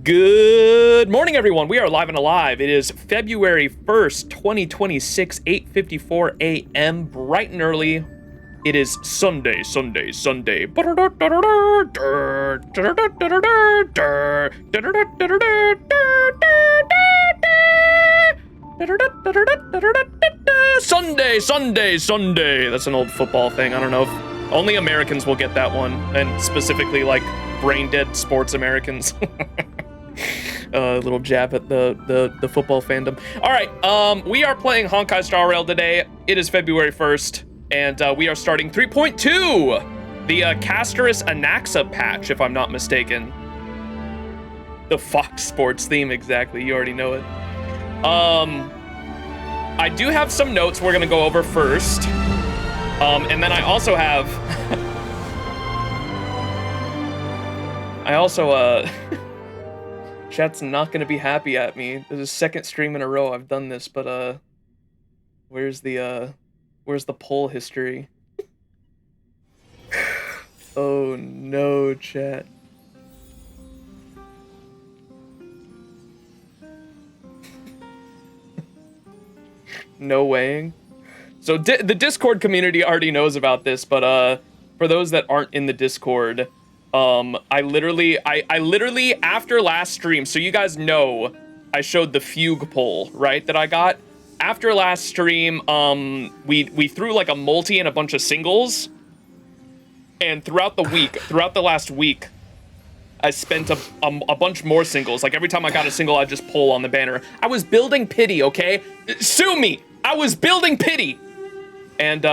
Good morning, everyone. We are live and alive. It is February 1st, 2026, 8:54 a.m. bright and early. It is Sunday. Sunday. That's an old football thing. I don't know if only Americans will get that one, and specifically like brain dead sports Americans. Little jab at the football fandom. All right, we are playing Honkai Star Rail today. It is February 1st, and we are starting 3.2, the Casterus Anaxa patch, if I'm not mistaken. The Fox Sports theme, exactly. You already know it. I do have some notes we're gonna go over first, and then I also have. Chat's not gonna be happy at me. This is the second stream in a row I've done this, but where's the poll history? Oh no, chat. No weighing. So the Discord community already knows about this, but for those that aren't in the Discord, I literally after last stream, so you guys know I showed the fugue poll, right, that I got. After last stream, we threw like a multi and a bunch of singles, and throughout the last week, I spent a bunch more singles. Like every time I got a single, I'd just pull on the banner. I was building pity, okay? Sue me! I was building pity! And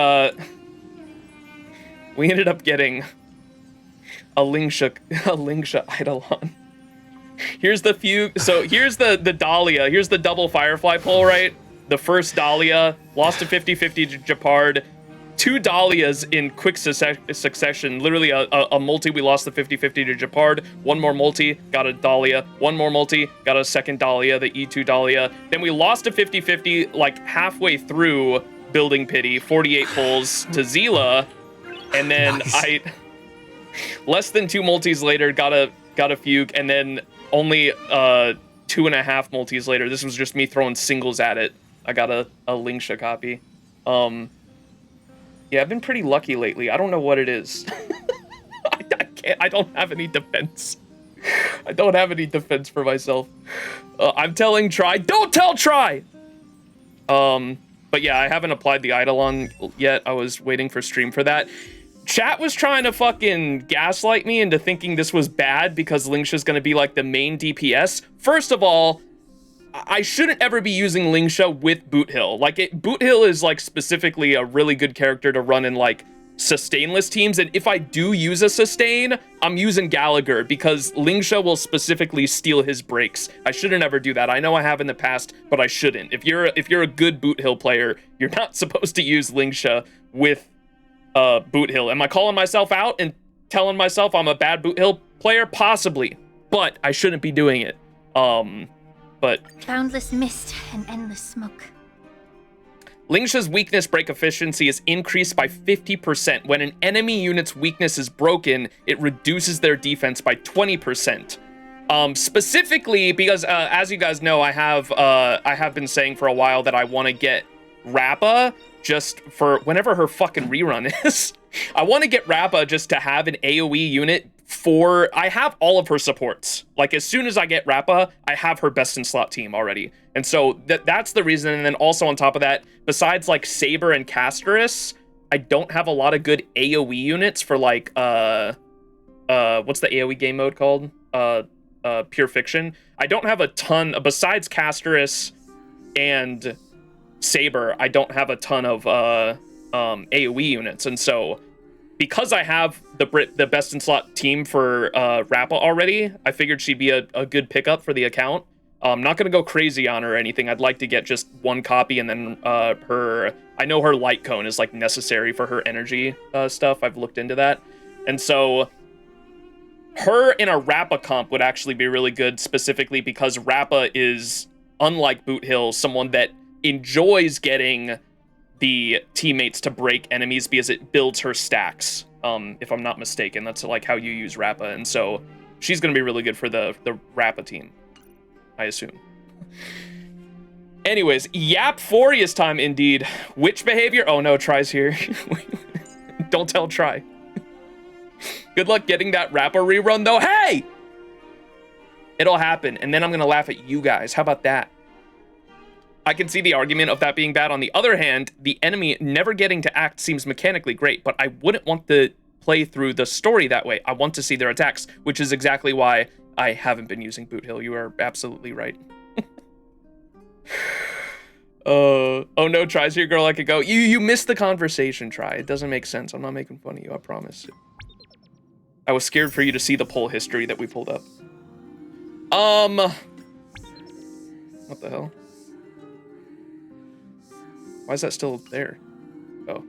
we ended up getting a Lingsha Eidolon. Here's the few. So here's the Dahlia. Here's the double Firefly poll, right? The first Dahlia lost to 50-50 to Japard. Two Dahlias in quick succession. Literally a multi. We lost the 50-50 to Japard. One more multi, got a Dahlia. One more multi, got a second Dahlia, the E2 Dahlia. Then we lost to 50-50 like halfway through building pity. 48 pulls to Zila, and then nice. Less than two multis later, got a fugue, and then only 2.5 multis later, this was just me throwing singles at it, I got a Lingsha copy. Yeah, I've been pretty lucky lately. I don't know what it is. I don't have any defense. I don't have any defense for myself. I'm telling Try, don't tell Try! But yeah, I haven't applied the Eidolon yet. I was waiting for stream for that. Chat was trying to fucking gaslight me into thinking this was bad because Lingsha's gonna be like the main DPS. First of all, I shouldn't ever be using Lingsha with Boothill. Like, Boothill is like specifically a really good character to run in like sustainless teams, and if I do use a sustain, I'm using Gallagher because Lingsha will specifically steal his breaks. I shouldn't ever do that. I know I have in the past, but I shouldn't. If you're a good Boothill player, you're not supposed to use Lingsha with Boothill. Am I calling myself out and telling myself I'm a bad Boothill player? Possibly, but I shouldn't be doing it. But boundless mist and endless smoke. Lingsha's weakness break efficiency is increased by 50%. When an enemy unit's weakness is broken, it reduces their defense by 20%. Specifically because, as you guys know, I have been saying for a while that I want to get Rappa just for whenever her fucking rerun is. I want to get Rappa just to have an AoE unit for, I have all of her supports. Like, as soon as I get Rappa, I have her best in slot team already. And so that's the reason. And then also on top of that, besides like Saber and Casterus, I don't have a lot of good AoE units for like, what's the AoE game mode called? Pure Fiction. I don't have a ton, besides Casterus and Saber, I don't have a ton of AoE units. And so because I have the best in slot team for Rappa already, I figured she'd be a good pickup for the account. I'm not gonna go crazy on her or anything. I'd like to get just one copy, and then I know her light cone is like necessary for her energy stuff. I've looked into that, and so her in a Rappa comp would actually be really good, specifically because Rappa is, unlike Boothill, someone that enjoys getting the teammates to break enemies because it builds her stacks. If I'm not mistaken, that's like how you use Rappa. And so she's gonna be really good for the Rappa team, I assume. Anyways, Amphoreus time indeed. Witch behavior? Oh no, Try's here. Don't tell Try. Good luck getting that Rappa rerun though. Hey! It'll happen, and then I'm gonna laugh at you guys. How about that? I can see the argument of that being bad. On the other hand, the enemy never getting to act seems mechanically great, but I wouldn't want to play through the story that way. I want to see their attacks, which is exactly why I haven't been using Boot Hill. You are absolutely right. Oh no, Try's here, girl. I could go. You missed the conversation, Try. It doesn't make sense. I'm not making fun of you, I promise. I was scared for you to see the poll history that we pulled up. What the hell? Why is that still there? Oh.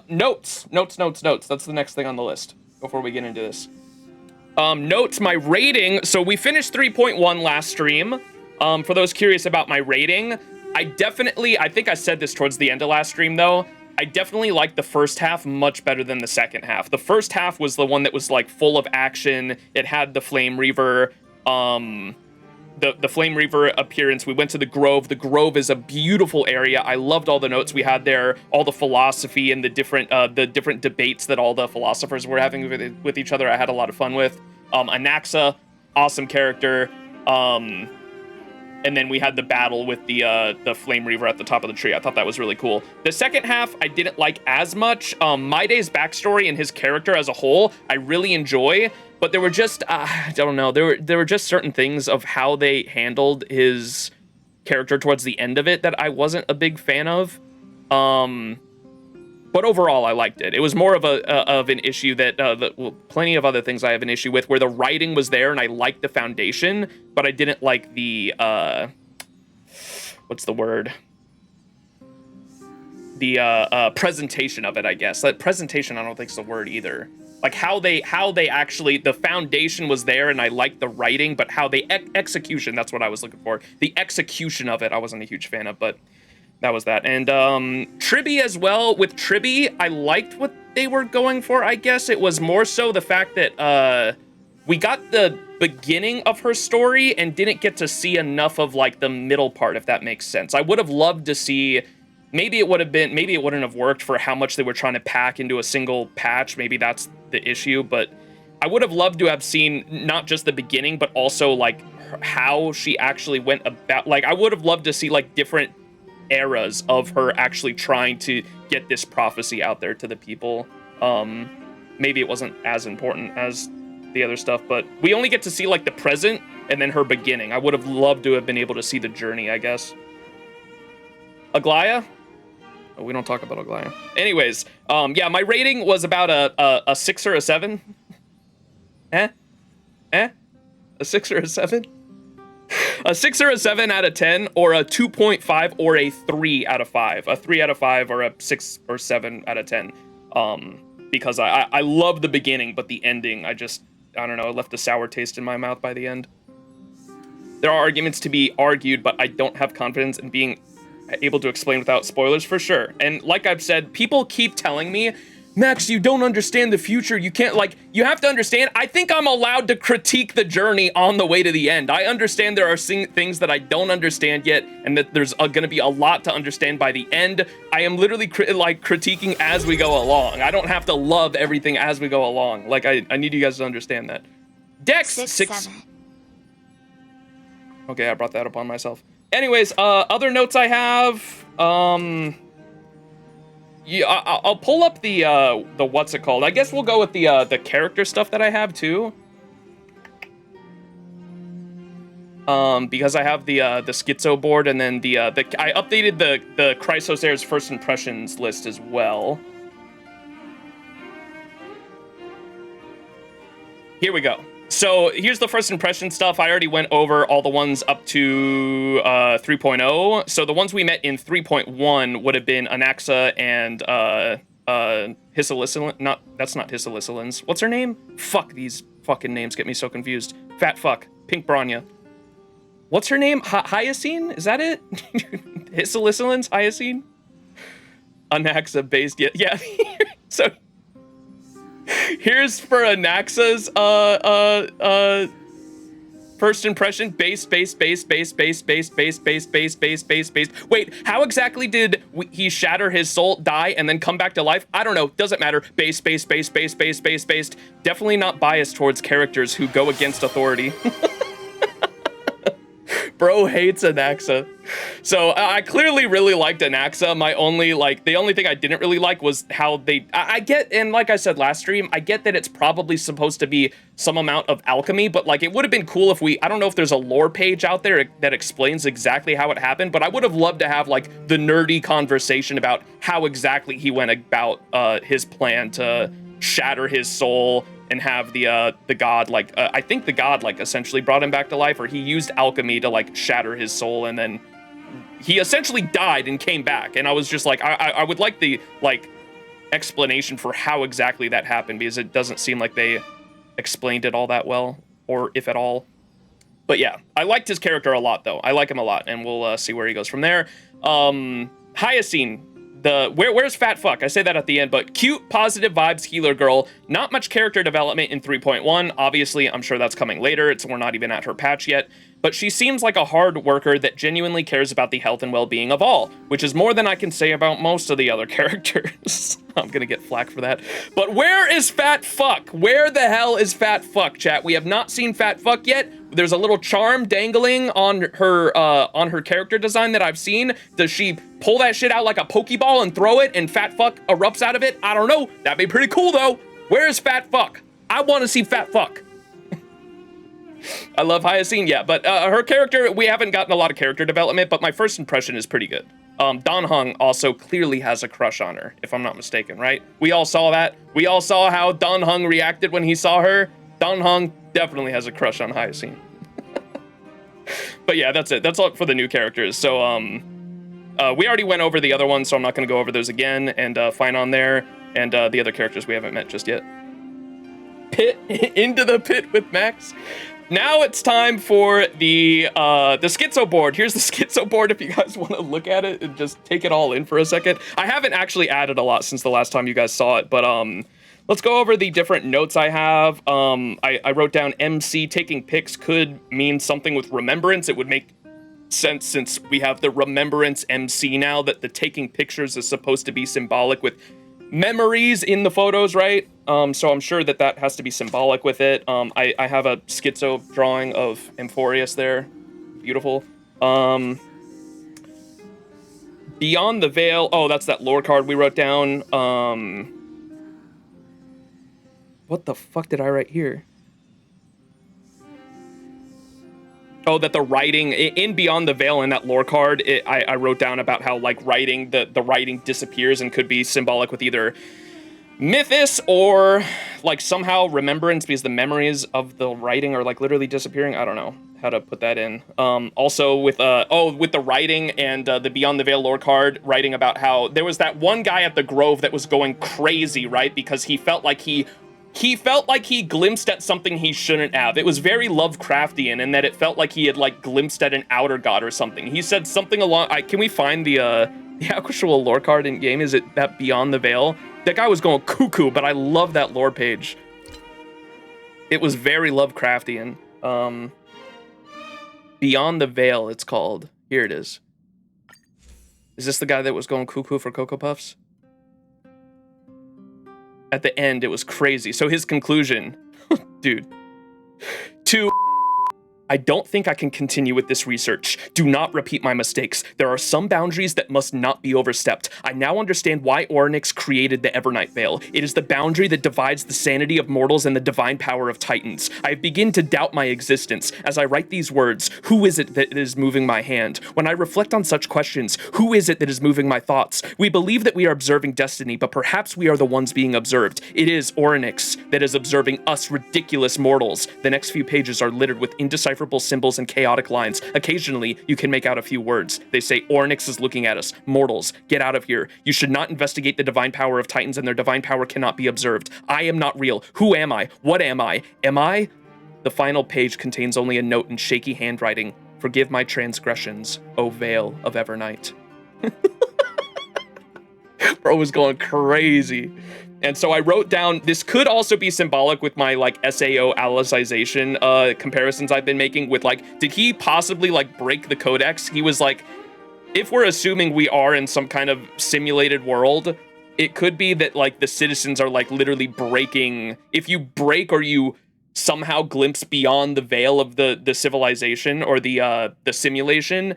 Notes. That's the next thing on the list before we get into this. Notes, my rating. So we finished 3.1 last stream. For those curious about my rating, I think I said this towards the end of last stream though. I definitely liked the first half much better than the second half. The first half was the one that was like full of action. It had the Flame Reaver, the Flame Reaver appearance. We went to the Grove. The Grove is a beautiful area. I loved all the notes we had there, all the philosophy and the different debates that all the philosophers were having with each other. I had a lot of fun with. Anaxa, awesome character. And then we had the battle with the Flame Reaver at the top of the tree. I thought that was really cool. The second half, I didn't like as much. Maiday's backstory and his character as a whole, I really enjoy. But there were just, I don't know, there were just certain things of how they handled his character towards the end of it that I wasn't a big fan of. But overall, I liked it. It was more of an issue that, well, plenty of other things I have an issue with, where the writing was there and I liked the foundation, but I didn't like the, what's the word? The presentation of it, I guess. That presentation, I don't think is the word either. Like how they actually, the foundation was there and I liked the writing, but how they, execution, that's what I was looking for. The execution of it, I wasn't a huge fan of, but that was that. And Tribby as well. With Tribby, I liked what they were going for, I guess. It was more so the fact that we got the beginning of her story and didn't get to see enough of like the middle part, if that makes sense. I would have loved to see, maybe it wouldn't have worked for how much they were trying to pack into a single patch. Maybe that's the issue, but I would have loved to have seen not just the beginning, but also like how she actually went about, like I would have loved to see like different eras of her actually trying to get this prophecy out there to the people. Maybe it wasn't as important as the other stuff, but we only get to see like the present and then her beginning. I would have loved to have been able to see the journey, I guess. Aglaya? Oh, we don't talk about Aglaya. Anyways, yeah, my rating was about a 6 or a 7. A 6 or a 7? A 6 or a 7 out of 10, or a 2.5 or a 3 out of 5. A 3 out of 5 or a 6 or 7 out of 10. Because I love the beginning, but the ending, I don't know, it left a sour taste in my mouth by the end. There are arguments to be argued, but I don't have confidence in being able to explain without spoilers, for sure. And like I've said, people keep telling me, Max, you don't understand the future. You can't, like, you have to understand. I think I'm allowed to critique the journey on the way to the end. I understand there are things that I don't understand yet, and that there's going to be a lot to understand by the end. I am literally critiquing as we go along. I don't have to love everything as we go along. Like, I need you guys to understand that. Dex, 6. Okay, I brought that upon myself. Anyways, other notes I have, yeah, I'll pull up the what's it called? I guess we'll go with the character stuff that I have too. Because I have the schizo board, and then I updated the Chrysosaur's first impressions list as well. Here we go. So here's the first impression stuff. I already went over all the ones up to 3.0. So the ones we met in 3.1 would have been Anaxa and Hissalicilin. That's not Hissalicilins. What's her name? Fuck, these fucking names get me so confused. Fat fuck. Pink Bronya. What's her name? Hyacine? Is that it? Hissalicilins? Hyacine? Anaxa based. Yeah. So Here's for Anaxa's first impression. Base. Wait, how exactly did he shatter his soul, die, and then come back to life? I don't know. Doesn't matter. Base. Definitely not biased towards characters who go against authority. Bro hates Anaxa. So I clearly really liked Anaxa. The only thing I didn't really like was how I get, and like I said last stream, I get that it's probably supposed to be some amount of alchemy, but like it would have been cool if I don't know if there's a lore page out there that explains exactly how it happened, but I would have loved to have like the nerdy conversation about how exactly he went about his plan to shatter his soul and have the god, I think the god, essentially brought him back to life, or he used alchemy to, shatter his soul, and then he essentially died and came back. And I was just like, I would like the, explanation for how exactly that happened, because it doesn't seem like they explained it all that well, or if at all. But yeah, I liked his character a lot, though. I like him a lot, and we'll see where he goes from there. Hyacine. Where's Fat Fuck? I say that at the end, but cute, positive vibes healer girl. Not much character development in 3.1. Obviously, I'm sure that's coming later. We're not even at her patch yet. But she seems like a hard worker that genuinely cares about the health and well-being of all, which is more than I can say about most of the other characters. I'm gonna get flack for that. But where is Fat Fuck? Where the hell is Fat Fuck, chat? We have not seen Fat Fuck yet. There's a little charm dangling on her character design that I've seen. Does she pull that shit out like a Pokeball and throw it and Fat Fuck erupts out of it? I don't know. That'd be pretty cool though. Where is Fat Fuck? I want to see Fat Fuck. I love Hyacine, yeah, but her character, we haven't gotten a lot of character development, but my first impression is pretty good. Don Hung also clearly has a crush on her, if I'm not mistaken, right? We all saw that. We all saw how Don Hung reacted when he saw her. Don Hung definitely has a crush on Hyacine. But yeah, that's it. That's all for the new characters. So, we already went over the other ones, so I'm not going to go over those again, and Fine on there, and the other characters we haven't met just yet. Pit, into the pit with Max. Now it's time for the schizo board. Here's the schizo board if you guys want to look at it and just take it all in for a second. I haven't actually added a lot since the last time you guys saw it, but let's go over the different notes I have. I wrote down MC. Taking pics could mean something with remembrance. It would make sense since we have the remembrance MC now, that the taking pictures is supposed to be symbolic with memories in the photos, right? So I'm sure that has to be symbolic with it. I have a schizo drawing of Amphoreus there. Beautiful. Beyond the Veil. Oh, that's that lore card we wrote down. What the fuck did I write here? Oh, that the writing in Beyond the Veil in that lore card, I wrote down about how the writing disappears and could be symbolic with either mythos or somehow remembrance, because the memories of the writing are literally disappearing. I don't know how to put that in. Also with the writing and the Beyond the Veil lore card, writing about how there was that one guy at the Grove that was going crazy, right? Because he felt like he glimpsed at something he shouldn't have. It was very Lovecraftian in that it felt like he had glimpsed at an outer god or something. He said something along. Can we find the actual lore card in game? Is it that Beyond the Veil? That guy was going cuckoo, but I love that lore page. It was very Lovecraftian. Beyond the Veil, it's called. Here it is. Is this the guy that was going cuckoo for Cocoa Puffs? At the end, it was crazy. So his conclusion, dude, I don't think I can continue with this research. Do not repeat my mistakes. There are some boundaries that must not be overstepped. I now understand why Orynyx created the Evernight Veil. It is the boundary that divides the sanity of mortals and the divine power of titans. I begin to doubt my existence. As I write these words, who is it that is moving my hand? When I reflect on such questions, who is it that is moving my thoughts? We believe that we are observing destiny, but perhaps we are the ones being observed. It is Orynyx that is observing us ridiculous mortals. The next few pages are littered with indecipherable symbols and chaotic lines. Occasionally, you can make out a few words. They say, Orynyx is looking at us. Mortals, get out of here. You should not investigate the divine power of titans, and their divine power cannot be observed. I am not real. Who am I? What am I? Am I? The final page contains only a note in shaky handwriting. Forgive my transgressions, O Veil of Evernight. Bro was going crazy. And so I wrote down, this could also be symbolic with my like SAO alicization comparisons I've been making with like, did he possibly like break the codex? He was like, if we're assuming we are in some kind of simulated world, it could be that like the citizens are like literally breaking. If you break or you somehow glimpse beyond the veil of the civilization or the simulation,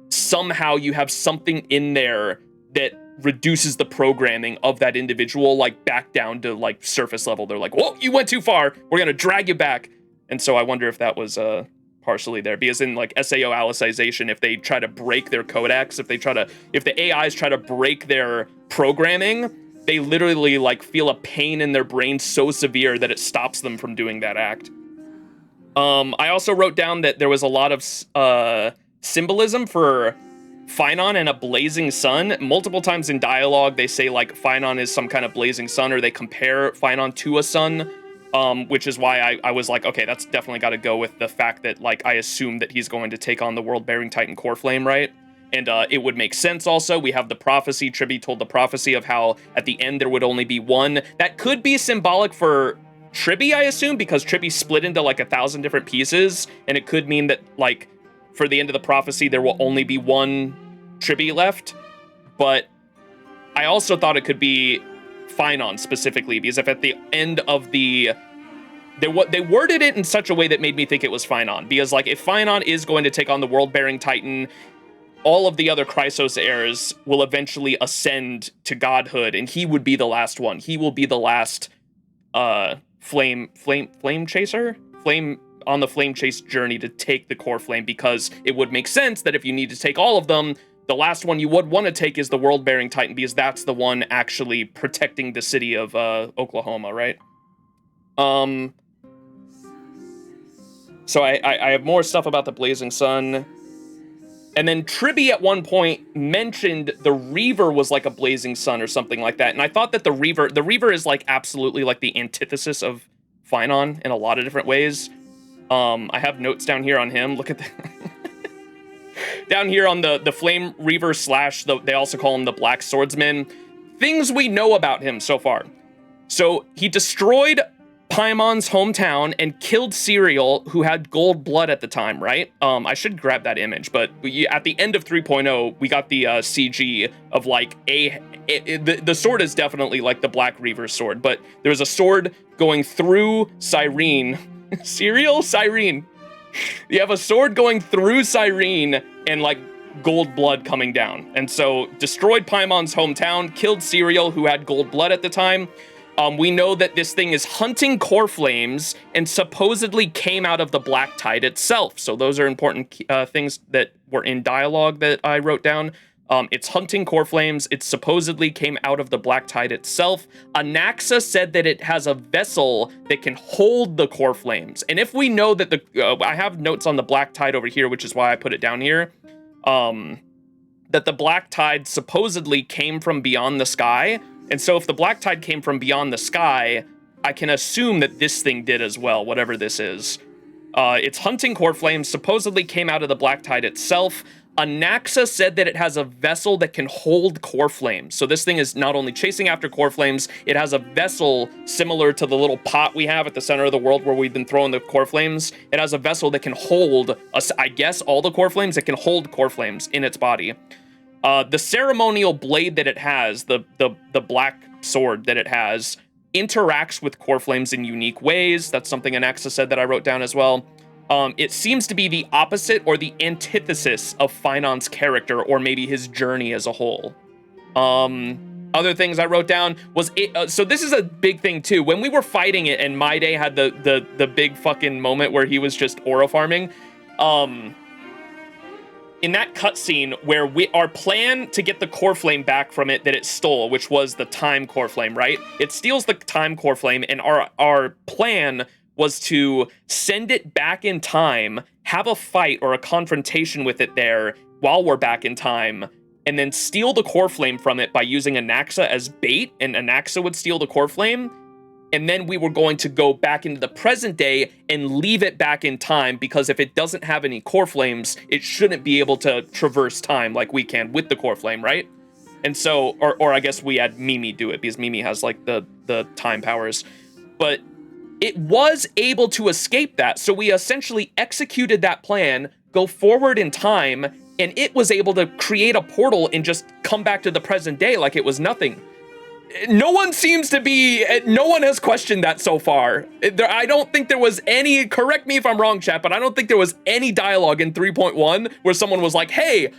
somehow you have something in there that reduces the programming of that individual like back down to like surface level. They're like, whoa, you went too far. We're gonna drag you back. And so I wonder if that was partially there, because in like SAO alicization, if they try to break their codex, if the AIs try to break their programming, they literally like feel a pain in their brain so severe that it stops them from doing that act. I also wrote down that there was a lot of symbolism for Phynon and a blazing sun. Multiple times in dialogue, they say like Phynon is some kind of blazing sun, or they compare Phynon to a sun, which is why I was like, okay, that's definitely got to go with the fact that like I assume that he's going to take on the world-bearing Titan core flame, right? And it would make sense also. We have the prophecy. Tribby told the prophecy of how at the end there would only be one. That could be symbolic for Tribby, I assume, because Tribby split into like 1,000 different pieces, and it could mean that like for the end of the prophecy, there will only be one Tribby left. But I also thought it could be Phynon specifically, because if at the end of they worded it in such a way that made me think it was Phynon, because like if Phynon is going to take on the world-bearing Titan, all of the other Chrysos heirs will eventually ascend to godhood, and he would be the last one. He will be the last flame chaser? On the flame chase journey to take the core flame, because it would make sense that if you need to take all of them, the last one you would want to take is the world-bearing Titan, because that's the one actually protecting the city of Oklahoma, right? So I have more stuff about the blazing sun. And then Tribby at one point mentioned the Reaver was like a blazing sun or something like that. And I thought that the Reaver is like absolutely like the antithesis of Phynon in a lot of different ways. I have notes down here on him. Look at that. Down here on the Flame Reaver / they also call him the Black Swordsman. Things we know about him so far. So he destroyed Paimon's hometown and killed Serial, who had gold blood at the time, right? I should grab that image, but at the end of 3.0, we got the CG of like the sword is definitely like the Black Reaver's sword, but there's a sword going through Cyrene. Serial? Cyrene. You have a sword going through Cyrene and like gold blood coming down. And so destroyed Paimon's hometown, killed Serial, who had gold blood at the time. We know that this thing is hunting core flames and supposedly came out of the Black Tide itself. So those are important things that were in dialogue that I wrote down. It's hunting core flames. It supposedly came out of the Black Tide itself. Anaxa said that it has a vessel that can hold the core flames. And if we know that I have notes on the Black Tide over here, which is why I put it down here, that the Black Tide supposedly came from beyond the sky. And so if the Black Tide came from beyond the sky, I can assume that this thing did as well, whatever this is. It's hunting core flames, supposedly came out of the Black Tide itself. Anaxa said that it has a vessel that can hold core flames. So this thing is not only chasing after core flames, it has a vessel similar to the little pot we have at the center of the world where we've been throwing the core flames. It has a vessel that can hold, I guess, all the core flames. It can hold core flames in its body. The ceremonial blade that it has, the black sword that it has, interacts with core flames in unique ways. That's something Anaxa said that I wrote down as well. It seems to be the opposite or the antithesis of Phynon's character, or maybe his journey as a whole. Other things I wrote down was so this is a big thing too. When we were fighting it and My Day had the big fucking moment where he was just aura farming, in that cutscene where our plan to get the core flame back from it that it stole, which was the time core flame, right? It steals the time core flame, and our plan was to send it back in time, have a fight or a confrontation with it there while we're back in time, and then steal the core flame from it by using Anaxa as bait, and Anaxa would steal the core flame, and then we were going to go back into the present day and leave it back in time, because if it doesn't have any core flames, it shouldn't be able to traverse time like we can with the core flame, right? And so, or I guess we had Mimi do it because Mimi has like the time powers, but it was able to escape that. So we essentially executed that plan, go forward in time, and it was able to create a portal and just come back to the present day like it was nothing. No one has questioned that so far. I don't think there was any, correct me if I'm wrong, chat, but I don't think there was any dialogue in 3.1 where someone was like, hey,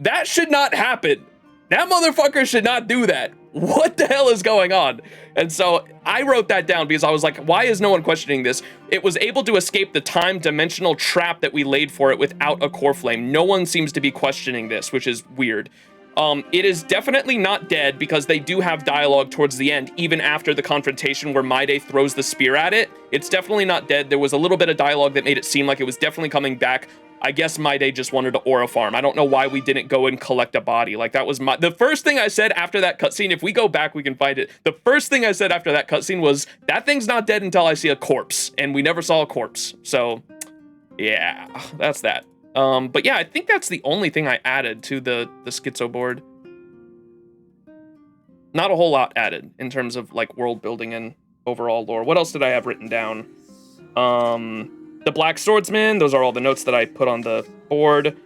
that should not happen. That motherfucker should not do that. What the hell is going on? And so I wrote that down because I was like, why is no one questioning this? It was able to escape the time-dimensional trap that we laid for it without a core flame. No one seems to be questioning this, which is weird. It is definitely not dead because they do have dialogue towards the end, even after the confrontation where Maide throws the spear at it. It's definitely not dead. There was a little bit of dialogue that made it seem like it was definitely coming back. I guess Maide just wanted to aura farm. I don't know why we didn't go and collect a body. Like, that was the first thing I said after that cutscene. If we go back, we can find it. The first thing I said after that cutscene was, that thing's not dead until I see a corpse. And we never saw a corpse. So, yeah, that's that. But yeah, I think that's the only thing I added to the schizo board. Not a whole lot added in terms of, like, world building and overall lore. What else did I have written down? The Black Swordsman, those are all the notes that I put on the board.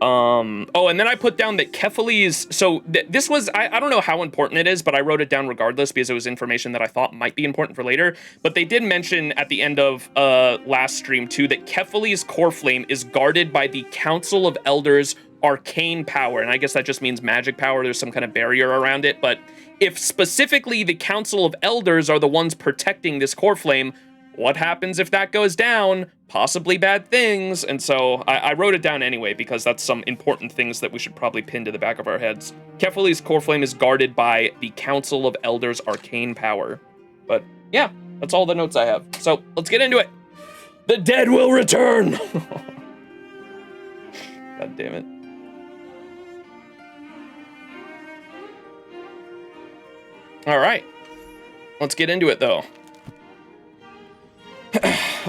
Oh, and then I put down that Kephales's, so this was, I don't know how important it is, but I wrote it down regardless because it was information that I thought might be important for later. But they did mention at the end of last stream too, that Kephales's core flame is guarded by the Council of Elders arcane power. And I guess that just means magic power. There's some kind of barrier around it. But if specifically the Council of Elders are the ones protecting this core flame, what happens if that goes down? Possibly bad things. And so I wrote it down anyway, because that's some important things that we should probably pin to the back of our heads. Kephales's core flame is guarded by the Council of Elders arcane power. But yeah, that's all the notes I have. So let's get into it. The dead will return. God damn it. All right, let's get into it though.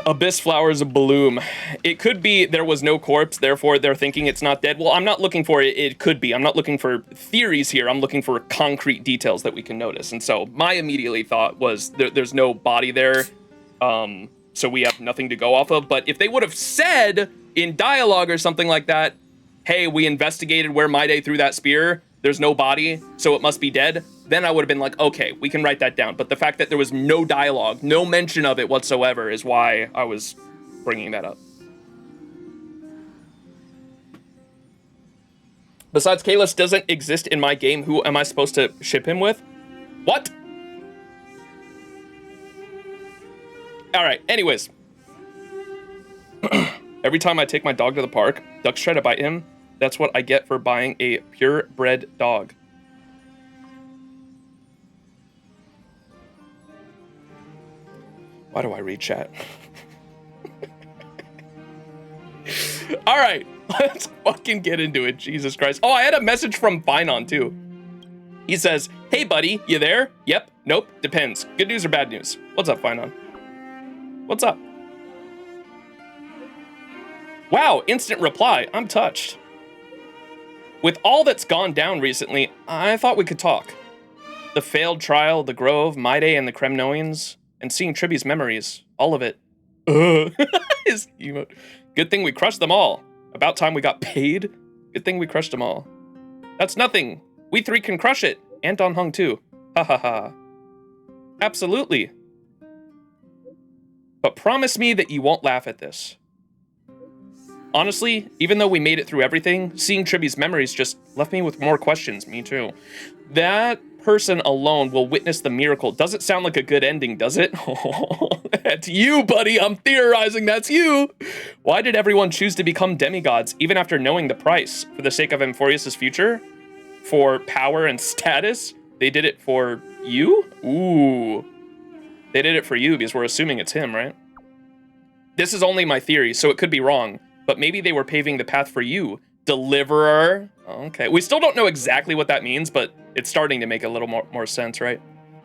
Abyss flowers bloom. It could be there was no corpse, therefore they're thinking it's not dead. Well, I'm not looking for it. It could be. I'm not looking for theories here. I'm looking for concrete details that we can notice. And so my immediately thought was there's no body there, so we have nothing to go off of. But if they would have said in dialogue or something like that, hey, we investigated where Maide threw that spear, there's no body, so it must be dead, then I would have been like, okay, we can write that down. But the fact that there was no dialogue, no mention of it whatsoever is why I was bringing that up. Besides, Kalis doesn't exist in my game. Who am I supposed to ship him with? What? All right, anyways. Every time I take my dog to the park, ducks try to bite him. That's what I get for buying a purebred dog. Why do I read chat? All right, let's fucking get into it. Jesus Christ. Oh, I had a message from Finon too. He says, hey buddy, you there? Yep, nope, depends. Good news or bad news? What's up, Finon? What's up? Wow, instant reply. I'm touched. With all that's gone down recently, I thought we could talk. The failed trial, the Grove, Maide, and the Kremnoians, and seeing Tribby's memories. All of it. His emote. Good thing we crushed them all. About time we got paid. Good thing we crushed them all. That's nothing. We three can crush it. And Don Hung too. Ha ha ha. Absolutely. But promise me that you won't laugh at this. Honestly, even though we made it through everything, seeing Tribby's memories just left me with more questions. Me too. That person alone will witness the miracle. Doesn't sound like a good ending, does it? That's you, buddy. I'm theorizing that's you. Why did everyone choose to become demigods, even after knowing the price? For the sake of Amphoreus' future? For power and status? They did it for you? Ooh. They did it for you because we're assuming it's him, right? This is only my theory, so it could be wrong. But maybe they were paving the path for you. Deliverer. Okay. We still don't know exactly what that means, but it's starting to make a little more sense, right?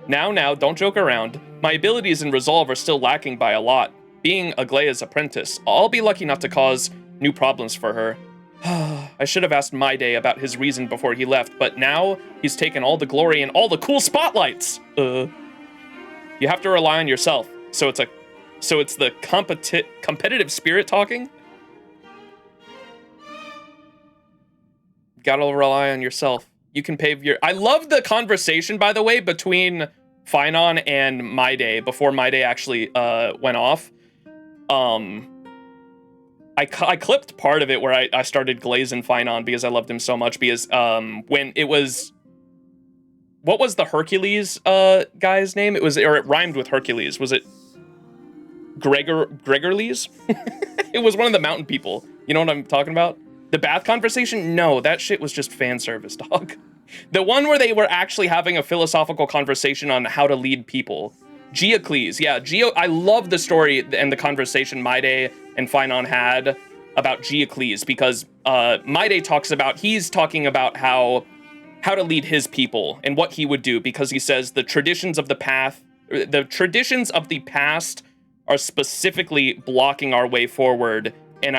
Now, don't joke around. My abilities in Resolve are still lacking by a lot. Being Aglaea's apprentice, I'll be lucky not to cause new problems for her. I should have asked My Day about his reason before he left, but now he's taken all the glory and all the cool spotlights. You have to rely on yourself. So it's the competitive spirit talking. Gotta rely on yourself. You can pave your... I love the conversation, by the way, between Finon and My Day before My Day actually went off. I clipped part of it where I started glazing Finon because I loved him so much, because when it was... What was the Hercules guy's name? It rhymed with Hercules. Was it Gregorles? It was one of the mountain people. You know what I'm talking about? The bath conversation? No, that shit was just fan service, dog. The one where they were actually having a philosophical conversation on how to lead people. Geocles, yeah, I love the story and the conversation My Day and Finon had about Geocles, because My Day he's talking about how to lead his people and what he would do, because he says the traditions of the past are specifically blocking our way forward, and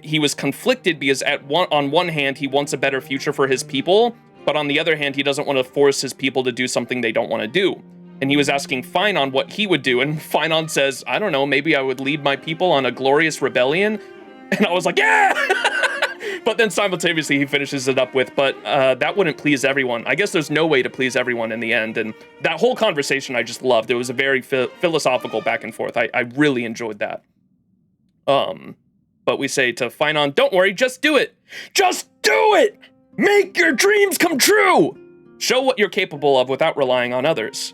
he was conflicted because on one hand, he wants a better future for his people, but on the other hand, he doesn't want to force his people to do something they don't want to do. And he was asking Finon what he would do, and Finon says, I don't know, maybe I would lead my people on a glorious rebellion. And I was like, yeah! But then simultaneously he finishes it up with, but that wouldn't please everyone. I guess there's no way to please everyone in the end. And that whole conversation I just loved. It was a very philosophical back and forth. I really enjoyed that. But we say to Finon, don't worry, just do it. Just do it! Make your dreams come true! Show what you're capable of without relying on others.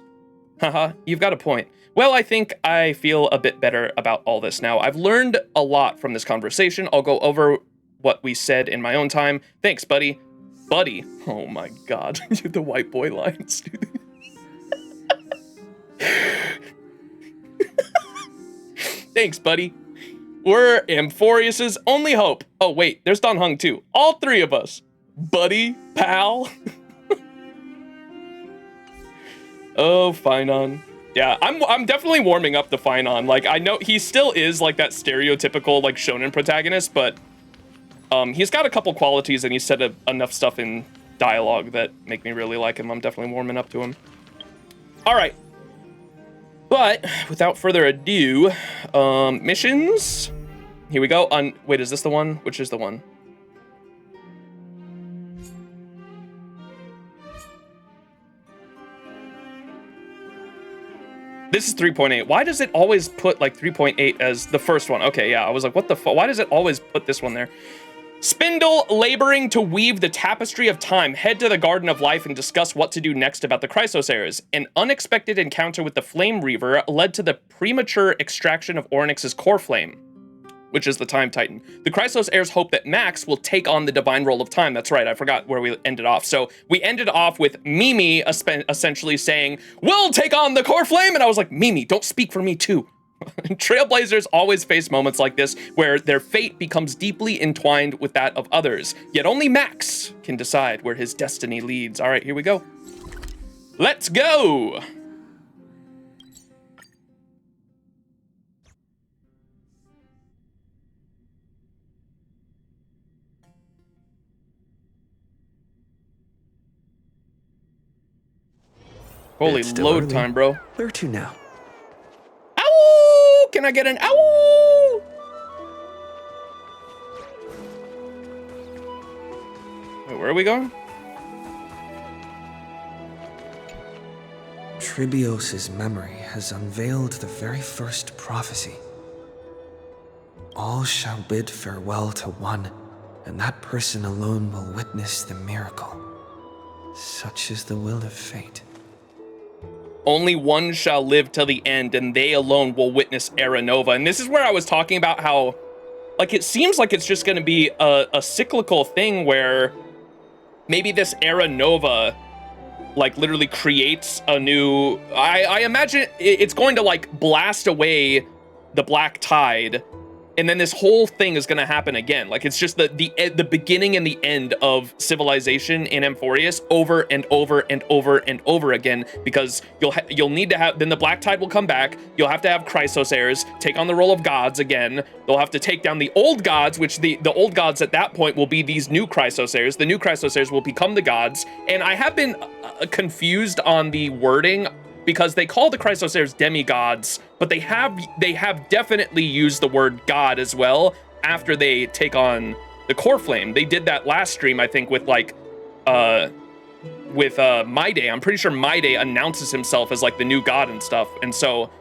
Haha, you've got a point. Well, I think I feel a bit better about all this now. I've learned a lot from this conversation. I'll go over what we said in my own time. Thanks, buddy. Buddy. Oh my god. The white boy lines. Thanks, buddy. We're Amphoreus' only hope. Oh, wait. There's Don Hung, too. All three of us. Buddy. Pal. Oh, Finon. Yeah, I'm definitely warming up to Finon. Like, I know he still is like that stereotypical like shonen protagonist, but he's got a couple qualities and he said enough stuff in dialogue that make me really like him. I'm definitely warming up to him. All right. But without further ado, missions. Here we go. Wait, is this the one? Which is the one? This is 3.8. Why does it always put like 3.8 as the first one? Okay, yeah, I was like, what the fuck? Why does it always put this one there? Spindle laboring to weave the tapestry of time. Head to the Garden of Life and discuss what to do next about the Chrysos heirs. An unexpected encounter with the Flame Reaver led to the premature extraction of Oryx's core flame, which is the Time Titan. The Chrysos heirs hope that Max will take on the divine role of time. That's right, I forgot where we ended off. So we ended off with Mimi essentially saying, we'll take on the core flame, and I was like, Mimi, don't speak for me too. Trailblazers always face moments like this where their fate becomes deeply entwined with that of others. Yet only Max can decide where his destiny leads. All right, here we go. Let's go! Holy load time, bro. Where to now? Ow! Can I get an ow? Wait, where are we going? Tribios' memory has unveiled the very first prophecy. All shall bid farewell to one, and that person alone will witness the miracle. Such is the will of fate. Only one shall live till the end, and they alone will witness Era Nova. And this is where I was talking about how, like, it seems like it's just going to be a cyclical thing where maybe this Era Nova, like, literally creates a new... I imagine it's going to, like, blast away the Black Tide, and then this whole thing is going to happen again. Like, it's just the beginning and the end of civilization in Amphoreus over and over and over and over again, because you'll need to have, then the Black Tide will come back. You'll have to have Chrysos heirs take on the role of gods again. They'll have to take down the old gods, which the old gods at that point will be these new Chrysos heirs. The new Chrysos heirs will become the gods. And I have been confused on the wording, because they call the Chrysos heirs demigods, but they have definitely used the word god as well after they take on the core flame. They did that last stream, I think, with like Maide. I'm pretty sure Maide announces himself as like the new god and stuff. And so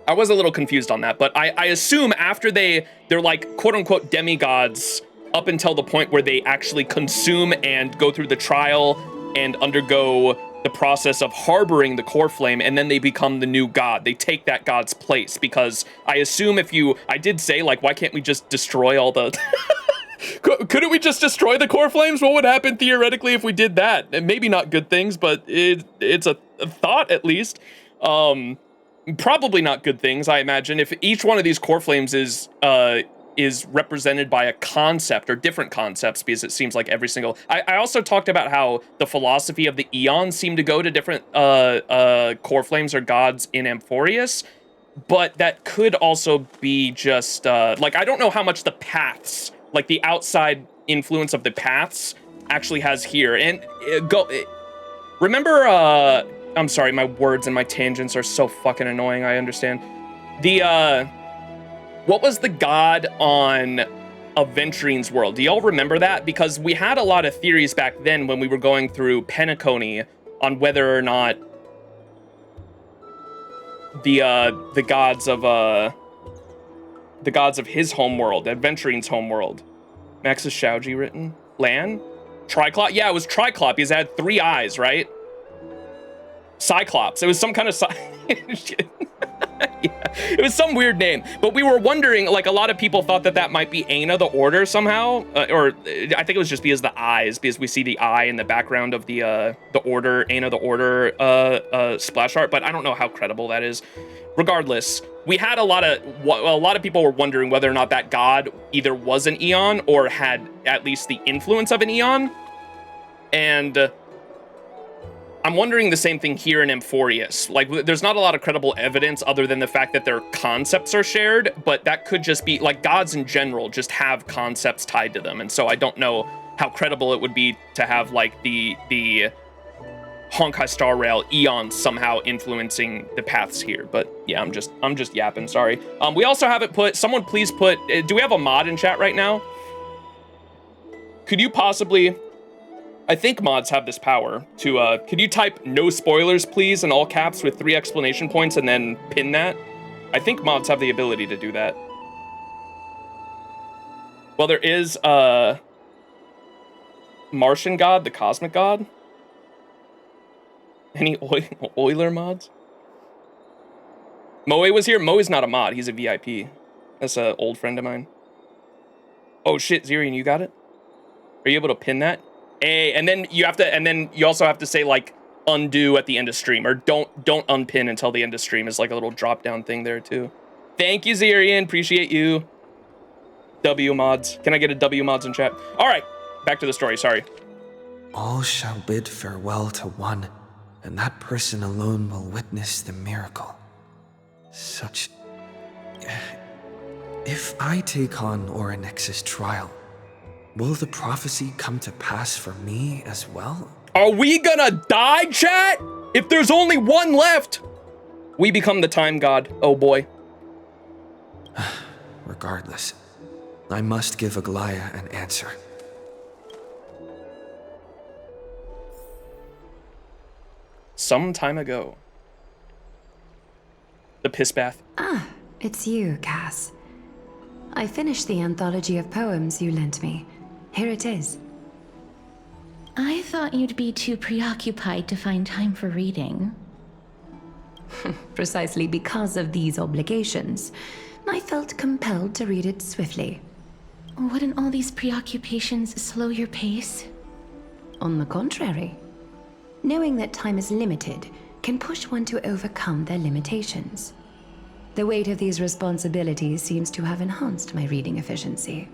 I was a little confused on that, but I assume after they're like quote unquote demigods up until the point where they actually consume and go through the trial and undergo the process of harboring the core flame, and then they become the new god. They take that god's place, because I assume I did say, like, why can't we just destroy all the... Couldn't we just destroy the core flames? What would happen theoretically if we did that? And maybe not good things, but it's a thought at least. Probably not good things, I imagine. If each one of these core flames is represented by a concept or different concepts, because it seems like every single... I also talked about how the philosophy of the eons seem to go to different core flames or gods in Amphoreus, but that could also be just like, I don't know how much the paths, like the outside influence of the paths, actually has here. And remember, I'm sorry, my words and my tangents are so fucking annoying, I understand. What was the god on Aventurine's world? Do y'all remember that? Because we had a lot of theories back then when we were going through Penacony on whether or not the gods of his homeworld, Aventurine's homeworld. Max is Shauji written? Lan? Triclop? Yeah, it was Triclop, because it had 3 eyes, right? Cyclops. It was some kind of yeah, it was some weird name, but we were wondering, like, a lot of people thought that might be Aina the Order somehow, or I think it was just because the eyes, because we see the eye in the background of the Order, Aina the Order splash art, but I don't know how credible that is. Regardless, we had a lot of people were wondering whether or not that god either was an Eon or had at least the influence of an Eon, and I'm wondering the same thing here in Amphoreus. Like, there's not a lot of credible evidence other than the fact that their concepts are shared, but that could just be, like, gods in general just have concepts tied to them, and so I don't know how credible it would be to have, like, the Honkai Star Rail eons somehow influencing the paths here. But yeah, I'm just yapping, sorry. We also haven't put, someone please put, do we have a mod in chat right now? Could you possibly... I think mods have this power to, could you type no spoilers, please, in all caps with 3 exclamation points and then pin that? I think mods have the ability to do that. Well, there is, Martian God, the cosmic god. Any Euler mods? Moe was here. Moe's not a mod, he's a VIP. That's an old friend of mine. Oh shit, Zirian, you got it? Are you able to pin that? And then you have to, and then you also have to say, like, undo at the end of stream, or don't unpin until the end of stream is like a little drop down thing there too. Thank you, Zirian, appreciate you. W mods. Can I get a W mods in chat? All right, back to the story, sorry. All shall bid farewell to one, and that person alone will witness the miracle. Such... If I take on Orynyx's trial, will the prophecy come to pass for me as well? Are we gonna die, chat? If there's only one left, we become the time god, oh boy. Regardless, I must give Aglaya an answer. Some time ago. The piss bath. Ah, it's you, Cass. I finished the anthology of poems you lent me. Here it is. I thought you'd be too preoccupied to find time for reading. Precisely because of these obligations, I felt compelled to read it swiftly. Wouldn't all these preoccupations slow your pace? On the contrary, knowing that time is limited can push one to overcome their limitations. The weight of these responsibilities seems to have enhanced my reading efficiency.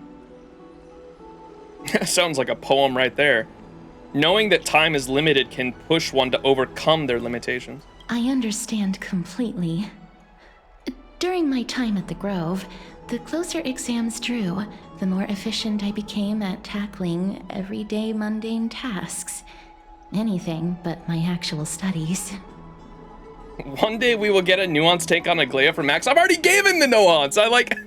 Sounds like a poem right there. Knowing that time is limited can push one to overcome their limitations. I understand completely. During my time at the Grove, the closer exams drew, the more efficient I became at tackling everyday mundane tasks. Anything but my actual studies. One day we will get a nuanced take on Aglaia from Max. I've already gave him the nuance. I like...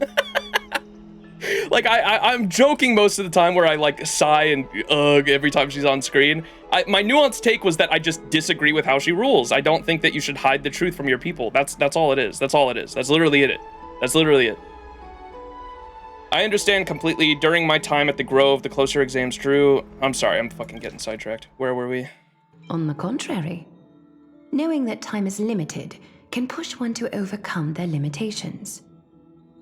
I'm joking most of the time where I like sigh and ugh every time she's on screen. My nuanced take was that I just disagree with how she rules. I don't think that you should hide the truth from your people. That's all it is. That's all it is. That's literally it. That's literally it. I understand completely. During my time at the Grove, the closer exams drew... I'm sorry, I'm fucking getting sidetracked. Where were we? On the contrary, knowing that time is limited can push one to overcome their limitations.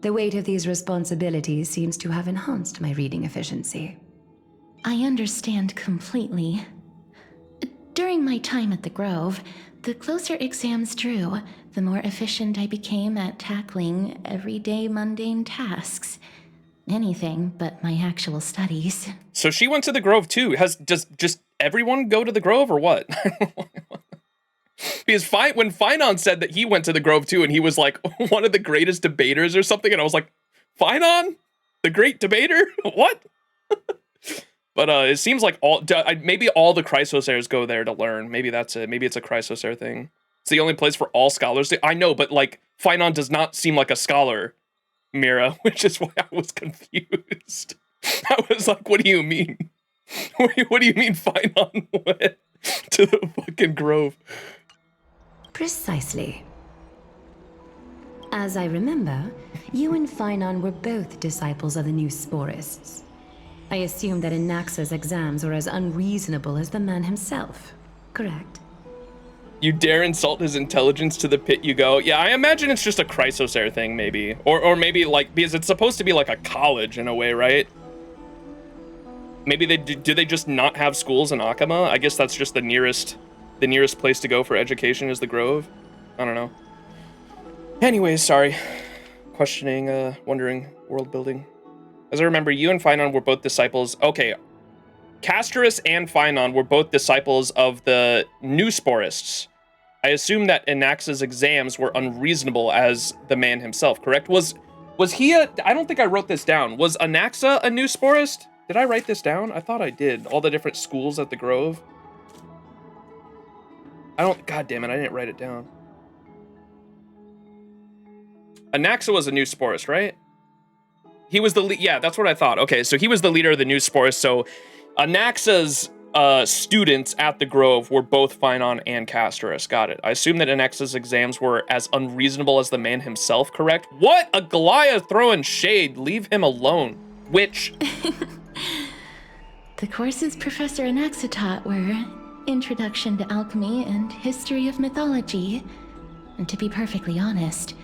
The weight of these responsibilities seems to have enhanced my reading efficiency. I understand completely. During my time at the Grove, the closer exams drew, the more efficient I became at tackling everyday mundane tasks. Anything but my actual studies. So she went to the Grove too. Does just everyone go to the Grove or what? Because when Finon said that he went to the Grove too, and he was like one of the greatest debaters or something, and I was like, Finon, the great debater, what? But it seems like maybe all the Chrysosairs go there to learn. Maybe that's it. Maybe it's a Chrysosair thing. It's the only place for all scholars. I know, but like Finon does not seem like a scholar, Mira, which is why I was confused. I was like, what do you mean? What do you mean Finon went to the fucking Grove? Precisely. As I remember, you and Finon were both disciples of the new Sporists. I assume that Anaxa's exams were as unreasonable as the man himself, correct? You dare insult his intelligence, to the pit you go. Yeah, I imagine it's just a Chrysosair thing, maybe. Or maybe, like, because it's supposed to be like a college in a way, right? Maybe do they just not have schools in Akama? I guess that's just the nearest place to go for education is the Grove. I don't know. Anyways, sorry. Questioning, wondering, world building. As I remember, you and Finon were both disciples. Okay. Castorus and Finon were both disciples of the new Sporists. I assume that Anaxa's exams were unreasonable as the man himself, correct? Was he I don't think I wrote this down. Was Anaxa a new Sporist? Did I write this down? I thought I did. All the different schools at the Grove. God damn it, I didn't write it down. Anaxa was a new Sporist, right? He was yeah, that's what I thought. Okay, so he was the leader of the new Sporist, so Anaxa's students at the Grove were both Finon and Castorus. Got it. I assume that Anaxa's exams were as unreasonable as the man himself, correct? What? Aglaia throwing shade. Leave him alone. Which? The courses Professor Anaxa taught were Introduction to Alchemy and History of Mythology. And to be perfectly honest,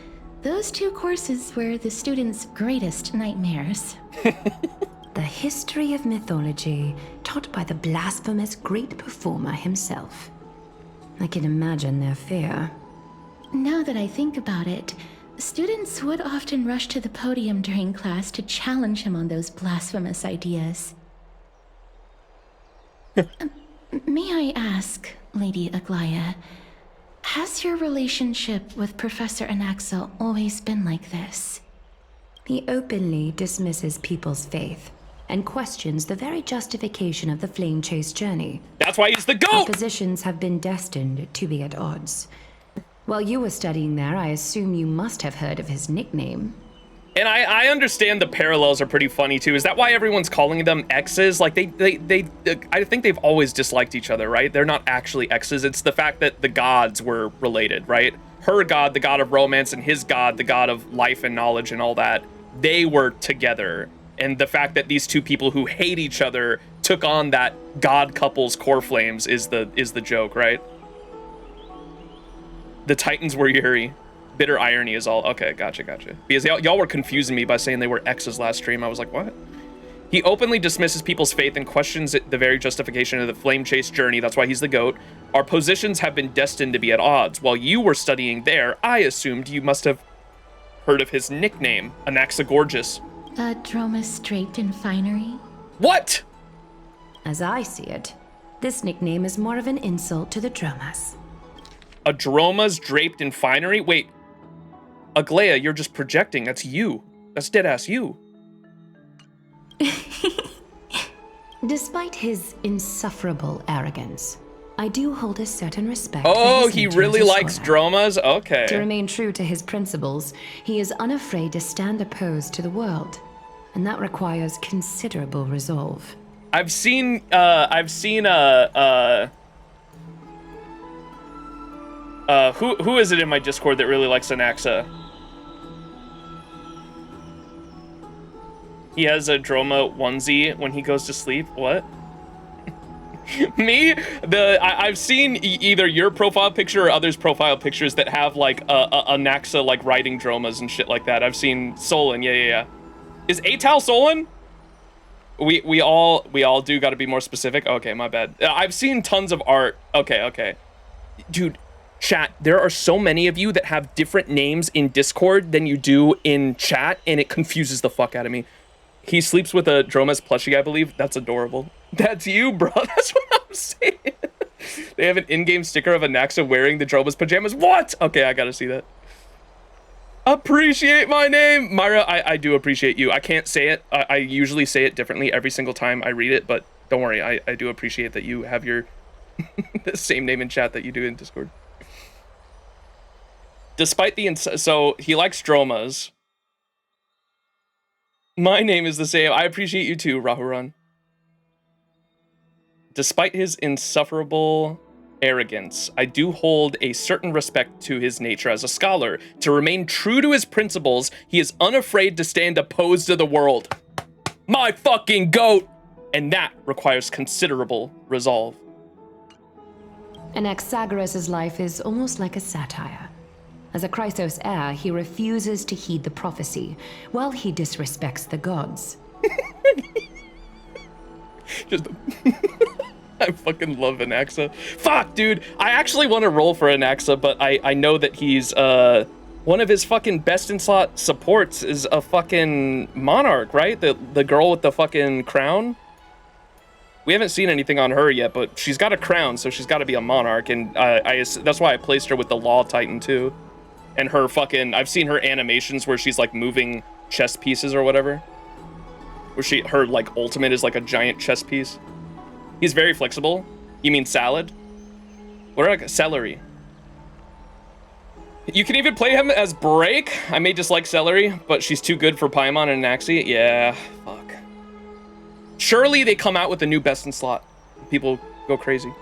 those two courses were the students' greatest nightmares. The history of mythology, taught by the blasphemous great performer himself. I can imagine their fear. Now that I think about it, students would often rush to the podium during class to challenge him on those blasphemous ideas. May I ask, Lady Aglaia, has your relationship with Professor Anaxa always been like this? He openly dismisses people's faith and questions the very justification of the Flame Chase journey. That's why he's the GOAT! Our positions have been destined to be at odds. While you were studying there, I assume you must have heard of his nickname. And I understand the parallels are pretty funny too. Is that why everyone's calling them exes? Like I think they've always disliked each other, right? They're not actually exes. It's the fact that the gods were related, right? Her god, the god of romance, and his god, the god of life and knowledge and all that, they were together. And the fact that these two people who hate each other took on that god couple's core flames is the joke, right? The Titans were Yuri. Bitter irony is all. Okay, gotcha. Because y'all were confusing me by saying they were exes last stream. I was like, what? He openly dismisses people's faith and questions the very justification of the Flame Chase journey. That's why he's the GOAT. Our positions have been destined to be at odds. While you were studying there, I assumed you must have heard of his nickname, Anaxagorgeous. A Dromus draped in finery? What? As I see it, this nickname is more of an insult to the Dromas. A Dromas draped in finery? Wait, Aglaya, you're just projecting. That's you. That's deadass you. Despite his insufferable arrogance, I do hold a certain respect for Oh, his he nature really as a likes scholar. Dromas? Okay. To remain true to his principles, he is unafraid to stand opposed to the world, and that requires considerable resolve. I've seen who is it in my Discord that really likes Anaxa? He has a Droma onesie when he goes to sleep. What? Me? I've seen either your profile picture or others' profile pictures that have like a Naxa like riding Dromas and shit like that. I've seen Solon. Yeah. Is Atal Solon? We all do got to be more specific. Okay, my bad. I've seen tons of art. Okay. Dude, chat, there are so many of you that have different names in Discord than you do in chat, and it confuses the fuck out of me. He sleeps with a Dromas plushie, I believe. That's adorable. That's you, bro. That's what I'm saying. They have an in-game sticker of Anaxa wearing the Dromas pajamas. What? Okay, I gotta see that. Appreciate my name. Myra, I do appreciate you. I can't say it. I usually say it differently every single time I read it, but don't worry. I do appreciate that you have your the same name in chat that you do in Discord. Despite the... So, he likes Dromas. My name is the same. I appreciate you too, Rahuran. Despite his insufferable arrogance, I do hold a certain respect to his nature as a scholar. To remain true to his principles, he is unafraid to stand opposed to the world. My fucking goat! And that requires considerable resolve. Anaxagoras' life is almost like a satire. As a Chrysos heir, he refuses to heed the prophecy, while he disrespects the gods. Just... I fucking love Anaxa. Fuck, dude. I actually want to roll for Anaxa, but I know that he's, one of his fucking best-in-slot supports is a fucking Monarch, right? The girl with the fucking crown? We haven't seen anything on her yet, but she's got a crown, so she's got to be a Monarch, and that's why I placed her with the Law Titan, too. And her fucking... I've seen her animations where she's, like, moving chess pieces or whatever. Where her, like, ultimate is, like, a giant chess piece. He's very flexible. You mean salad? Or like celery. You can even play him as Break. I may just like celery, but she's too good for Paimon and Naxi. Yeah, fuck. Surely they come out with a new best in slot. People go crazy.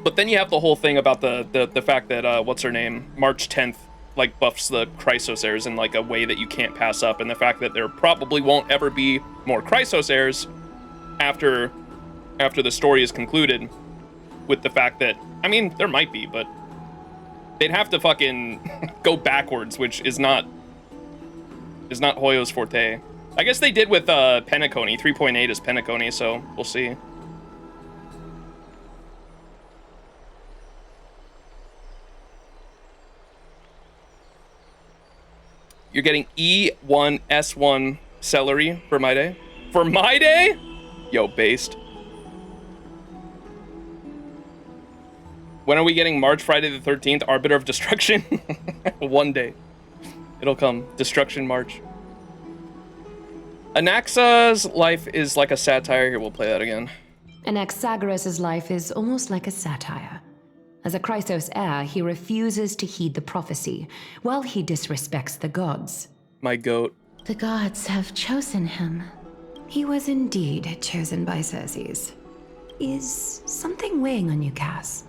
But then you have the whole thing about the fact that, what's her name? March 10th, like, buffs the Chrysos heirs in, like, a way that you can't pass up, and the fact that there probably won't ever be more Chrysos heirs after the story is concluded, with the fact that, I mean, there might be, but they'd have to fucking go backwards, which is not Hoyo's forte. I guess they did with Penacony. 3.8 is Penacony, so we'll see. You're getting E1S1 celery for my day. For my day? Yo, based. When are we getting March Friday the 13th, Arbiter of Destruction? One day. It'll come. Destruction March. Anaxa's life is like a satire. Here, we'll play that again. Anaxagoras' life is almost like a satire. As a Chrysos heir, he refuses to heed the prophecy, while he disrespects the gods. My goat. The gods have chosen him. He was indeed chosen by Circes. Is something weighing on you, Cass?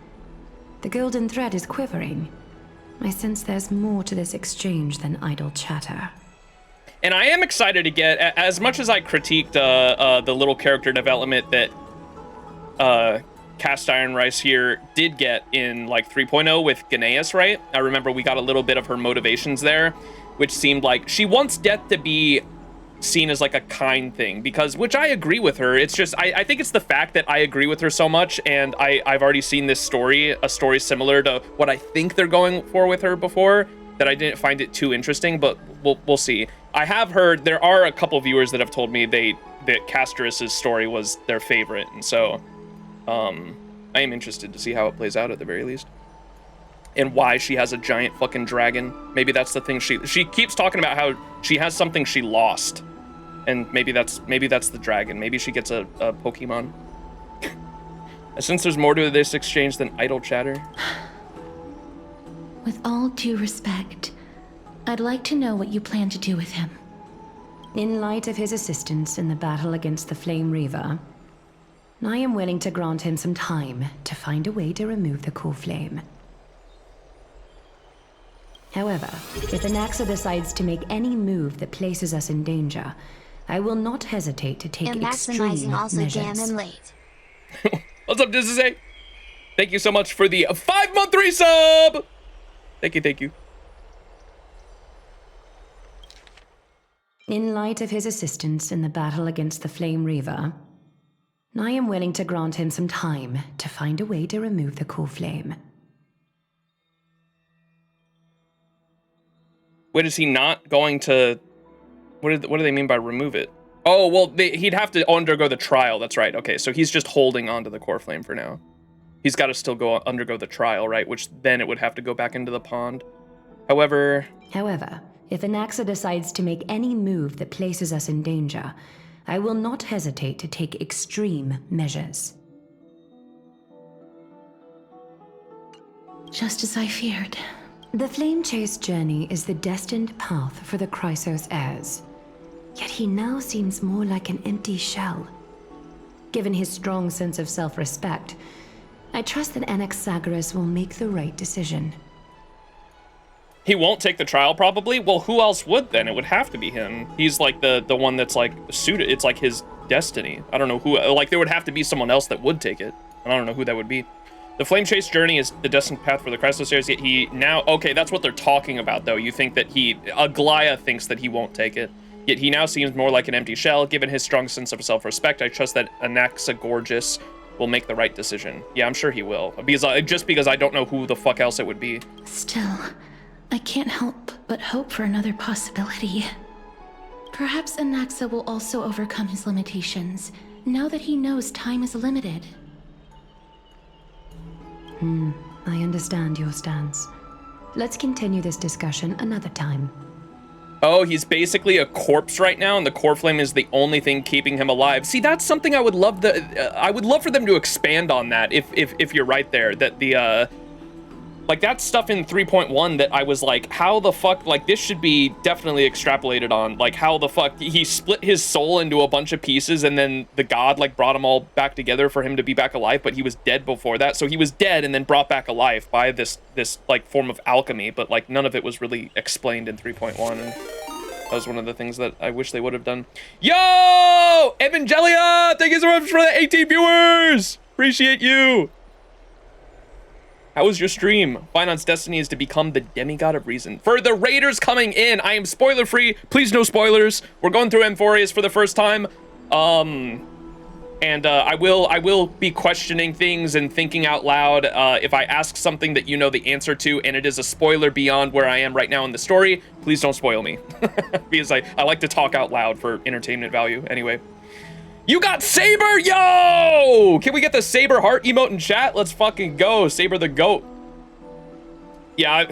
The golden thread is quivering. I sense there's more to this exchange than idle chatter. And I am excited to get, as much as I critiqued the little character development that Cast Iron Rice here did get in like 3.0 with Ganaeus, right? I remember we got a little bit of her motivations there, which seemed like she wants death to be seen as like a kind thing, because, which I agree with her. It's just, I think it's the fact that I agree with her so much, and I've already seen this story, a story similar to what I think they're going for with her before, that I didn't find it too interesting, but we'll see. I have heard, there are a couple viewers that have told me that Castorus's story was their favorite, and so I am interested to see how it plays out at the very least. And why she has a giant fucking dragon. Maybe that's the thing she keeps talking about, how she has something she lost. And maybe that's the dragon. Maybe she gets a Pokemon. Since there's more to this exchange than idle chatter. With all due respect, I'd like to know what you plan to do with him. In light of his assistance in the battle against the Flame Reaver, I am willing to grant him some time to find a way to remove the core flame. However, if Anaxa decides to make any move that places us in danger, I will not hesitate to take extreme measures. Damn him late. What's up, Dizzy? Thank you so much for the 5-month resub! Thank you. In light of his assistance in the battle against the Flame Reaver, I am willing to grant him some time to find a way to remove the core flame. Wait, is he not going to... What do they mean by remove it? Oh, well, he'd have to undergo the trial. That's right. Okay, so he's just holding onto the core flame for now. He's got to still undergo the trial, right? Which then it would have to go back into the pond. However, if Anaxa decides to make any move that places us in danger, I will not hesitate to take extreme measures. Just as I feared. The Flame Chase journey is the destined path for the Chrysos heirs. Yet he now seems more like an empty shell. Given his strong sense of self-respect, I trust that Anaxagoras will make the right decision. he won't take the trial probably. Well, who else would then? It would have to be him. He's like the one that's like suited. It's like his destiny. I don't know who, like there would have to be someone else that would take it. I don't know who that would be. The Flame Chase journey is the destined path for the Chrysos heirs, yet he now... Okay, that's what they're talking about, though. You think that Aglaya thinks that he won't take it. Yet he now seems more like an empty shell. Given his strong sense of self-respect, I trust that Anaxagoras will make the right decision. Yeah, I'm sure he will. Just because I don't know who the fuck else it would be. Still, I can't help but hope for another possibility. Perhaps Anaxa will also overcome his limitations, now that he knows time is limited. I understand your stance. Let's continue this discussion another time. Oh, he's basically a corpse right now, and the core flame is the only thing keeping him alive. See, that's something I would love I would love for them to expand on that. If you're right there, that the like that's stuff in 3.1 that I was like, how the fuck? Like this should be definitely extrapolated on. Like how the fuck he split his soul into a bunch of pieces, and then the god like brought them all back together for him to be back alive. But he was dead before that, so he was dead and then brought back alive by this like form of alchemy. But like none of it was really explained in 3.1. And that was one of the things that I wish they would have done. Yo, Evangelia, thank you so much for the 18 viewers. Appreciate you. How was your stream? Finance destiny is to become the demigod of reason. For the raiders coming in, I am spoiler free. Please no spoilers. We're going through Amphoreus for the first time. I will be questioning things and thinking out loud. If I ask something that you know the answer to and it is a spoiler beyond where I am right now in the story, please don't spoil me. Because I like to talk out loud for entertainment value. Anyway. You got Saber, yo! Can we get the Saber heart emote in chat? Let's fucking go, Saber the goat. Yeah,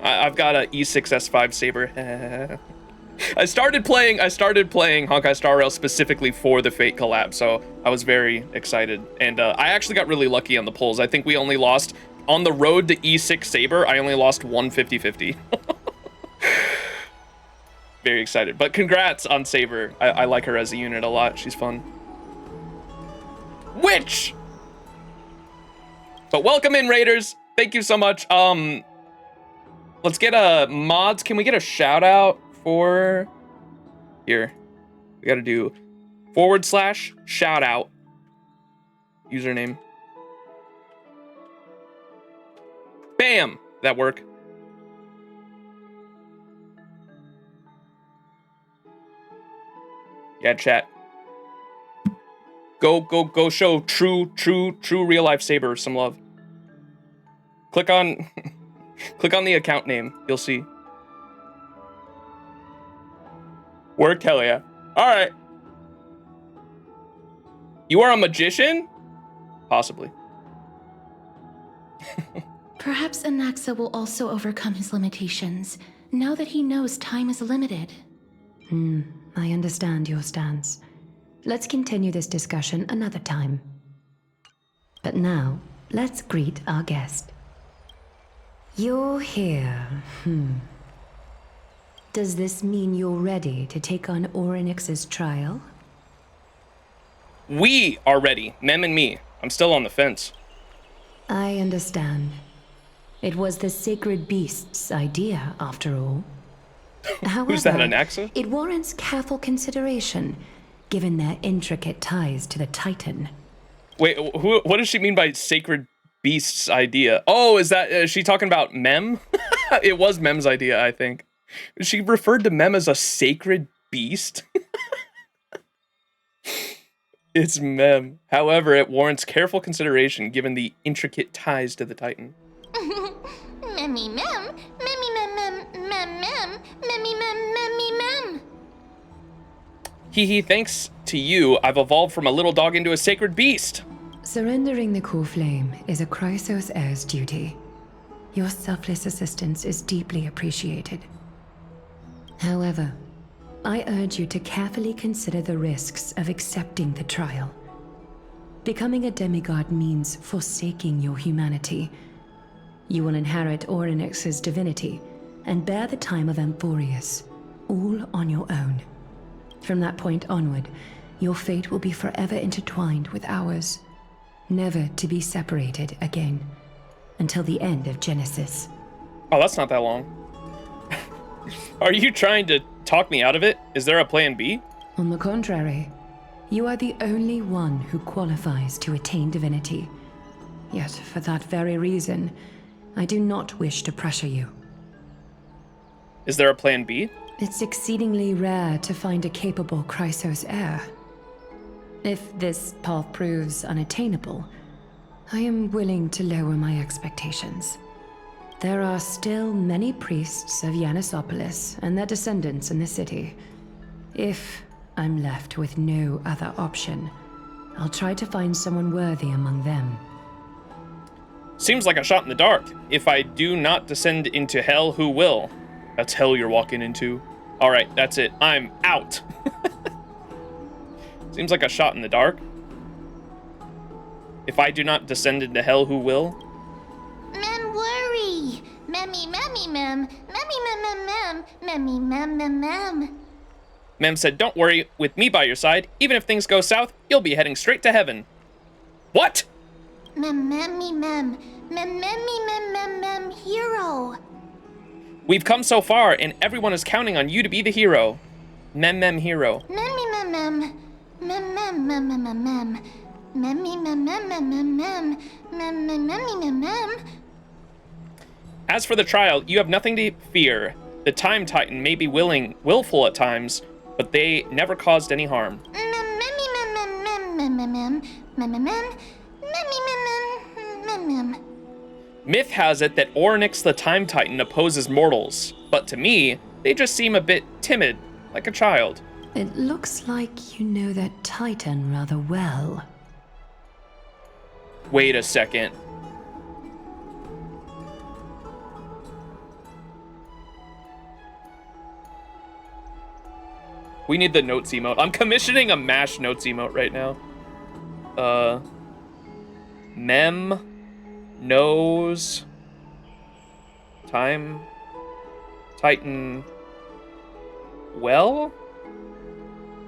I've got a E6S5 Saber. I started playing Honkai Star Rail specifically for the Fate collab, so I was very excited. And I actually got really lucky on the pulls. I think we only lost, on the road to E6 Saber, I only lost one 50-50. Very excited, but congrats on Saber. I like her as a unit a lot. She's fun. Witch! But welcome in, Raiders. Thank you so much. Let's get a mods. Can we get a shout out for here? We gotta do / shout out username. Bam! That work? Yeah, chat. Go show true real life Saber some love. Click on click on the account name. You'll see. Worked, hell yeah. Alright. You are a magician? Possibly. Perhaps Anaxa will also overcome his limitations, now that he knows time is limited. I understand your stance. Let's continue this discussion another time. But now, let's greet our guest. You're here. Does this mean you're ready to take on Orynyx's trial? We are ready, Mem and me. I'm still on the fence. I understand. It was the sacred beast's idea, after all. However, Who's that, Anaxa? it warrants careful consideration, given their intricate ties to the Titan. Wait, what does she mean by sacred beast's idea? Oh, is she talking about Mem? It was Mem's idea, I think. She referred to Mem as a sacred beast? It's Mem. However, it warrants careful consideration given the intricate ties to the Titan. Memmy mem, memmy mem mem mem mem, memmy mem memmy mem. Hee thanks to you, I've evolved from a little dog into a sacred beast. Surrendering the core flame is a Chrysos heir's duty. Your selfless assistance is deeply appreciated. However, I urge you to carefully consider the risks of accepting the trial. Becoming a demigod means forsaking your humanity. You will inherit Orynyx's divinity and bear the time of Amphoreus, all on your own. From that point onward, your fate will be forever intertwined with ours, never to be separated again, until the end of Genesis. Oh, that's not that long. Are you trying to talk me out of it? Is there a plan B? On the contrary, you are the only one who qualifies to attain divinity. Yet, for that very reason, I do not wish to pressure you. Is there a plan B? It's exceedingly rare to find a capable Chrysos heir. If this path proves unattainable, I am willing to lower my expectations. There are still many priests of Yanissopolis and their descendants in the city. If I'm left with no other option, I'll try to find someone worthy among them. Seems like a shot in the dark. If I do not descend into hell, who will? That's hell you're walking into. All right, that's it. I'm out. Seems like a shot in the dark. If I do not descend into hell, who will? Mem worry. Memmy memmy mem, memmy mem mem mem, memmy mem mem mem. Mem said, don't worry, with me by your side, even if things go south, you'll be heading straight to heaven. What? Mem memmy mem, mem memmy mem mem mem hero. We've come so far, and everyone is counting on you to be the hero. Mem hero. Memmy mem mem, mem mem mem mem mem mem, memmy mem mem mem mem mem, mem mem memmy mem mem. As for the trial, you have nothing to fear. The Time Titan may be willful at times, but they never caused any harm. Myth has it that Orynyx the Time Titan opposes mortals, but to me, they just seem a bit timid, like a child. It looks like you know that Titan rather well. Wait a second. We need the notes emote. I'm commissioning a MASH notes emote right now. Mem knows Time Titan well?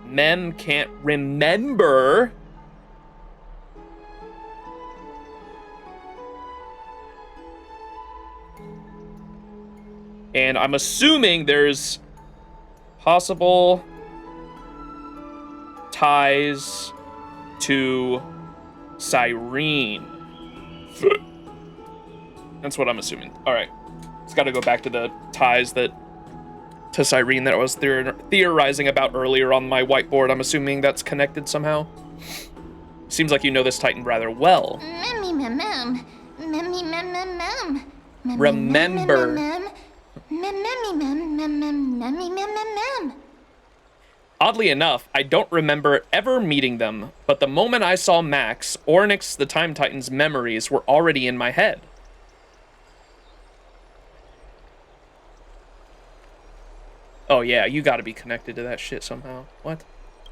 Mem can't remember. And I'm assuming there's possible ties to Cyrene. That's what I'm assuming. All right. It's got to go back to the ties that to Cyrene that I was theorizing about earlier on my whiteboard. I'm assuming that's connected somehow. Seems like you know this Titan rather well. Remember. Oddly enough, I don't remember ever meeting them, but the moment I saw Max, Ornyx the Time Titan's memories were already in my head. Oh yeah, you gotta be connected to that shit somehow. What?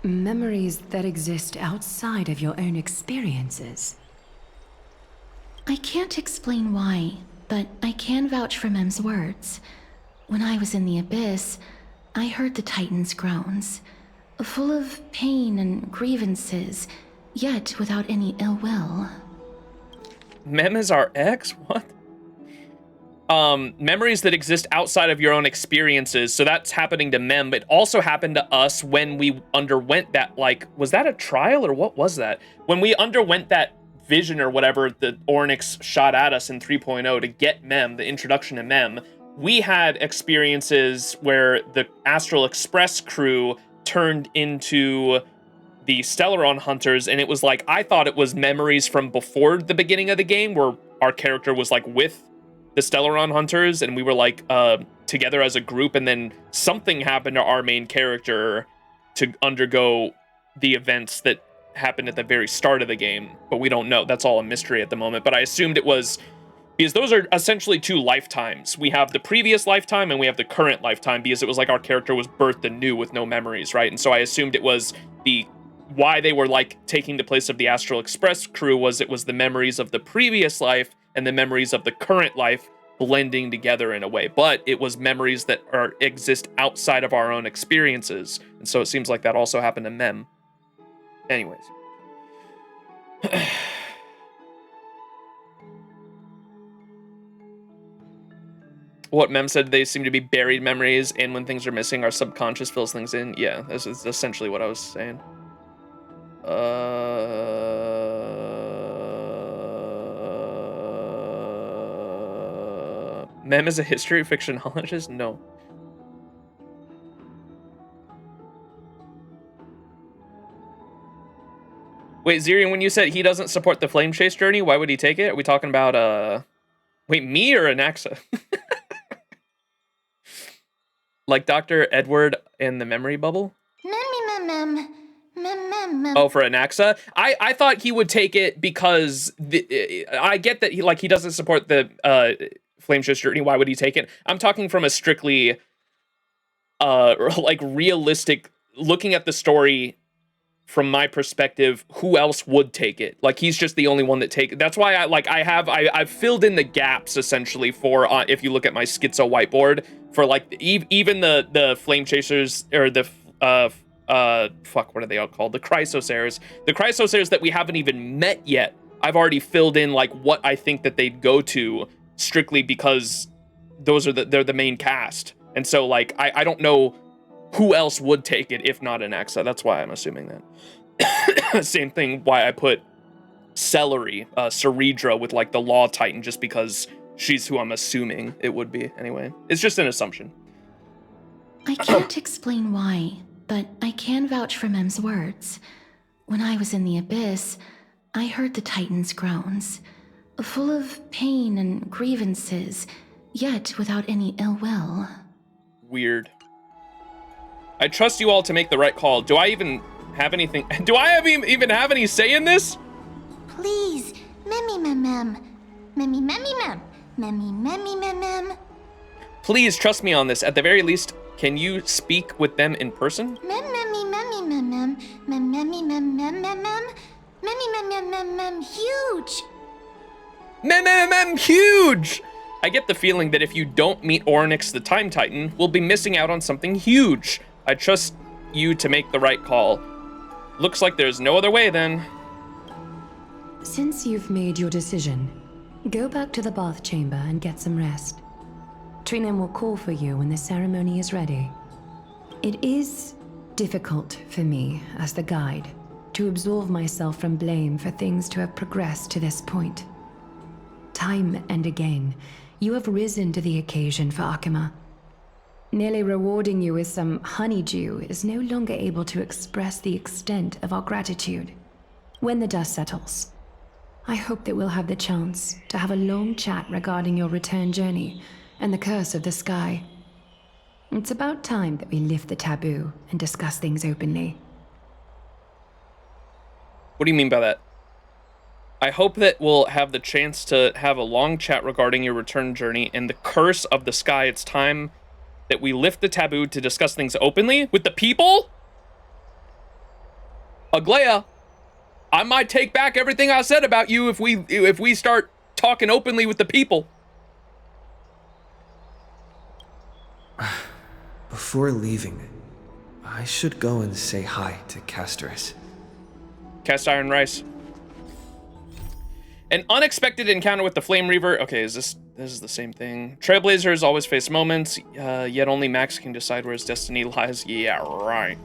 Memories that exist outside of your own experiences. I can't explain why, but I can vouch for Mem's words. When I was in the abyss, I heard the Titan's groans, full of pain and grievances, yet without any ill will. Mem is our ex? What? Memories that exist outside of your own experiences. So that's happening to Mem, but it also happened to us when we underwent that, like, was that a trial or what was that? When we underwent that vision or whatever the Ornyx shot at us in 3.0 to get Mem, the introduction to Mem, we had experiences where the Astral Express crew turned into the Stellaron Hunters, and it was like, I thought it was memories from before the beginning of the game where our character was like with the Stellaron Hunters and we were like together as a group, and then something happened to our main character to undergo the events that happened at the very start of the game, but we don't know. That's all a mystery at the moment, but I assumed it was because those are essentially two lifetimes. We have the previous lifetime and we have the current lifetime, because it was like our character was birthed anew with no memories, right? And so I assumed it was why they were like taking the place of the Astral Express crew was it was the memories of the previous life and the memories of the current life blending together in a way, but it was memories that exist outside of our own experiences. And so it seems like that also happened to Mem. Anyways. What Mem said, they seem to be buried memories, and when things are missing, our subconscious fills things in. Yeah, this is essentially what I was saying. Mem is a history fiction knowledgeist? No. Wait, Zirian, when you said he doesn't support the Flame Chase journey, why would he take it? Are we talking about, wait, me or Anaxa? Like Dr. Edward in the memory bubble? Oh, for Anaxa? I thought he would take it because I get that he doesn't support the Flame Chase journey. Why would he take it? I'm talking from a strictly like realistic, looking at the story from my perspective, who else would take it? Like, he's just the only one that take it. That's why I've filled in the gaps essentially for if you look at my schizo whiteboard for like even the Flame Chasers or the fuck, what are they all called? The Chrysosaurs. The Chrysosaurs that we haven't even met yet. I've already filled in like what I think that they'd go to, strictly because those are they're the main cast. And so like I don't know who else would take it if not Anaxa. That's why I'm assuming that. Same thing why I put Celery, Ceredra with like the Law Titan, just because she's who I'm assuming it would be anyway. It's just an assumption. I can't explain why, but I can vouch for Mem's words. When I was in the abyss, I heard the Titan's groans, full of pain and grievances, yet without any ill will. Weird. I trust you all to make the right call. Do I even have anything? Do I even have any say in this? Please, mem. Please trust me on this. At the very least, can you speak with them in person? Huge. Huge! I get the feeling that if you don't meet Ornyx the Time Titan, we'll be missing out on something huge. I trust you to make the right call. Looks like there's no other way then. Since you've made your decision, go back to the bath chamber and get some rest. Trinem will call for you when the ceremony is ready. It is difficult for me, as the guide, to absolve myself from blame for things to have progressed to this point. Time and again, you have risen to the occasion for Akima. Merely rewarding you with some honeydew is no longer able to express the extent of our gratitude. When the dust settles, I hope that we'll have the chance to have a long chat regarding your return journey and the curse of the sky. It's about time that we lift the taboo and discuss things openly. What do you mean by that? I hope that we'll have the chance to have a long chat regarding your return journey and the curse of the sky. It's time that we lift the taboo to discuss things openly with the people? Aglaia, I might take back everything I said about you if we start talking openly with the people. Before leaving, I should go and say hi to Castorus. Cast iron rice. An unexpected encounter with the Flame Reaver. Okay, this is the same thing. Trailblazers always face moments, yet only Max can decide where his destiny lies. Yeah, right.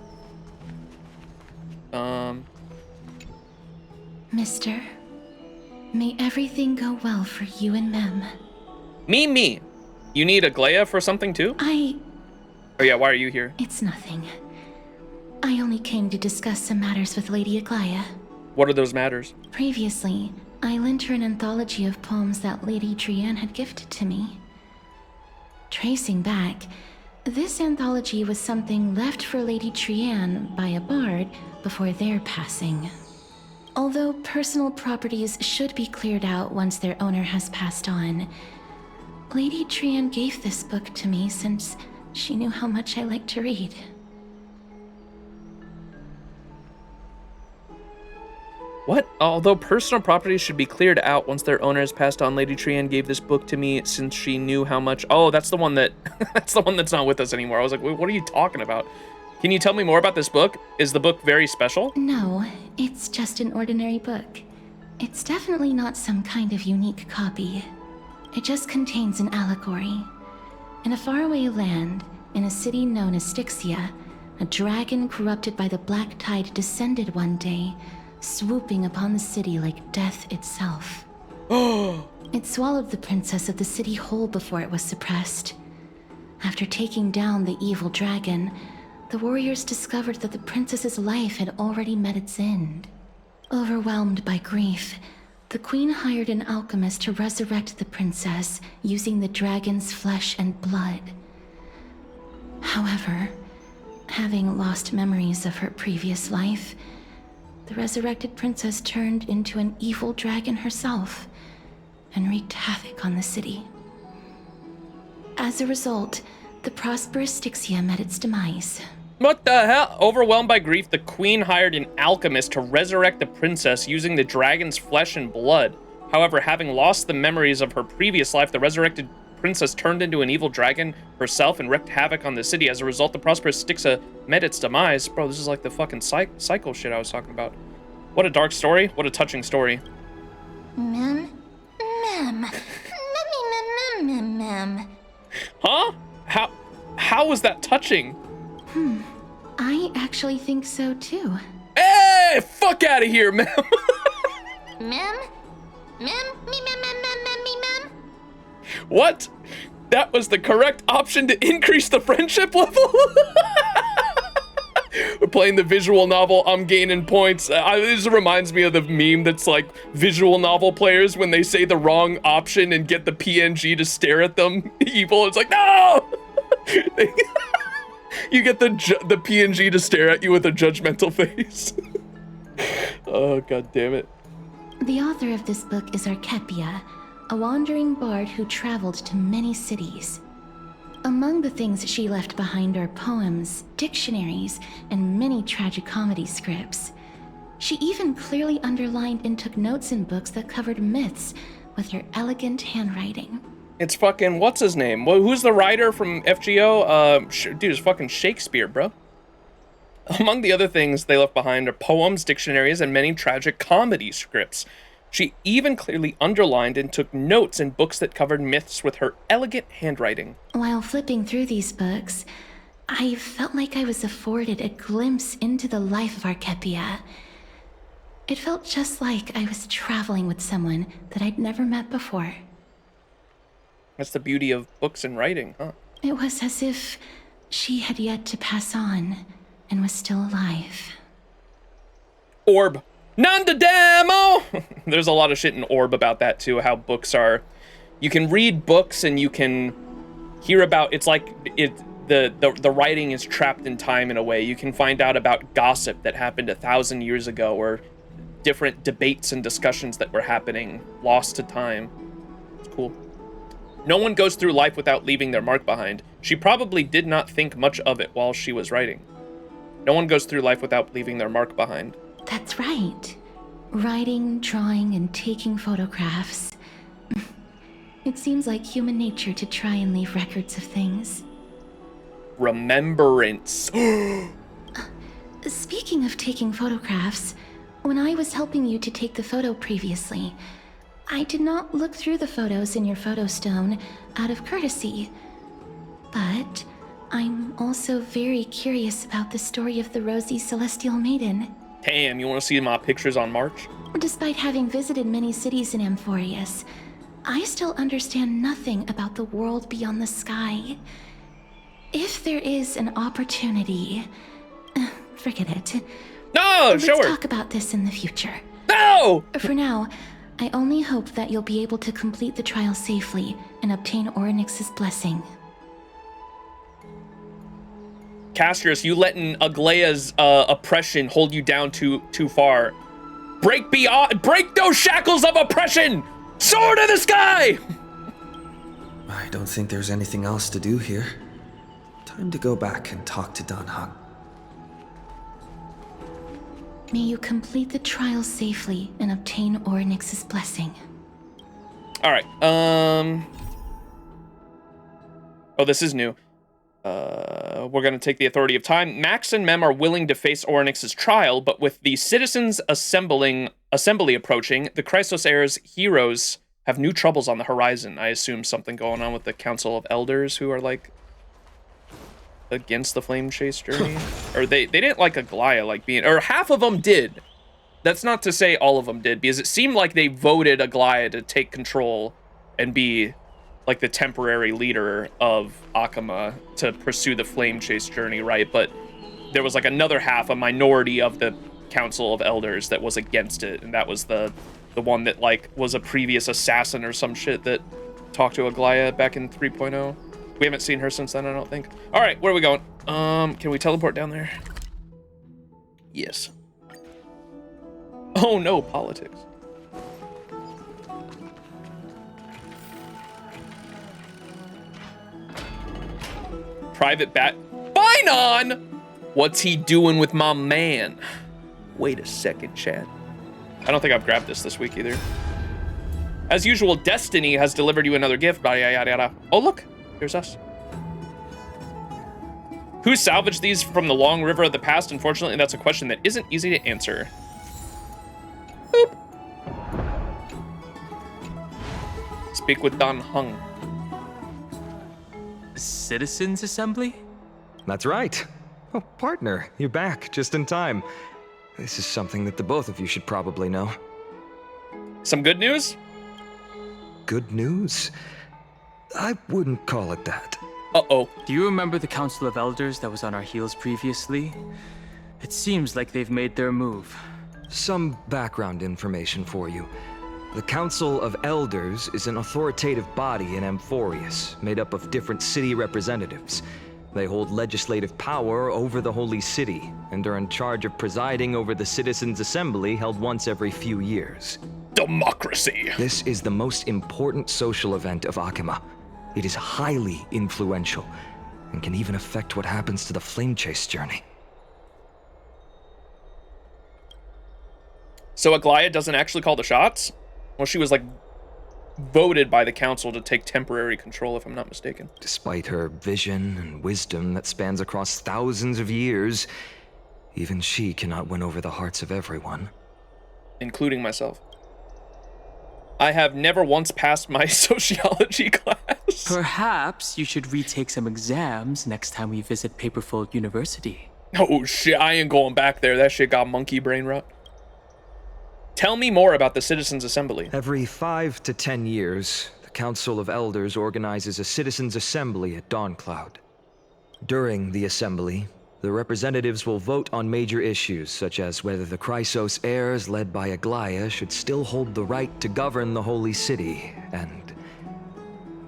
Mister, may everything go well for you and Mem. Me. You need Aglaia for something too? Oh yeah, why are you here? It's nothing. I only came to discuss some matters with Lady Aglaia. What are those matters? Previously, I lent her an anthology of poems that Lady Trianne had gifted to me. Tracing back, this anthology was something left for Lady Trianne by a bard before their passing. Although personal properties should be cleared out once their owner has passed on, Lady Trianne gave this book to me since she knew how much I liked to read. What? Although personal properties should be cleared out once their owner has passed on, Lady Trianne gave this book to me since she knew how much... Oh, that's the one that... that's the one that's not with us anymore. I was like, wait, what are you talking about? Can you tell me more about this book? Is the book very special? No, it's just an ordinary book. It's definitely not some kind of unique copy. It just contains an allegory. In a faraway land, in a city known as Styxia, a dragon corrupted by the Black Tide descended one day, swooping upon the city like death itself. It swallowed the princess of the city whole before it was suppressed. After taking down the evil dragon, the warriors discovered that the princess's life had already met its end. Overwhelmed by grief, the queen hired an alchemist to resurrect the princess using the dragon's flesh and blood. However, having lost memories of her previous life, the resurrected princess turned into an evil dragon herself and wreaked havoc on the city. As a result, the prosperous Styxia met its demise. What the hell? Overwhelmed by grief, the queen hired an alchemist to resurrect the princess using the dragon's flesh and blood. However, having lost the memories of her previous life, the resurrected princess turned into an evil dragon herself and wreaked havoc on the city. As a result, the prosperous Styxia met its demise. Bro, this is like the fucking cycle shit I was talking about. What a dark story. What a touching story. Mem. Huh? How was that touching? I actually think so too. Hey, fuck out of here, ma'am. Mem? What? That was the correct option to increase the friendship level? We're playing the visual novel, I'm gaining points. This reminds me of the meme that's like visual novel players when they say the wrong option and get the PNG to stare at them evil. It's like, no! You get the PNG to stare at you with a judgmental face. Oh, god damn it. The author of this book is Archepia, a wandering bard who traveled to many cities. Among the things she left behind are poems, dictionaries, and many tragicomedy scripts. She even clearly underlined and took notes in books that covered myths with her elegant handwriting. It's fucking, what's his name? Who's the writer from FGO? Dude, it's fucking Shakespeare, bro. Among the other things they left behind are poems, dictionaries, and many tragic comedy scripts. She even clearly underlined and took notes in books that covered myths with her elegant handwriting. While flipping through these books, I felt like I was afforded a glimpse into the life of Archepia. It felt just like I was traveling with someone that I'd never met before. That's the beauty of books and writing, huh? It was as if she had yet to pass on and was still alive. Orb. Nanda demo! There's a lot of shit in Orb about that too, how books are. You can read books and you can hear about, it's like the writing is trapped in time in a way. You can find out about gossip that happened 1,000 years ago, or different debates and discussions that were happening, lost to time. It's cool. No one goes through life without leaving their mark behind. She probably did not think much of it while she was writing. No one goes through life without leaving their mark behind. That's right. Writing, drawing, and taking photographs. It seems like human nature to try and leave records of things. Remembrance. Speaking of taking photographs, when I was helping you to take the photo previously, I did not look through the photos in your photo stone out of courtesy. But I'm also very curious about the story of the Rosy Celestial Maiden. Damn, you want to see my pictures on March? Despite having visited many cities in Amphoreus, I still understand nothing about the world beyond the sky. If there is an opportunity, forget it. No, Let's show her. talk about this in the future. No! For now, I only hope that you'll be able to complete the trial safely and obtain Orynyx's blessing. Castrius, you letting Aglaya's oppression hold you down too far. Break those shackles of oppression! Sword of the sky! I don't think there's anything else to do here. Time to go back and talk to Dan Heng. May you complete the trial safely and obtain Orynyx's blessing. Alright, oh, this is new. We're gonna take the authority of time. Max and Mem are willing to face Orynyx's trial, but with the citizens assembly approaching, the Christos Heir's heroes have new troubles on the horizon. I assume something going on with the Council of Elders who are like against the Flame Chase journey. Or they didn't like Aglaya like being, or half of them did. That's not to say all of them did, because it seemed like they voted Aglaya to take control and be like the temporary leader of Akama to pursue the Flame Chase journey, right? But there was like another half, a minority of the Council of Elders that was against it, and that was the one that like was a previous assassin or some shit that talked to Aglaya back in 3.0. We haven't seen her since then, I don't think. All right, where are we going? Can we teleport down there? Yes. Oh no, politics. Private Bat. Binon! What's he doing with my man? Wait a second, Chad. I don't think I've grabbed this week either. As usual, Destiny has delivered you another gift. Yada, yada, yada. Oh, look. Here's us. Who salvaged these from the long river of the past? Unfortunately, that's a question that isn't easy to answer. Boop. Speak with Dan Heng. Citizens Assembly? That's right. Oh, partner, you're back just in time. This is something that the both of you should probably know. Some good news? Good news? I wouldn't call it that. Uh-oh. Do you remember the Council of Elders that was on our heels previously? It seems like they've made their move. Some background information for you. The Council of Elders is an authoritative body in Amphoreus, made up of different city representatives. They hold legislative power over the Holy City, and are in charge of presiding over the Citizens' Assembly held once every few years. Democracy. This is the most important social event of Akama. It is highly influential, and can even affect what happens to the Flame Chase journey. So Aglaya doesn't actually call the shots? Well, she was like voted by the council to take temporary control, if I'm not mistaken. Despite her vision and wisdom that spans across thousands of years, even she cannot win over the hearts of everyone. Including myself. I have never once passed my sociology class. Perhaps you should retake some exams next time we visit Paperfold University. Oh shit, I ain't going back there. That shit got monkey brain rot. Tell me more about the Citizens' Assembly. Every 5 to 10 years, the Council of Elders organizes a citizens' assembly at Dawncloud. During the assembly, the representatives will vote on major issues such as whether the Chrysos heirs led by Aglaia should still hold the right to govern the Holy City, and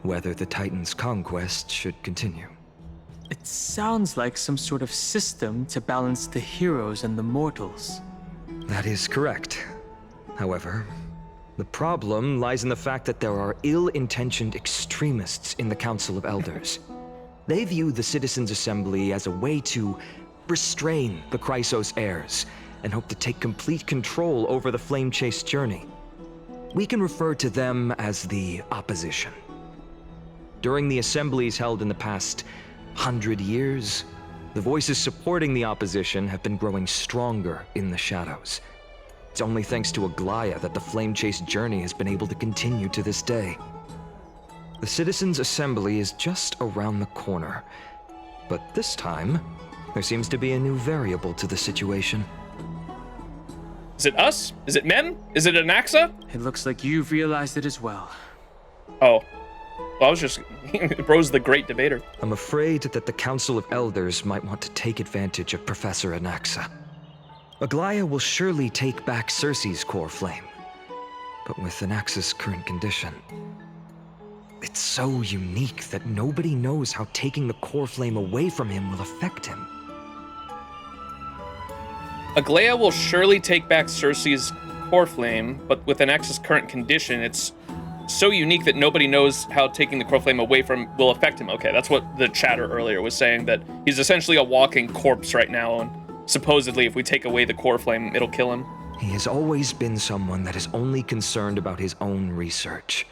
whether the Titan's conquest should continue. It sounds like some sort of system to balance the heroes and the mortals. That is correct. However, the problem lies in the fact that there are ill-intentioned extremists in the Council of Elders. They view the Citizens' Assembly as a way to restrain the Chrysos heirs and hope to take complete control over the Flame Chase journey. We can refer to them as the Opposition. During the assemblies held in the past 100 years, the voices supporting the Opposition have been growing stronger in the shadows. It's only thanks to Aglaia that the Flame Chase journey has been able to continue to this day. The Citizens' Assembly is just around the corner, but this time, there seems to be a new variable to the situation. Is it us? Is it Mem? Is it Anaxa? It looks like you've realized it as well. Oh. Well, I was just... Bro's the great debater. I'm afraid that the Council of Elders might want to take advantage of Professor Anaxa. Aglaia will surely take back Circe's core flame, but with Anaxa's current condition, it's so unique that nobody knows how taking the core flame away from him will affect him. Aglaia will surely take back Circe's core flame, but with Anaxa's current condition, it's so unique that nobody knows how taking the core flame away from will affect him. Okay, that's what the chatter earlier was saying, that he's essentially a walking corpse right now, and supposedly if we take away the core flame, it'll kill him. He has always been someone that is only concerned about his own research.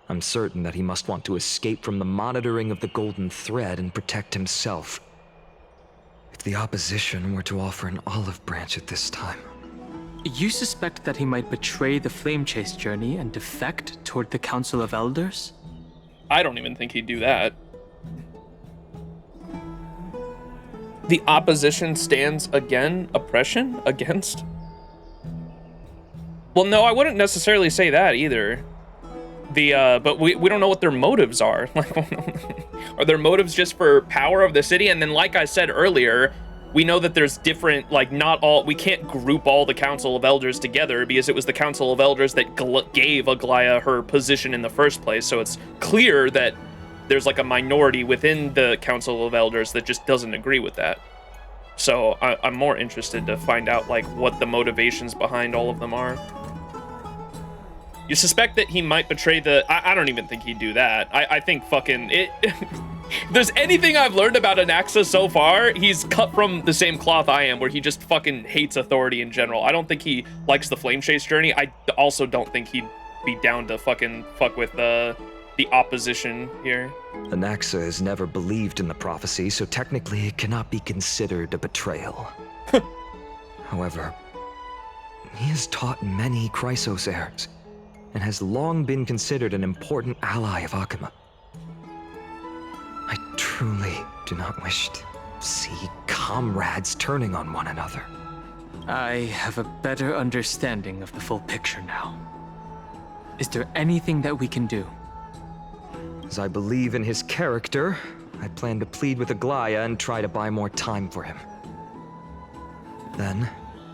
I'm certain that he must want to escape from the monitoring of the Golden Thread and protect himself. If the Opposition were to offer an olive branch at this time... You suspect that he might betray the Flame Chase journey and defect toward the Council of Elders? I don't even think he'd do that. The Opposition stands oppression against? Well, no, I wouldn't necessarily say that either. But we don't know what their motives are. Like, are their motives just for power of the city? And then, like I said earlier, we know that there's different, like, we can't group all the Council of Elders together because it was the Council of Elders that gave Aglaia her position in the first place. So it's clear that there's like a minority within the Council of Elders that just doesn't agree with that. So I'm more interested to find out, like, what the motivations behind all of them are. You suspect that he might betray the... I don't even think he'd do that. I think fucking... If there's anything I've learned about Anaxa so far, he's cut from the same cloth I am, where he just fucking hates authority in general. I don't think he likes the Flame Chase journey. I also don't think he'd be down to fucking fuck with the Opposition here. Anaxa has never believed in the prophecy, so technically it cannot be considered a betrayal. However, he has taught many Chrysos heirs, and has long been considered an important ally of Akuma. I truly do not wish to see comrades turning on one another. I have a better understanding of the full picture now. Is there anything that we can do? As I believe in his character, I plan to plead with Aglaia and try to buy more time for him. Then,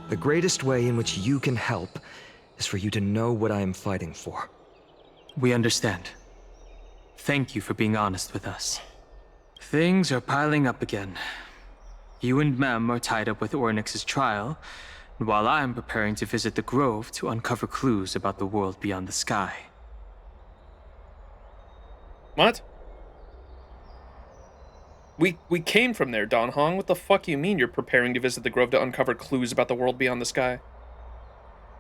the greatest way in which you can help is for you to know what I am fighting for. We understand. Thank you for being honest with us. Things are piling up again. You and Mem are tied up with Ornyx's trial, and while I'm preparing to visit the Grove to uncover clues about the world beyond the sky. What? We came from there, Don Hong. What the fuck you mean you're preparing to visit the Grove to uncover clues about the world beyond the sky?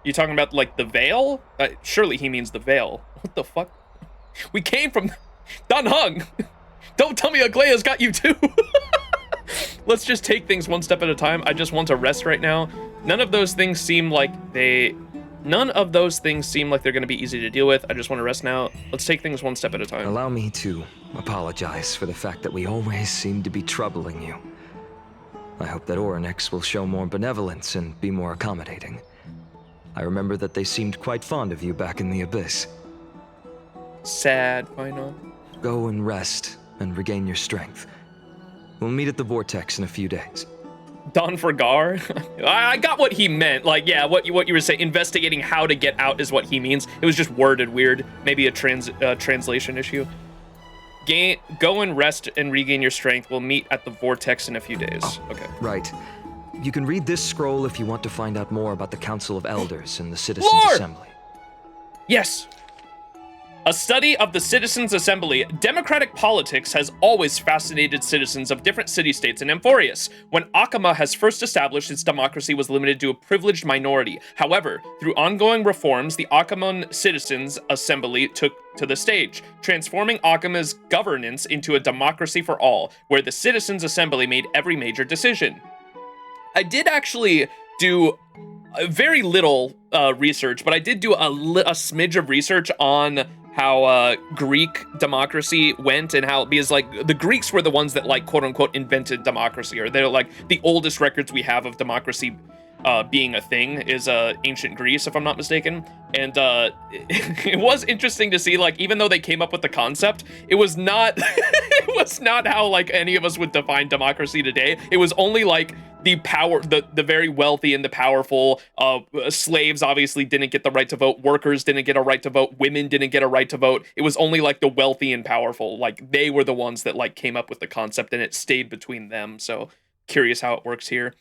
You talking about, like, the Veil? Surely he means the Veil. What the fuck? We came from... Don Hong! Don't tell me Aglaia's got you too! Let's just take things one step at a time. I just want to rest right now. None of those things seem like they're going to be easy to deal with. I just want to rest now. Let's take things one step at a time. Allow me to apologize for the fact that we always seem to be troubling you. I hope that Ornyx will show more benevolence and be more accommodating. I remember that they seemed quite fond of you back in the Abyss. sad, why not? Go and rest and regain your strength. We'll meet at the Vortex in a few days. Don Forgar? I got what he meant. Like, yeah, what you were saying, investigating how to get out is what he means. It was just worded weird. Maybe a translation issue. Go and rest and regain your strength. We'll meet at the Vortex in a few days. Okay. Right. You can read this scroll if you want to find out more about the Council of Elders and the Citizens Lord! Assembly. Yes. A study of the Citizens Assembly. Democratic politics has always fascinated citizens of different city-states in Amphoreus. When Akama has first established its democracy was limited to a privileged minority. However, through ongoing reforms, the Akaman Citizens Assembly took to the stage, transforming Akama's governance into a democracy for all, where the Citizens Assembly made every major decision. I did actually do very little research, but I did do a smidge of research on how Greek democracy went and how, because like the Greeks were the ones that like quote unquote invented democracy, or they're like the oldest records we have of democracy being a thing is ancient Greece, if I'm not mistaken. And it was interesting to see, like, even though they came up with the concept, it was not it was not how like any of us would define democracy today. It was only like the power, the very wealthy and the powerful. Slaves obviously didn't get the right to vote. Workers didn't get a right to vote. Women didn't get a right to vote. It was only like the wealthy and powerful. Like they were the ones that like came up with the concept, and it stayed between them. So curious how it works here.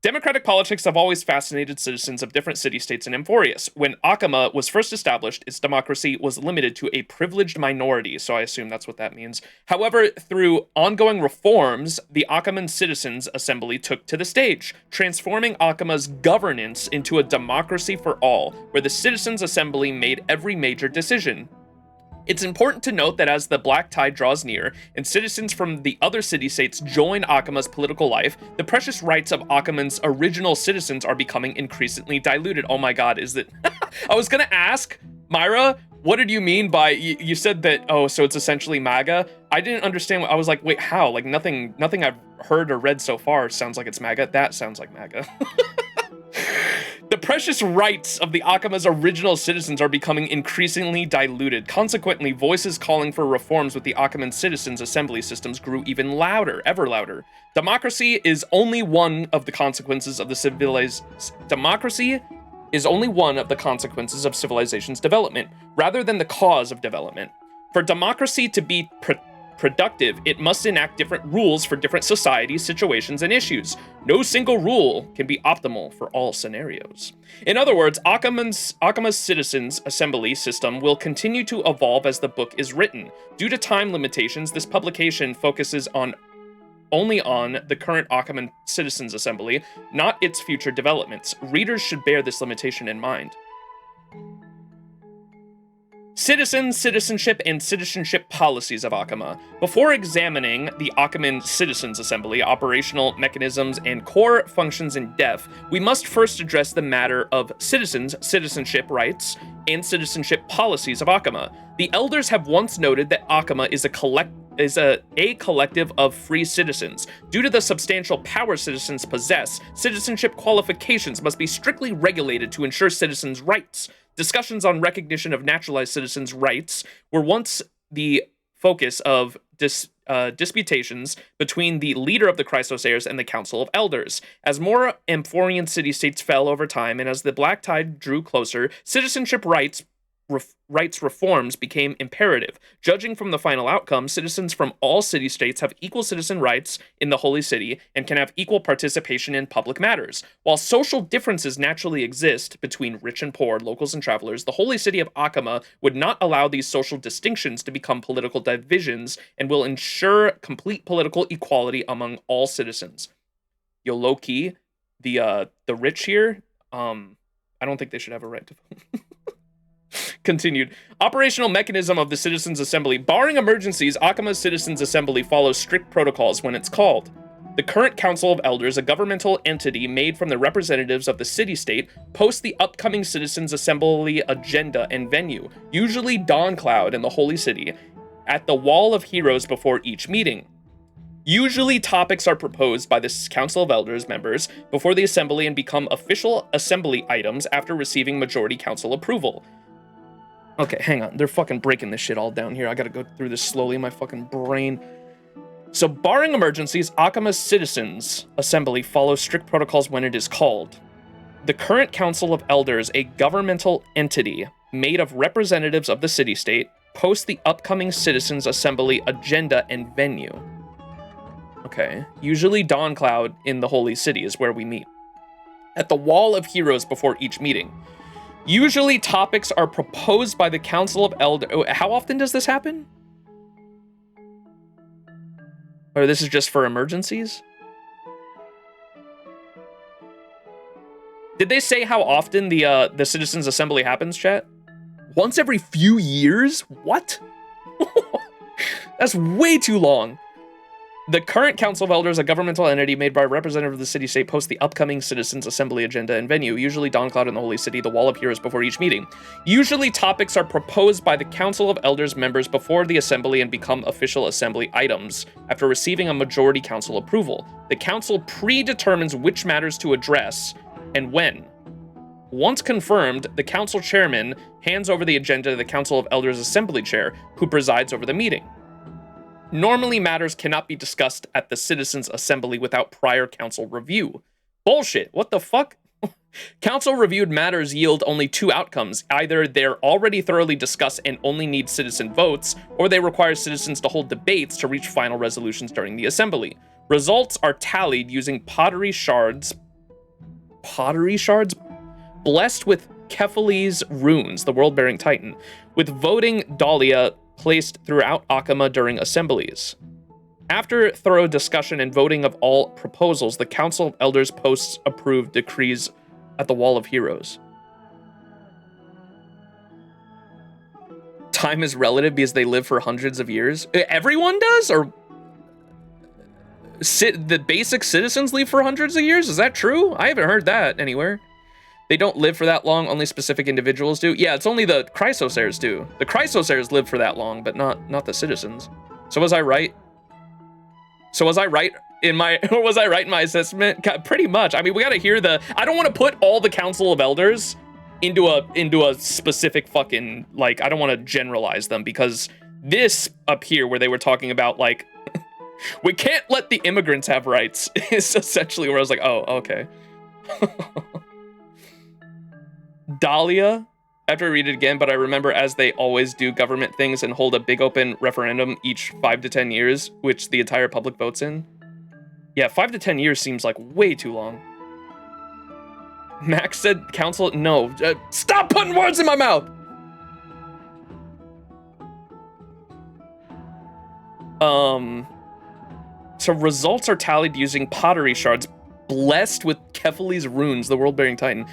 Democratic politics have always fascinated citizens of different city-states in Amphoreus. When Akama was first established, its democracy was limited to a privileged minority, so I assume that's what that means. However, through ongoing reforms, the Akaman Citizens Assembly took to the stage, transforming Akama's governance into a democracy for all, where the Citizens Assembly made every major decision. It's important to note that as the Black Tide draws near, and citizens from the other city-states join Akama's political life, the precious rights of Akaman's original citizens are becoming increasingly diluted. Oh my god, is it... I was gonna ask, Myra, what did you mean by... You said that, oh, so it's essentially MAGA? I didn't understand. I was like, wait, how? Like, nothing I've heard or read so far sounds like it's MAGA. That sounds like MAGA. The precious rights of the Akama's original citizens are becoming increasingly diluted. Consequently, voices calling for reforms with the Akaman Citizens Assembly systems grew even louder, ever louder. Democracy is only one of the consequences of civilization's development, rather than the cause of development. For democracy to be productive, it must enact different rules for different societies, situations, and issues. No single rule can be optimal for all scenarios. In other words, Akama's Citizens Assembly system will continue to evolve as the book is written. Due to time limitations, this publication focuses only on the current Akaman Citizens Assembly, not its future developments. Readers should bear this limitation in mind. Citizenship, and citizenship policies of Akama. Before examining the Akaman Citizens Assembly, operational mechanisms, and core functions in depth, we must first address the matter of citizenship rights, and citizenship policies of Akama. The elders have once noted that Akama is a collective of free citizens. Due to the substantial power citizens possess, citizenship qualifications must be strictly regulated to ensure citizens' rights. Discussions on recognition of naturalized citizens' rights were once the focus of disputations between the leader of the Chrysosayers and the Council of Elders. As more Amphorean city-states fell over time, and as the Black Tide drew closer, citizenship rights reforms became imperative. Judging from the final outcome, citizens from all city-states have equal citizen rights in the Holy City and can have equal participation in public matters. While social differences naturally exist between rich and poor, locals and travelers, the Holy City of Akama would not allow these social distinctions to become political divisions and will ensure complete political equality among all citizens. Yo, low-key, the rich here, I don't think they should have a right to vote. Continued. Operational mechanism of the Citizens Assembly. Barring emergencies, Akama's Citizens Assembly follows strict protocols when it's called. The current Council of Elders, a governmental entity made from the representatives of the city-state, posts the upcoming Citizens Assembly agenda and venue, usually Dawn Cloud in the Holy City, at the Wall of Heroes before each meeting. Usually, topics are proposed by the Council of Elders members before the Assembly and become official Assembly items after receiving majority council approval. Okay, hang on. They're fucking breaking this shit all down here. I gotta go through this slowly in my fucking brain. So, barring emergencies, Akama's Citizens Assembly follows strict protocols when it is called. The current Council of Elders, a governmental entity made of representatives of the city-state, posts the upcoming Citizens Assembly agenda and venue. Okay. Usually Dawn Cloud in the Holy City is where we meet. At the Wall of Heroes before each meeting. Usually topics are proposed by the Council of Elders. How often does this happen? Or this is just for emergencies? Did they say how often the Citizens Assembly happens, chat? Once every few years? What? That's way too long. The current Council of Elders, a governmental entity made by a representative of the city-state, posts the upcoming Citizens Assembly agenda and venue, usually Dawn Cloud in the Holy City, the Wall of Heroes before each meeting. Usually topics are proposed by the Council of Elders members before the Assembly and become official Assembly items after receiving a majority Council approval. The Council predetermines which matters to address and when. Once confirmed, the Council Chairman hands over the agenda to the Council of Elders Assembly Chair, who presides over the meeting. Normally, matters cannot be discussed at the Citizens' Assembly without prior council review. Bullshit, what the fuck? Council-reviewed matters yield only two outcomes. Either they're already thoroughly discussed and only need citizen votes, or they require citizens to hold debates to reach final resolutions during the Assembly. Results are tallied using pottery shards blessed with Kephales's runes, the world-bearing titan, with voting Dahlia placed throughout Akama during assemblies. After thorough discussion and voting of all proposals, the Council of Elders posts approved decrees at the Wall of Heroes. Time is relative because they live for hundreds of years. Everyone does? Or the basic citizens live for hundreds of years? Is that true? I haven't heard that anywhere. They don't live for that long, only specific individuals do. Yeah, it's only the Chrysosairs do. The Chrysosairs live for that long, but not the citizens. So was I right? Was I right in my assessment? Pretty much. I mean, we gotta hear I don't want to put all the Council of Elders into a specific fucking, like, I don't want to generalize them, because this up here where they were talking about, like, we can't let the immigrants have rights is essentially where I was like, oh, okay. Dahlia, after I read it again, but I remember as they always do government things and hold a big open referendum each 5 to 10 years, which the entire public votes in. Yeah, 5 to 10 years seems like way too long. Max said council, no, stop putting words in my mouth! So results are tallied using pottery shards blessed with Kephales's runes, the world-bearing titan,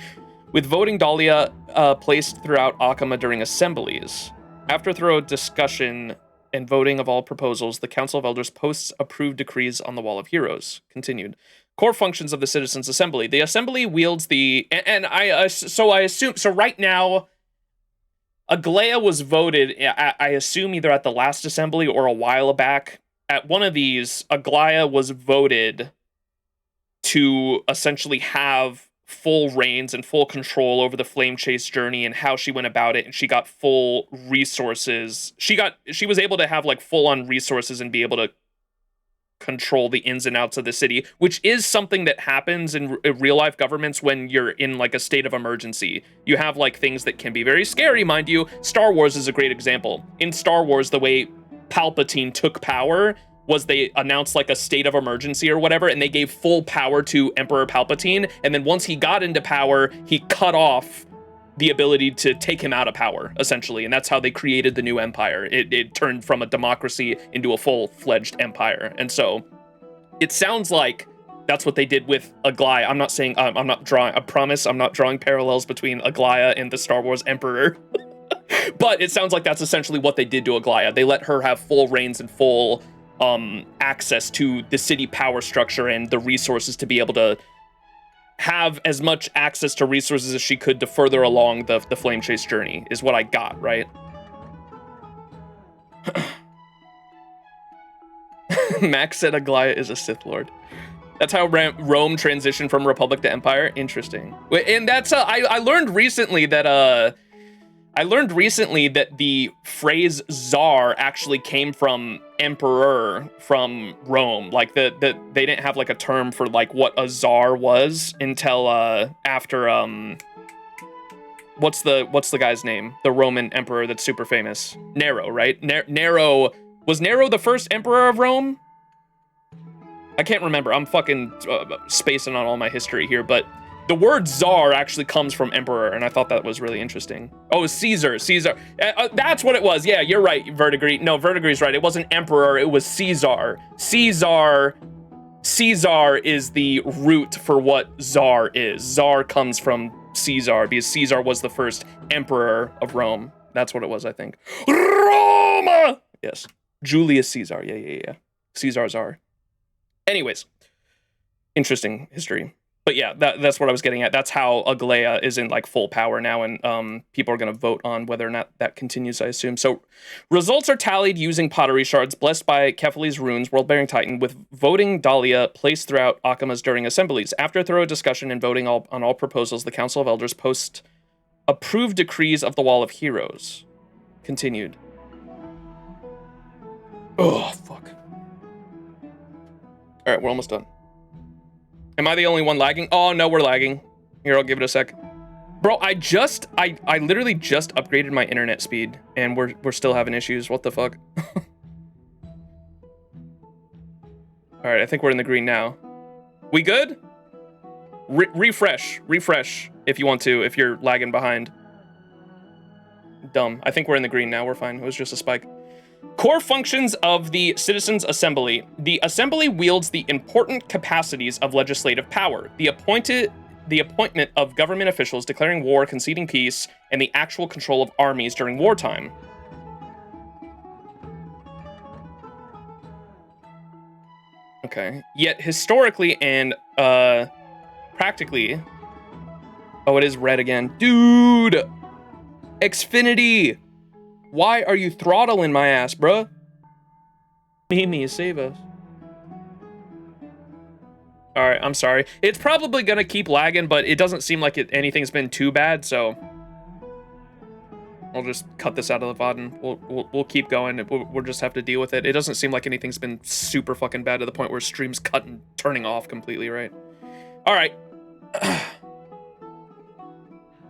with voting Dahlia placed throughout Akama during assemblies. After thorough discussion and voting of all proposals, the Council of Elders posts approved decrees on the Wall of Heroes. Continued. Core functions of the Citizens' Assembly. The Assembly wields the... So right now, Aglaia was voted, I assume either at the last Assembly or a while back. At one of these, Aglaia was voted to essentially have full reins and full control over the Flame Chase journey and how she went about it, and she got full resources. She was able to have like full on resources and be able to control the ins and outs of the city, which is something that happens in real life governments when you're in like a state of emergency. You have like things that can be very scary, mind you. Star Wars is a great example. In Star Wars, the way Palpatine took power was they announced like a state of emergency or whatever, and they gave full power to Emperor Palpatine, and then once he got into power, he cut off the ability to take him out of power, essentially, and that's how they created the new empire. It turned from a democracy into a full-fledged empire, and so it sounds like that's what they did with Aglaia. I'm not saying, I'm not drawing, I promise I'm not drawing parallels between Aglaia and the Star Wars Emperor, but it sounds like that's essentially what they did to Aglaia. They let her have full reins and full access to the city power structure and the resources to be able to have as much access to resources as she could to further along the Flame Chase journey, is what I got, right? Max said Aglaia is a Sith Lord. That's how Rome transitioned from Republic to Empire. Interesting. And that's, I learned recently that, I learned recently that the phrase czar actually came from emperor from Rome. Like they didn't have like a term for like what a czar was until after what's the guy's name? The Roman emperor that's super famous. Nero, right? Nero was Nero the first emperor of Rome? I can't remember. I'm fucking spacing on all my history here, but the word czar actually comes from emperor, and I thought that was really interesting. Oh, Caesar. That's what it was. Yeah, you're right, Verdigris. No, Verdigris right. It wasn't emperor, it was Caesar. Caesar is the root for what czar is. Czar comes from Caesar, because Caesar was the first emperor of Rome. That's what it was, I think. Roma! Yes. Julius Caesar. Yeah. Caesar czar. Anyways, interesting history. But yeah, that's what I was getting at. That's how Aglaia is in like full power now, and people are going to vote on whether or not that continues, I assume. So results are tallied using pottery shards blessed by Kefali's runes, World-Bearing Titan, with voting dahlia placed throughout Akamas during assemblies. After thorough discussion and voting on all proposals, the Council of Elders post approved decrees of the Wall of Heroes. Continued. Oh, fuck. All right, we're almost done. Am I the only one lagging? Oh, no, we're lagging. Here, I'll give it a sec. Bro, I literally just upgraded my internet speed, and we're still having issues. What the fuck? All right, I think we're in the green now. We good? Refresh if you want to, if you're lagging behind. Dumb. I think we're in the green now. We're fine. It was just a spike. Core functions of the Citizens' Assembly. The Assembly wields the important capacities of legislative power, the appointment of government officials, declaring war, conceding peace, and the actual control of armies during wartime. Okay. Yet historically and practically... Oh, it is red again. Dude! Xfinity! Why are you throttling my ass, bruh? Mimi, save us. Alright, I'm sorry. It's probably gonna keep lagging, but it doesn't seem like anything's been too bad, so... I'll just cut this out of the VOD and we'll keep going. We'll just have to deal with it. It doesn't seem like anything's been super fucking bad to the point where stream's cut and turning off completely, right? Alright.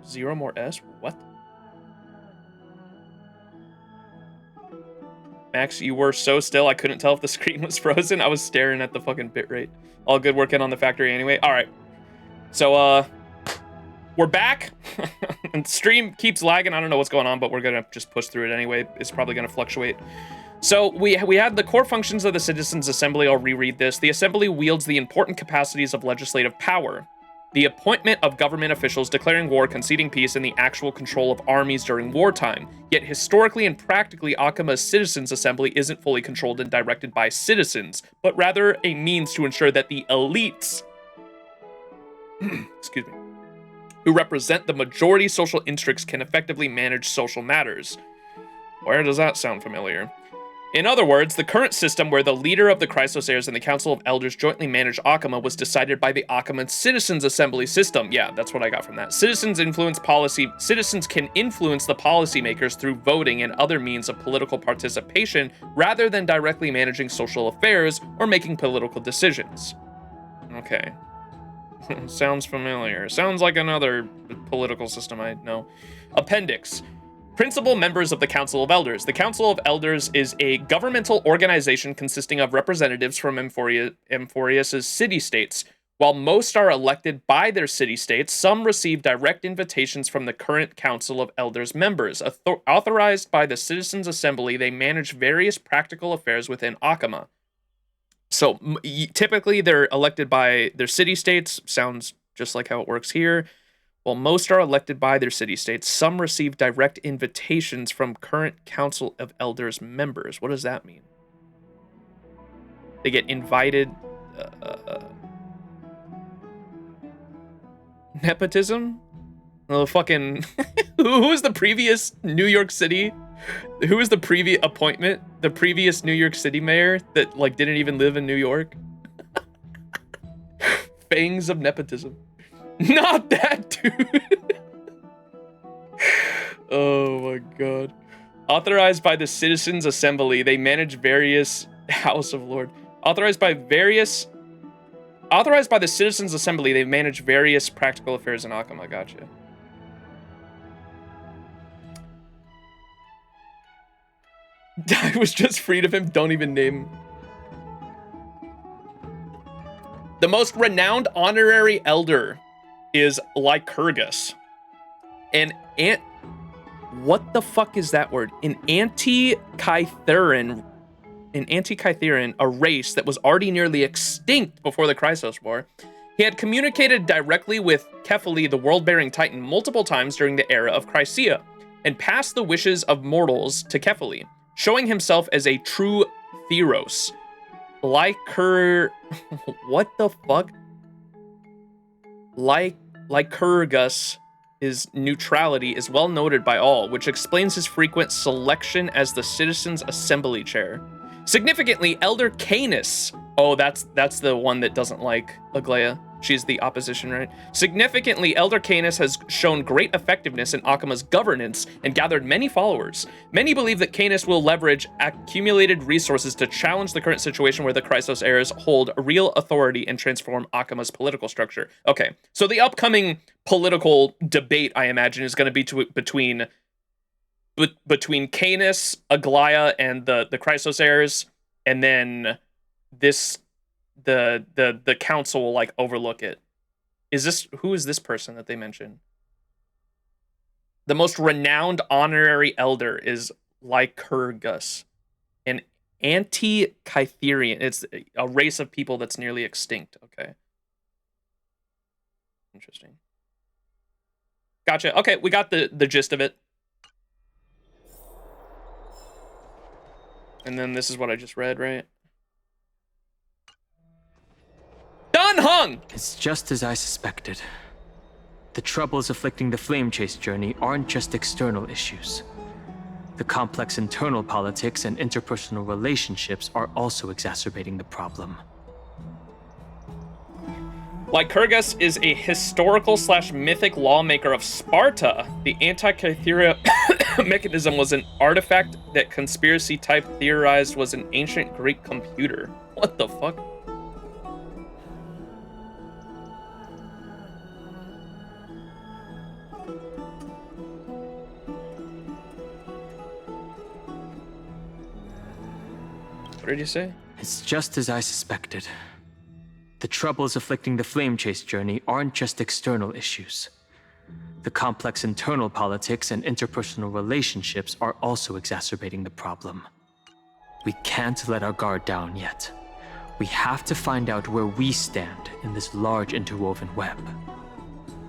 0 more S? What? Max, you were so still, I couldn't tell if the screen was frozen. I was staring at the fucking bitrate. All good working on the factory anyway. All right. So, we're back. And stream keeps lagging. I don't know what's going on, but we're going to just push through it anyway. It's probably going to fluctuate. So, we had the core functions of the Citizens' Assembly. I'll reread this. The Assembly wields the important capacities of legislative power, the appointment of government officials, declaring war, conceding peace, and the actual control of armies during wartime. Yet historically and practically, Akama's Citizens' Assembly isn't fully controlled and directed by citizens, but rather a means to ensure that the elites, excuse me, who represent the majority social interests can effectively manage social matters. Where does that sound familiar? In other words, the current system where the leader of the Chrysos heirs and the Council of Elders jointly manage Akama was decided by the Akama Citizens Assembly system. Yeah, that's what I got from that. Citizens can influence the policymakers through voting and other means of political participation rather than directly managing social affairs or making political decisions. Okay. Sounds familiar. Sounds like another political system I know. Appendix. Principal members of the Council of Elders. The Council of Elders is a governmental organization consisting of representatives from Amphoreus' city-states. While most are elected by their city-states, some receive direct invitations from the current Council of Elders members. Authorized by the Citizens' Assembly, they manage various practical affairs within Akama. So, typically, they're elected by their city-states. Sounds just like how it works here. While most are elected by their city-states, some receive direct invitations from current Council of Elders members. What does that mean? They get invited... Nepotism? Oh, fucking... Who was the previous New York City? Who was the previous appointment? The previous New York City mayor that, like, didn't even live in New York? Fangs of nepotism. Not that dude. Oh my god. Authorized by the Citizens Assembly, they manage various House of Lord. Authorized by the Citizens Assembly, they manage various practical affairs in Akama. Gotcha. I was just freed of him. Don't even name him. The most renowned honorary elder is Lycurgus. What the fuck is that word? An anti-Kytheran, a race that was already nearly extinct before the Chrysos War. He had communicated directly with Kephili, the world-bearing titan, multiple times during the era of Chrysia, and passed the wishes of mortals to Kephili, showing himself as a true Theros. What the fuck? Lycurgus, his neutrality is well noted by all, which explains his frequent selection as the Citizens Assembly chair. Significantly, Elder Canis, oh, that's the one that doesn't like Aglaia. She's the opposition, right? Significantly, Elder Canis has shown great effectiveness in Akama's governance and gathered many followers. Many believe that Canis will leverage accumulated resources to challenge the current situation where the Chrysos heirs hold real authority and transform Akama's political structure. Okay, so the upcoming political debate, I imagine, is going to be between Canis, Aglaia, and the Chrysos heirs, and then the council will like overlook it. Who is this person that they mentioned? The most renowned honorary elder is Lycurgus, an anti-Kytherian. It's a race of people that's nearly extinct. Okay. Interesting. Gotcha. Okay, we got the gist of it. And then this is what I just read, right? Done hung! It's just as I suspected. The troubles afflicting the Flame Chase journey aren't just external issues. The complex internal politics and interpersonal relationships are also exacerbating the problem. Lycurgus is a historical/mythic lawmaker of Sparta. The anti-Kytheria mechanism was an artifact that conspiracy type theorized was an ancient Greek computer. What the fuck? What did you say? It's just as I suspected. The troubles afflicting the Flame Chase journey aren't just external issues. The complex internal politics and interpersonal relationships are also exacerbating the problem. We can't let our guard down yet. We have to find out where we stand in this large interwoven web.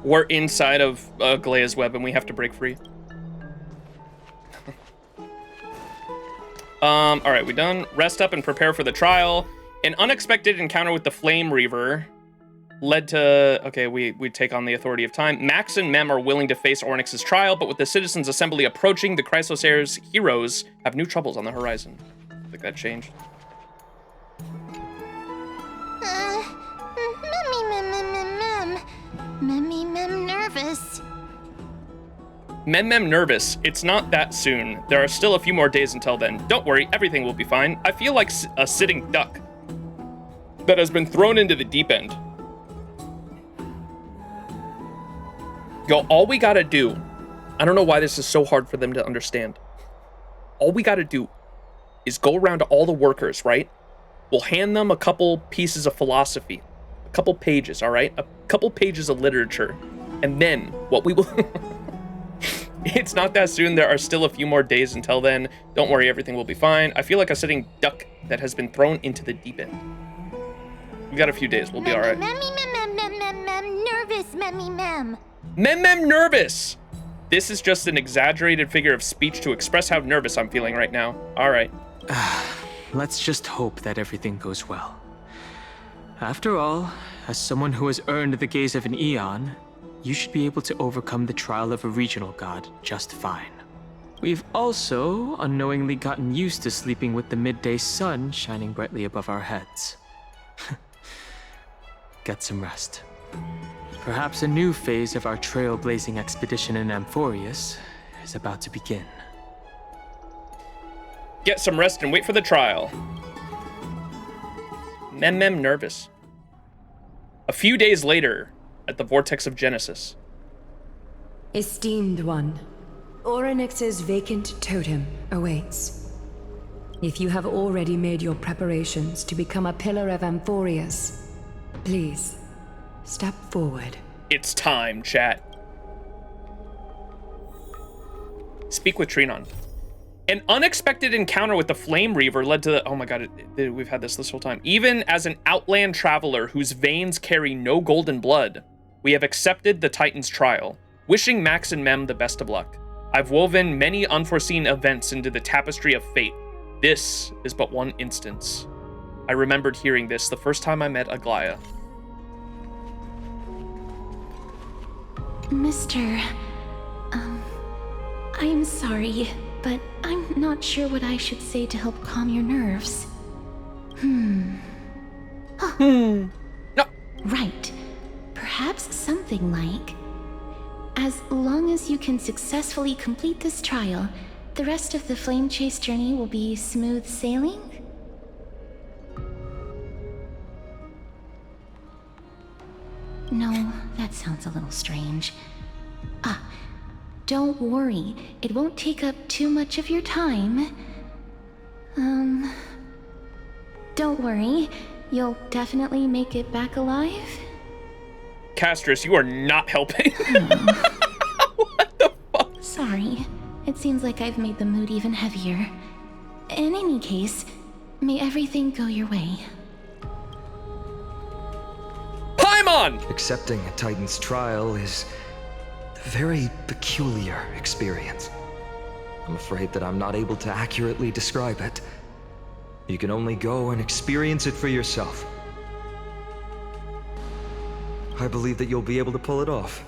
We're inside of Glaia's web and we have to break free. Alright, we done? Rest up and prepare for the trial. An unexpected encounter with the Flame Reaver led to... Okay, we take on the authority of time. Max and Mem are willing to face Ornyx's trial, but with the Citizens Assembly approaching, the Chrysos heirs' heroes have new troubles on the horizon. I think that changed. Mem nervous. Mem nervous. It's not that soon. There are still a few more days until then. Don't worry, everything will be fine. I feel like a sitting duck that has been thrown into the deep end. Yo, all we gotta do, I don't know why this is so hard for them to understand. All we gotta do is go around to all the workers, right? We'll hand them a couple pieces of philosophy, a couple pages, all right? A couple pages of literature. And then what we will... It's not that soon. There are still a few more days until then. Don't worry, everything will be fine. I feel like a sitting duck that has been thrown into the deep end. We got a few days. We'll be all right. Nervous, mem. Mem nervous. This is just an exaggerated figure of speech to express how nervous I'm feeling right now. All right. Let's just hope that everything goes well. After all, as someone who has earned the gaze of an Eon, you should be able to overcome the trial of a regional god just fine. We've also unknowingly gotten used to sleeping with the midday sun shining brightly above our heads. Get some rest. Perhaps a new phase of our trailblazing expedition in Amphoreus is about to begin. Get some rest and wait for the trial. Mem nervous. A few days later, at the Vortex of Genesis. Esteemed one, Orynyx's vacant totem awaits. If you have already made your preparations to become a pillar of Amphoreus, please, step forward. It's time, chat. Speak with Trinon. An unexpected encounter with the Flame Reaver led to the... Oh my god, we've had this whole time. Even as an outland traveler whose veins carry no golden blood, we have accepted the Titan's trial. Wishing Max and Mem the best of luck. I've woven many unforeseen events into the tapestry of fate. This is but one instance. I remembered hearing this the first time I met Aglaya. Mr. I'm sorry, but I'm not sure what I should say to help calm your nerves. No. Right. Perhaps something like, as long as you can successfully complete this trial, the rest of the Flame Chase journey will be smooth sailing? No, that sounds a little strange. Don't worry, it won't take up too much of your time. Don't worry, you'll definitely make it back alive? Castris, you are not helping. What the fuck? Sorry, it seems like I've made the mood even heavier. In any case, may everything go your way. Paimon! Accepting a Titan's trial is a very peculiar experience. I'm afraid that I'm not able to accurately describe it. You can only go and experience it for yourself. I believe that you'll be able to pull it off.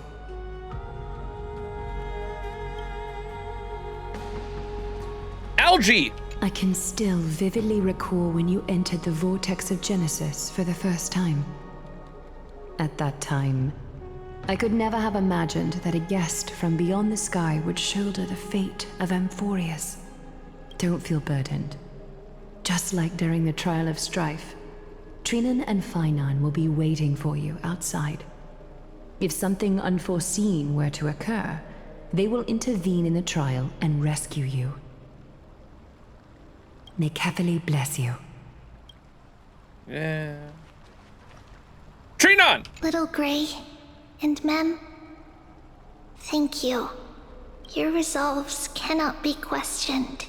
Algae! I can still vividly recall when you entered the Vortex of Genesis for the first time. At that time, I could never have imagined that a guest from beyond the sky would shoulder the fate of Amphoreus. Don't feel burdened. Just like during the Trial of Strife, Trinon and Finan will be waiting for you outside. If something unforeseen were to occur, they will intervene in the trial and rescue you. May Kefali bless you. Yeah. Trinon! Little Gray and Mem, thank you. Your resolves cannot be questioned.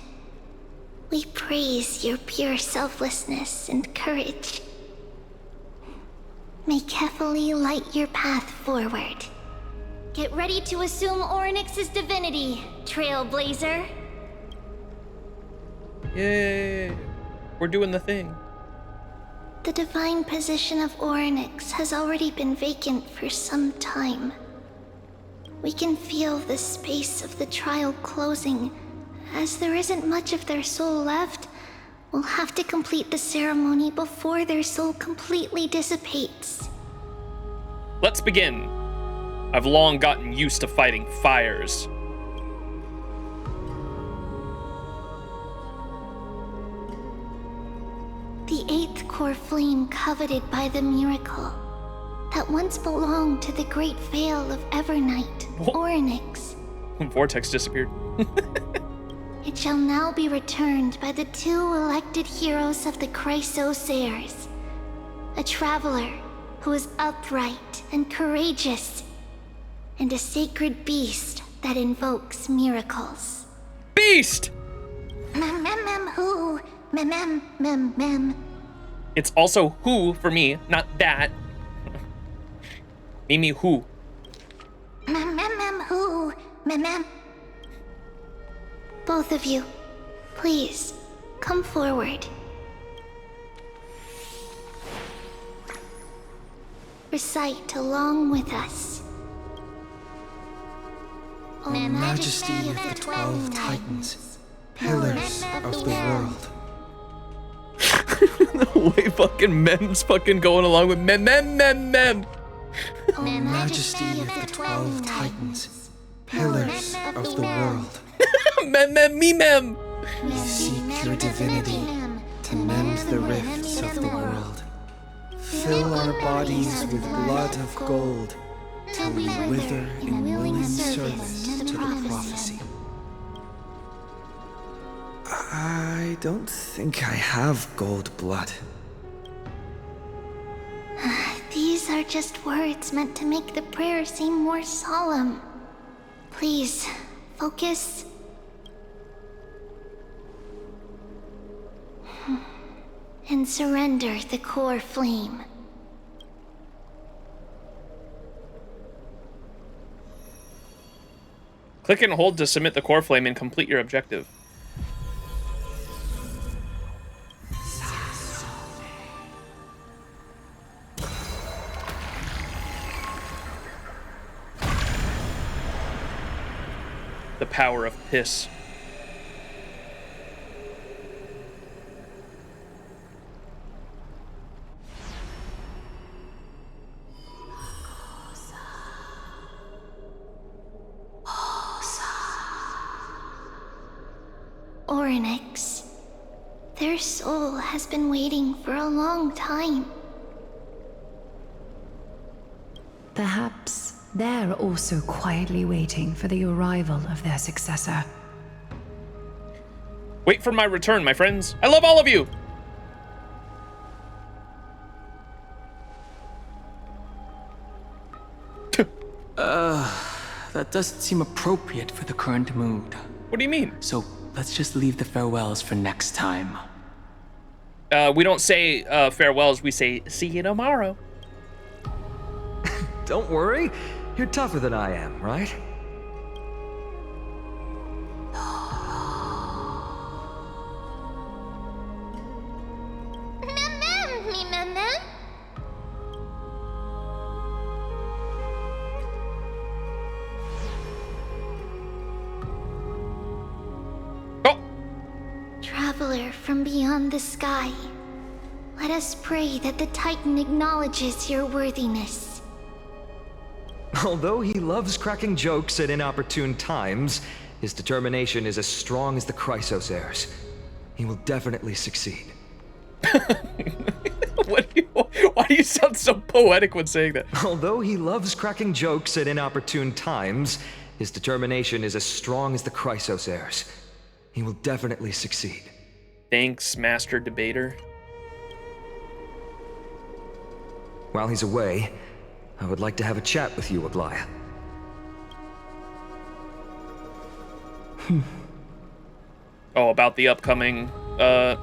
We praise your pure selflessness and courage. May Kefali light your path forward. Get ready to assume Orynyx's divinity, Trailblazer. Yay. We're doing the thing. The divine position of Orynyx has already been vacant for some time. We can feel the space of the trial closing. As there isn't much of their soul left, we'll have to complete the ceremony before their soul completely dissipates. Let's begin. I've long gotten used to fighting fires. The eighth core flame coveted by the miracle that once belonged to the great veil of Evernight, Orynyx. Vortex disappeared. It shall now be returned by the two elected heroes of the Chrysosairs. A traveler who is upright and courageous, and a sacred beast that invokes miracles. Beast! Who? Mem. It's also who for me, not that. Mimi who. Who? Both of you, please, come forward. Recite along with us. O Majesty of the 12 Titans, pillars of the world. The way fucking Mem's fucking going along with Mem. O Majesty of the 12 Titans, Pillars of the world, Mem. we seek your divinity to mend the rifts of the world. Fill our bodies with blood of gold till we wither in willing service to the prophecy. I don't think I have gold blood. These are just words meant to make the prayer seem more solemn. Please, focus. And surrender the core flame. Click and hold to submit the core flame and complete your objective. The power of piss. Orynyx. Their soul has been waiting for a long time. Perhaps they're also quietly waiting for the arrival of their successor. Wait for my return, my friends. I love all of you. That doesn't seem appropriate for the current mood. What do you mean? So let's just leave the farewells for next time. We don't say farewells, we say see you tomorrow. Don't worry, you're tougher than I am, right? Traveler from beyond the sky, let us pray that the Titan acknowledges your worthiness. Although he loves cracking jokes at inopportune times, his determination is as strong as the Chrysos heirs. He will definitely succeed. Why do you sound so poetic when saying that? Although he loves cracking jokes at inopportune times, his determination is as strong as the Chrysos heirs. He will definitely succeed. Thanks, Master Debater. While he's away, I would like to have a chat with you, Aglaya. Oh, about the upcoming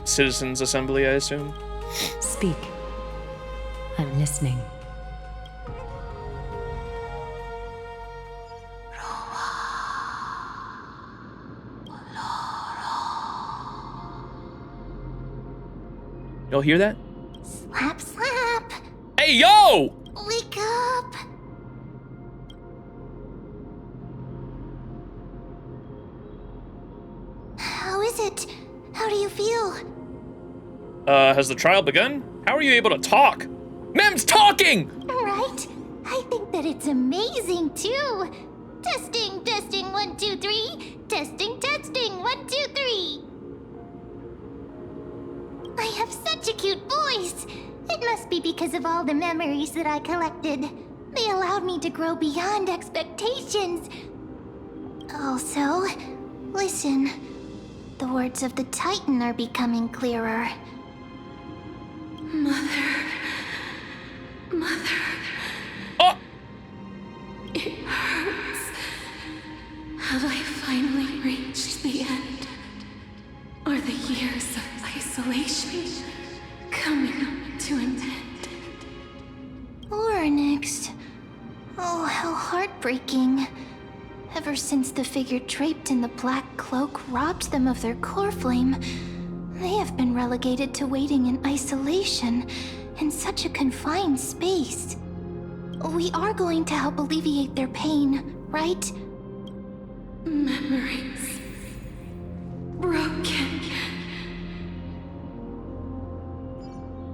Citizens Assembly, I assume? Speak. I'm listening. Y'all hear that? Slap, slap! Hey, yo! Wake up! How is it? How do you feel? Has the trial begun? How are you able to talk? Mem's talking! Right? I think that it's amazing, too. Testing, testing, 1, 2, 3. Testing, testing, 1, 2, 3. I have such a cute voice. It must be because of all the memories that I collected. They allowed me to grow beyond expectations. Also, listen. The words of the Titan are becoming clearer. Mother. Oh! It hurts. Have I finally reached the end? Are the years of isolation coming to an end? Orynyx. Oh, how heartbreaking. Ever since the figure draped in the black cloak robbed them of their core flame, they have been relegated to waiting in isolation in such a confined space. We are going to help alleviate their pain, right? Memories. Broken.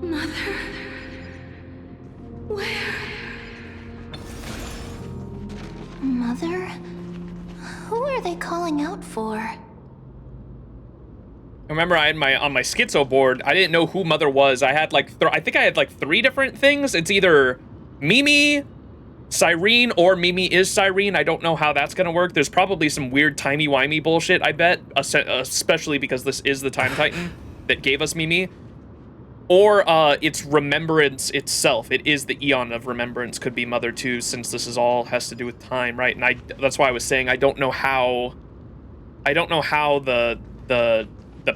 Mother. Where? Mother? they calling out for? Remember, I had on my schizo board, I didn't know who Mother was. I had like, I think I had like 3 different things. It's either Mimi, Cyrene, or Mimi is Cyrene. I don't know how that's gonna work. There's probably some weird timey-wimey bullshit, I bet, especially because this is the Time Titan that gave us Mimi. Or it's Remembrance itself. It is the Eon of Remembrance. Could be Mother too, since this is all has to do with time, right? And that's why I was saying I don't know how the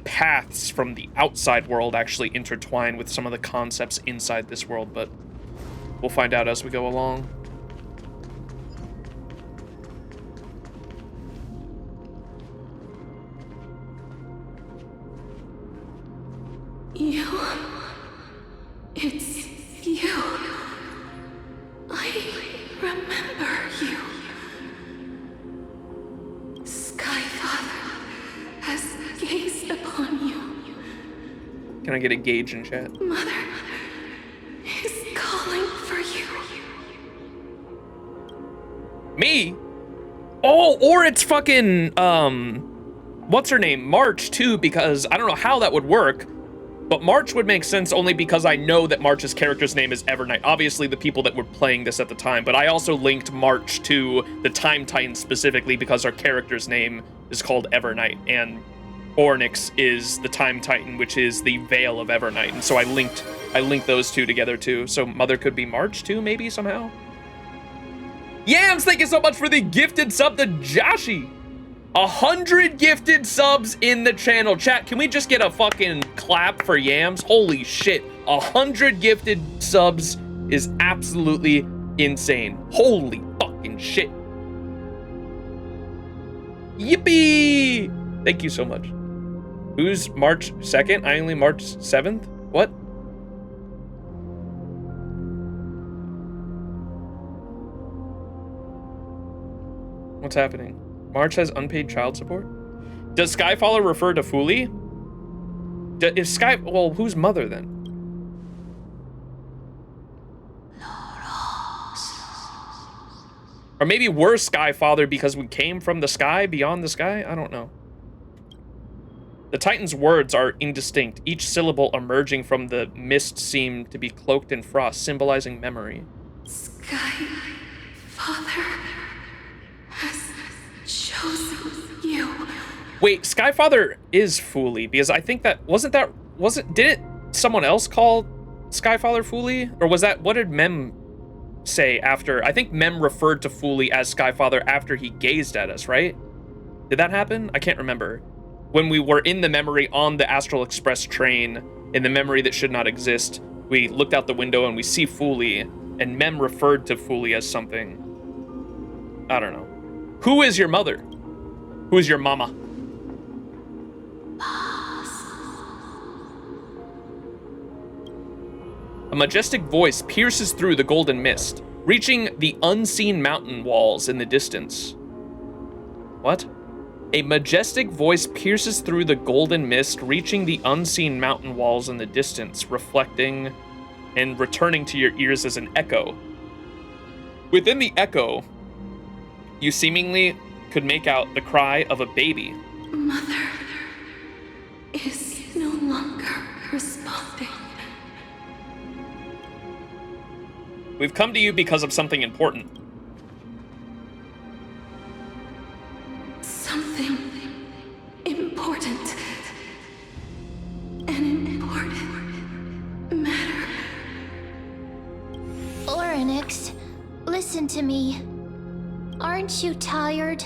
paths from the outside world actually intertwine with some of the concepts inside this world, but we'll find out as we go along. You... It's you. I remember you. Skyfather has gazed upon you. Can I get a gauge in chat? Mother is calling for you. Me? Oh, or it's fucking, what's her name? March, too, because I don't know how that would work, but March would make sense only because I know that March's character's name is Evernight. Obviously, the people that were playing this at the time, but I also linked March to the Time Titan specifically because our character's name is called Evernight, and Ornyx is the Time Titan, which is the Veil of Evernight, and so I linked those two together, too. So Mother could be March, too, maybe, somehow? Yams, thank you so much for the gifted sub to Joshi. 100 gifted subs in the channel. Chat, can we just get a fucking clap for Yams? Holy shit. 100 gifted subs is absolutely insane. Holy fucking shit. Yippee! Thank you so much. Who's March 2nd? I only March 7th? What? What's happening? March has unpaid child support? Does Skyfaller refer to Fuli? Well, who's Mother then? Or maybe we're Skyfather because we came from the sky, beyond the sky? I don't know. The Titan's words are indistinct. Each syllable emerging from the mist seemed to be cloaked in frost, symbolizing memory. Skyfather has chosen you. Wait, Skyfather is Fuli, because I think that didn't someone else call Skyfather Fuli? Or was that, what did Mem say after? I think Mem referred to Fuli as Skyfather after he gazed at us, right? Did that happen? I can't remember. When we were in the memory on the Astral Express train, in the memory that should not exist, we looked out the window and we see Fuli, and Mem referred to Fuli as something. I don't know. Who is your mother? Who is your mama? A majestic voice pierces through the golden mist, reaching the unseen mountain walls in the distance. What? A majestic voice pierces through the golden mist, reaching the unseen mountain walls in the distance, reflecting and returning to your ears as an echo. Within the echo, you seemingly could make out the cry of a baby. Mother is no longer responding. We've come to you because of something important. Something important. An important matter. Ornyx, listen to me. Aren't you tired?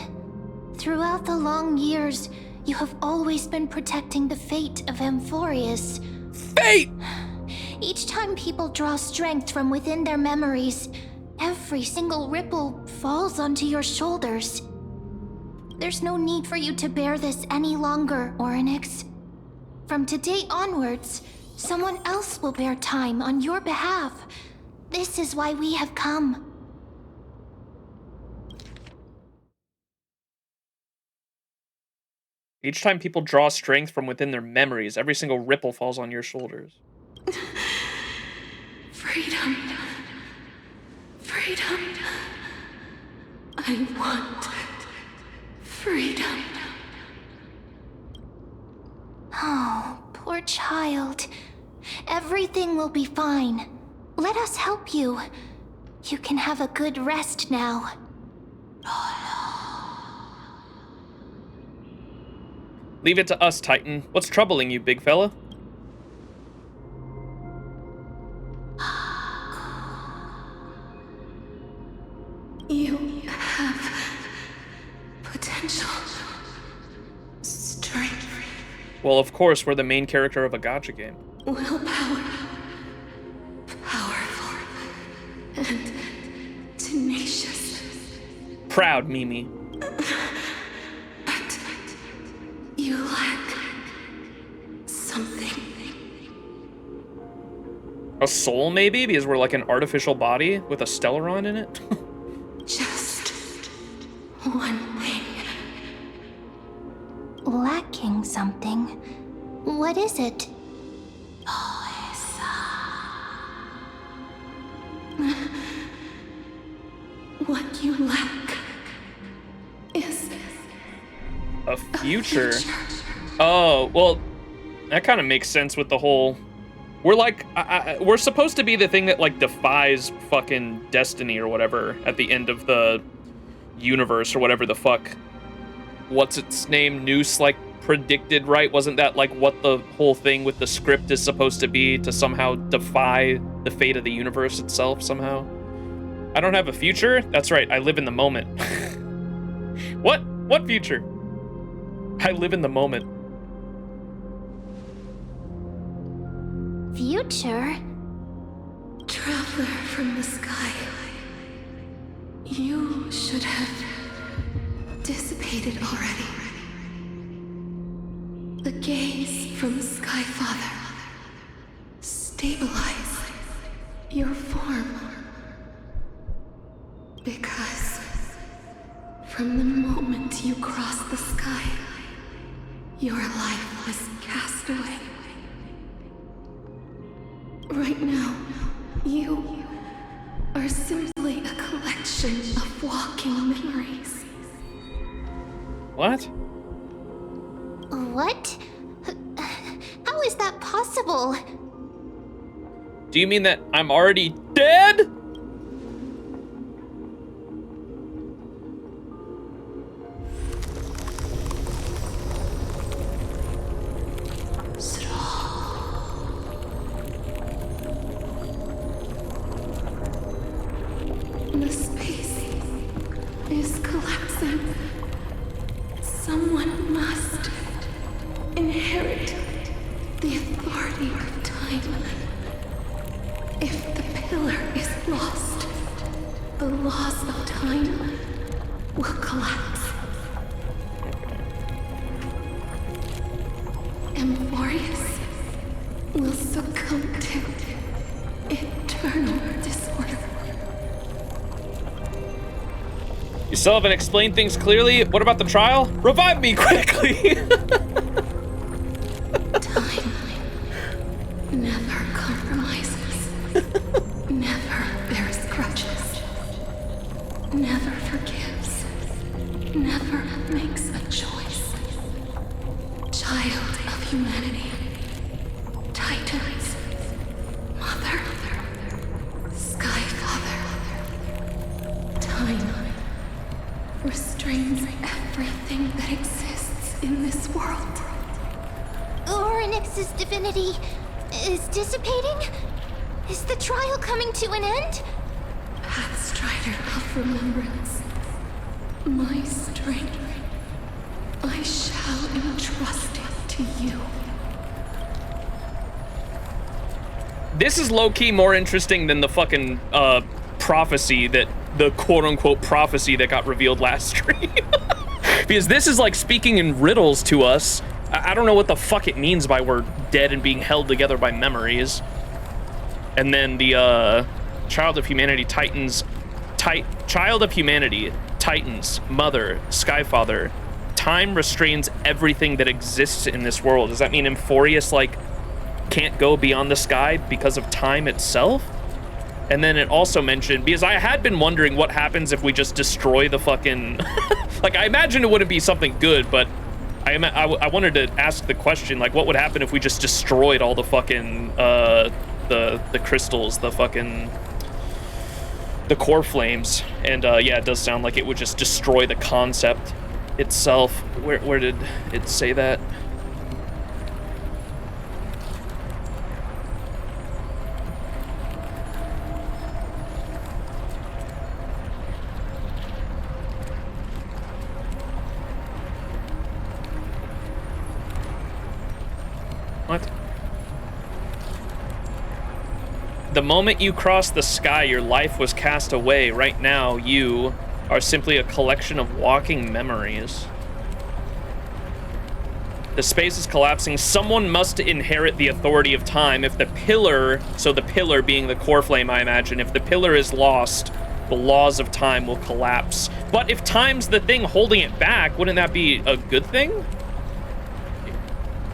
Throughout the long years, you have always been protecting the fate of Amphoreus. Fate! Each time people draw strength from within their memories, every single ripple falls onto your shoulders. There's no need for you to bear this any longer, Ornyx. From today onwards, someone else will bear time on your behalf. This is why we have come. Each time people draw strength from within their memories, every single ripple falls on your shoulders. Freedom. Freedom. I want Freedom. Oh, poor child. Everything will be fine. Let us help you. You can have a good rest now. Leave it to us, Titan. What's troubling you, big fella? You have potential. Strength. Well, of course, we're the main character of a gacha game. Willpower. Powerful. And tenacious. Proud, Mimi. But you lack something. A soul, maybe? Because we're like an artificial body with a Stellaron in it? Just one thing. Lacking something. What is it? What you lack is A future? Oh, well, that kind of makes sense with the whole... We're like, we're supposed to be the thing that like defies fucking destiny or whatever at the end of the universe or whatever the fuck. What's its name? Noose like predicted, right? Wasn't that like what the whole thing with the script is supposed to be, to somehow defy the fate of the universe itself somehow? I don't have a future? That's right, I live in the moment. What future? I live in the moment. Future? traveler from the sky. You should have dissipated already. The gaze from Sky Father stabilized your form. Because from the moment you crossed the sky, your life was cast away. Right now, you are simply a collection of walking memories. What? What? How is that possible? Do you mean that I'm already dead? The space is collapsing. Someone must inherit the authority of time. If the pillar is lost, the laws of time will collapse. Amphoreus will succumb to eternal disorder. You still haven't explained things clearly? What about the trial? Revive me quickly! Time never compromises, never bears grudges, never forgives, never makes a choice. Child of humanity, Titans, Mother, Sky Father, time restrains everything that exists in this world. Orynyx's divinity is dissipating? Is the trial coming to an end? Pathstrider of remembrance, my strength, I shall entrust it to you. This is low-key more interesting than the fucking prophecy that, the quote-unquote prophecy that got revealed last stream. Because this is like speaking in riddles to us. I don't know what the fuck it means by we're dead and being held together by memories. And then the Child of Humanity, Titans, Child of Humanity, Titans, Mother, Skyfather, time restrains everything that exists in this world. Does that mean Amphoreus like can't go beyond the sky because of time itself? And then it also mentioned, because I had been wondering what happens if we just destroy the fucking... like, I imagine it wouldn't be something good, but I wanted to ask the question, like, what would happen if we just destroyed all the fucking, the crystals, the fucking... the core flames. And, yeah, it does sound like it would just destroy the concept itself. Where did it say that? What? The moment you crossed the sky, your life was cast away. Right now, you are simply a collection of walking memories. The space is collapsing. Someone must inherit the authority of time. If the pillar, so the pillar being the core flame, I imagine, if the pillar is lost, the laws of time will collapse. But if time's the thing holding it back, wouldn't that be a good thing?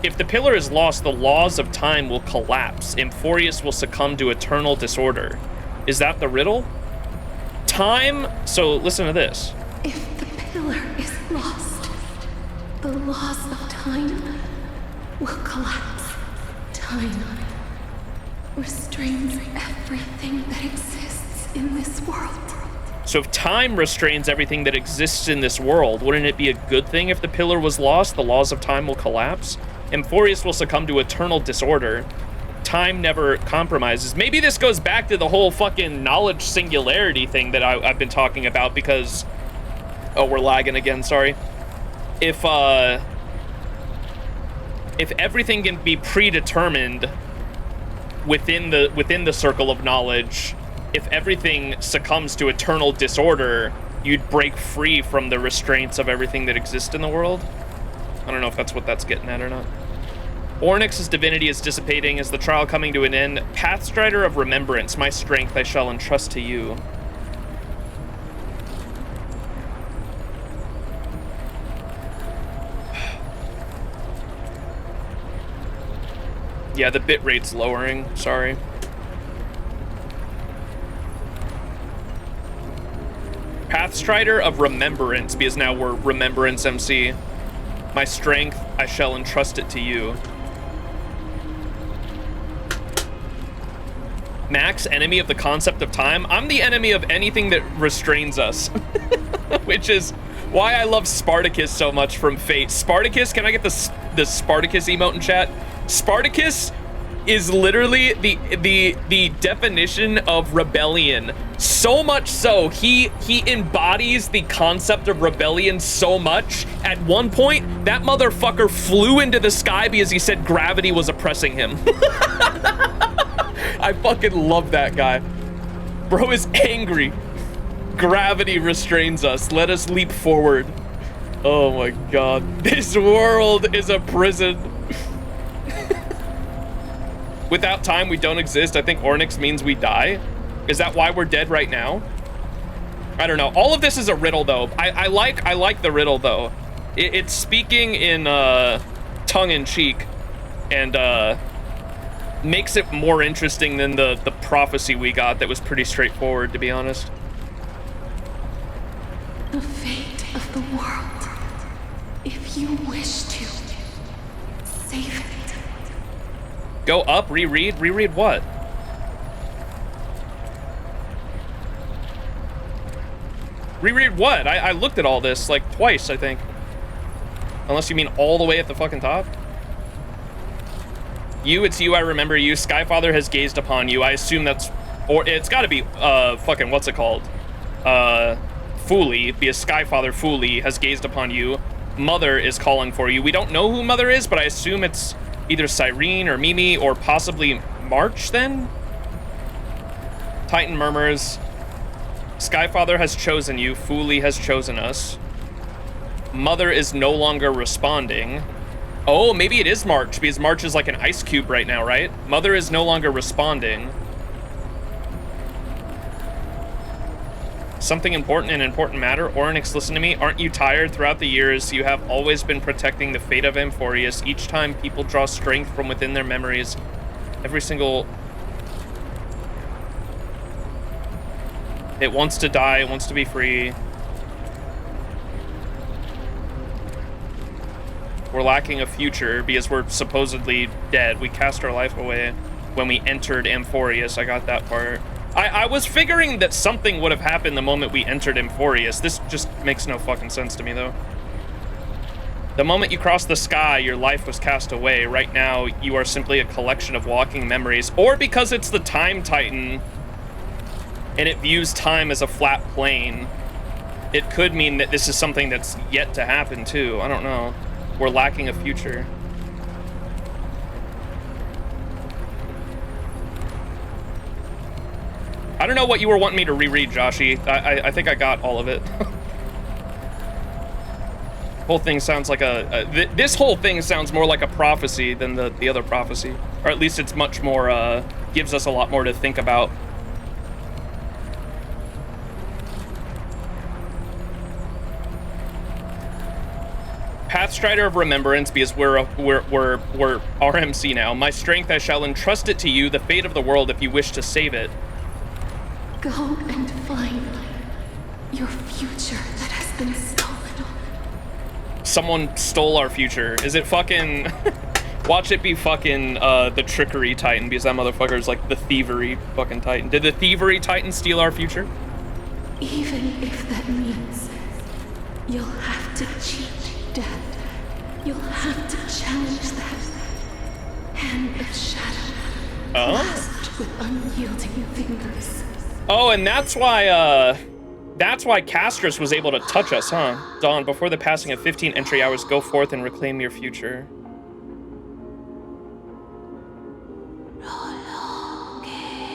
If the pillar is lost, the laws of time will collapse. Amphoreus will succumb to eternal disorder. Is that the riddle? Time, so listen to this. If the pillar is lost, the laws of time will collapse. Time restrains everything that exists in this world. So if time restrains everything that exists in this world, wouldn't it be a good thing if the pillar was lost? The laws of time will collapse. Amphoreus will succumb to eternal disorder. Time never compromises. Maybe this goes back to the whole fucking knowledge singularity thing that I've been talking about, because... oh, we're lagging again, sorry. If everything can be predetermined within the circle of knowledge, if everything succumbs to eternal disorder, you'd break free from the restraints of everything that exists in the world. I don't know if that's what that's getting at or not. Ornyx's divinity is dissipating. Is the trial coming to an end? Pathstrider of remembrance, my strength I shall entrust to you. Yeah, the bit rate's lowering, sorry. Pathstrider of remembrance, because now we're Remembrance MC. My strength, I shall entrust it to you. Max, enemy of the concept of time. I'm the enemy of anything that restrains us. Which is why I love Spartacus so much from Fate. Spartacus, can I get the Spartacus emote in chat? Spartacus is literally the definition of rebellion. So much so, he embodies the concept of rebellion so much. At one point, that motherfucker flew into the sky because he said gravity was oppressing him. I fucking love that guy. Bro is angry. Gravity restrains us. Let us leap forward. Oh my god. This world is a prison. Without time, we don't exist. I think Ornyx means we die. Is that why we're dead right now? I don't know. All of this is a riddle, though. I like the riddle, though. It's speaking in tongue-in-cheek, and makes it more interesting than the prophecy we got that was pretty straightforward, to be honest. The fate of the world. If you wish to, save it. Go up, reread? Reread what? Reread what? I looked at all this, like, twice, I think. Unless you mean all the way at the fucking top? You, it's you, I remember you. Skyfather has gazed upon you. I assume that's... or it's gotta be, fucking, what's it called? Fuli, because Skyfather Fuli has gazed upon you. Mother is calling for you. We don't know who Mother is, but I assume it's either Cyrene or Mimi or possibly March, then? Titan murmurs... Skyfather has chosen you. Fuli has chosen us. Mother is no longer responding. Oh, maybe it is March, because March is like an ice cube right now, right? Mother is no longer responding. Something important and important matter. Ornyx, listen to me. Aren't you tired? Throughout the years, you have always been protecting the fate of Amphoreus. Each time people draw strength from within their memories, every single... It wants to die, it wants to be free. We're lacking a future because we're supposedly dead. We cast our life away when we entered Amphoreus. I got that part. I was figuring that something would have happened the moment we entered Amphoreus. This just makes no fucking sense to me, though. The moment you crossed the sky, your life was cast away. Right now, you are simply a collection of walking memories. Or because it's the Time Titan, and it views time as a flat plane, it could mean that this is something that's yet to happen, too. I don't know. We're lacking a future. I don't know what you were wanting me to reread, Joshy. I think I got all of it. Whole thing sounds like this whole thing sounds more like a prophecy than the other prophecy. Or at least it's much more, gives us a lot more to think about. Pathstrider of Remembrance, because we're RMC now. My strength, I shall entrust it to you, the fate of the world if you wish to save it. Go and find your future that has been stolen. Someone stole our future. Is it fucking... Watch it be fucking the Trickery Titan, because that motherfucker is like the Thievery fucking Titan. Did the Thievery Titan steal our future? Even if that means you'll have to cheat death, you'll have to challenge that hand of shadow, clasped with unyielding fingers. Oh, and that's why Castrus was able to touch us, huh? Dawn, before the passing of 15 entry hours, go forth and reclaim your future.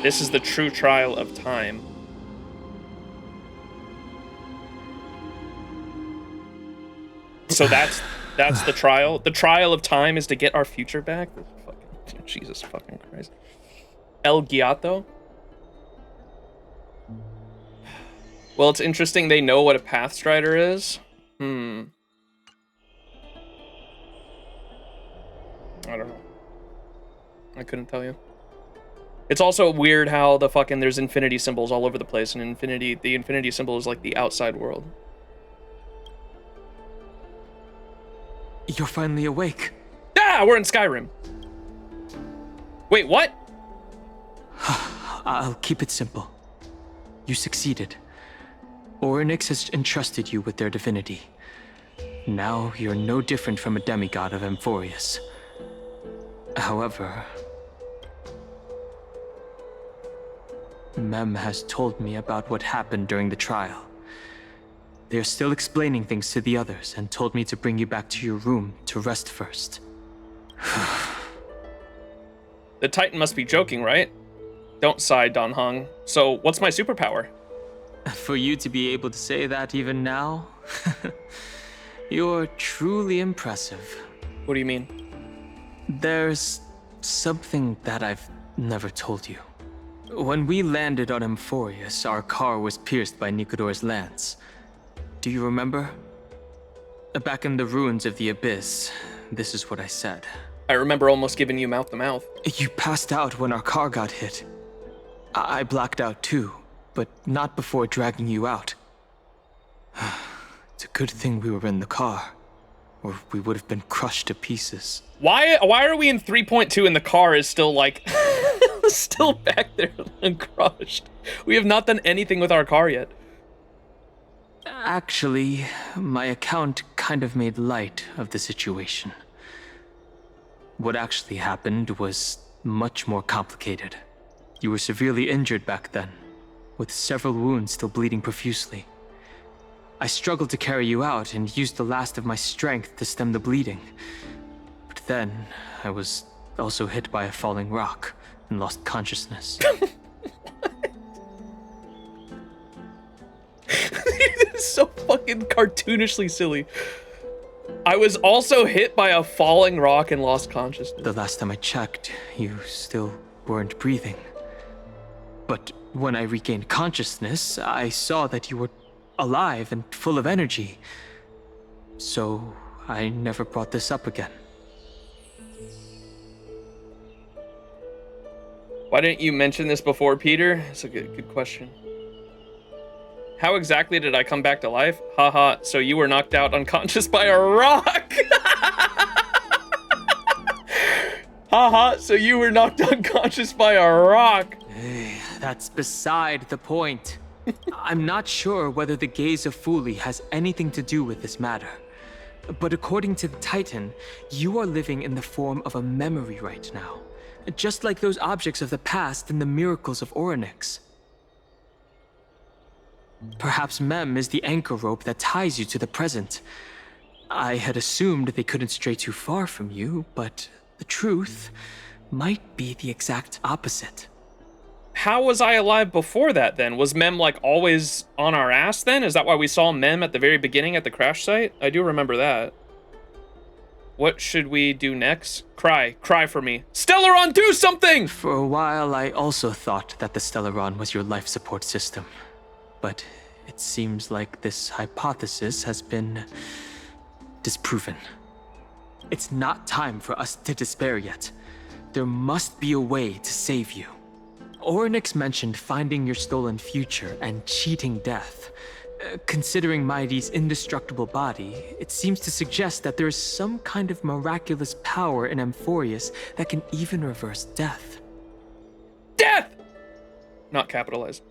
This is the true trial of time. So that's the trial. The trial of time is to get our future back. Jesus fucking Christ. El Giato. Well, it's interesting they know what a Pathstrider is. I don't know. I couldn't tell you. It's also weird how there's infinity symbols all over the place, and the infinity symbol is like the outside world. You're finally awake. Ah, we're in Skyrim. Wait, what? I'll keep it simple. You succeeded. Orynyx has entrusted you with their divinity. Now you're no different from a demigod of Amphoreus. However, Mem has told me about what happened during the trial. They're still explaining things to the others and told me to bring you back to your room to rest first. The Titan must be joking, right? Don't sigh, Don Hong. So, what's my superpower? For you to be able to say that even now? You're truly impressive. What do you mean? There's something that I've never told you. When we landed on Amphoreus, our car was pierced by Nicodor's lance. Do you remember? Back in the ruins of the Abyss, this is what I said. I remember almost giving you mouth-to-mouth. You passed out when our car got hit. I blacked out too, but not before dragging you out. It's a good thing we were in the car, or we would have been crushed to pieces. Why are we in 3.2 and the car is still like... still back there uncrushed? We have not done anything with our car yet. Actually, my account kind of made light of the situation. What actually happened was much more complicated. You were severely injured back then, with several wounds still bleeding profusely. I struggled to carry you out and used the last of my strength to stem the bleeding. But then, I was also hit by a falling rock and lost consciousness. This is so fucking cartoonishly silly. I was also hit by a falling rock and lost consciousness. The last time I checked, you still weren't breathing. But when I regained consciousness, I saw that you were alive and full of energy. So I never brought this up again. Why didn't you mention this before, Peter? That's a good question. How exactly did I come back to life? Haha, so you were knocked out unconscious by a rock. Haha, so you were knocked unconscious by a rock. Hey, that's beside the point. I'm not sure whether the gaze of Fuli has anything to do with this matter. But according to the Titan, you are living in the form of a memory right now. Just like those objects of the past and the miracles of Orynyx. Perhaps Mem is the anchor rope that ties you to the present. I had assumed they couldn't stray too far from you, but the truth might be the exact opposite. How was I alive before that then? Was Mem like always on our ass then? Is that why we saw Mem at the very beginning at the crash site? I do remember that. What should we do next? Cry for me. Stellaron, do something! For a while, I also thought that the Stellaron was your life support system. But it seems like this hypothesis has been disproven. It's not time for us to despair yet. There must be a way to save you. Orynyx mentioned finding your stolen future and cheating death. Considering Mighty's indestructible body, it seems to suggest that there is some kind of miraculous power in Amphoreus that can even reverse death. Death! Not capitalized.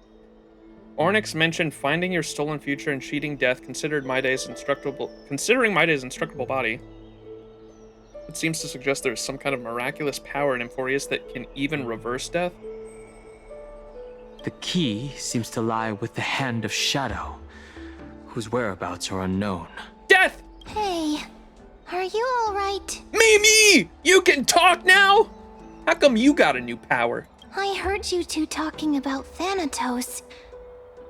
Orynyx mentioned finding your stolen future and cheating death, considering Mighty's indestructible body. It seems to suggest there is some kind of miraculous power in Amphoreus that can even reverse death. The key seems to lie with the Hand of Shadow, whose whereabouts are unknown. Death! Hey, are you alright? Mimi! You can talk now? How come you got a new power? I heard you two talking about Thanatos.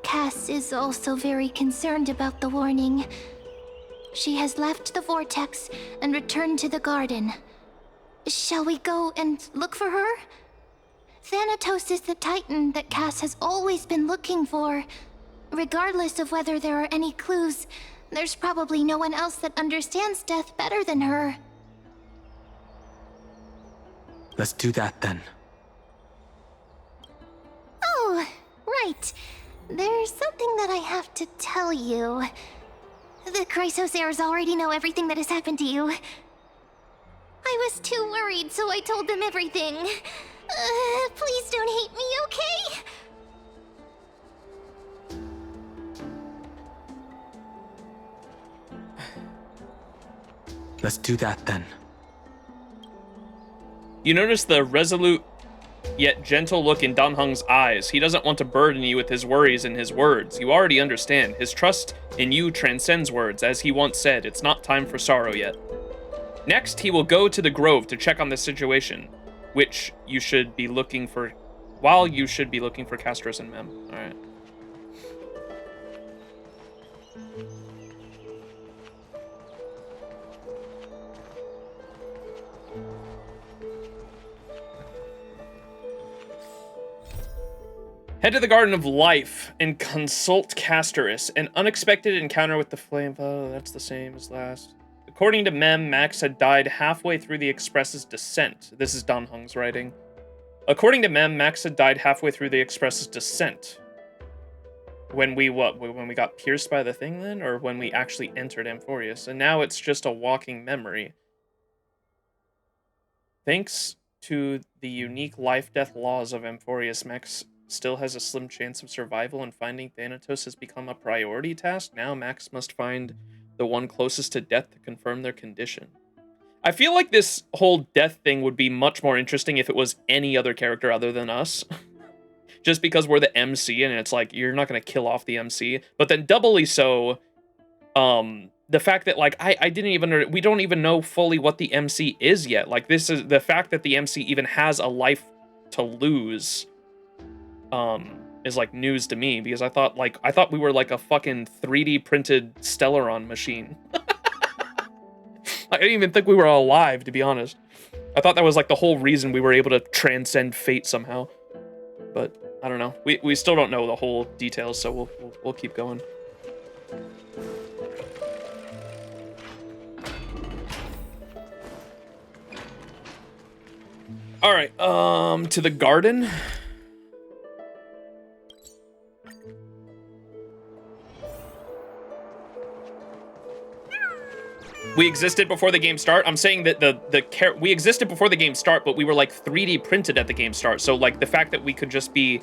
Cass is also very concerned about the warning. She has left the vortex and returned to the garden. Shall we go and look for her? Thanatos is the Titan that Cass has always been looking for. Regardless of whether there are any clues, there's probably no one else that understands death better than her. Let's do that then. Oh, right. There's something that I have to tell you. The Chrysosairs already know everything that has happened to you. I was too worried, so I told them everything. Please don't hate me, okay? Let's do that then. You notice the resolute yet gentle look in Danheng's eyes. He doesn't want to burden you with his worries and his words. You already understand. His trust in you transcends words. As he once said, it's not time for sorrow yet. Next, he will go to the Grove to check on the situation, which you should be looking for, while you should be looking for Castros and Mem. All right. Head to the Garden of Life and consult Castorus. An unexpected encounter with the flame. Oh, that's the same as last. According to Mem, Max had died halfway through the Express's descent. This is Danheng's writing. According to Mem, Max had died halfway through the Express's descent. When we got pierced by the thing then? Or when we actually entered Amphoreus? And now it's just a walking memory. Thanks to the unique life-death laws of Amphoreus, Max still has a slim chance of survival, and finding Thanatos has become a priority task. Now Max must find the one closest to death to confirm their condition. I feel like this whole death thing would be much more interesting if it was any other character other than us. Just because we're the MC, and it's like, you're not going to kill off the MC. But then doubly so, the fact that, like, we don't even know fully what the MC is yet. Like, this is the fact that the MC even has a life to lose, is like news to me, because I thought we were like a fucking 3D printed Stellaron machine. I didn't even think we were alive, to be honest. I thought that was like the whole reason we were able to transcend fate somehow. But I don't know. We still don't know the whole details, so we'll keep going. All right, to the garden. We existed before the game start. I'm saying that we existed before the game start, but we were like 3D printed at the game start. So like the fact that we could just be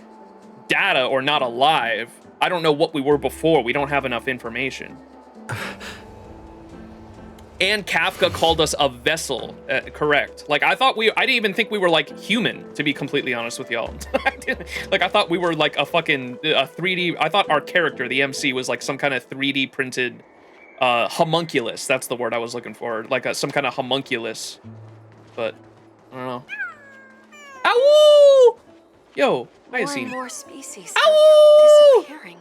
data or not alive, I don't know what we were before. We don't have enough information. And Kafka called us a vessel. Correct. Like I didn't even think we were like human, to be completely honest with y'all. Like I thought we were like a 3D. I thought our character, the MC, was like some kind of 3D printed homunculus. That's the word I was looking for. Like some kind of homunculus. But I don't know. Ow! Yo, I More see. and more species Ow! are disappearing.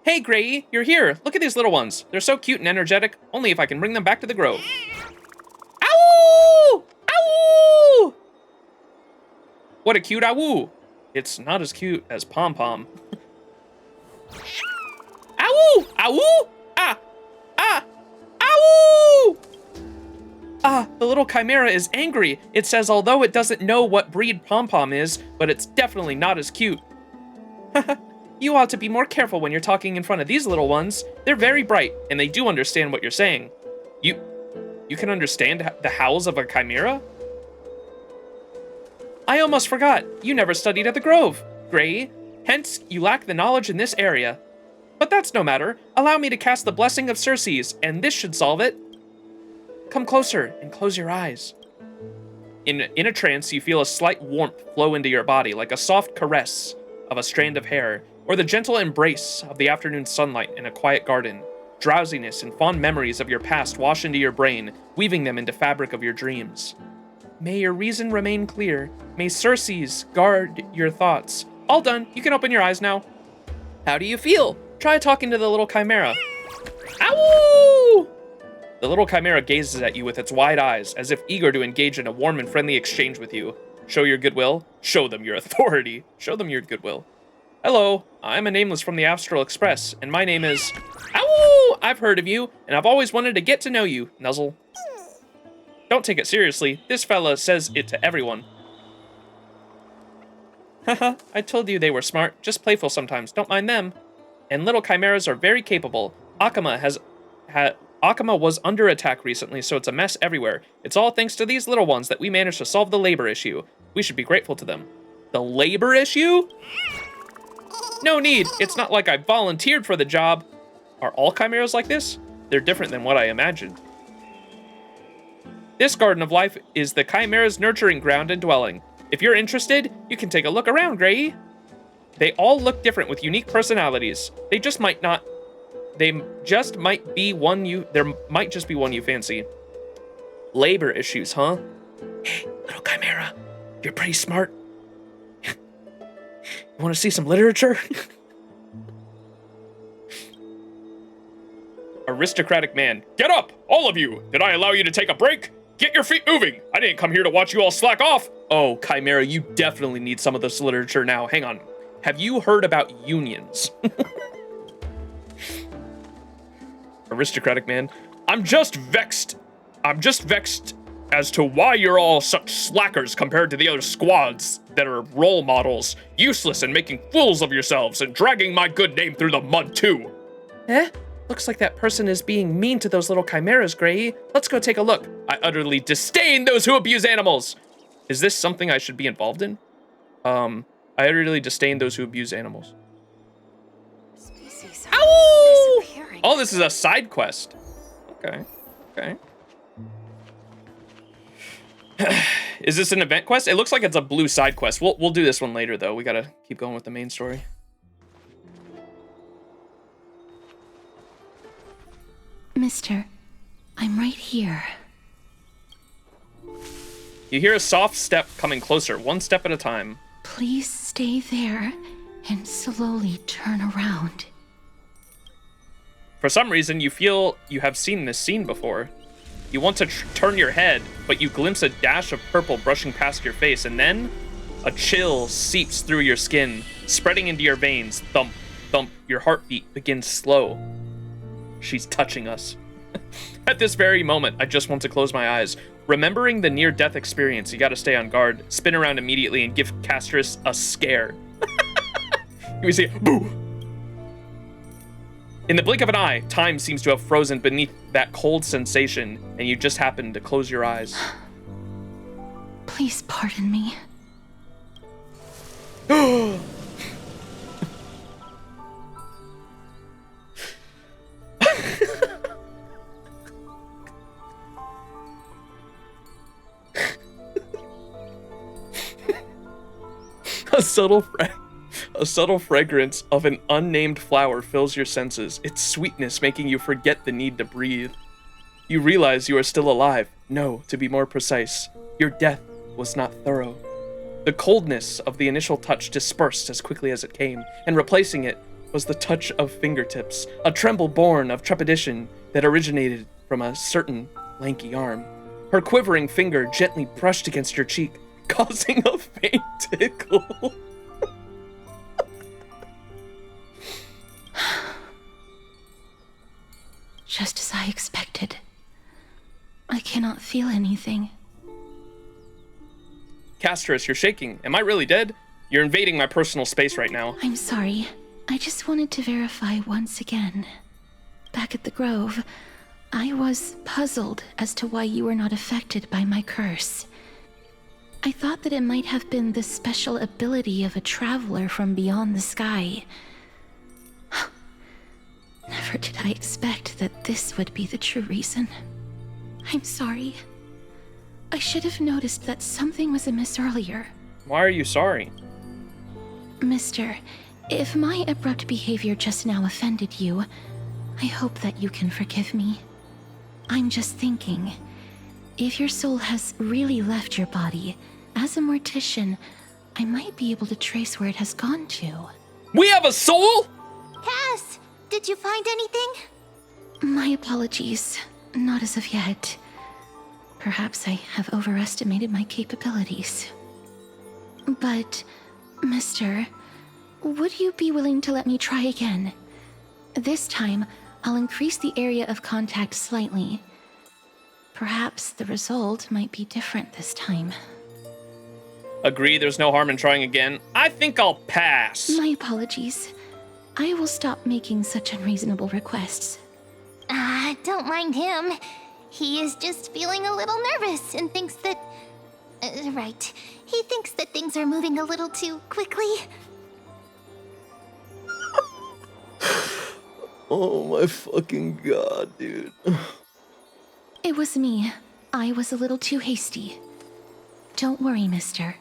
Hey, Gray, you're here. Look at these little ones. They're so cute and energetic. Only if I can bring them back to the grove. Ow! Ow! What a cute ow! It's not as cute as Pom Pom. Ow! Ow! Ah! Ah! Ow! Ah, the little chimera is angry. It says although it doesn't know what breed Pom Pom is, but it's definitely not as cute. You ought to be more careful when you're talking in front of these little ones. They're very bright, and they do understand what you're saying. You can understand the howls of a chimera? I almost forgot. You never studied at the Grove, Gray. Hence, you lack the knowledge in this area. But that's no matter. Allow me to cast the Blessing of Circes, and this should solve it. Come closer and close your eyes. In a trance, you feel a slight warmth flow into your body, like a soft caress of a strand of hair, or the gentle embrace of the afternoon sunlight in a quiet garden. Drowsiness and fond memories of your past wash into your brain, weaving them into fabric of your dreams. May your reason remain clear. May Circes guard your thoughts. All done. You can open your eyes now. How do you feel? Try talking to the little chimera. Ow! The little chimera gazes at you with its wide eyes, as if eager to engage in a warm and friendly exchange with you. Show your goodwill. Show them your authority. Show them your goodwill. Hello, I'm a nameless from the Astral Express, and my name is... Ow! I've heard of you, and I've always wanted to get to know you, Nuzzle. Don't take it seriously. This fella says it to everyone. Haha, I told you they were smart, just playful sometimes. Don't mind them. And little chimeras are very capable. Akama was under attack recently, so it's a mess everywhere. It's all thanks to these little ones that we managed to solve the labor issue. We should be grateful to them. The labor issue? No need. It's not like I volunteered for the job. Are all chimeras like this? They're different than what I imagined. This Garden of Life is the chimera's nurturing ground and dwelling. If you're interested, you can take a look around, Gray. They all look different with unique personalities. There might just be one you fancy. Labor issues, huh? Hey, little chimera, you're pretty smart. You want to see some literature? Aristocratic man. Get up, all of you! Did I allow you to take a break? Get your feet moving! I didn't come here to watch you all slack off! Oh, Chimera, you definitely need some of this literature now. Hang on. Have you heard about unions? Aristocratic man. I'm just vexed as to why you're all such slackers compared to the other squads that are role models, useless and making fools of yourselves and dragging my good name through the mud too. Looks like that person is being mean to those little chimeras, Gray. Let's go take a look. I utterly disdain those who abuse animals. Is this something I should be involved in? I utterly disdain those who abuse animals. Species Ow! disappearing. Oh, this is a side quest. Okay. Is this an event quest? It looks like it's a blue side quest. We'll do this one later, though. We gotta keep going with the main story. Mister, I'm right here. You hear a soft step coming closer, one step at a time. Please stay there and slowly turn around. For some reason, you feel you have seen this scene before. You want to turn your head, but you glimpse a dash of purple brushing past your face, and then a chill seeps through your skin, spreading into your veins. Thump, thump, your heartbeat begins slow. She's touching us. At this very moment, I just want to close my eyes. Remembering the near-death experience, you gotta stay on guard, spin around immediately, and give Castris a scare. We see, boo! In the blink of an eye, time seems to have frozen beneath that cold sensation, and you just happen to close your eyes. Please pardon me. A subtle fragrance of an unnamed flower fills your senses, its sweetness making you forget the need to breathe. You realize you are still alive. No, to be more precise, your death was not thorough. The coldness of the initial touch dispersed as quickly as it came, and replacing it was the touch of fingertips, a tremble born of trepidation that originated from a certain lanky arm. Her quivering finger gently brushed against your cheek, causing a faint tickle. Just as I expected. I cannot feel anything. Castris, you're shaking. Am I really dead? You're invading my personal space right now. I'm sorry. I just wanted to verify once again. Back at the Grove, I was puzzled as to why you were not affected by my curse. I thought that it might have been the special ability of a traveler from beyond the sky. Never did I expect that this would be the true reason. I'm sorry. I should have noticed that something was amiss earlier. Why are you sorry? Mister, if my abrupt behavior just now offended you, I hope that you can forgive me. I'm just thinking, if your soul has really left your body, as a mortician, I might be able to trace where it has gone to. We have a soul? Cass, did you find anything? My apologies. Not as of yet. Perhaps I have overestimated my capabilities. But, mister, would you be willing to let me try again? This time, I'll increase the area of contact slightly. Perhaps the result might be different this time. Agree, there's no harm in trying again. I think I'll pass. My apologies. I will stop making such unreasonable requests. Don't mind him. He is just feeling a little nervous and thinks that... right. He thinks that things are moving a little too quickly. Oh my fucking god, dude. It was me. I was a little too hasty. Don't worry, mister.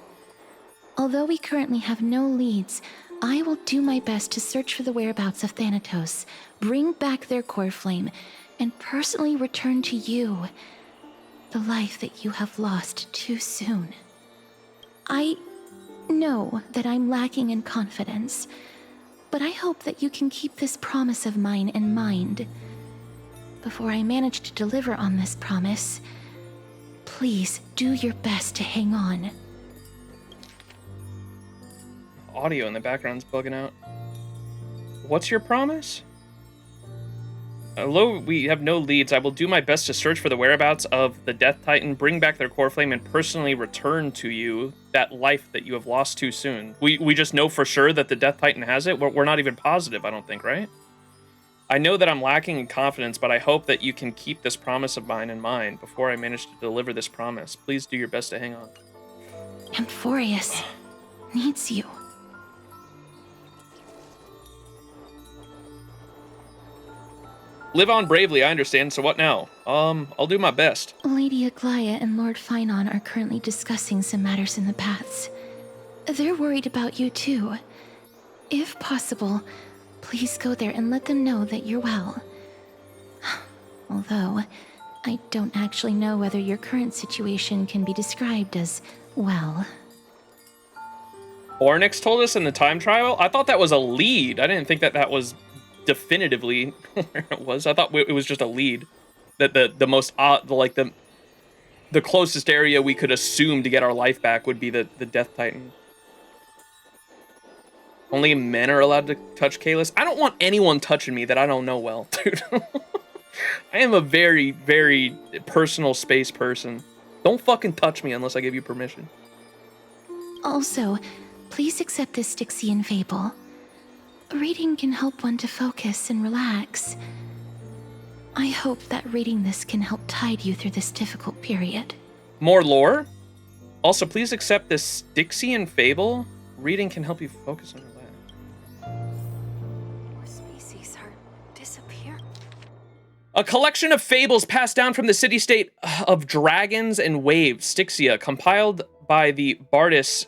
Although we currently have no leads, I will do my best to search for the whereabouts of Thanatos, bring back their core flame, and personally return to you the life that you have lost too soon. I know that I'm lacking in confidence, but I hope that you can keep this promise of mine in mind. Before I manage to deliver on this promise, please do your best to hang on. Audio in the background's bugging out. What's your promise? Although we have no leads, I will do my best to search for the whereabouts of the Death Titan, bring back their core flame, and personally return to you that life that you have lost too soon. We just know for sure that the Death Titan has it. We're not even positive, I don't think, right? I know that I'm lacking in confidence, but I hope that you can keep this promise of mine in mind before I manage to deliver this promise. Please do your best to hang on. Amphoreus needs you. Live on bravely, I understand, so what now? I'll do my best. Lady Aglaya and Lord Finon are currently discussing some matters in the paths. They're worried about you too. If possible, please go there and let them know that you're well. Although, I don't actually know whether your current situation can be described as well. Ornyx told us in the time trial? I thought that was a lead. I didn't think that was definitively where it was. I thought it was just a lead. That the most the closest area we could assume to get our life back would be the Death Titan. Only men are allowed to touch Kalis. I don't want anyone touching me that I don't know well, dude. I am a very, very personal space person. Don't fucking touch me unless I give you permission. Also, please accept this Styxian fable. Reading can help one to focus and relax. I hope that reading this can help tide you through this difficult period. More lore? Also, please accept this Styxian fable. Reading can help you focus and relax. More species are disappearing. A collection of fables passed down from the city-state of dragons and waves, Styxia, compiled by the Bardis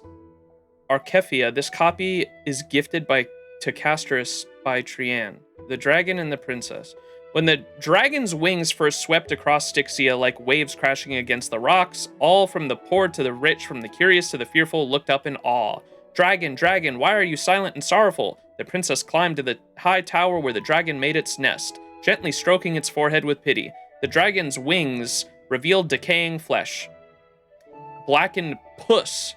Arkephia. This copy is gifted to Castrus by Trian, the dragon and the princess. When the dragon's wings first swept across Styxia like waves crashing against the rocks, all from the poor to the rich, from the curious to the fearful, looked up in awe. Dragon, dragon, why are you silent and sorrowful? The princess climbed to the high tower where the dragon made its nest, gently stroking its forehead with pity. The dragon's wings revealed decaying flesh. Blackened pus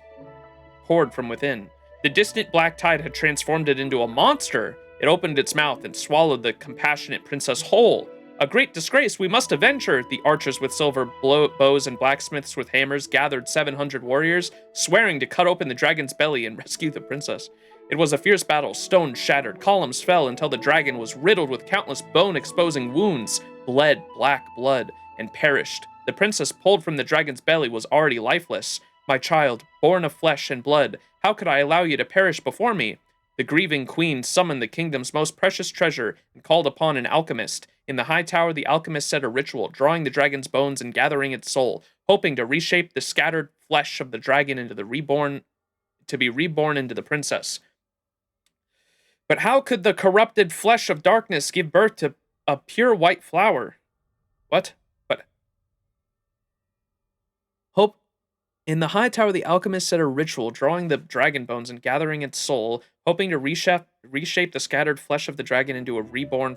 poured from within. The distant black tide had transformed it into a monster. It opened its mouth and swallowed the compassionate princess whole. A great disgrace, we must avenge her. The archers with silver bows and blacksmiths with hammers gathered 700 warriors, swearing to cut open the dragon's belly and rescue the princess. It was a fierce battle. Stones shattered, columns fell until the dragon was riddled with countless bone-exposing wounds, bled black blood, and perished. The princess pulled from the dragon's belly was already lifeless. My child, born of flesh and blood, how could I allow you to perish before me? The grieving queen summoned the kingdom's most precious treasure and called upon an alchemist. In the high tower, the alchemist said a ritual, drawing the dragon's bones and gathering its soul, hoping to reshape the scattered flesh of the dragon into the reborn into the princess. But how could the corrupted flesh of darkness give birth to a pure white flower? What? Hope. In the high tower, the alchemist said a ritual, drawing the dragon bones and gathering its soul, hoping to reshape the scattered flesh of the dragon into a reborn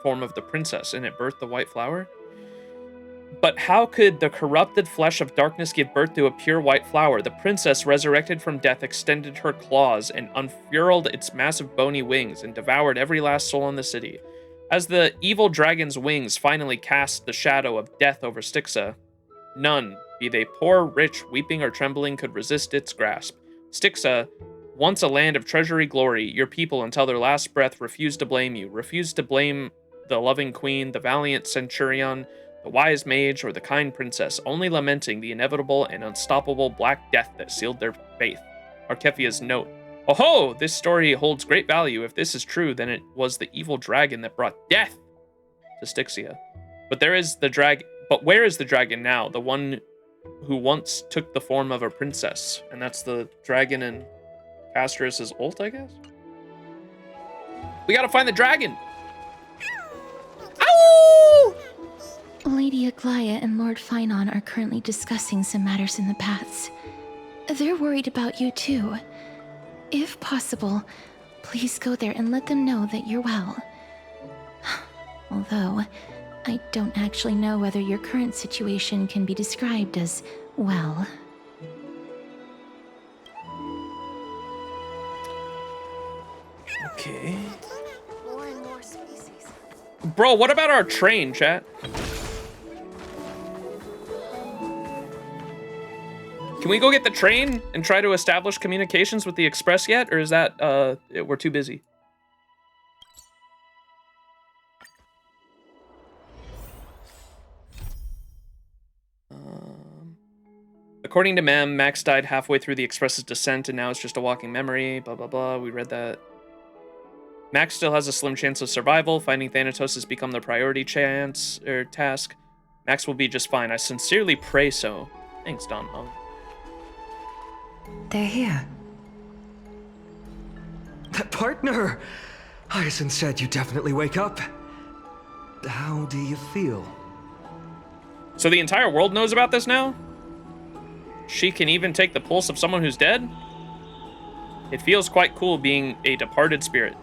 form of the princess, and it birthed the white flower? But how could the corrupted flesh of darkness give birth to a pure white flower? The princess, resurrected from death, extended her claws and unfurled its massive bony wings and devoured every last soul in the city. As the evil dragon's wings finally cast the shadow of death over Styxa, none, be they poor, rich, weeping, or trembling, could resist its grasp. Styxa, once a land of treasury glory, your people until their last breath refused to blame you, refused to blame the loving queen, the valiant centurion, the wise mage, or the kind princess, only lamenting the inevitable and unstoppable black death that sealed their faith. Arkephia's note. Oh ho! This story holds great value. If this is true, then it was the evil dragon that brought death to Styxia. But where is the dragon now? The one who once took the form of a princess. And that's the dragon in Castrus's ult, I guess? We gotta find the dragon! Ow! Lady Aglaia and Lord Finon are currently discussing some matters in the paths. They're worried about you too. If possible, please go there and let them know that you're well. Although, I don't actually know whether your current situation can be described as well. Okay. Bro, what about our train, chat? Can we go get the train and try to establish communications with the Express yet? Or is that, we're too busy? According to Mem, Max died halfway through the Express's descent and now it's just a walking memory, blah, blah, blah. We read that. Max still has a slim chance of survival. Finding Thanatos has become the priority task. Max will be just fine. I sincerely pray so. Thanks, Don Hung. They're here. Partner! Hyacinth said you definitely wake up. How do you feel? So the entire world knows about this now? She can even take the pulse of someone who's dead? It feels quite cool being a departed spirit.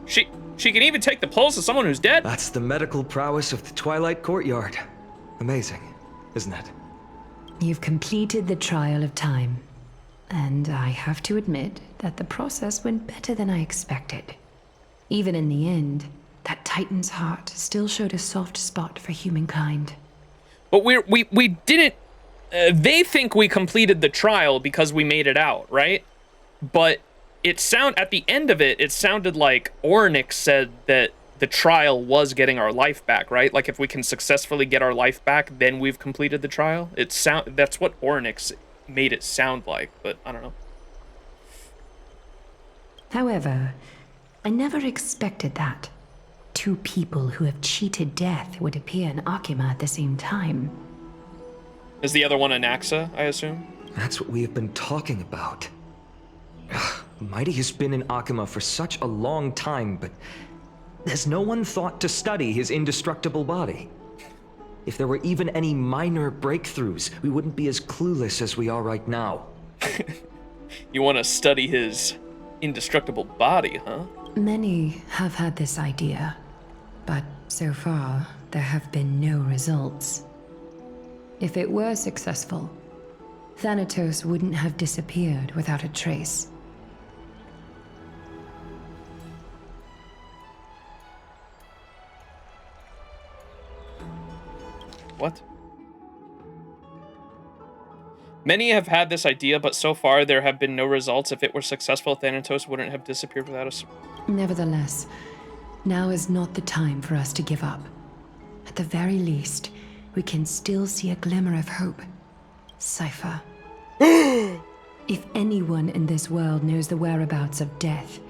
She can even take the pulse of someone who's dead? That's the medical prowess of the Twilight Courtyard. Amazing, isn't it? You've completed the trial of time. And I have to admit that the process went better than I expected. Even in the end, that Titan's heart still showed a soft spot for humankind. But we didn't... they think we completed the trial because we made it out, right? But at the end of it, it sounded like Ornyx said that the trial was getting our life back, right? Like if we can successfully get our life back, then we've completed the trial. That's what Ornyx made it sound like, but I don't know. However, I never expected that. Two people who have cheated death would appear in Akima at the same time. Is the other one Anaxa, I assume? That's what we have been talking about. Mighty has been in Akima for such a long time, but has no one thought to study his indestructible body? If there were even any minor breakthroughs, we wouldn't be as clueless as we are right now. You want to study his indestructible body, huh? Many have had this idea, but so far, there have been no results. If it were successful, Thanatos wouldn't have disappeared without a trace. What? Many have had this idea, but so far there have been no results. If it were successful, Thanatos wouldn't have disappeared without us. Nevertheless, now is not the time for us to give up. At the very least, we can still see a glimmer of hope. Cypher. If anyone in this world knows the whereabouts of death,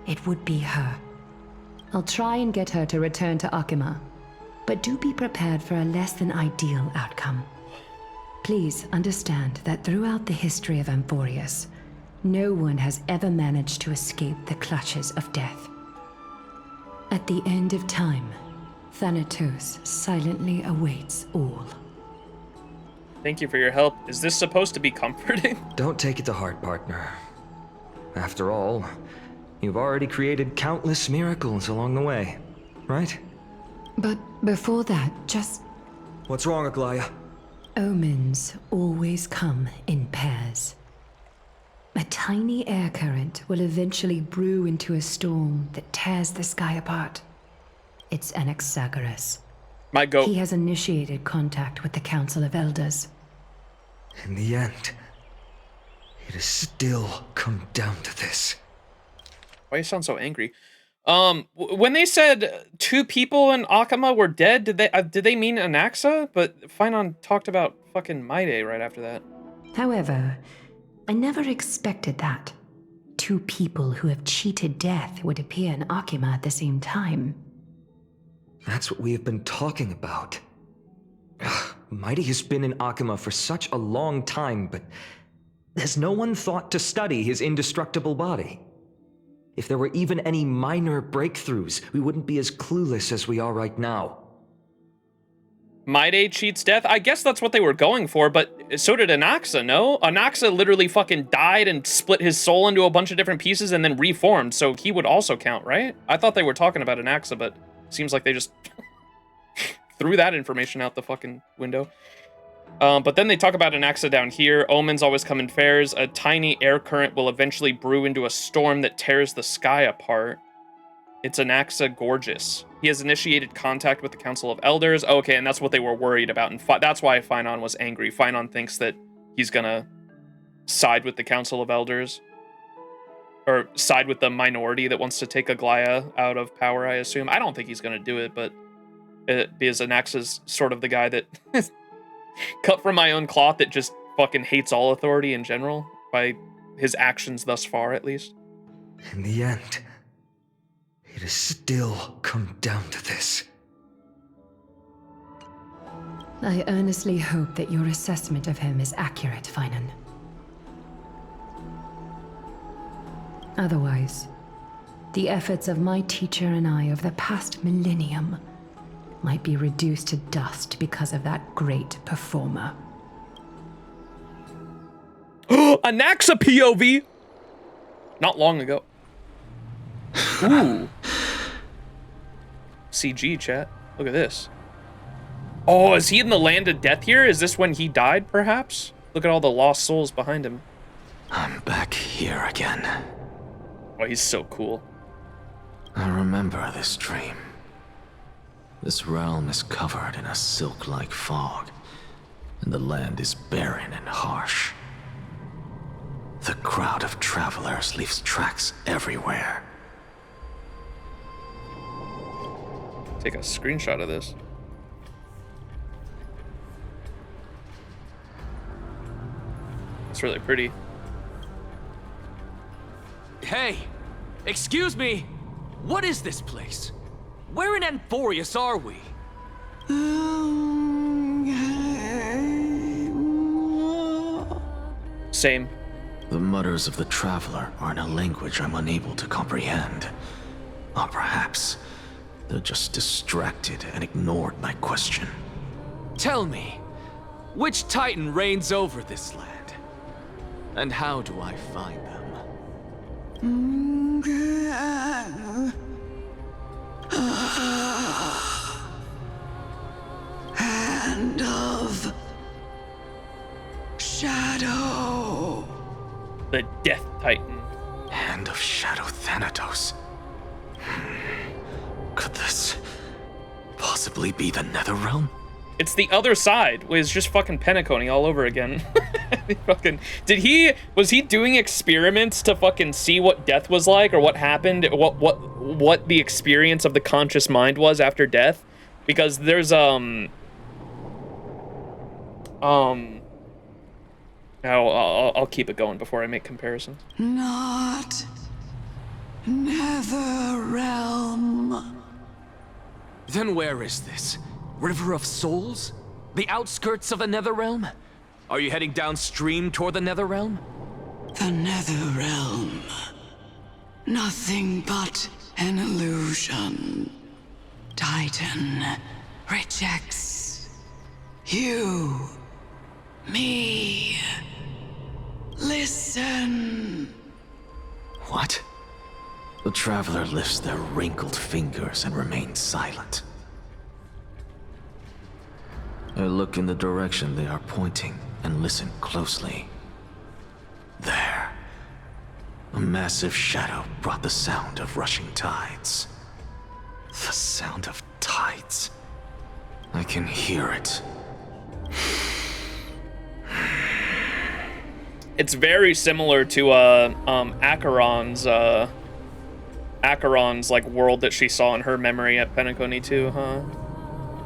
it would be her. I'll try and get her to return to Akima, but do be prepared for a less than ideal outcome. Please understand that throughout the history of Amphoreus, no one has ever managed to escape the clutches of death. At the end of time, Thanatos silently awaits all. Thank you for your help. Is this supposed to be comforting? Don't take it to heart, partner. After all, you've already created countless miracles along the way, right? But before that, just... What's wrong, Aglaya? Omens always come in pairs. A tiny air current will eventually brew into a storm that tears the sky apart. It's Anaxagoras. My goat. He has initiated contact with the Council of Elders. In the end, it has still come down to this. Why you sound so angry? When they said 2 people in Akima were dead, did they mean Anaxa? But Finon talked about fucking Maide right after that. However, I never expected that. 2 people who have cheated death would appear in Akima at the same time. That's what we have been talking about. Mighty has been in Akima for such a long time, but has no one thought to study his indestructible body? If there were even any minor breakthroughs, we wouldn't be as clueless as we are right now. Maide cheats death? I guess that's what they were going for, but so did Anaxa, no? Anaxa literally fucking died and split his soul into a bunch of different pieces and then reformed, so he would also count, right? I thought they were talking about Anaxa, but seems like they just threw that information out the fucking window. But then they talk about Anaxa down here. Omens always come in pairs. A tiny air current will eventually brew into a storm that tears the sky apart. It's Anaxa Gorgeous. He has initiated contact with the Council of Elders. Okay, and that's what they were worried about. And that's why Finon was angry. Finon thinks that he's gonna side with the Council of Elders. Or side with the minority that wants to take Aglaya out of power, I assume. I don't think he's gonna do it, but because Anaxa's sort of the guy that cut from my own cloth that just fucking hates all authority in general, by his actions thus far, at least. In the end, it has still come down to this. I earnestly hope that your assessment of him is accurate, Finon. Otherwise, the efforts of my teacher and I over the past millennium might be reduced to dust because of that great performer. Anaxa POV! Not long ago. Ooh. CG, chat. Look at this. Oh, is he in the land of death here? Is this when he died, perhaps? Look at all the lost souls behind him. I'm back here again. Oh, he's so cool. I remember this dream. This realm is covered in a silk-like fog, and the land is barren and harsh. The crowd of travelers hoyoverse leaves tracks everywhere. Take a screenshot of this. It's really pretty. Hey! Excuse me! What is this place? Where in Amphoreus are we? Same. The mutters of the traveler are in a language I'm unable to comprehend. Or perhaps they're just distracted and ignored my question. Tell me, which Titan reigns over this land? And how do I find them? Hand of Shadow. The Death Titan. Hand of Shadow Thanatos. Could this possibly be the Netherrealm? It's the other side. It's just fucking Penacony all over again. Was he doing experiments to fucking see what death was like, or what happened, what the experience of the conscious mind was after death? Because there's I'll keep it going before I make comparisons. Not Netherrealm. Then where is this? River of Souls? The outskirts of the Netherrealm? Are you heading downstream toward the Netherrealm? The Netherrealm. Nothing but an illusion. Titan rejects you. Me. Listen. What? The traveler lifts their wrinkled fingers and remains silent. I look in the direction they are pointing and listen closely. There. A massive shadow brought the sound of rushing tides. The sound of tides. I can hear it. It's very similar to Acheron's like world that she saw in her memory at Penacony too, huh?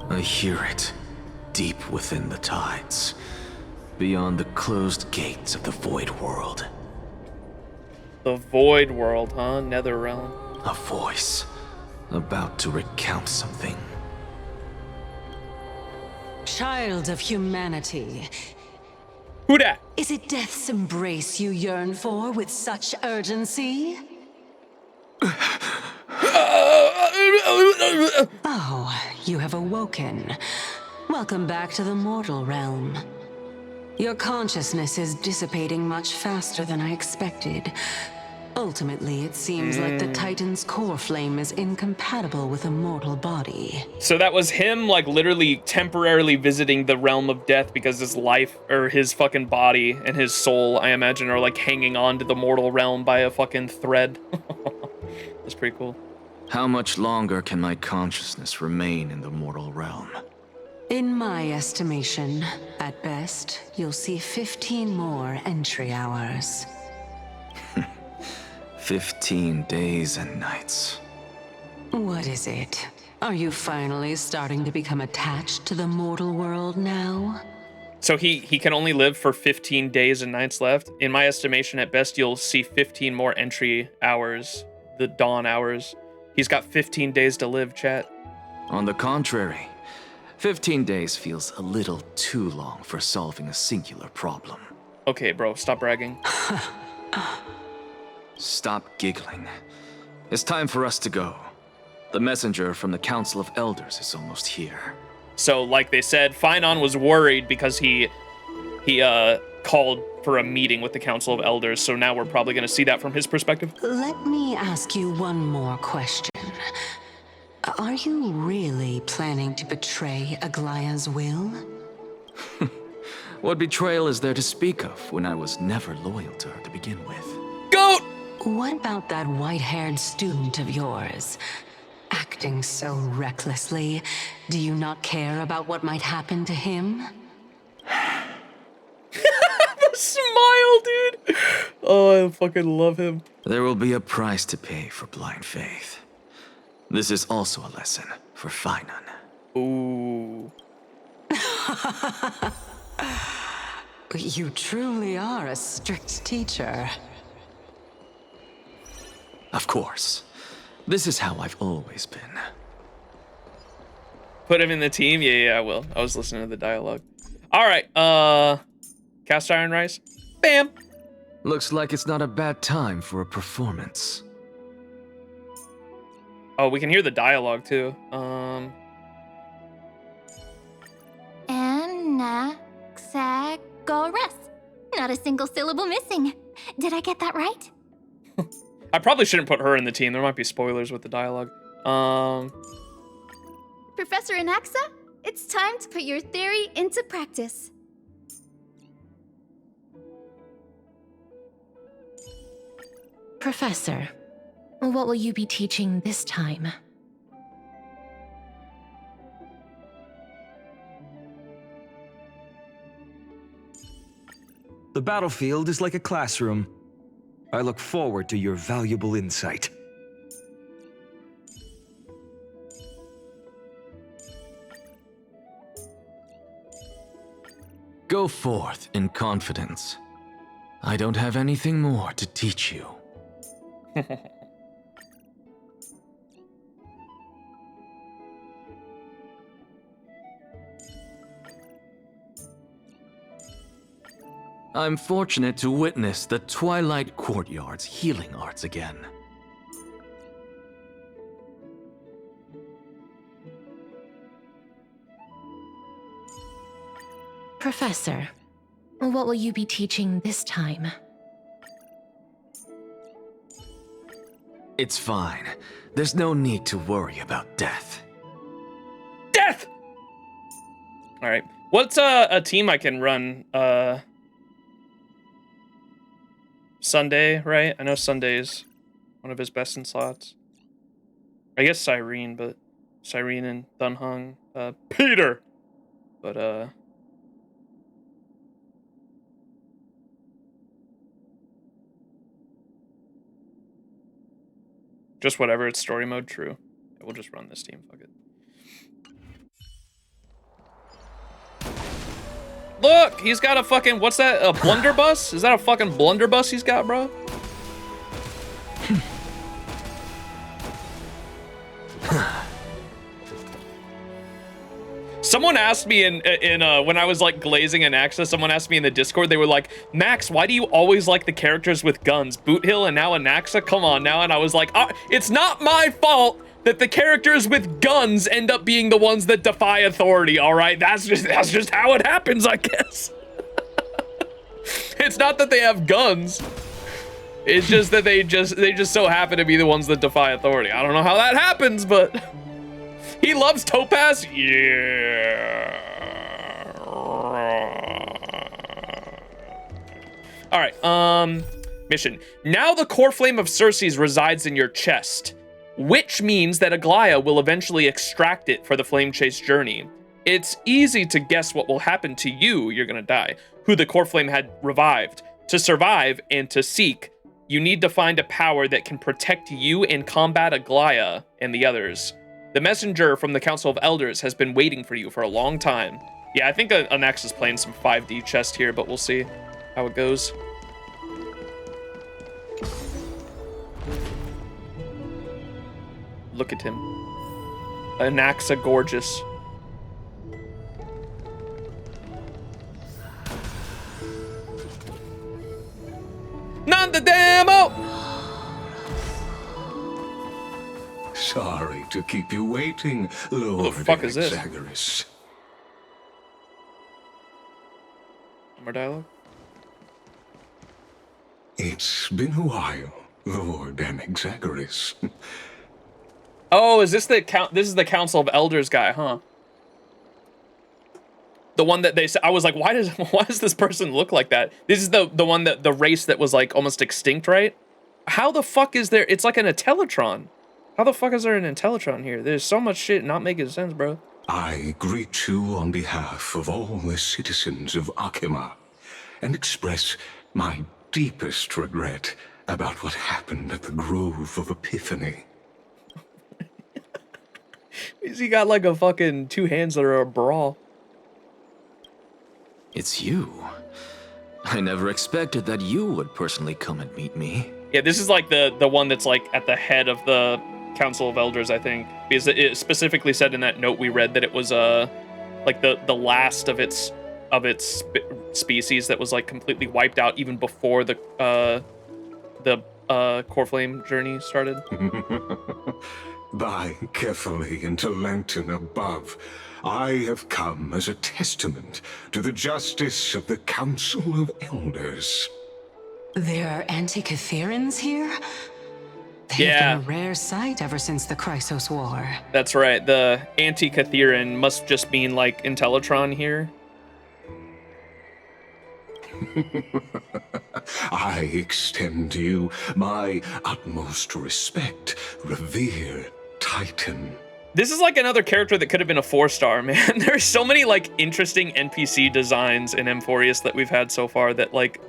I hear it. Deep within the tides, beyond the closed gates of the Void World. The Void World, huh? Netherrealm. A voice, about to recount something. Child of humanity, Who dat? is it death's embrace you yearn for with such urgency? Oh, you have awoken. Welcome back to the mortal realm. Your consciousness is dissipating much faster than I expected. Ultimately, it seems like the Titan's core flame is incompatible with a mortal body. So that was him, like, literally temporarily visiting the realm of death because his life, or his fucking body and his soul, I imagine, are, like, hanging on to the mortal realm by a fucking thread. That's pretty cool. How much longer can my consciousness remain in the mortal realm? In my estimation, at best, you'll see 15 more entry hours. 15 days and nights. What is it? Are you finally starting to become attached to the mortal world now? So he can only live for 15 days and nights left. In my estimation, at best, you'll see 15 more entry hours, the dawn hours. He's got 15 days to live, chat. On the contrary, 15 days feels a little too long for solving a singular problem. Okay, bro, stop bragging. Stop giggling. It's time for us to go. The messenger from the Council of Elders is almost here. So, like they said, Phynon was worried because he called for a meeting with the Council of Elders, so now we're probably going to see that from his perspective. Let me ask you one more question. Are you really planning to betray Aglaya's will? What betrayal is there to speak of when I was never loyal to her to begin with? Goat! What about that white-haired student of yours? Acting so recklessly, do you not care about what might happen to him? The smile, dude! Oh, I fucking love him. There will be a price to pay for blind faith. This is also a lesson for Finan. Ooh. You truly are a strict teacher. Of course. This is how I've always been. Put him in the team? Yeah, I will. I was listening to the dialogue. All right, cast iron rice. Bam. Looks like it's not a bad time for a performance. Oh, we can hear the dialogue too. Anaxagoras. Not a single syllable missing. Did I get that right? I probably shouldn't put her in the team. There might be spoilers with the dialogue. Professor Anaxa, it's time to put your theory into practice. Professor, what will you be teaching this time? The battlefield is like a classroom. I look forward to your valuable insight. Go forth in confidence. I don't have anything more to teach you. I'm fortunate to witness the Twilight Courtyard's healing arts again. Professor, what will you be teaching this time? It's fine. There's no need to worry about death. Death! All right. What's a team I can run? Sunday, right? I know Sunday's one of his best in slots. I guess Cyrene, but Cyrene and Dunhung. Peter! But, just whatever, it's story mode, true. Yeah, we'll just run this team, fuck it. Look, he's got a fucking, what's that, a blunderbuss? Is that a fucking blunderbuss he's got, bro? Someone asked me in when I was like glazing an Axis, someone asked me in the Discord, they were like, Max, why do you always like the characters with guns? Boot Hill and now Anaxa, come on now. And I was like, it's not my fault that the characters with guns end up being the ones that defy authority, all right? That's just how it happens, I guess. It's not that they have guns. It's just that they just so happen to be the ones that defy authority. I don't know how that happens, but he loves Topaz? Yeah. All right, mission. Now the core flame of Circe's resides in your chest, which means that Aglaya will eventually extract it for the flame chase journey. It's easy to guess what will happen to you, you're gonna die, who the core flame had revived. To survive and to seek, you need to find a power that can protect you and combat Aglaya and the others. The messenger from the Council of Elders has been waiting for you for a long time. Yeah, I think Anax is playing some 5D chest here, but we'll see how it goes. Look at him. Anaxa gorgeous. Not the demo! Sorry to keep you waiting, Lord What the fuck is this? Anaxagoras. More dialogue? It's been a while, Lord Anaxagoras. Oh, is this the this is the Council of Elders guy, huh? The one that they said, I was like, why does this person look like that? This is the one that the race that was like almost extinct, right? How the fuck is there? It's like an Intellitron. How the fuck is there an Intellitron here? There's so much shit not making sense, bro. I greet you on behalf of all the citizens of Akima and express my deepest regret about what happened at the Grove of Epiphany. He got like a fucking two hands that are a brawl. It's you. I never expected that you would personally come and meet me. Yeah, this is like the one that's like at the head of the Council of Elders, I think, because it specifically said in that note we read that it was like the last of its species that was like completely wiped out even before the core flame journey started. By carefully into Lantern above, I have come as a testament to the justice of the Council of Elders. There are Antikytherans here? They've Yeah. been a rare sight ever since the Chrysos War. That's right. The Antikytheran must just mean like Intellitron here. I extend to you my utmost respect, revered Titan. This is like another character that could have been a 4-star, man. There's so many like interesting NPC designs in Amphoreus that we've had so far that like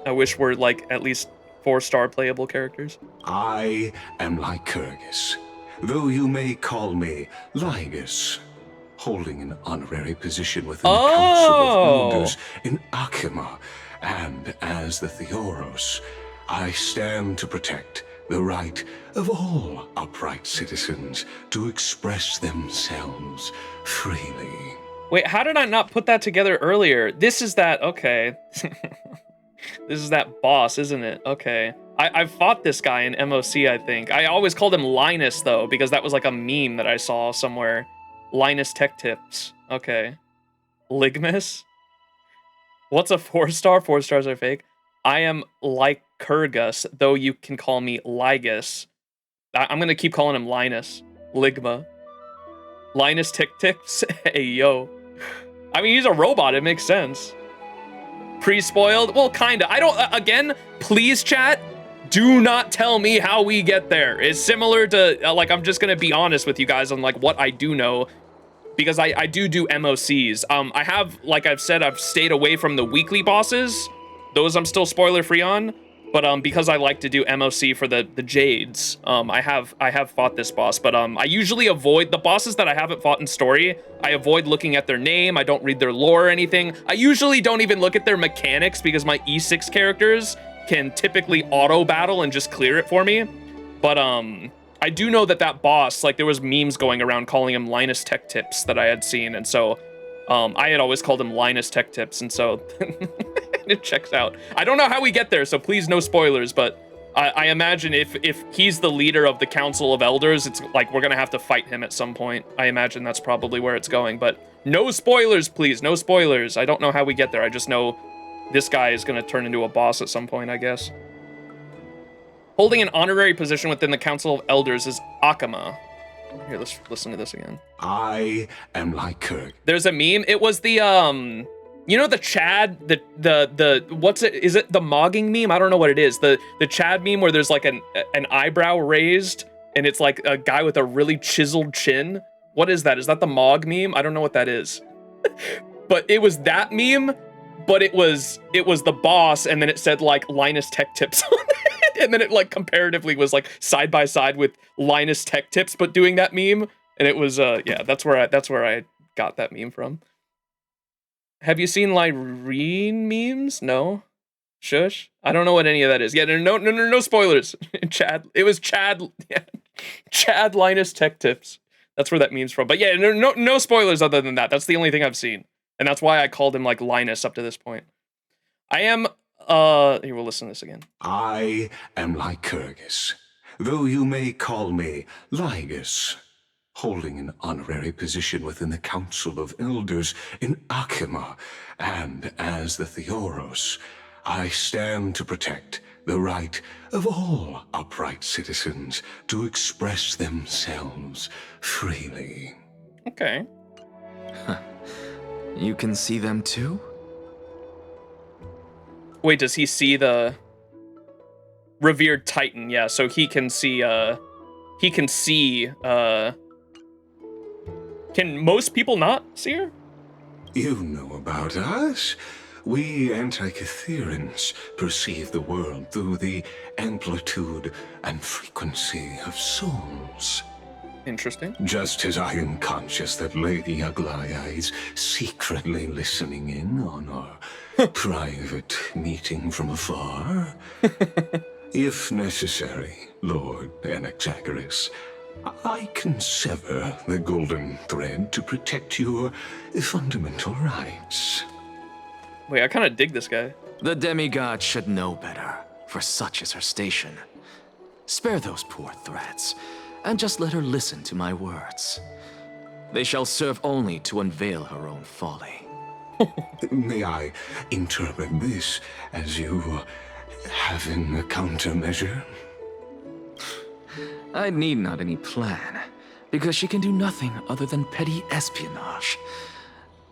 I wish were like at least 4-star playable characters. I am Lycurgus, though you may call me Lygus, holding an honorary position within the Council of Elders in Akima, and as the Theoros, I stand to protect the right of all upright citizens to express themselves freely. Wait, how did I not put that together earlier? This is that, okay. This is that boss, isn't it? Okay. I've fought this guy in MOC, I think. I always called him Linus, though, because that was like a meme that I saw somewhere. Linus Tech Tips. Okay. Ligmus? What's a 4-star? 4 stars are fake. I am Lycurgus, though you can call me Lygus. I'm gonna keep calling him Linus. Ligma. Linus Tech Tips? Hey, yo. I mean, he's a robot. It makes sense. Pre-spoiled? Well, kinda. I don't, again, please chat, do not tell me how we get there. It's similar to, like, I'm just gonna be honest with you guys on, like, what I do know, because I do MOCs. I have, like I've said, I've stayed away from the weekly bosses. Those I'm still spoiler-free on, but because I like to do MOC for the Jades, I have fought this boss, but I usually avoid the bosses that I haven't fought in story. I avoid looking at their name. I don't read their lore or anything. I usually don't even look at their mechanics because my E6 characters can typically auto battle and just clear it for me. But I do know that boss, like there was memes going around calling him Linus Tech Tips that I had seen, and so I had always called him Linus Tech Tips, and so it checks out. I don't know how we get there, so please no spoilers, but I imagine if he's the leader of the Council of Elders, it's like we're gonna have to fight him at some point. I imagine that's probably where it's going, but no spoilers, please, no spoilers. I don't know how we get there. I just know this guy is gonna turn into a boss at some point, I guess. Holding an honorary position within the Council of Elders is Akama. Here, let's listen to this again. I am Lycurgus. There's a meme. It was the you know the Chad, the what's it? Is it the mogging meme? I don't know what it is. The Chad meme where there's like an eyebrow raised and it's like a guy with a really chiseled chin. What is that? Is that the Mog meme? I don't know what that is. But it was that meme, but it was the boss, and then it said like Linus Tech Tips on it, and then it like comparatively was like side by side with Linus Tech Tips, but doing that meme, and it was yeah, that's where I got that meme from. Have you seen Lyrene memes? No? Shush? I don't know what any of that is. Yeah, no spoilers. Chad, it was Chad, yeah. Chad Linus Tech Tips. That's where that meme's from. But yeah, no spoilers other than that. That's the only thing I've seen. And that's why I called him like Linus up to this point. I am, here, we'll listen to this again. I am Lycurgus, though you may call me Lygus, holding an honorary position within the Council of Elders in Akima, and as the Theoros, I stand to protect the right of all upright citizens to express themselves freely. Okay. You can see them too? Wait, does he see the revered Titan? Yeah, so he can see, can most people not see her? You know about us. We Antikytherans perceive the world through the amplitude and frequency of souls. Interesting. Just as I am conscious that Lady Aglaya is secretly listening in on our private meeting from afar, if necessary, Lord Anaxagoras, I can sever the golden thread to protect your fundamental rights. Wait, I kind of dig this guy. The demigod should know better, for such is her station. Spare those poor threats, and just let her listen to my words. They shall serve only to unveil her own folly. May I interpret this as you having a countermeasure? I need not any plan, because she can do nothing other than petty espionage.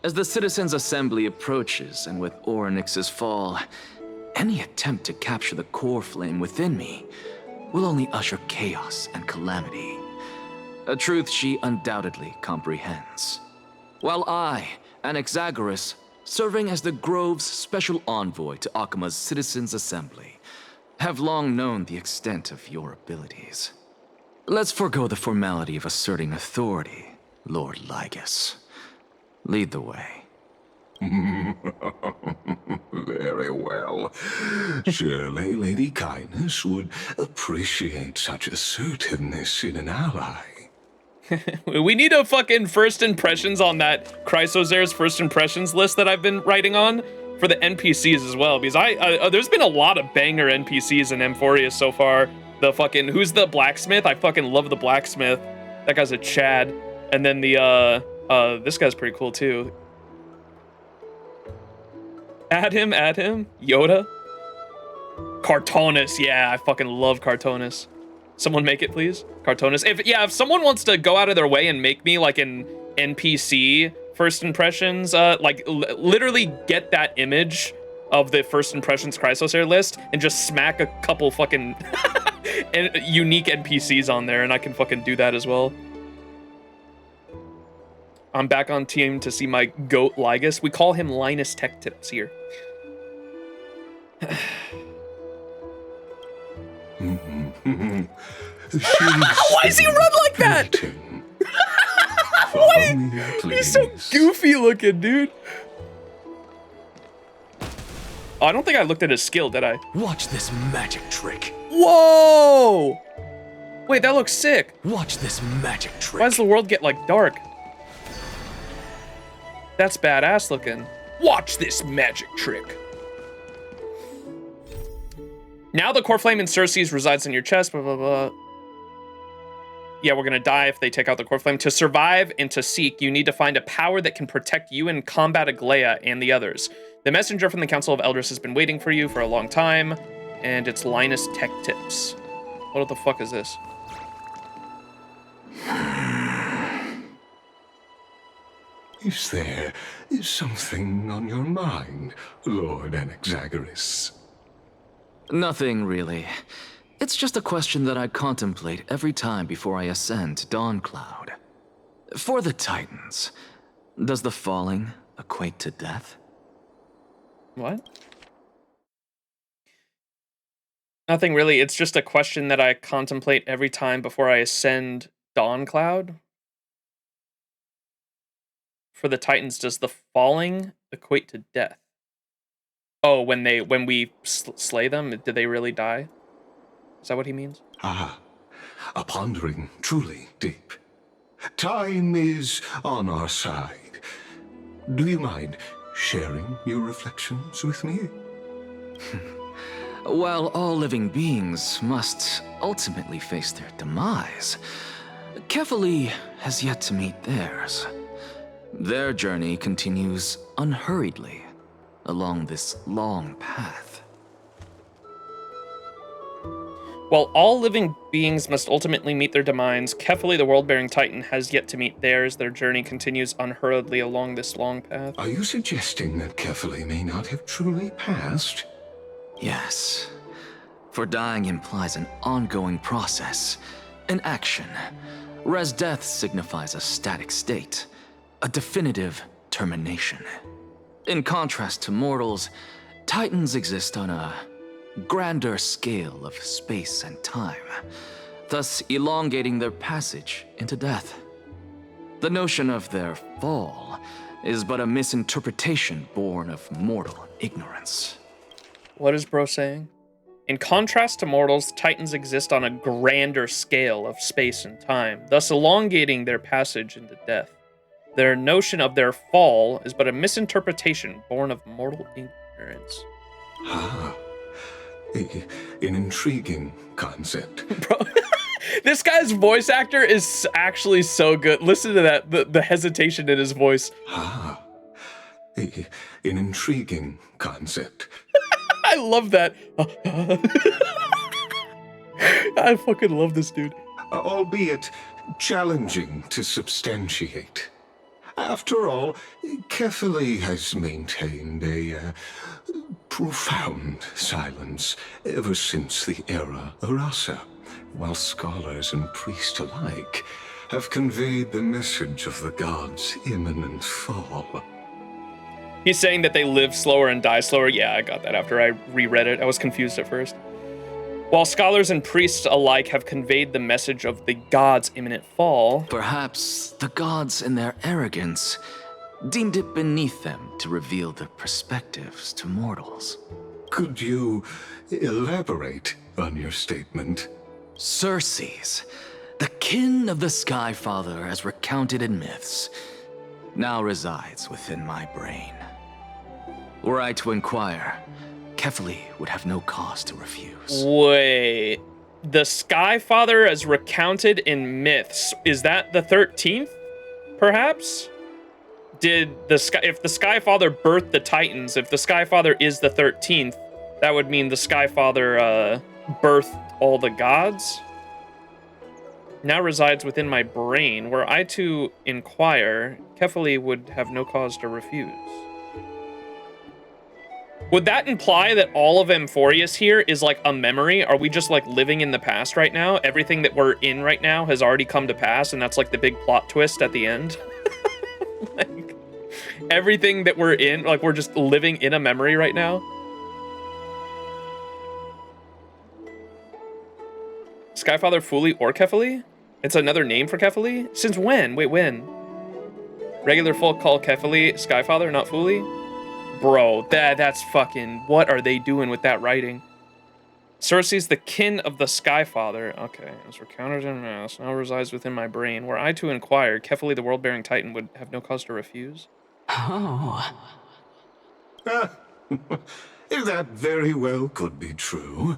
As the Citizens' Assembly approaches, and with Orynyx's fall, any attempt to capture the core flame within me will only usher chaos and calamity. A truth she undoubtedly comprehends. While I, Anaxagoras, serving as the Grove's special envoy to Akima's Citizens' Assembly, have long known the extent of your abilities. Let's forego the formality of asserting authority, Lord Lygus. Lead the way. Very well. Surely Lady Kindness would appreciate such assertiveness in an ally. We need a fucking first impressions on that Chrysozare's first impressions list that I've been writing on for the NPCs as well, because there's been a lot of banger NPCs in Amphoreus so far. The fucking, who's the blacksmith? I fucking love the blacksmith. That guy's a Chad. And then the, this guy's pretty cool too. Add him. Yoda. Cartonus, yeah, I fucking love Cartonus. Someone make it, please. Cartonus. If someone wants to go out of their way and make me like an NPC first impressions, literally get that image of the first impressions Chrysosare list and just smack a couple fucking unique NPCs on there, and I can fucking do that as well. I'm back on team to see my goat Lygus. We call him Linus Tech Tips here. Why does he run like that? He's so goofy looking, dude. Oh, I don't think I looked at his skill, did I? Watch this magic trick. Whoa! Wait, that looks sick. Watch this magic trick. Why does the world get like dark? That's badass looking. Watch this magic trick. Now the core flame in Circes resides in your chest, blah, blah, blah. Yeah, we're gonna die if they take out the core flame. To survive and to seek, you need to find a power that can protect you and combat Aglaya and the others. The messenger from the Council of Elders has been waiting for you for a long time, and it's Linus Tech Tips. What the fuck is this? Is something on your mind, Lord Anaxagoras? Nothing, really. It's just a question that I contemplate every time before I ascend to Dawncloud. For the Titans, does the falling equate to death? What? Nothing really. It's just a question that I contemplate every time before I ascend Dawncloud. For the Titans, does the falling equate to death? Oh, when we slay them, do they really die? Is that what he means? Ah, a pondering truly deep. Time is on our side. Do you mind sharing your reflections with me? While all living beings must ultimately face their demise, Kefali has yet to meet theirs. Their journey continues unhurriedly along this long path. While all living beings must ultimately meet their demise, Kefali, the world-bearing Titan, has yet to meet theirs. Their journey continues unhurriedly along this long path. Are you suggesting that Kefali may not have truly passed? Yes. For dying implies an ongoing process, an action, whereas death signifies a static state, a definitive termination. In contrast to mortals, Titans exist on a grander scale of space and time, thus elongating their passage into death. The notion of their fall is but a misinterpretation born of mortal ignorance. What is bro saying? In contrast to mortals, Titans exist on a grander scale of space and time, thus elongating their passage into death. Their notion of their fall is but a misinterpretation born of mortal ignorance. Ah, an intriguing concept. Bro, this guy's voice actor is actually so good. Listen to that, the hesitation in his voice. Ah, an intriguing concept. I love that. I fucking love this dude. Albeit challenging to substantiate. After all, Kefali has maintained a profound silence ever since the era Arasa, while scholars and priests alike have conveyed the message of the gods' imminent fall. He's saying that they live slower and die slower. Yeah, I got that after I reread it. I was confused at first. While scholars and priests alike have conveyed the message of the gods' imminent fall. Perhaps the gods in their arrogance deemed it beneath them to reveal their perspectives to mortals. Could you elaborate on your statement? Circes, the kin of the Sky Father as recounted in myths, now resides within my brain. Were I to inquire, Kefali would have no cause to refuse. Wait, the Sky Father as recounted in myths, is that the 13th, perhaps? If the Sky Father birthed the Titans, if the Sky Father is the 13th, that would mean the Sky Father birthed all the gods? Now resides within my brain. Were I to inquire, Kefali would have no cause to refuse. Would that imply that all of Amphoreus here is like a memory? Are we just like living in the past right now? Everything that we're in right now has already come to pass, and that's like the big plot twist at the end? Like, everything that we're in, like we're just living in a memory right now? Skyfather Fuli or Kefali? It's another name for Kefali? Since when? Wait, when? Regular folk call Kefali Skyfather, not Fuli? Bro, that's fucking... What are they doing with that writing? Circes, the kin of the Skyfather. Okay, as recounted in mass, now resides within my brain. Were I to inquire, Kefali, the world-bearing Titan, would have no cause to refuse. Oh. That very well could be true.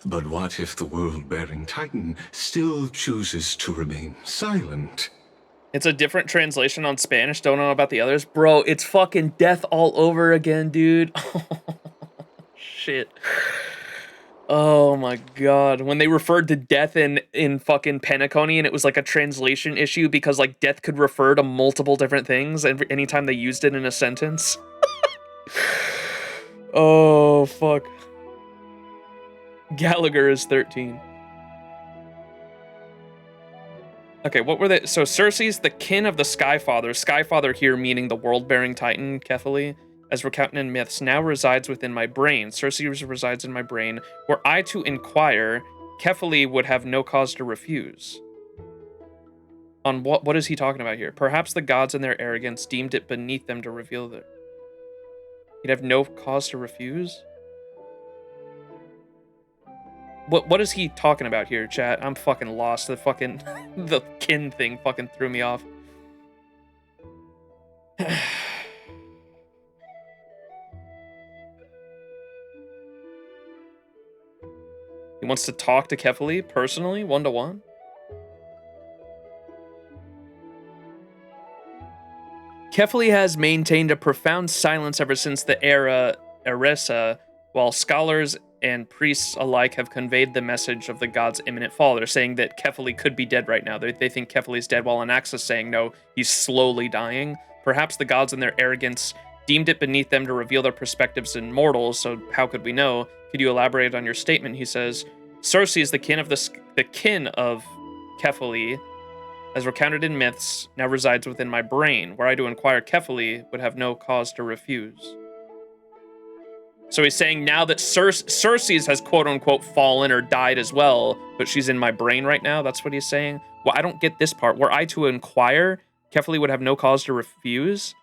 But what if the world-bearing Titan still chooses to remain silent? It's a different translation on Spanish. Don't know about the others. Bro, it's fucking death all over again, dude. Shit. Oh my god. When they referred to death in fucking Penacony, it was like a translation issue because like death could refer to multiple different things anytime they used it in a sentence. Oh, fuck. Gallagher is 13. Okay, what were they? So Circes, the kin of the Skyfather. Skyfather here meaning the world-bearing Titan, Kefali, as recounted in myths, now resides within my brain. Circes resides in my brain. Were I to inquire, Kefali would have no cause to refuse. On what is he talking about here? Perhaps the gods in their arrogance deemed it beneath them to reveal their... He'd have no cause to refuse? What is he talking about here, chat? I'm fucking lost. The fucking... the kin thing fucking threw me off. He wants to talk to Kefali personally, one-to-one? Kefali has maintained a profound silence ever since the era Aresa, while scholars and priests alike have conveyed the message of the god's imminent fall. They're saying that Kefali could be dead right now. They think Kefali's dead, while Anaxa's saying, no, he's slowly dying. Perhaps the gods in their arrogance deemed it beneath them to reveal their perspectives in mortals, so how could we know? Could you elaborate on your statement? He says, Circes, the kin of Kefali, as recounted in myths, now resides within my brain. Were I to inquire carefully, would have no cause to refuse. So he's saying now that Cersei's has quote-unquote fallen or died as well, but she's in my brain right now. That's what he's saying. Well, I don't get this part. Were I to inquire, carefully would have no cause to refuse?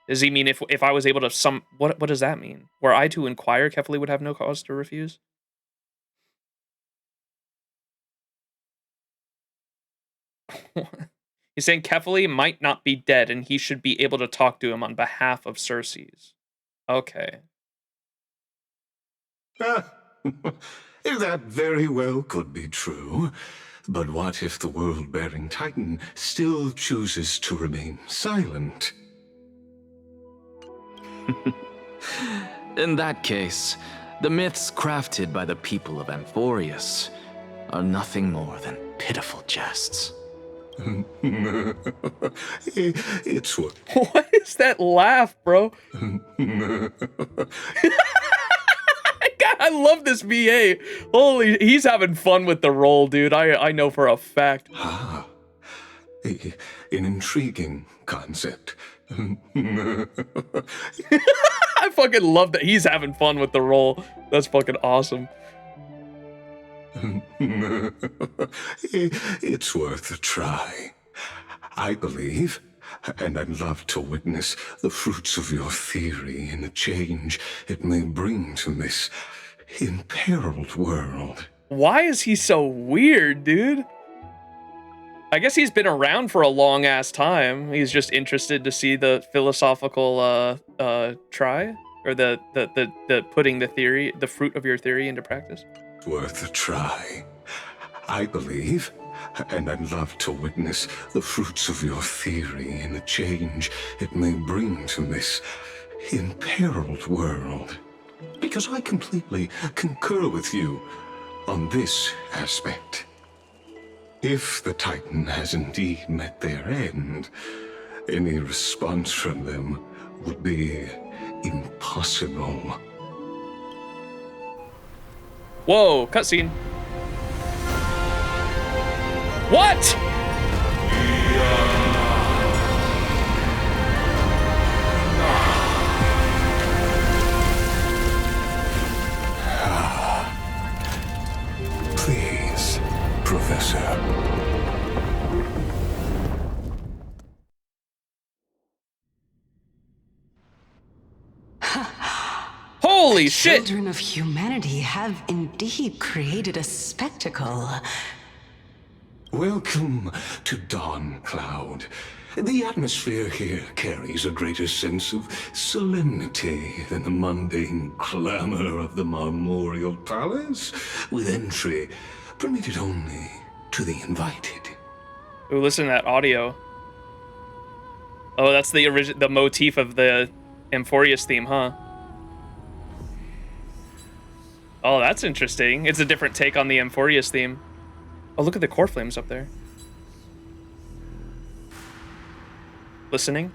Does he mean if I was able to what does that mean? Were I to inquire, carefully would have no cause to refuse? He's saying Kefali might not be dead and he should be able to talk to him on behalf of Cersei's. Okay. That very well could be true. But what if the world-bearing Titan still chooses to remain silent? In that case, the myths crafted by the people of Amphoreus are nothing more than pitiful jests. It's what... What is that laugh, bro? God, I love this VA. Holy, he's having fun with the role, dude. I know for a fact. Ah, an intriguing concept. I fucking love that he's having fun with the role. That's fucking awesome. It's worth a try. I believe, and I'd love to witness the fruits of your theory in the change it may bring to this imperiled world. Why is he so weird, dude? I guess he's been around for a long ass time. He's just interested to see the philosophical try, or the putting the theory, the fruit of your theory into practice. Worth a try. I believe, and I'd love to witness the fruits of your theory in the change it may bring to this imperiled world. Because I completely concur with you on this aspect. If the Titan has indeed met their end, any response from them would be impossible. Whoa, cutscene. What? Please, Professor. Holy shit! Children of humanity have indeed created a spectacle. Welcome to Dawn Cloud. The atmosphere here carries a greater sense of solemnity than the mundane clamor of the Marmorial Palace, with entry permitted only to the invited. Ooh, listen to that audio. Oh, that's the motif of the Amphoreus theme, huh? Oh, that's interesting. It's a different take on the Amphoreus theme. Oh, look at the core flames up there. Listening.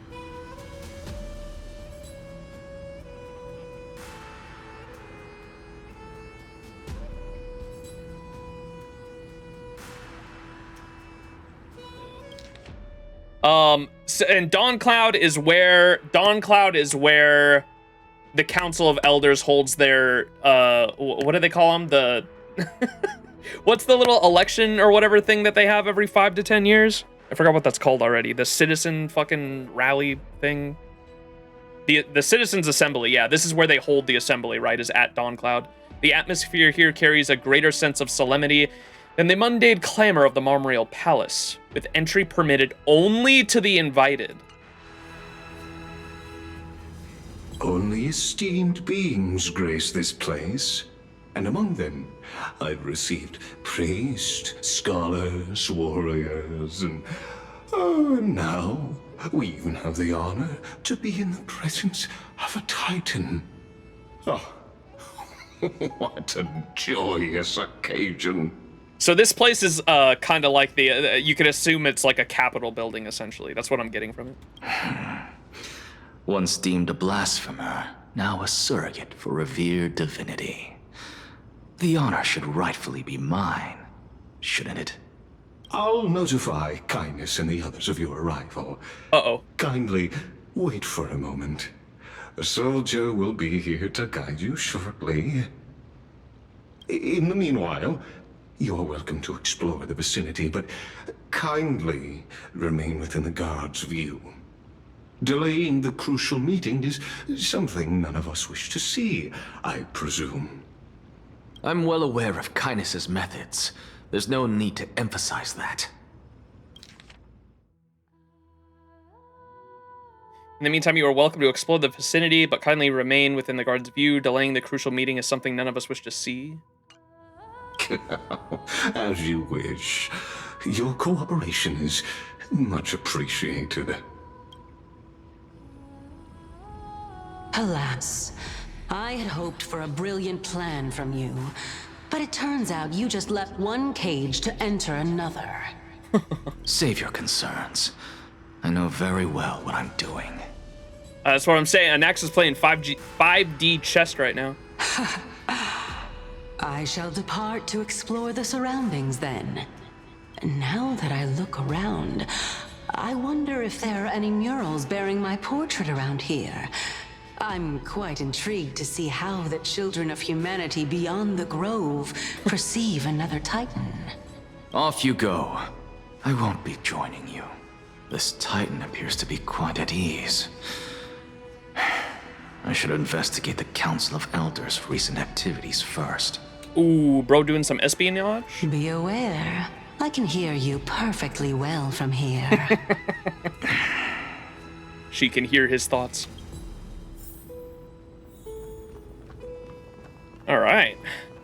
And Dawn Cloud is where the Council of Elders holds their what do they call them? The what's the little election or whatever thing that they have every 5 to 10 years? I forgot what that's called already. The citizen fucking rally thing. The Citizens Assembly. Yeah, this is where they hold the assembly, right? Is at Dawn Cloud. The atmosphere here carries a greater sense of solemnity than the mundane clamor of the Marmorial Palace, with entry permitted only to the invited. Only esteemed beings grace this place, and among them I've received priests, scholars, warriors, and now we even have the honor to be in the presence of a Titan. Oh, what a joyous occasion. So this place is kind of like the, you could assume it's like a Capitol building, essentially. That's what I'm getting from it. Once deemed a blasphemer, now a surrogate for revered divinity. The honor should rightfully be mine, shouldn't it? I'll notify Kindness and the others of your arrival. Uh-oh. Kindly wait for a moment. A soldier will be here to guide you shortly. In the meanwhile, you're welcome to explore the vicinity, but kindly remain within the guard's view. Delaying the crucial meeting is something none of us wish to see, I presume. I'm well aware of Kindness's methods. There's no need to emphasize that. In the meantime, you are welcome to explore the vicinity, but kindly remain within the guard's view. Delaying the crucial meeting is something none of us wish to see. As you wish. Your cooperation is much appreciated. Alas, I had hoped for a brilliant plan from you, but it turns out you just left one cage to enter another. Save your concerns. I know very well what I'm doing. That's what I'm saying. Anax is playing 5D chess right now. I shall depart to explore the surroundings then. Now that I look around, I wonder if there are any murals bearing my portrait around here. I'm quite intrigued to see how the children of humanity beyond the Grove perceive another Titan. Off you go. I won't be joining you. This Titan appears to be quite at ease. I should investigate the Council of Elders' recent activities first. Ooh, bro doing some espionage? Be aware, I can hear you perfectly well from here. She can hear his thoughts. Alright.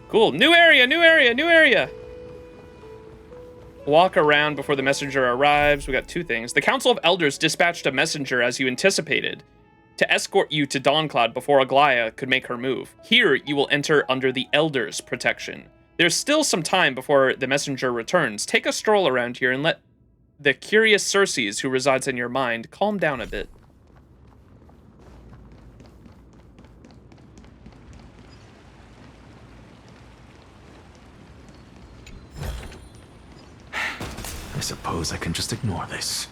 Cool. New area, new area, new area! Walk around before the messenger arrives. We got two things. The Council of Elders dispatched a messenger as you anticipated, to escort you to Dawncloud before Aglaya could make her move. Here, you will enter under the Elders' protection. There's still some time before the messenger returns. Take a stroll around here and let the curious Circes who resides in your mind calm down a bit. I suppose I can just ignore this.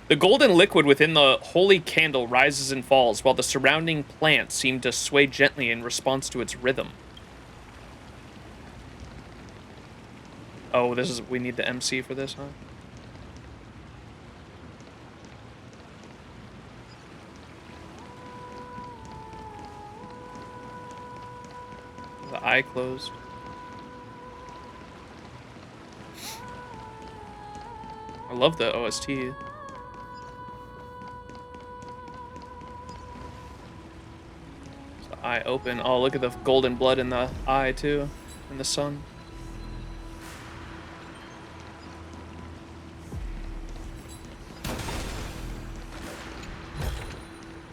The golden liquid within the holy candle rises and falls, while the surrounding plants seem to sway gently in response to its rhythm. Oh, we need the MC for this, huh? The eye closed. I love the OST. Eye open. Oh, look at the golden blood in the eye too, in the sun.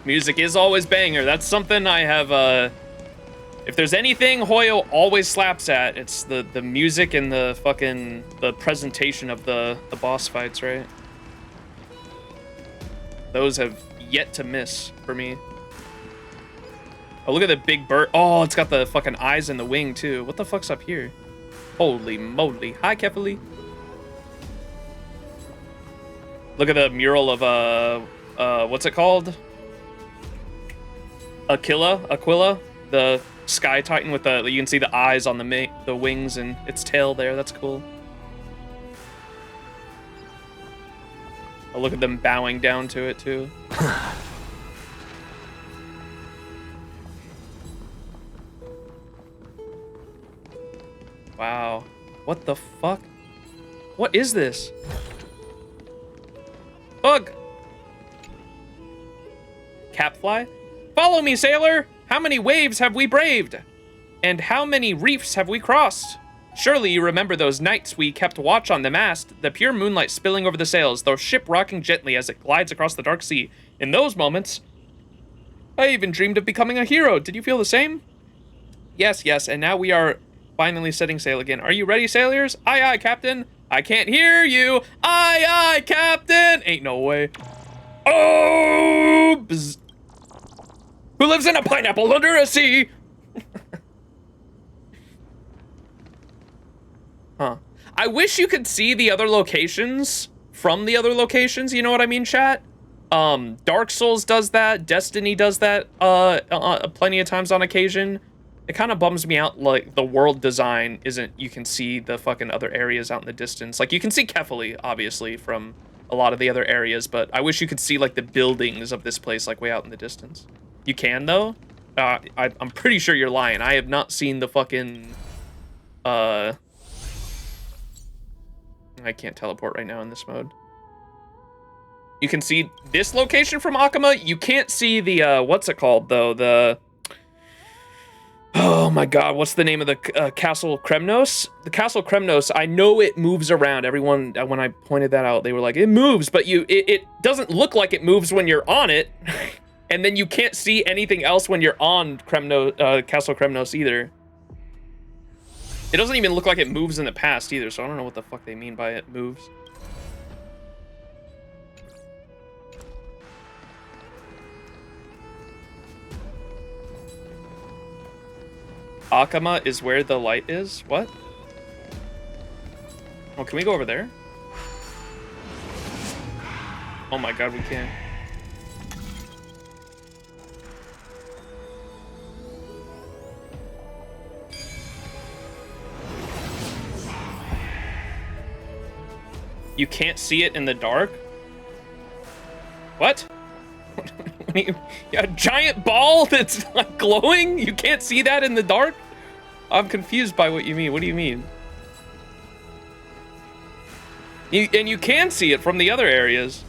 Music is always banger. That's something I have. If there's anything Hoyo always slaps at, it's the music and the presentation of the boss fights, right? Those have yet to miss for me. Oh, look at the big bird. Oh, it's got the fucking eyes in the wing, too. What the fuck's up here? Holy moly. Hi, Kefali. Look at the mural of, what's it called? Aquila? The Sky Titan with the, you can see the eyes on the wings and its tail there. That's cool. Oh, look at them bowing down to it, too. Wow. What the fuck? What is this? Bug! Capfly? Follow me, sailor! How many waves have we braved? And how many reefs have we crossed? Surely you remember those nights we kept watch on the mast, the pure moonlight spilling over the sails, the ship rocking gently as it glides across the dark sea. In those moments, I even dreamed of becoming a hero. Did you feel the same? Yes, and now we are finally setting sail again. Are you ready, sailors? Aye, aye, Captain. I can't hear you. Aye, aye, Captain. Ain't no way. Oh, bzz. Who lives in a pineapple under a sea? Huh. I wish you could see the other locations from the other locations, you know what I mean, chat? Dark Souls does that, Destiny does that plenty of times on occasion. It kind of bums me out, like, the world design isn't, you can see the fucking other areas out in the distance. Like, you can see Kefali, obviously, from a lot of the other areas, but I wish you could see, like, the buildings of this place, like, way out in the distance. You can, though? I'm pretty sure you're lying. I have not seen the fucking, I can't teleport right now in this mode. You can see this location from Akama. You can't see the, what's it called, though? The... Oh my god, what's the name of the Castle Kremnos? The Castle Kremnos, I know it moves around. Everyone, when I pointed that out, they were like, it moves, but it doesn't look like it moves when you're on it. And then you can't see anything else when you're on Castle Kremnos either. It doesn't even look like it moves in the past either, so I don't know what the fuck they mean by it moves. Akama is where the light is? What? Oh, can we go over there? Oh my god, we can. You can't see it in the dark? What? A giant ball that's like glowing? You can't see that in the dark? I'm confused by what you mean. What do you mean? And you can see it from the other areas.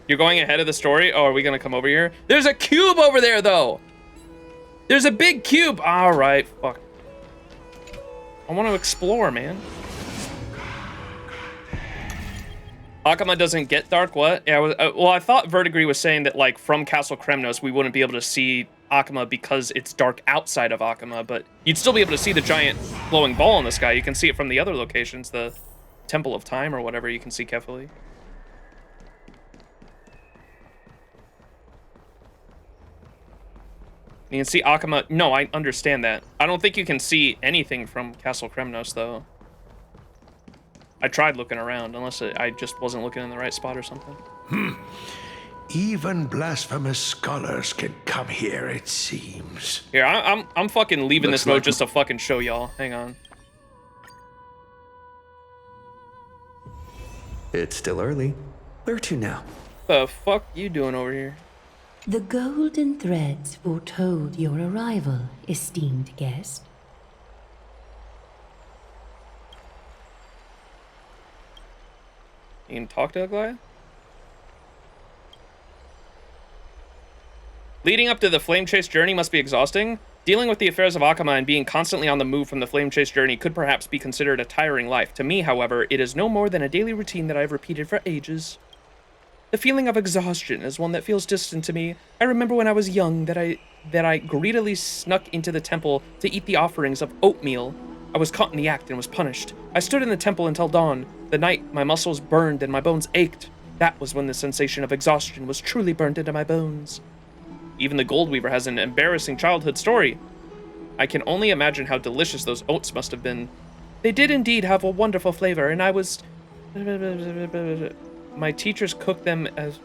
You're going ahead of the story? Oh, are we gonna come over here? There's a cube over there, though! There's a big cube! Alright, fuck. I want to explore, man. Akama doesn't get dark, what? Yeah, well, I thought Verdigree was saying that, like, from Castle Kremnos, we wouldn't be able to see Akama because it's dark outside of Akama, but you'd still be able to see the giant glowing ball in the sky. You can see it from the other locations, the Temple of Time or whatever, you can see Kefali. You can see Akama. No, I understand that. I don't think you can see anything from Castle Kremnos, though. I tried looking around, unless I just wasn't looking in the right spot or something. Even blasphemous scholars can come here, it seems. Here, I'm fucking leaving this mode just to fucking show y'all. Hang on. It's still early. Where to now? The fuck you doing over here? The golden threads foretold your arrival, esteemed guest. You can talk to Aglaia? Leading up to the Flame Chase journey must be exhausting. Dealing with the affairs of Akama and being constantly on the move from the Flame Chase journey could perhaps be considered a tiring life. To me, however, it is no more than a daily routine that I have repeated for ages. The feeling of exhaustion is one that feels distant to me. I remember when I was young that I greedily snuck into the temple to eat the offerings of oatmeal. I was caught in the act and was punished. I stood in the temple until dawn. The night, my muscles burned and my bones ached. That was when the sensation of exhaustion was truly burned into my bones. Even the Goldweaver has an embarrassing childhood story. I can only imagine how delicious those oats must have been. They did indeed have a wonderful flavor, and I was... My teachers cooked them as...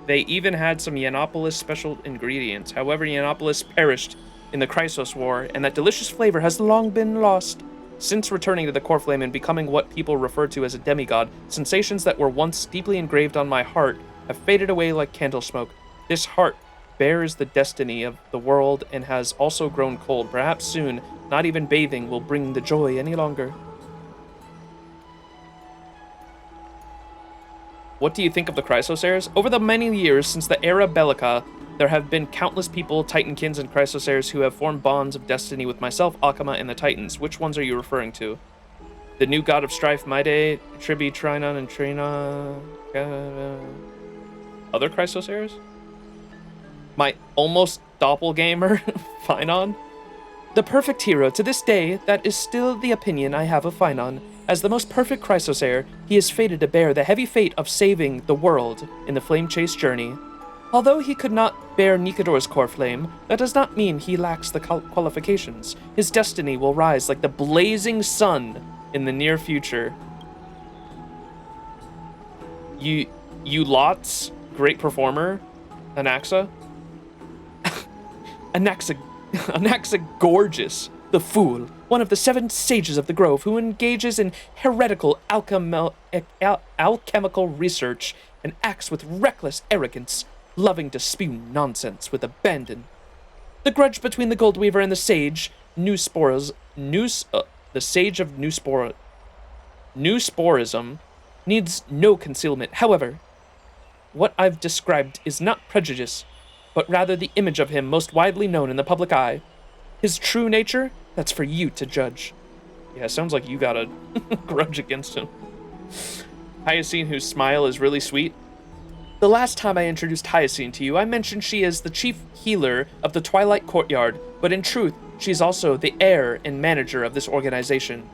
They even had some Yianopolis special ingredients. However, Yianopolis perished in the Chrysos War, and that delicious flavor has long been lost. Since returning to the Core Flame and becoming what people refer to as a demigod, sensations that were once deeply engraved on my heart have faded away like candle smoke. This heart bears the destiny of the world and has also grown cold. Perhaps soon, not even bathing will bring the joy any longer. What do you think of the Chrysosaurs? Over the many years since the Era Bellica, there have been countless people, Titankins and Chrysosaurs, who have formed bonds of destiny with myself, Akama, and the Titans. Which ones are you referring to? The new god of strife, Maide, Tribi, Trinon, and Trina... Other Chrysosaurs? My almost doppelganger, Finon? The perfect hero. To this day, that is still the opinion I have of Finon. As the most perfect Chrysosaur, he is fated to bear the heavy fate of saving the world in the Flame Chase journey. Although he could not bear Nikador's core flame, that does not mean he lacks the qualifications. His destiny will rise like the blazing sun in the near future. You lots, great performer, Anaxa. Anaxa gorgeous, the fool, one of the 7 sages of the Grove who engages in heretical alchemical research and acts with reckless arrogance, loving to spew nonsense with abandon. The grudge between the Goldweaver and the sage, the sage of Newsporism, needs no concealment. However, what I've described is not prejudice, but rather the image of him most widely known in the public eye. His true nature, that's for you to judge. Yeah, sounds like you got a grudge against him. Hyacine, whose smile is really sweet. The last time I introduced Hyacine to you, I mentioned she is the chief healer of the Twilight Courtyard, but in truth, she's also the heir and manager of this organization.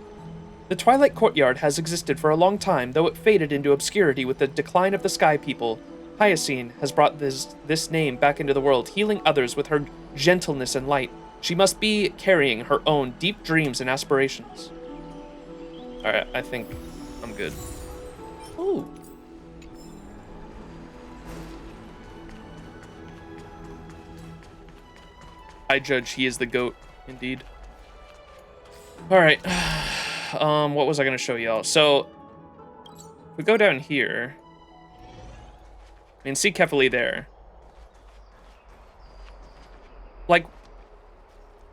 The Twilight Courtyard has existed for a long time, though it faded into obscurity with the decline of the Sky People. Hyacine has brought this name back into the world, healing others with her gentleness and light. She must be carrying her own deep dreams and aspirations. Alright, I think I'm good. Ooh. I judge he is the GOAT, indeed. Alright. What was I gonna show y'all? So, if we go down here, I mean, see Kefali there. Like,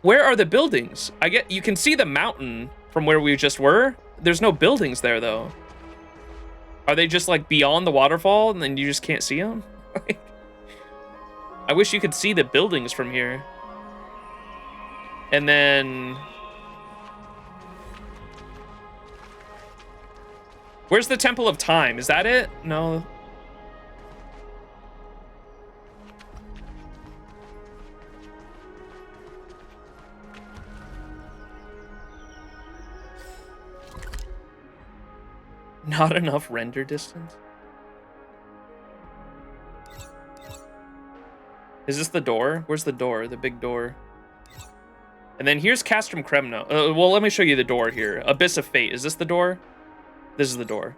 where are the buildings? You can see the mountain from where we just were. There's no buildings there, though. Are they just, like, beyond the waterfall, and then you just can't see them? I wish you could see the buildings from here. And then... where's the Temple of Time? Is that it? No. Not enough render distance? Is this the door? Where's the door? The big door. And then here's Castrum Kremno. Well, let me show you the door here. Abyss of Fate. Is this the door? This is the door.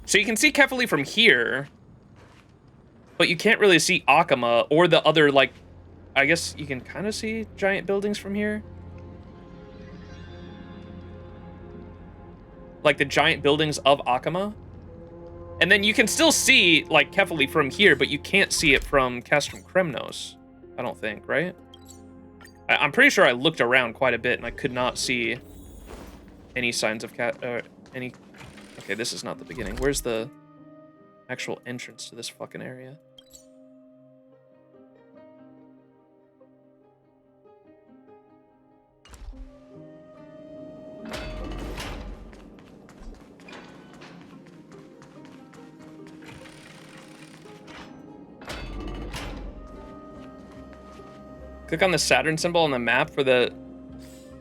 So you can see Kefali from here, but you can't really see Akama or the other, like, I guess you can kind of see giant buildings from here. Like the giant buildings of Akama. And then you can still see, like, Kefali from here, but you can't see it from Castrum Kremnos. I don't think, right? I'm pretty sure I looked around quite a bit and I could not see any signs of any... Okay, this is not the beginning. Where's the actual entrance to this fucking area? Click on the Saturn symbol on the map for the...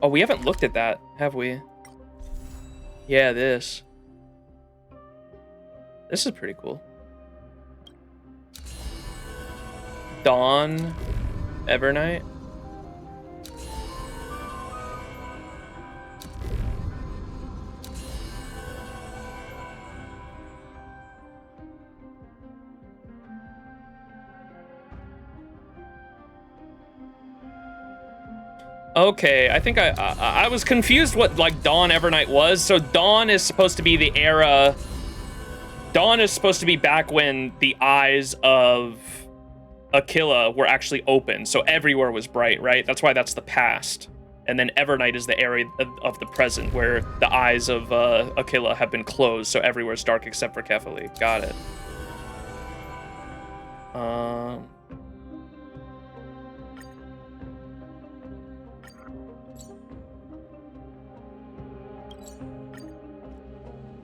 Oh, we haven't looked at that, have we? Yeah, this. This is pretty cool. Dawn, Evernight. Okay, I think I was confused what, like, Dawn Evernight was. So Dawn is supposed to be the era... Dawn is supposed to be back when the eyes of Aquila were actually open, so everywhere was bright, right? That's why that's the past. And then Evernight is the area of the present, where the eyes of Aquila have been closed, so everywhere's dark except for Kefali. Got it.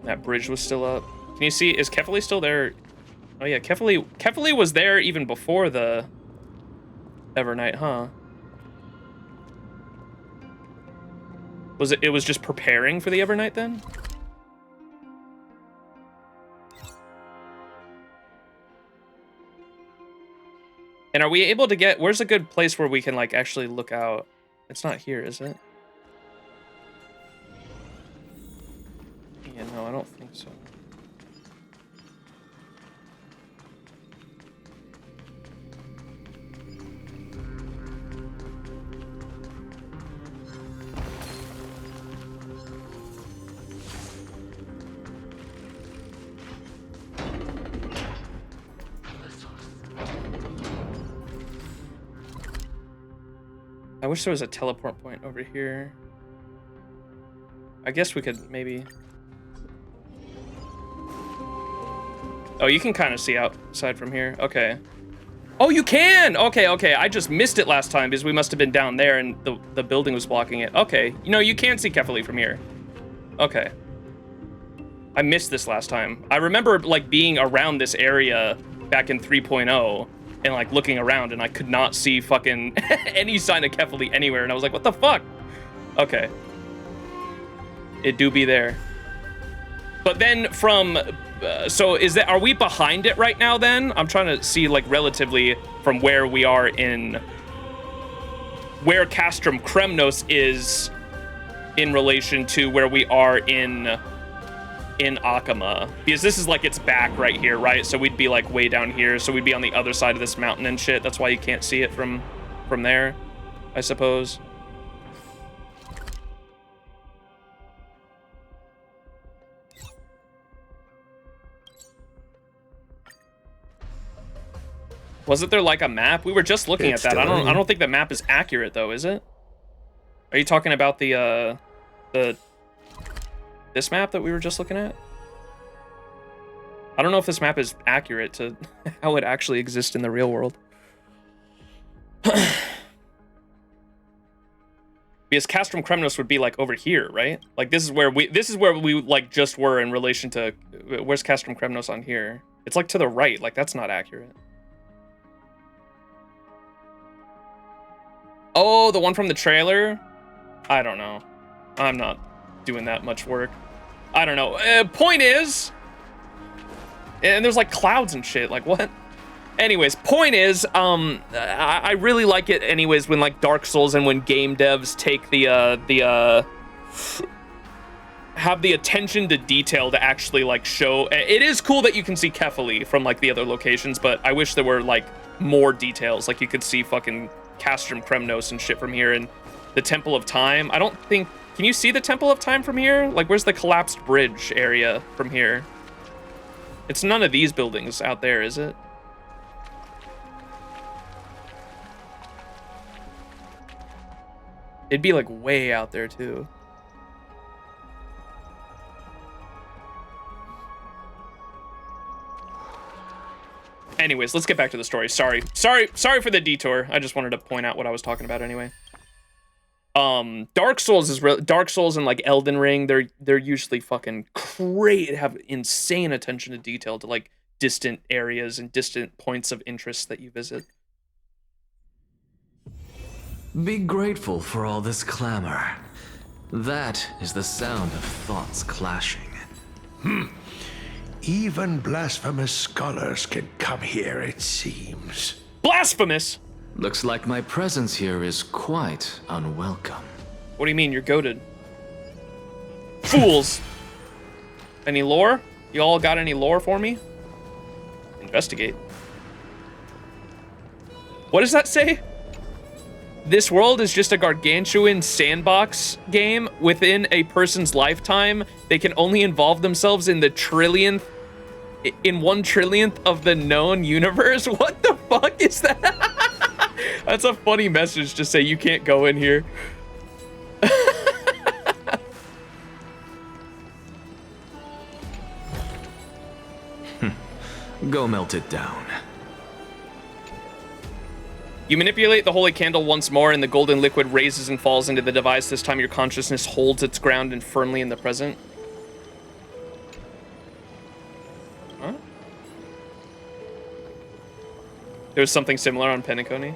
That bridge was still up. Can you see, is Kefali still there? Oh yeah, Kefali was there even before the Evernight, huh? It was just preparing for the Evernight then? And are we able to get... Where's a good place where we can, like, actually look out? It's not here, is it? Yeah, no, I don't think so. I wish there was a teleport point over here. I guess we could maybe... Oh, you can kind of see outside from here. Okay. Oh, you can! Okay, okay. I just missed it last time because we must have been down there and the building was blocking it. Okay. You know, you can see Kefali from here. Okay. I missed this last time. I remember, like, being around this area back in 3.0 and, like, looking around, and I could not see fucking any sign of Kefali anywhere, and I was like, what the fuck? Okay. It do be there. But then from... so is that... Are we behind it right now, then? I'm trying to see, like, relatively from where we are in... Where Castrum Kremnos is in relation to where we are in Akama, because this is like its back right here, right? So we'd be like way down here, so we'd be on the other side of this mountain and shit. That's why you can't see it from there, I suppose. Wasn't there like a map? We were just looking at that. I don't think the map is accurate though, is it? Are you talking about the this map that we were just looking at? I don't know if this map is accurate to how it actually exists in the real world. Because Castrum Kremnos would be like over here, right? Like this is where we like just were in relation to... Where's Castrum Kremnos on here? It's like to the right. Like that's not accurate. Oh, the one from the trailer? I don't know. I'm not doing that much work. I don't know. Point is... And there's like clouds and shit, like what? Anyways, point is, I really like it anyways when like Dark Souls and when game devs take have the attention to detail to actually like show. It is cool that you can see Kefali from like the other locations, but I wish there were like more details. Like you could see fucking Castrum Kremnos and shit from here, and the Temple of Time. I don't think... Can you see the Temple of Time from here? Like where's the collapsed bridge area from here? It's none of these buildings out there, is it? It'd be like way out there too. Anyways, let's get back to the story. Sorry for the detour. I just wanted to point out what I was talking about anyway. Dark Souls is Dark Souls and like Elden Ring, they're usually fucking great, have insane attention to detail to like distant areas and distant points of interest that you visit. Be grateful for all this clamor. That is the sound of thoughts clashing. Even blasphemous scholars can come here, it seems. Blasphemous! Looks like my presence here is quite unwelcome. What do you mean, you're goated? Fools! Any lore? You all got any lore for me? Investigate. What does that say? This world is just a gargantuan sandbox game within a person's lifetime. They can only involve themselves in the 1/1,000,000th of the known universe. What the fuck is that? That's a funny message to say you can't go in here. Go melt it down. You manipulate the holy candle once more and the golden liquid raises and falls into the device. This time your consciousness holds its ground and firmly in the present. Huh? There was something similar on Penacony.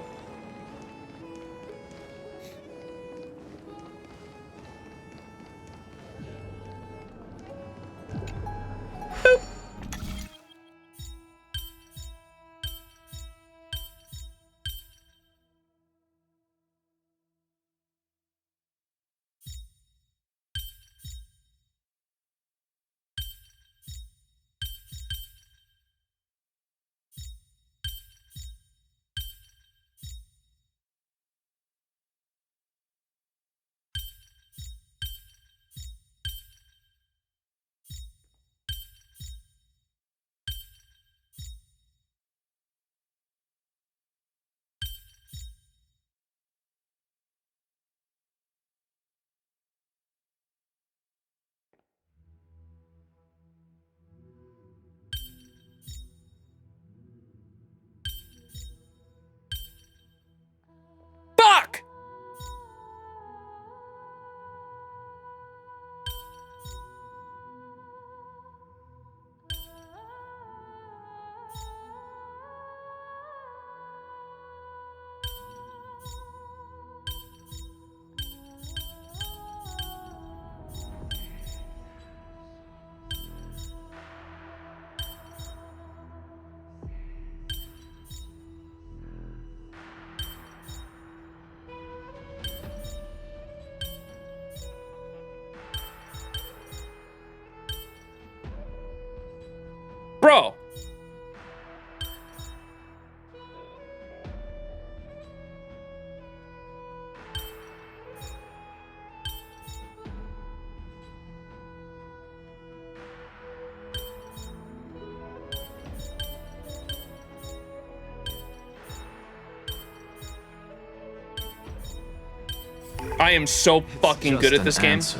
I am so fucking good at this game. Answer.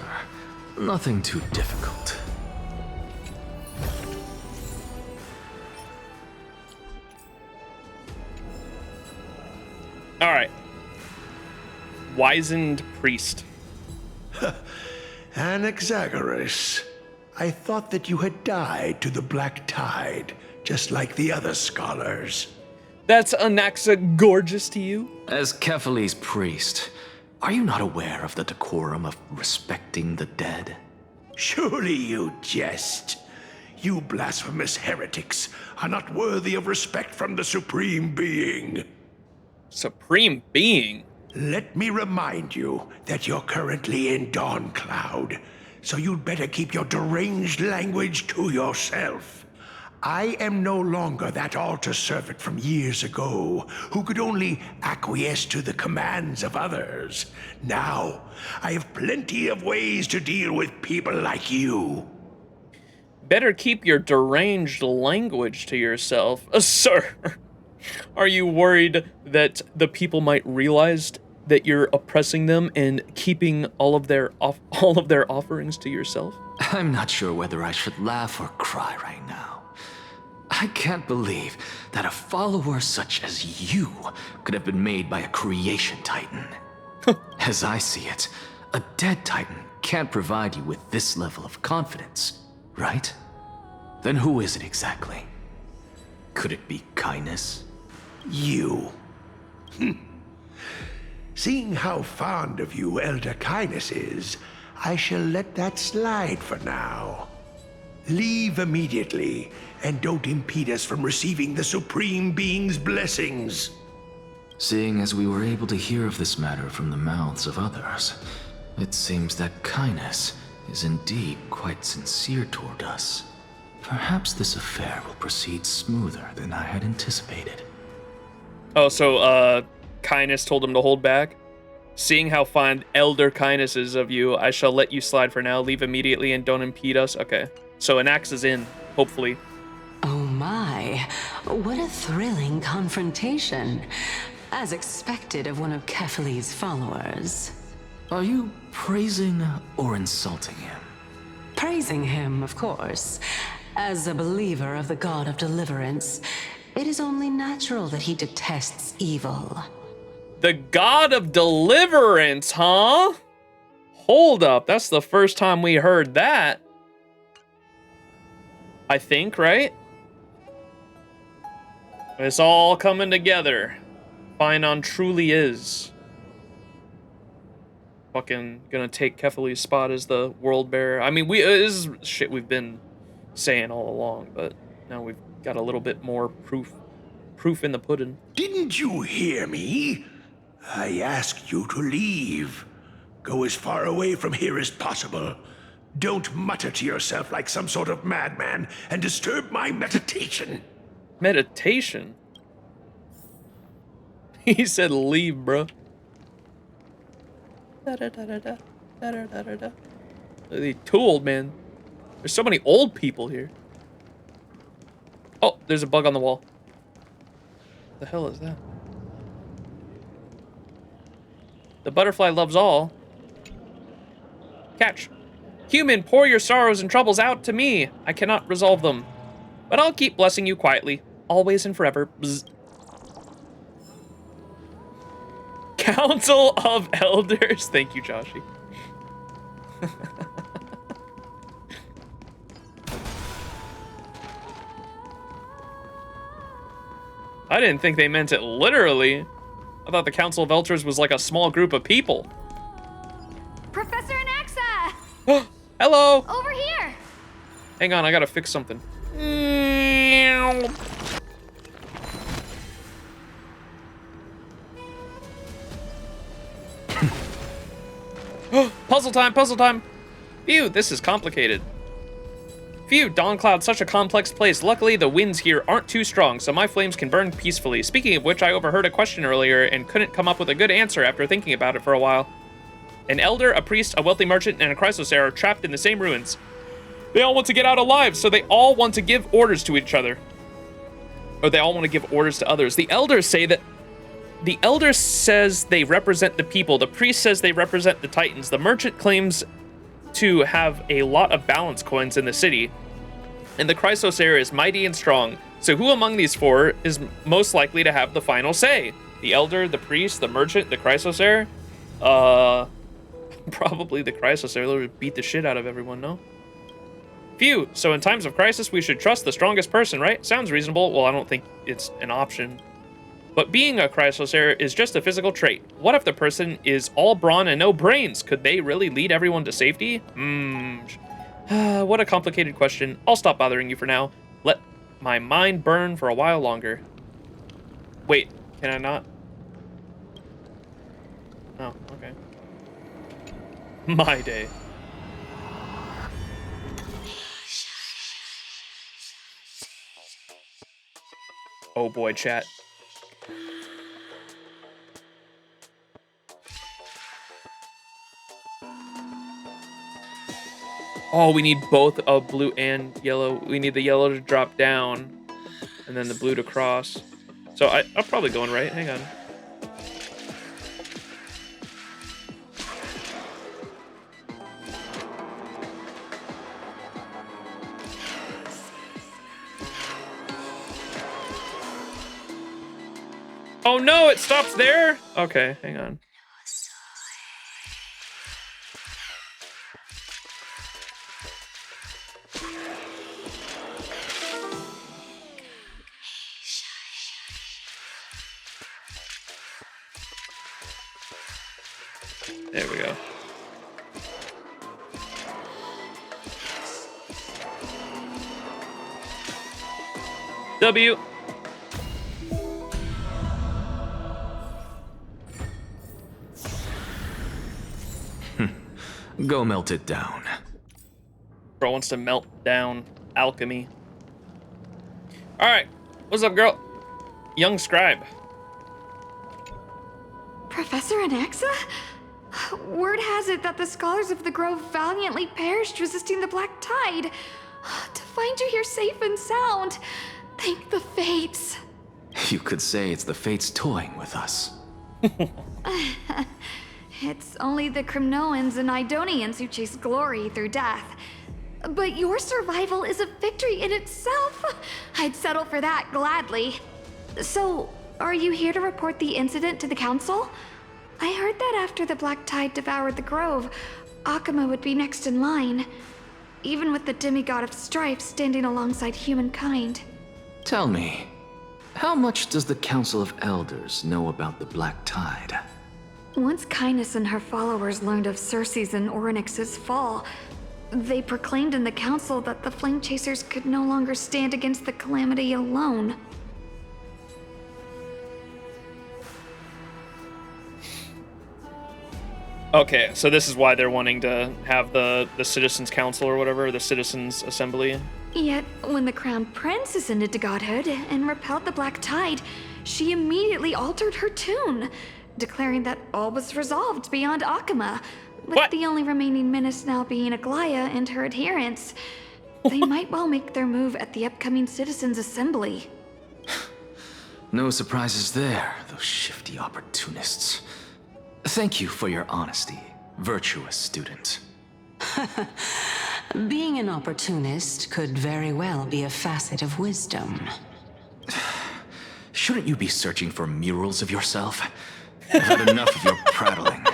Nothing too difficult. All right. Wizened priest. Anaxagoras, I thought that you had died to the Black Tide, just like the other scholars. That's Anaxa gorgeous to you? As Kephales's priest, are you not aware of the decorum of respecting the dead? Surely you jest. You blasphemous heretics are not worthy of respect from the Supreme Being. Supreme Being? Let me remind you that you're currently in Dawn Cloud, so you'd better keep your deranged language to yourself. I am no longer that altar servant from years ago, who could only acquiesce to the commands of others. Now, I have plenty of ways to deal with people like you. Better keep your deranged language to yourself. Sir, are you worried that the people might realize that you're oppressing them and keeping all of their offerings to yourself? I'm not sure whether I should laugh or cry right now. I can't believe that a follower such as you could have been made by a creation titan. As I see it, a dead titan can't provide you with this level of confidence, right? Then who is it exactly? Could it be kindness? You. Seeing how fond of you Elder Kindness is, I shall let that slide for now. Leave immediately, and don't impede us from receiving the Supreme Being's blessings. Seeing as we were able to hear of this matter from the mouths of others, it seems that kindness is indeed quite sincere toward us. Perhaps this affair will proceed smoother than I had anticipated. Oh, so, Kindness told him to hold back? Seeing how fond Elder Kindness is of you, I shall let you slide for now. Leave immediately and don't impede us. Okay. So an axe is in, hopefully. Oh my, what a thrilling confrontation. As expected of one of Kephales's followers. Are you praising or insulting him? Praising him, of course. As a believer of the God of Deliverance, it is only natural that he detests evil. The God of Deliverance, huh? Hold up, that's the first time we heard that. I think, right? It's all coming together. Finon truly is. Fucking gonna take Kephales's spot as the world bearer. I mean, this is shit we've been saying all along, but now we've got a little bit more proof in the pudding. Didn't you hear me? I asked you to leave. Go as far away from here as possible. Don't mutter to yourself like some sort of madman and disturb my meditation. Meditation? He said leave, bro. They too old, man. There's so many old people here. Oh, there's a bug on the wall. What the hell is that? The butterfly loves all. Catch. Human, pour your sorrows and troubles out to me. I cannot resolve them. But I'll keep blessing you quietly. Always and forever. Bzz. Council of Elders. Thank you, Joshi. I didn't think they meant it literally. I thought the Council of Elders was like a small group of people. Professor Anaxa! Hello! Over here! Hang on, I gotta fix something. Puzzle time, puzzle time! Phew, this is complicated. Phew, Dawncloud's such a complex place. Luckily, the winds here aren't too strong, so my flames can burn peacefully. Speaking of which, I overheard a question earlier and couldn't come up with a good answer after thinking about it for a while. An elder, a priest, a wealthy merchant, and a Chrysosaur are trapped in the same ruins. They all want to get out alive, so they all want to give orders to each other. Or they all want to give orders to others. The elders say that The elder says they represent the people. The priest says they represent the titans. The merchant claims to have a lot of balance coins in the city. And the Chrysosaur is mighty and strong. So who among these four is most likely to have the final say? The elder, the priest, the merchant, the Chrysosaur? Probably the Chrysosaur. They'll beat the shit out of everyone, no? Phew. So in times of crisis, we should trust the strongest person, right? Sounds reasonable. Well, I don't think it's an option. But being a Chrysosaur is just a physical trait. What if the person is all brawn and no brains? Could they really lead everyone to safety? What a complicated question. I'll stop bothering you for now. Let my mind burn for a while longer. Wait, can I not? Oh, okay. My day. Oh boy, chat. Oh, we need both a blue and yellow. We need the yellow to drop down and then the blue to cross. So I'm probably going right. Hang on. Oh no, it stops there? Okay, hang on. There we go. W. Go melt it down. Bro wants to melt down alchemy. All right, what's up, girl? Young scribe. Professor Anaxa? Word has it that the scholars of the Grove valiantly perished resisting the Black Tide. To find you here safe and sound, thank the fates. You could say it's the fates toying with us. It's only the Crimnoans and Idonians who chase glory through death. But your survival is a victory in itself. I'd settle for that gladly. So, are you here to report the incident to the council? I heard that after the Black Tide devoured the Grove, Akuma would be next in line, even with the demigod of strife standing alongside humankind. Tell me, how much does the Council of Elders know about the Black Tide? Once Kindness and her followers learned of Circe's and Orynyx's fall, they proclaimed in the council that the Flame Chasers could no longer stand against the calamity alone. Okay, so this is why they're wanting to have the Citizens Council or whatever, the Citizens Assembly. Yet, when the Crown Prince ascended to godhood and repelled the Black Tide, she immediately altered her tune, declaring that all was resolved beyond Akuma, with the only remaining menace now being Aglaya and her adherents. They might well make their move at the upcoming Citizens Assembly. No surprises there, those shifty opportunists. Thank you for your honesty, virtuous student. Being an opportunist could very well be a facet of wisdom. Shouldn't you be searching for murals of yourself? I've had enough of your prattling.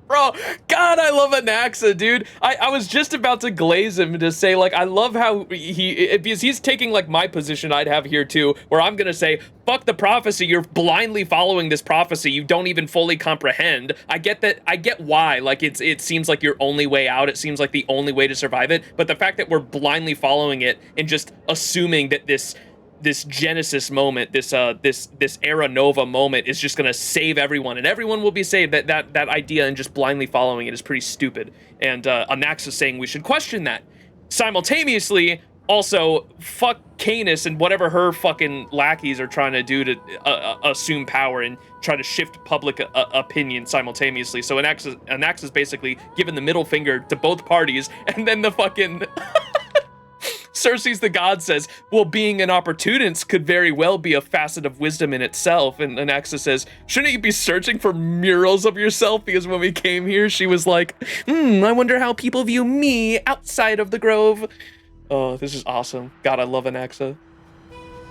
Bro, God, I love Anaxa, dude. I was just about to glaze him to say, like, I love how because he's taking, like, my position I'd have here, too, where I'm gonna say, fuck the prophecy, you're blindly following this prophecy, you don't even fully comprehend. I get that, I get why, like, it seems like your only way out, it seems like the only way to survive it, but the fact that we're blindly following it and just assuming that this Genesis moment, this Era Nova moment is just gonna save everyone, and everyone will be saved. That idea and just blindly following it is pretty stupid. And Anaxa saying we should question that. Simultaneously, also fuck Canis and whatever her fucking lackeys are trying to do to assume power and try to shift public opinion simultaneously. So Anaxa's basically giving the middle finger to both parties, and then the fucking Cersei's the god says, well, being an opportunist could very well be a facet of wisdom in itself. And Axa says, shouldn't you be searching for murals of yourself? Because when we came here, she was like, I wonder how people view me outside of the grove. Oh, this is awesome. God, I love Axa.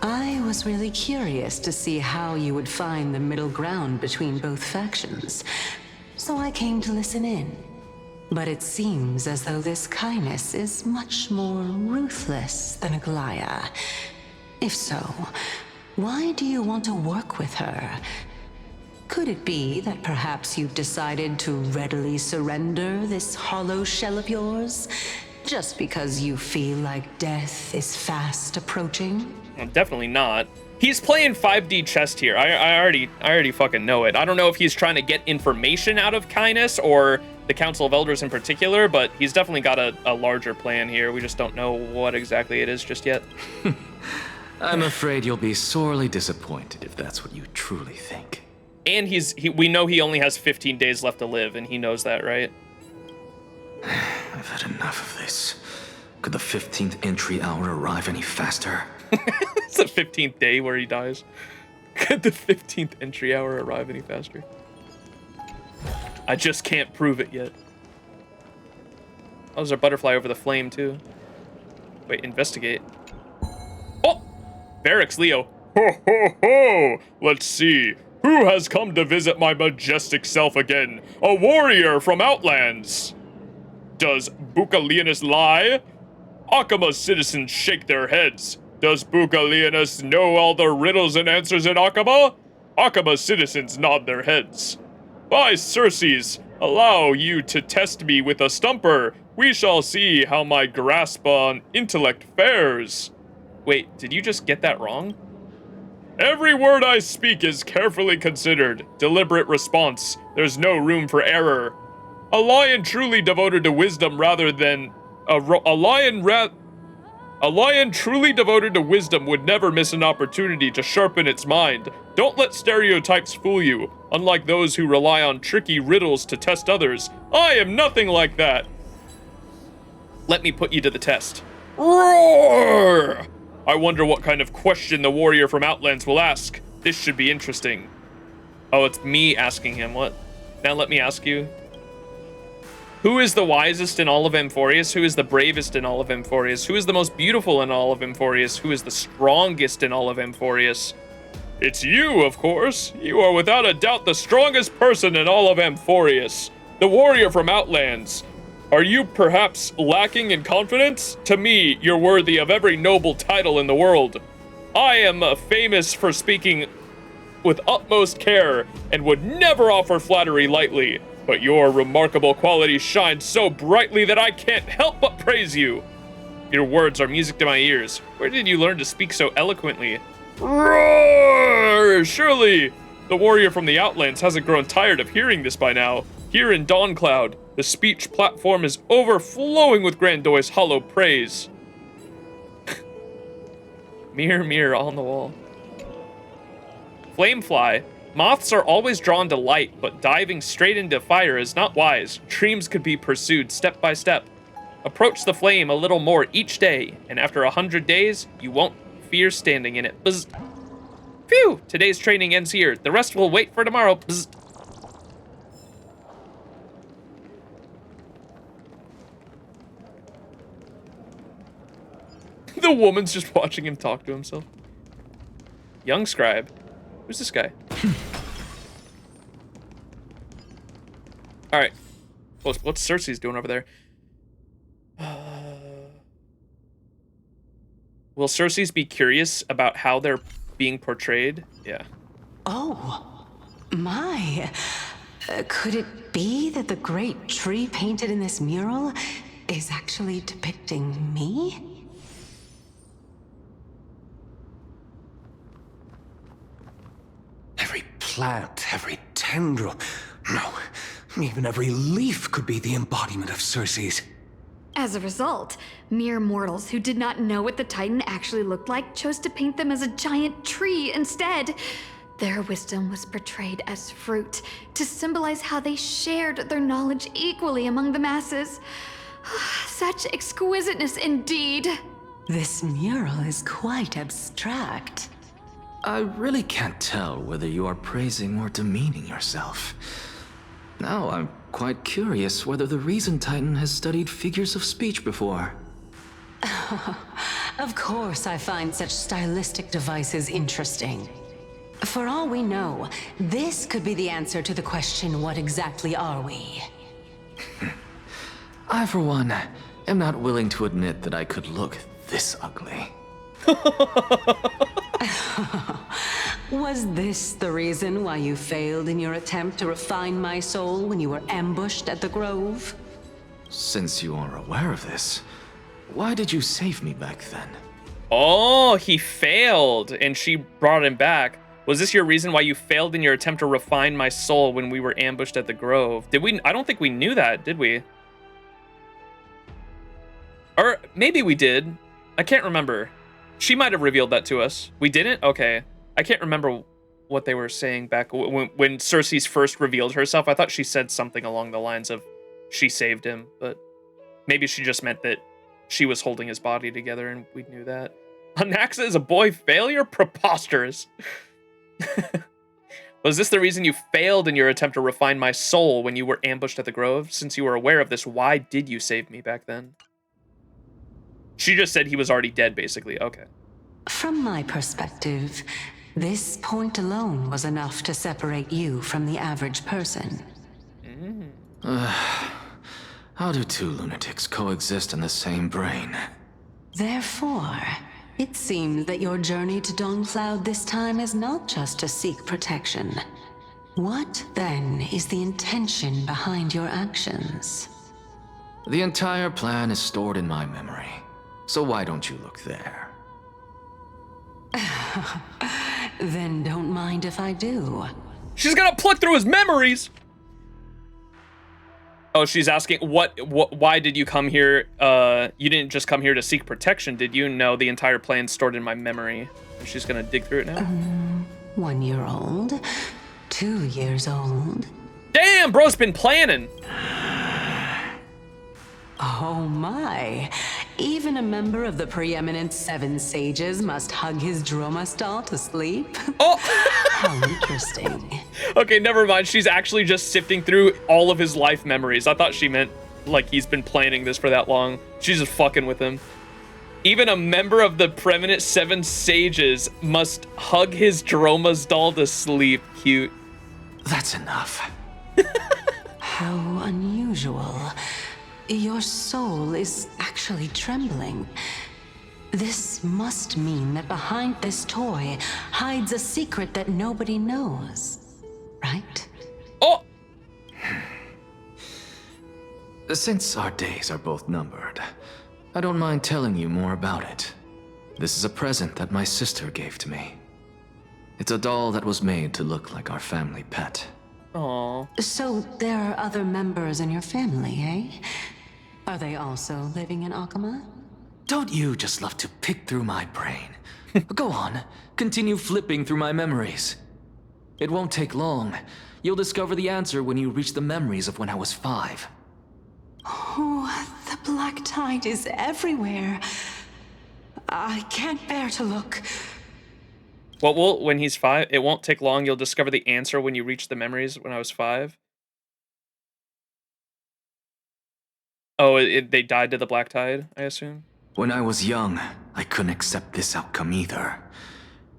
I was really curious to see how you would find the middle ground between both factions, so I came to listen in. But it seems as though this kindness is much more ruthless than Aglaya. If so, why do you want to work with her? Could it be that perhaps you've decided to readily surrender this hollow shell of yours, just because you feel like death is fast approaching? Well, definitely not. He's playing 5D chess here. I already fucking know it. I don't know if he's trying to get information out of Kindness or the Council of Elders in particular, but he's definitely got a larger plan here. We just don't know what exactly it is just yet. I'm afraid you'll be sorely disappointed if that's what you truly think. And we know he only has 15 days left to live, and he knows that, right? I've had enough of this. Could the 15th entry hour arrive any faster? It's the 15th day where he dies. Could the 15th entry hour arrive any faster? I just can't prove it yet. Oh, there's a butterfly over the flame, too. Wait, investigate. Oh! Barracks, Leo. Ho, ho, ho! Let's see. Who has come to visit my majestic self again? A warrior from Outlands. Does Bucaleanus lie? Akama's citizens shake their heads. Does Bucaleanus know all the riddles and answers in Akama? Akama's citizens nod their heads. By Circes, allow you to test me with a stumper. We shall see how my grasp on intellect fares. Wait, did you just get that wrong? Every word I speak is carefully considered. Deliberate response. There's no room for error. A lion truly devoted to wisdom rather than... A lion truly devoted to wisdom would never miss an opportunity to sharpen its mind. Don't let stereotypes fool you. Unlike those who rely on tricky riddles to test others, I am nothing like that. Let me put you to the test. Roar! I wonder what kind of question the warrior from Outlands will ask. This should be interesting. Oh, it's me asking him. What? Now let me ask you. Who is the wisest in all of Amphoreus? Who is the bravest in all of Amphoreus? Who is the most beautiful in all of Amphoreus? Who is the strongest in all of Amphoreus? It's you, of course. You are without a doubt the strongest person in all of Amphoreus. The warrior from Outlands. Are you perhaps lacking in confidence? To me, you're worthy of every noble title in the world. I am famous for speaking with utmost care and would never offer flattery lightly. But your remarkable qualities shine so brightly that I can't help but praise you. Your words are music to my ears. Where did you learn to speak so eloquently? Roar! Surely, the warrior from the Outlands hasn't grown tired of hearing this by now. Here in Dawncloud, the speech platform is overflowing with Grandoy's hollow praise. Mirror, mirror on the wall. Flamefly. Moths are always drawn to light, but diving straight into fire is not wise. Dreams could be pursued step by step. Approach the flame a little more each day, and after 100 days, you won't fear standing in it. Bzz. Phew! Today's training ends here. The rest will wait for tomorrow. Bzz. The woman's just watching him talk to himself. Young scribe. Who's this guy? All right. What's Cersei's doing over there? Will Cersei's be curious about how they're being portrayed? Yeah. Oh, my. Could it be that the great tree painted in this mural is actually depicting me? Every plant, every tendril, no, even every leaf could be the embodiment of Circe's. As a result, mere mortals who did not know what the Titan actually looked like chose to paint them as a giant tree instead. Their wisdom was portrayed as fruit, to symbolize how they shared their knowledge equally among the masses. Such exquisiteness indeed. This mural is quite abstract. I really can't tell whether you are praising or demeaning yourself. Now I'm quite curious whether the Reason Titan has studied figures of speech before. Of course I find such stylistic devices interesting. For all we know, this could be the answer to the question, what exactly are we? I, for one, am not willing to admit that I could look this ugly. Was this the reason why you failed in your attempt to refine my soul when you were ambushed at the Grove? Since you are aware of this, why did you save me back then? Oh, he failed, and she brought him back. Was this your reason why you failed in your attempt to refine my soul when we were ambushed at the Grove? Did we? I don't think we knew that, did we? Or maybe we did. I can't remember. She might have revealed that to us. We didn't? Okay. I can't remember what they were saying back when Cersei's first revealed herself. I thought she said something along the lines of she saved him, but maybe she just meant that she was holding his body together and we knew that. Anaxa is a boy failure? Preposterous. Was this the reason you failed in your attempt to refine my soul when you were ambushed at the Grove? Since you were aware of this, why did you save me back then? She just said he was already dead, basically. Okay. From my perspective, this point alone was enough to separate you from the average person. How do two lunatics coexist in the same brain? Therefore, it seems that your journey to Dawnfloud this time is not just to seek protection. What, then, is the intention behind your actions? The entire plan is stored in my memory, so why don't you look there? Then don't mind if I do. She's gonna pluck through his memories! Oh, she's asking, why did you come here? You didn't just come here to seek protection, did you? No, the entire plan's stored in my memory. She's gonna dig through it now. 1 year old, 2 years old. Damn, bro's been planning. Oh my. Even a member of the preeminent 7 sages must hug his Dromastal to sleep? Oh! How interesting. Okay, never mind. She's actually just sifting through all of his life memories. I thought she meant like he's been planning this for that long. She's just fucking with him. Even a member of the preeminent 7 sages must hug his Dromastal to sleep. Cute. That's enough. How unusual. Your soul is actually trembling. This must mean that behind this toy hides a secret that nobody knows, right? Oh! Since our days are both numbered, I don't mind telling you more about it. This is a present that my sister gave to me. It's a doll that was made to look like our family pet. Aww. So there are other members in your family, eh? Are they also living in Akama? Don't you just love to pick through my brain? Go on, continue flipping through my memories. It won't take long. You'll discover the answer when you reach the memories of when I was 5. Oh, the black tide is everywhere. I can't bear to look. What will, when he's 5, it won't take long. You'll discover the answer when you reach the memories when I was 5. Oh, they died to the black tide, I assume? When I was young, I couldn't accept this outcome either.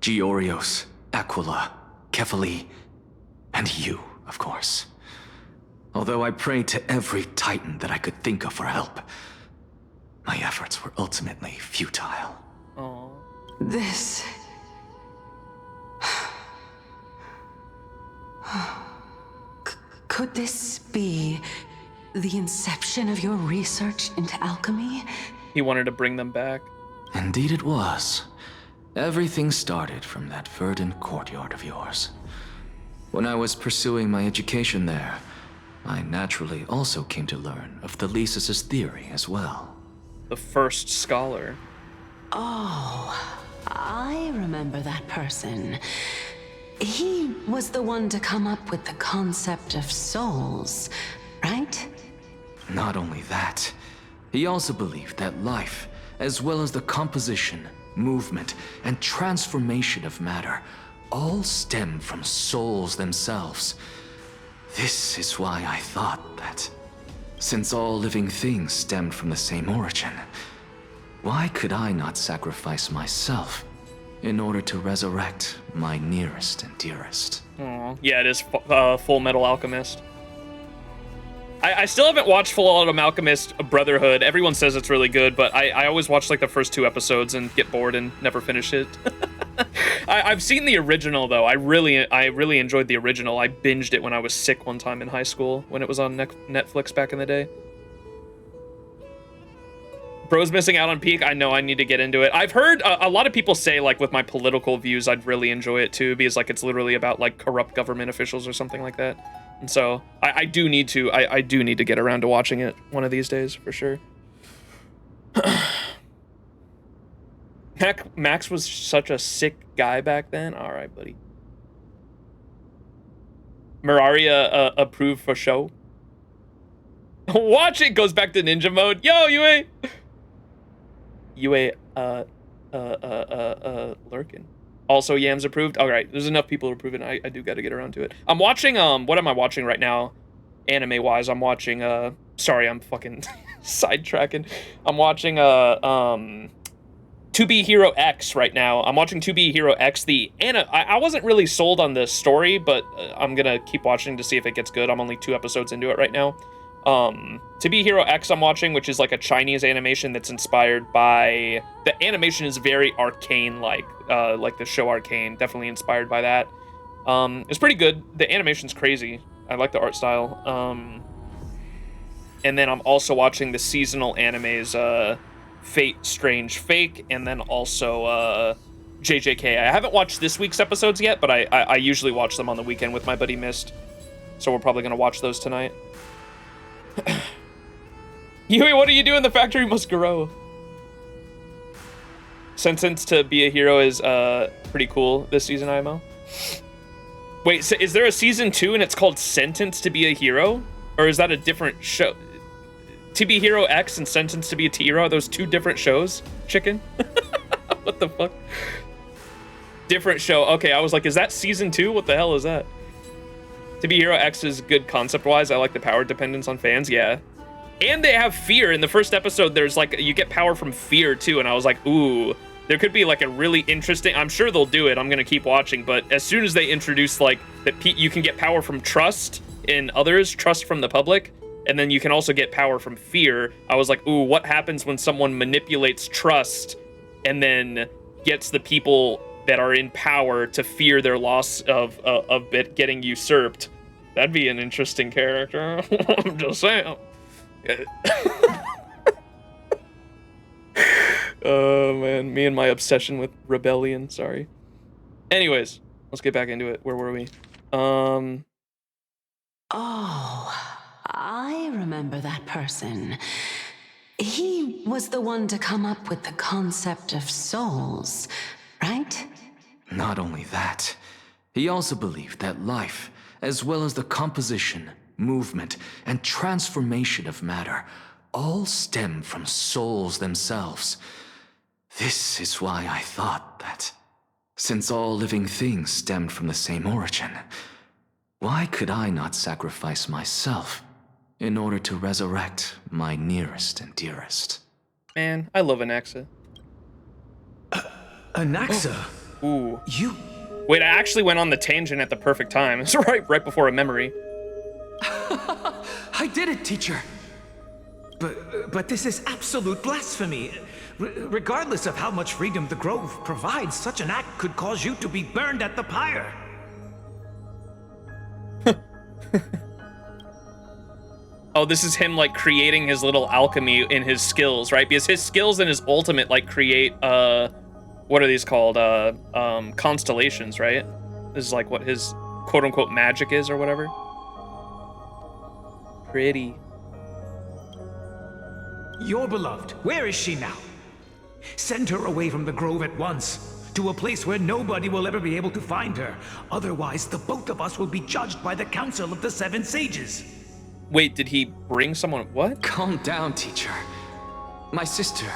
Georios, Aquila, Kefali, and you, of course. Although I prayed to every titan that I could think of for help, my efforts were ultimately futile. Aww. This... Could this be the inception of your research into alchemy? He wanted to bring them back. Indeed it was. Everything started from that verdant courtyard of yours. When I was pursuing my education there, I naturally also came to learn of Thelesis' theory as well. The first scholar. Oh, I remember that person. He was the one to come up with the concept of souls, right? Not only that, he also believed that life, as well as the composition, movement, and transformation of matter, all stem from souls themselves. This is why I thought that, since all living things stemmed from the same origin, why could I not sacrifice myself in order to resurrect my nearest and dearest? Aww. Yeah, it is Full Metal Alchemist. I still haven't watched Full Metal Alchemist Brotherhood. Everyone says it's really good, but I always watch like the first 2 episodes and get bored and never finish it. I've seen the original though. I really enjoyed the original. I binged it when I was sick one time in high school when it was on Netflix back in the day. Bro's missing out on Peak. I know I need to get into it. I've heard a lot of people say like with my political views, I'd really enjoy it too, because like it's literally about like corrupt government officials or something like that. And so I do need to get around to watching it one of these days for sure. Max was such a sick guy back then. All right, buddy. Miraria approved for show. Watch it goes back to ninja mode. Yo, UA lurking. Also, Yams approved. All right, there's enough people to approve it. I do got to get around to it. I'm watching, what am I watching right now? Anime-wise, I'm watching, sorry, I'm fucking sidetracking. I'm watching, 2B Hero X right now. I'm watching 2B Hero X. I wasn't really sold on the story, but I'm gonna keep watching to see if it gets good. I'm only 2 episodes into it right now. 2B Hero X I'm watching, which is like a Chinese animation that's inspired by... The animation is very Arcane-like the show Arcane. Definitely inspired by that. It's pretty good. The animation's crazy. I like the art style. And then I'm also watching the seasonal animes, Fate Strange Fake, and then also JJK. I haven't watched this week's episodes yet, but I usually watch them on the weekend with my buddy Mist. So we're probably going to watch those tonight. Yui, what are you doing? The factory must grow. Sentence to be a hero is pretty cool this season, IMO. Wait, so is there a season 2 and it's called Sentence to be a hero? Or is that a different show? To be Hero X and Sentence to be a hero, are those 2 different shows? Chicken? What the fuck? Different show. Okay, I was like, is that season 2? What the hell is that? To be Hero X is good concept-wise. I like the power dependence on fans, yeah. And they have fear. In the first episode, there's like, you get power from fear too, and I was like, ooh, there could be like a really interesting, I'm sure they'll do it, I'm gonna keep watching, but as soon as they introduce like, that you can get power from trust in others, trust from the public, and then you can also get power from fear, I was like, ooh, what happens when someone manipulates trust and then gets the people that are in power to fear their loss of it getting usurped? That'd be an interesting character. I'm just saying. Oh man, me and my obsession with rebellion, sorry. Anyways, let's get back into it. Where were we? Oh, I remember that person. He was the one to come up with the concept of souls, right? Not only that, he also believed that life, as well as the composition, movement, and transformation of matter, all stem from souls themselves. This is why I thought that, since all living things stemmed from the same origin, why could I not sacrifice myself in order to resurrect my nearest and dearest? Man, I love Anaxa. Anaxa? Oh. Ooh. You... Wait, I actually went on the tangent at the perfect time. It's right before a memory. I did it, teacher. But this is absolute blasphemy. Regardless of how much freedom the Grove provides, such an act could cause you to be burned at the pyre. Oh, this is him like creating his little alchemy in his skills, right? Because his skills and his ultimate like create what are these called? Constellations, right? This is like what his quote unquote magic is or whatever. Pretty. Your beloved, where is she now? Send her away from the Grove at once, to a place where nobody will ever be able to find her. Otherwise, the both of us will be judged by the Council of the Seven Sages. Wait, did he bring someone? What? Calm down, teacher. My sister,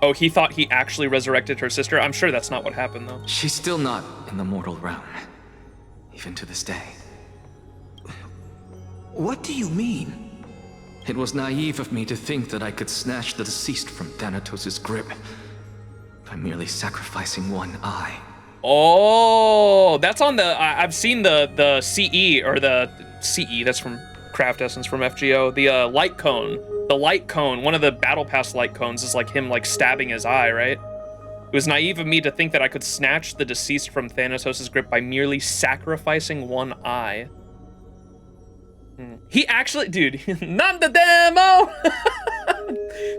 Oh, he thought he actually resurrected her sister? I'm sure that's not what happened, though. She's still not in the mortal realm, even to this day. What do you mean? It was naive of me to think that I could snatch the deceased from Thanatos' grip by merely sacrificing one eye. Oh, that's on the... I've seen the CE, or the CE, that's from Craft Essence from FGO, the light cone. The light cone, one of the Battle Pass light cones is like him like stabbing his eye, right? It was naive of me to think that I could snatch the deceased from Thanatos' grip by merely sacrificing one eye. He actually, dude, not the demo!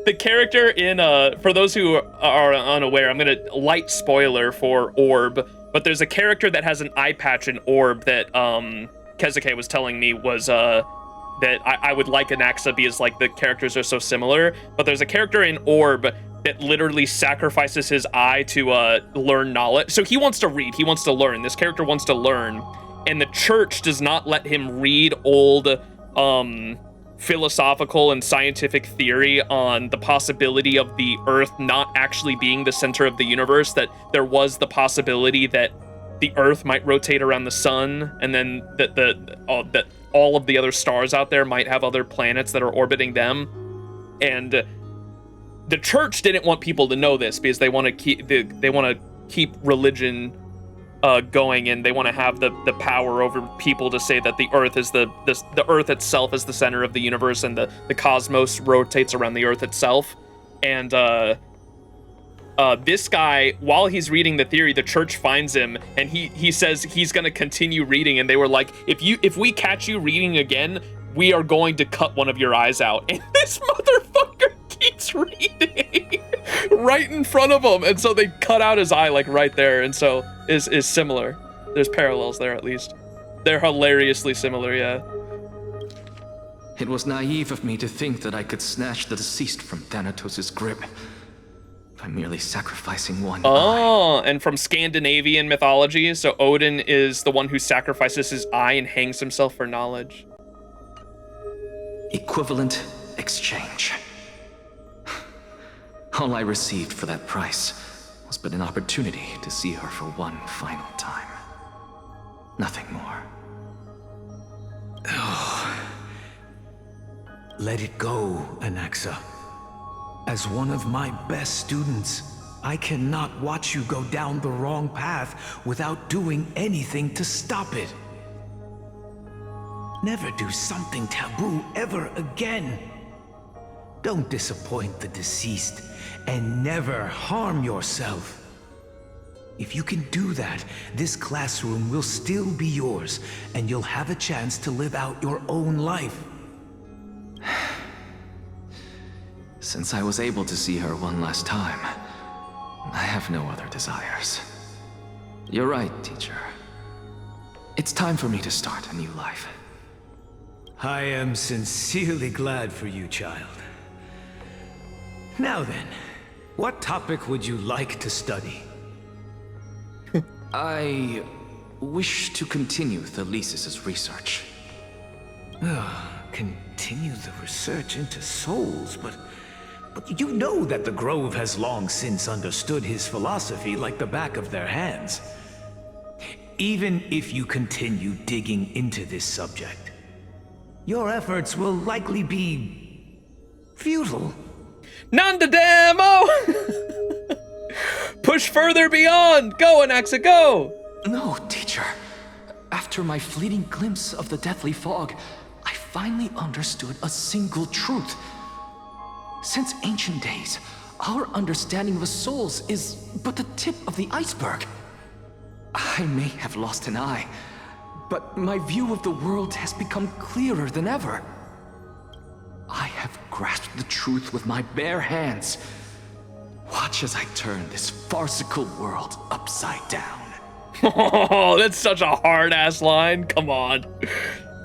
The character in, for those who are unaware, I'm gonna light spoiler for Orb, but there's a character that has an eye patch in Orb that, Kezuke was telling me was, that I would like Anaxa because, like, the characters are so similar, but there's a character in Orb that literally sacrifices his eye to, learn knowledge. So he wants to read, he wants to learn, this character wants to learn, and the church does not let him read old, philosophical and scientific theory on the possibility of the Earth not actually being the center of the universe, that there was the possibility that the Earth might rotate around the sun, and then that all of the other stars out there might have other planets that are orbiting them. And the church didn't want people to know this because they want to keep religion going, and they want to have the power over people to say that the Earth is the Earth itself is the center of the universe, and the cosmos rotates around the Earth itself. And this guy, while he's reading the theory, the church finds him, and he says he's gonna continue reading, and they were like, if we catch you reading again, we are going to cut one of your eyes out. And this motherfucker keeps reading right in front of him, and so they cut out his eye like right there, and so is similar. There's parallels there, at least. They're hilariously similar, yeah. It was naive of me to think that I could snatch the deceased from Thanatos' grip by merely sacrificing one eye. And from Scandinavian mythology, so Odin is the one who sacrifices his eye and hangs himself for knowledge. Equivalent exchange. All I received for that price was but an opportunity to see her for one final time. Nothing more. Let it go, Anaxa. As one of my best students, I cannot watch you go down the wrong path without doing anything to stop it. Never do something taboo ever again. Don't disappoint the deceased, and never harm yourself. If you can do that, this classroom will still be yours, and you'll have a chance to live out your own life. Since I was able to see her one last time, I have no other desires. You're right, teacher. It's time for me to start a new life. I am sincerely glad for you, child. Now then, what topic would you like to study? I wish to continue Thalesis' research. Continue the research into souls, but you know that the Grove has long since understood his philosophy like the back of their hands. Even if you continue digging into this subject, your efforts will likely be futile. Nanda demo! Push further beyond! Go, Anaxa, go! No, teacher. After my fleeting glimpse of the deathly fog, I finally understood a single truth. Since ancient days, our understanding of the souls is but the tip of the iceberg. I may have lost an eye, but my view of the world has become clearer than ever. I have grasped the truth with my bare hands. Watch as I turn this farcical world upside down. Oh, that's such a hard-ass line. Come on.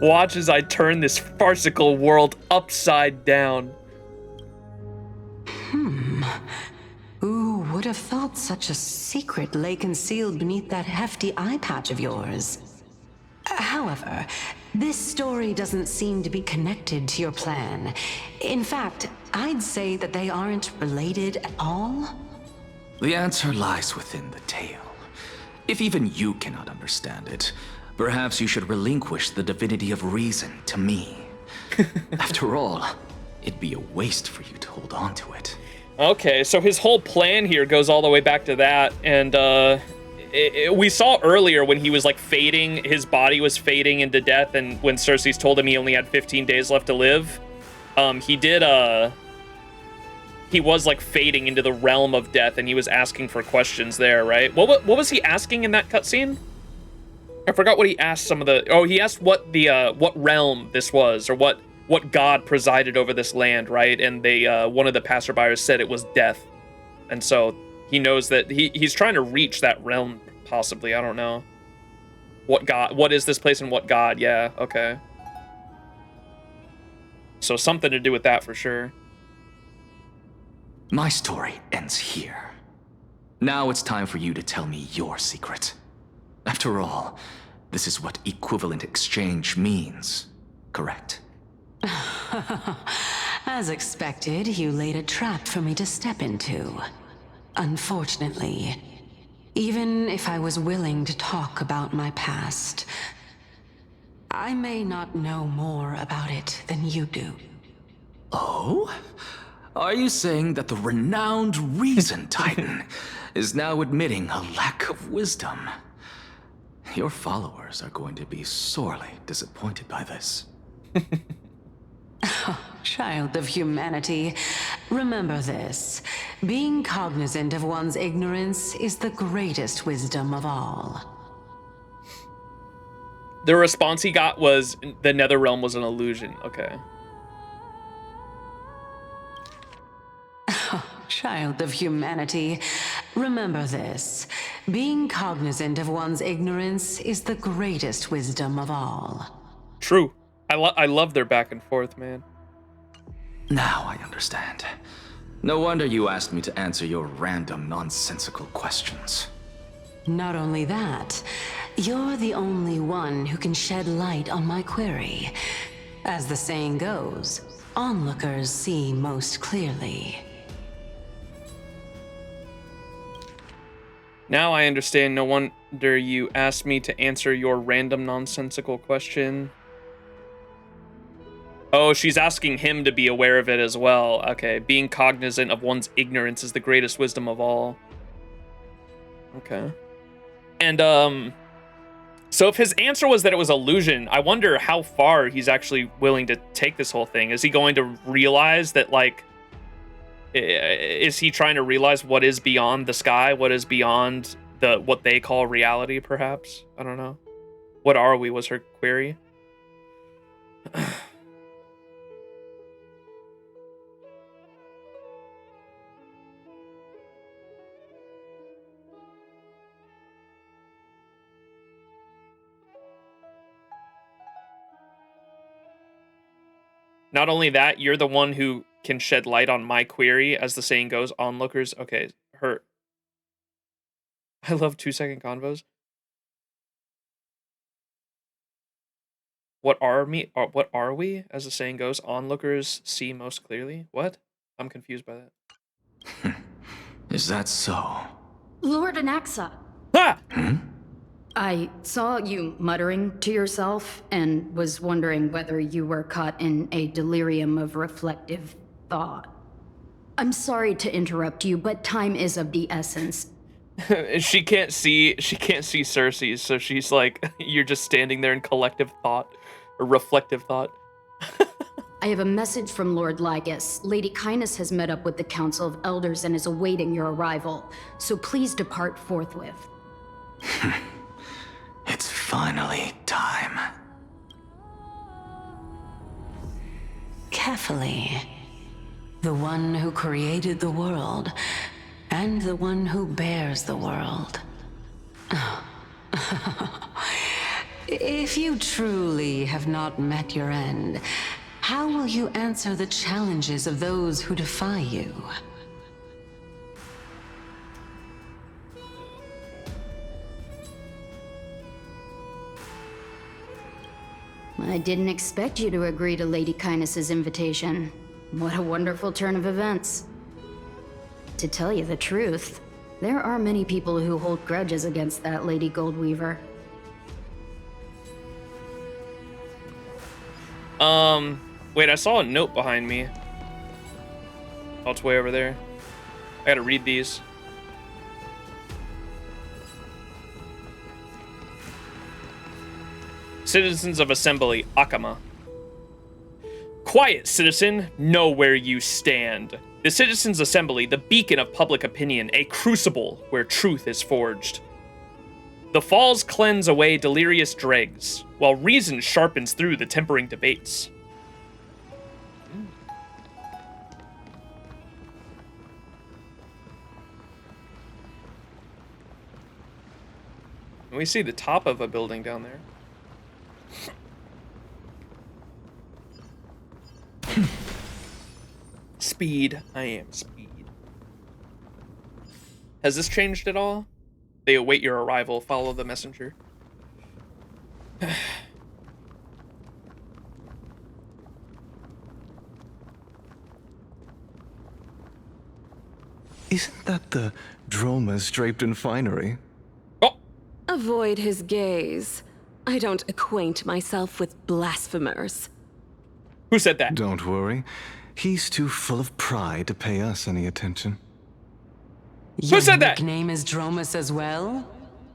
Watch as I turn this farcical world upside down. Who would have thought such a secret lay concealed beneath that hefty eye patch of yours? However, this story doesn't seem to be connected to your plan. In fact, I'd say that they aren't related at all. The answer lies within the tale. If even you cannot understand it, perhaps you should relinquish the divinity of reason to me. After all, it'd be a waste for you to hold on to it. Okay, so his whole plan here goes all the way back to that, and we saw earlier when he was like fading, his body was fading into death, and when Cersei's told him he only had 15 days left to live, he was like fading into the realm of death, and he was asking for questions there, right? What was he asking in that cutscene? I forgot what he asked he asked what realm this was, or what god presided over this land, right? And one of the passerbyers said it was death. And so he knows that he's trying to reach that realm, possibly. I don't know. What is this place and what god? Yeah, okay. So something to do with that for sure. My story ends here. Now it's time for you to tell me your secret. After all, this is what equivalent exchange means, correct? As expected, you laid a trap for me to step into. Unfortunately, even if I was willing to talk about my past, I may not know more about it than you do. Oh? Are you saying that the renowned Reason Titan is now admitting a lack of wisdom? Your followers are going to be sorely disappointed by this. Child of humanity, remember this. Being cognizant of one's ignorance is the greatest wisdom of all. The response he got was the Netherrealm was an illusion. Okay. Child of humanity, remember this. Being cognizant of one's ignorance is the greatest wisdom of all. True. I love their back and forth, man. Now I understand. No wonder you asked me to answer your random, nonsensical questions. Not only that, you're the only one who can shed light on my query. As the saying goes, onlookers see most clearly. Now I understand. No wonder you asked me to answer your random nonsensical question. Oh, she's asking him to be aware of it as well. Okay, being cognizant of one's ignorance is the greatest wisdom of all. Okay. And, so if his answer was that it was illusion, I wonder how far he's actually willing to take this whole thing. Is he going to realize that, like, is he trying to realize what is beyond the sky? What is beyond what they call reality, perhaps? I don't know. What are we, was her query. Not only that, you're the one who can shed light on my query, as the saying goes, onlookers. Okay, her. I love 2-second convos. What are we, as the saying goes, onlookers see most clearly? What? I'm confused by that. Is that so? Lord Anaxa. Ah! I saw you muttering to yourself and was wondering whether you were caught in a delirium of reflective thought. I'm sorry to interrupt you, but time is of the essence. She can't see Cersei, so she's like, you're just standing there in collective thought, or reflective thought. I have a message from Lord Lygus. Lady Kynus has met up with the Council of Elders and is awaiting your arrival, so please depart forthwith. It's finally time. Carefully. The one who created the world, and the one who bears the world. If you truly have not met your end, how will you answer the challenges of those who defy you? I didn't expect you to agree to Lady Kindness's invitation. What a wonderful turn of events. To tell you the truth, there are many people who hold grudges against that Lady Goldweaver. Wait, I saw a note behind me. Oh, it's way over there. I gotta read these. Citizens of Assembly, Akama. Quiet, citizen. Know where you stand. The Citizens' Assembly, the beacon of public opinion, a crucible where truth is forged. The falls cleanse away delirious dregs, while reason sharpens through the tempering debates. We see the top of a building down there. Speed. I am speed. Has this changed at all? They await your arrival. Follow the messenger. Isn't that the dromas draped in finery? Avoid his gaze. I don't acquaint myself with blasphemers. Who said that? Don't worry. He's too full of pride to pay us any attention. Who said that? Your nickname is Dromus as well?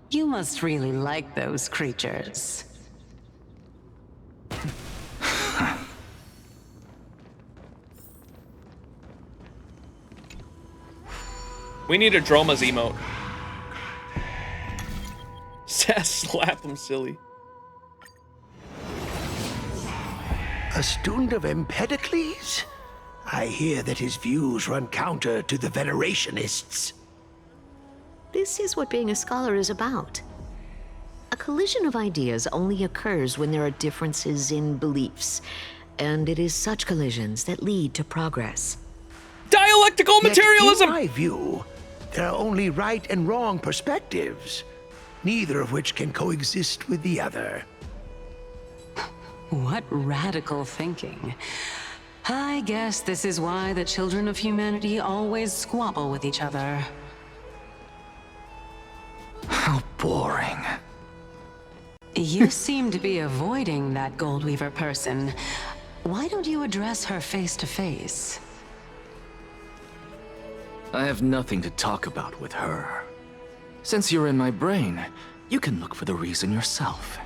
You must really like those creatures. We need a Droma's emote. Slap him silly. A student of Empedocles? I hear that his views run counter to the Venerationists. This is what being a scholar is about. A collision of ideas only occurs when there are differences in beliefs, and it is such collisions that lead to progress. Dialectical materialism! In my view, there are only right and wrong perspectives, neither of which can coexist with the other. What radical thinking. I guess this is why the children of humanity always squabble with each other. How boring. You seem to be avoiding that Goldweaver person. Why don't you address her face to face? I have nothing to talk about with her. Since you're in my brain, you can look for the reason yourself.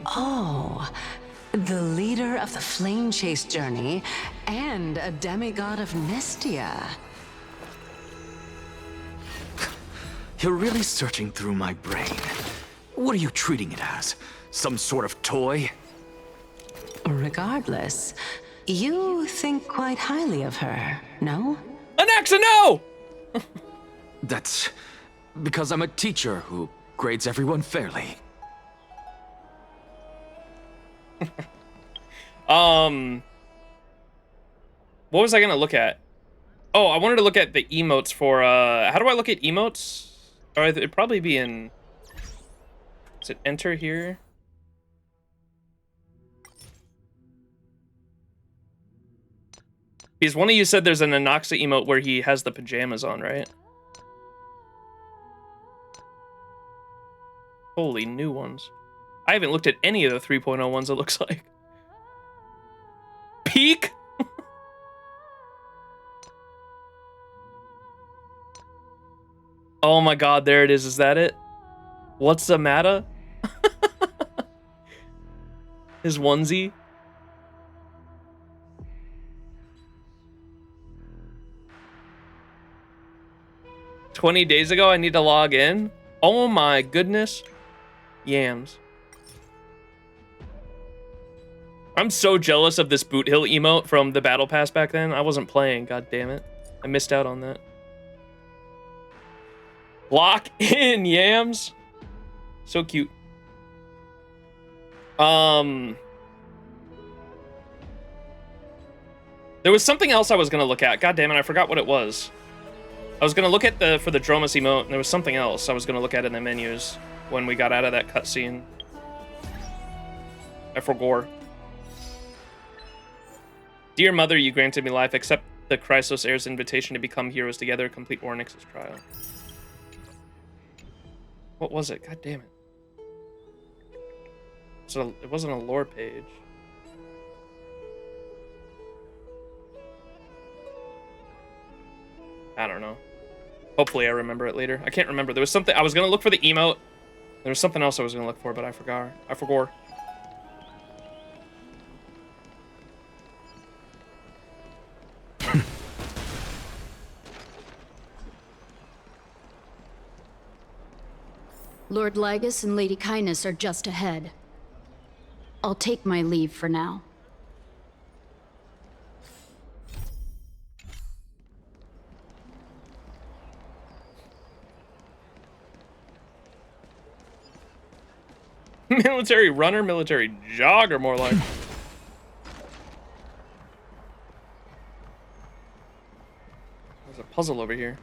Oh, the leader of the Flame Chase journey and a demigod of Nestia. You're really searching through my brain. What are you treating it as? Some sort of toy? Regardless, you think quite highly of her, no? Anaxa, no! That's because I'm a teacher who grades everyone fairly. What was I gonna look at? Oh, I wanted to look at the emotes for, how do I look at emotes? Or it'd probably be in, is it enter here? Because one of you said there's an Anaxa emote where he has the pajamas on, right? Holy new ones. I haven't looked at any of the 3.0 ones, it looks like. Peak? Oh my god, there it is. Is that it? What's the matter? His onesie. "20 days ago, I need to log in." Oh my goodness. Yams. I'm so jealous of this Boot Hill emote from the Battle Pass back then. I wasn't playing, god damn it. I missed out on that. Lock in, Yams. So cute. There was something else I was gonna look at. God damn it, I forgot what it was. I was gonna look at for the Dromas emote, and there was something else I was gonna look at in the menus when we got out of that cutscene. I forgot. Dear Mother, you granted me life. Accept the Chrysos Heir's invitation to become heroes together. Complete Ornyx's trial. What was it? God damn it. So it wasn't a lore page. I don't know. Hopefully I remember it later. I can't remember. There was something I was gonna look for the emote. There was something else I was gonna look for, but I forgot. Lord Lygus and Lady Kindness are just ahead. I'll take my leave for now. Military runner, military jogger, more like. There's a puzzle over here.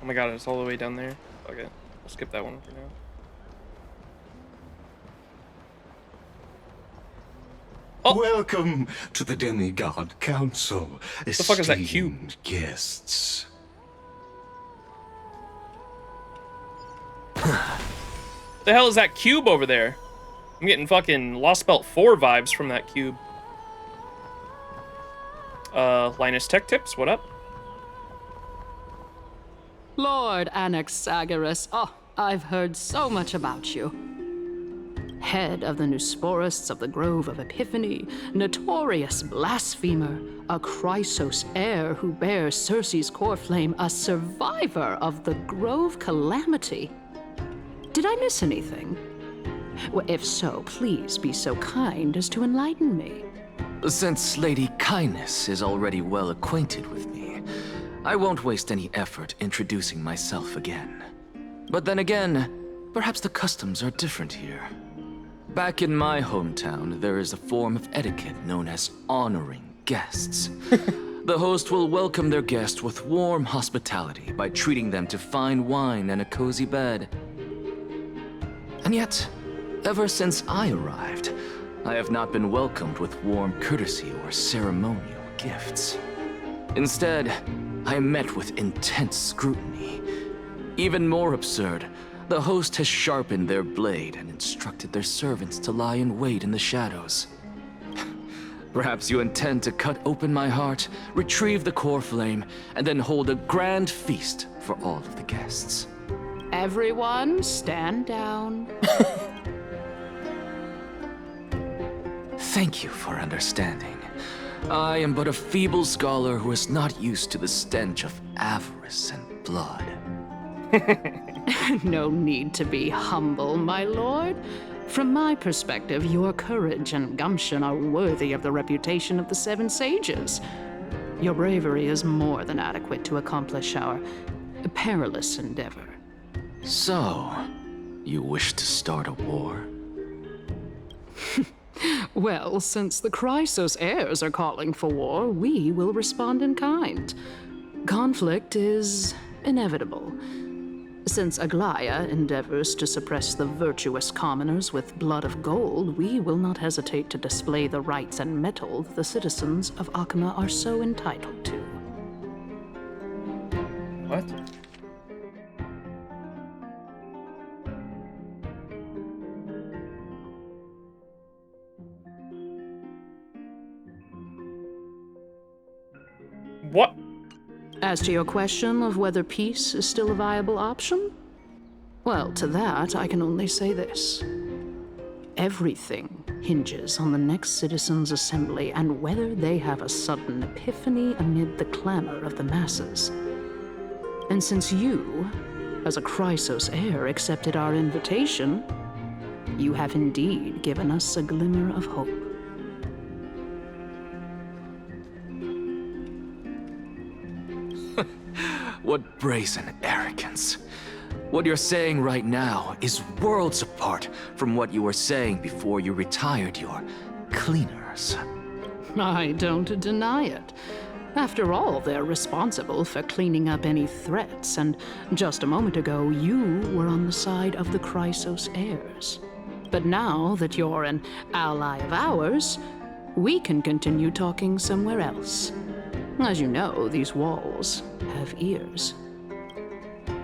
Oh my god, it's all the way down there. Okay, I'll skip that one for now. Oh. Welcome to the Demigod Council. What the fuck is that cube? Guests. The hell is that cube over there? I'm getting fucking Lost Belt 4 vibes from that cube. Linus Tech Tips, what up? Lord Anaxagoras, oh, I've heard so much about you. Head of the Nusporists of the Grove of Epiphany, notorious blasphemer, a Chrysos heir who bears Circe's core flame, a survivor of the Grove calamity. Did I miss anything? Well, if so, please be so kind as to enlighten me. Since Lady Kindness is already well acquainted with me, I won't waste any effort introducing myself again. But then again, perhaps the customs are different here. Back in my hometown, there is a form of etiquette known as honoring guests. The host will welcome their guest with warm hospitality by treating them to fine wine and a cozy bed. And yet, ever since I arrived, I have not been welcomed with warm courtesy or ceremonial gifts. Instead, I am met with intense scrutiny. Even more absurd, the host has sharpened their blade and instructed their servants to lie in wait in the shadows. Perhaps you intend to cut open my heart, retrieve the core flame, and then hold a grand feast for all of the guests. Everyone, stand down. Thank you for understanding. I am but a feeble scholar who is not used to the stench of avarice and blood. No need to be humble, my lord. From my perspective, your courage and gumption are worthy of the reputation of the Seven Sages. Your bravery is more than adequate to accomplish our perilous endeavor. So, you wish to start a war? Well, since the Chrysos heirs are calling for war, we will respond in kind. Conflict is inevitable. Since Aglaya endeavors to suppress the virtuous commoners with blood of gold, we will not hesitate to display the rights and metal the citizens of Akima are so entitled to. What? What? As to your question of whether peace is still a viable option? Well, to that, I can only say this. Everything hinges on the next citizens' assembly and whether they have a sudden epiphany amid the clamor of the masses. And since you, as a Chrysos heir, accepted our invitation, you have indeed given us a glimmer of hope. What brazen arrogance. What you're saying right now is worlds apart from what you were saying before you retired your cleaners. I don't deny it. After all, they're responsible for cleaning up any threats, and just a moment ago, you were on the side of the Chrysos heirs. But now that you're an ally of ours, we can continue talking somewhere else. As you know, these walls have ears.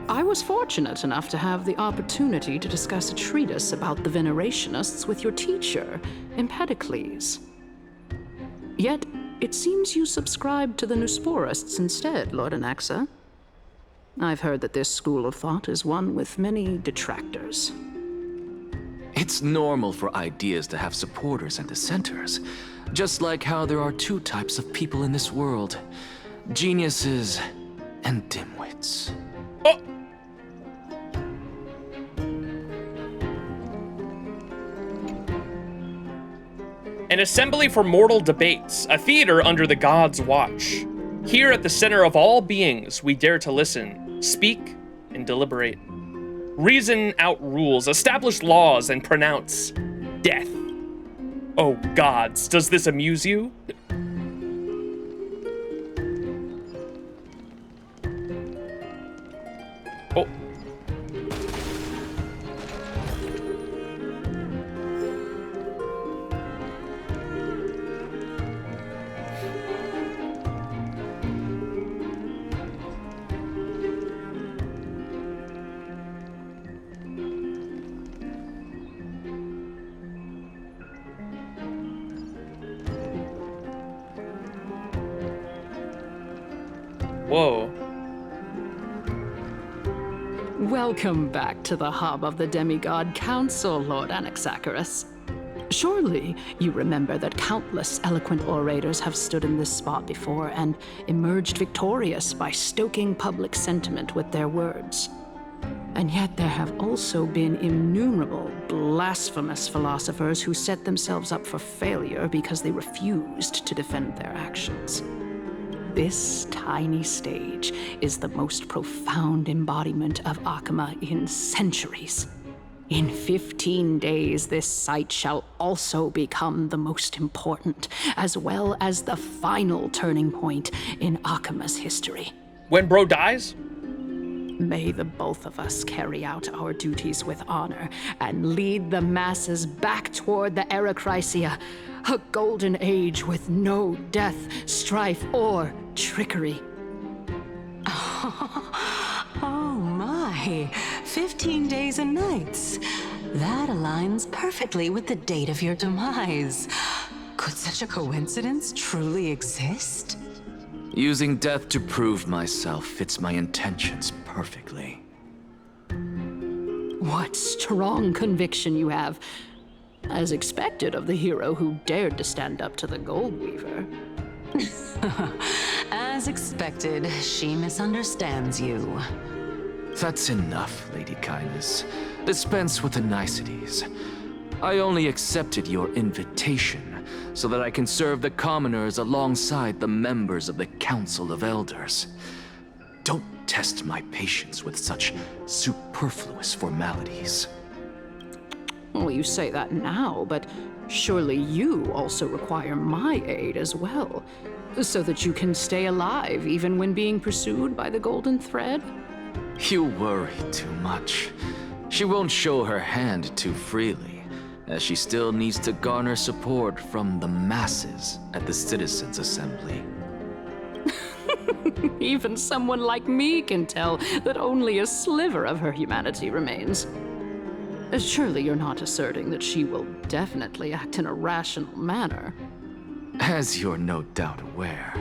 I was fortunate enough to have the opportunity to discuss a treatise about the Venerationists with your teacher, Empedocles. Yet, it seems you subscribe to the Nusporists instead, Lord Anaxa. I've heard that this school of thought is one with many detractors. It's normal for ideas to have supporters and dissenters, just like how there are two types of people in this world: geniuses and dimwits. Oh! An assembly for mortal debates, a theater under the gods' watch. Here at the center of all beings, we dare to listen, speak, and deliberate. Reason out rules, establish laws, and pronounce death. Oh gods, does this amuse you? Oh. Whoa. Welcome back to the hub of the Demigod Council, Lord Anaxagoras. Surely you remember that countless eloquent orators have stood in this spot before and emerged victorious by stoking public sentiment with their words. And yet there have also been innumerable blasphemous philosophers who set themselves up for failure because they refused to defend their actions. This tiny stage is the most profound embodiment of Akama in centuries. In 15 days, this site shall also become the most important, as well as the final turning point in Akama's history. When bro dies? May the both of us carry out our duties with honor and lead the masses back toward the Erechrysia, a golden age with no death, strife, or trickery. Oh my, 15 days and nights. That aligns perfectly with the date of your demise. Could such a coincidence truly exist? Using death to prove myself fits my intentions perfectly. What strong conviction you have, as expected of the hero who dared to stand up to the Gold Weaver. As expected, she misunderstands you. That's enough, Lady Kindness. Dispense with the niceties. I only accepted your invitation so that I can serve the commoners alongside the members of the Council of Elders. Don't test my patience with such superfluous formalities. Well, you say that now, but surely you also require my aid as well, so that you can stay alive even when being pursued by the Golden Thread? You worry too much. She won't show her hand too freely, as she still needs to garner support from the masses at the Citizens' Assembly. Even someone like me can tell that only a sliver of her humanity remains. Surely you're not asserting that she will definitely act in a rational manner. As you're no doubt aware,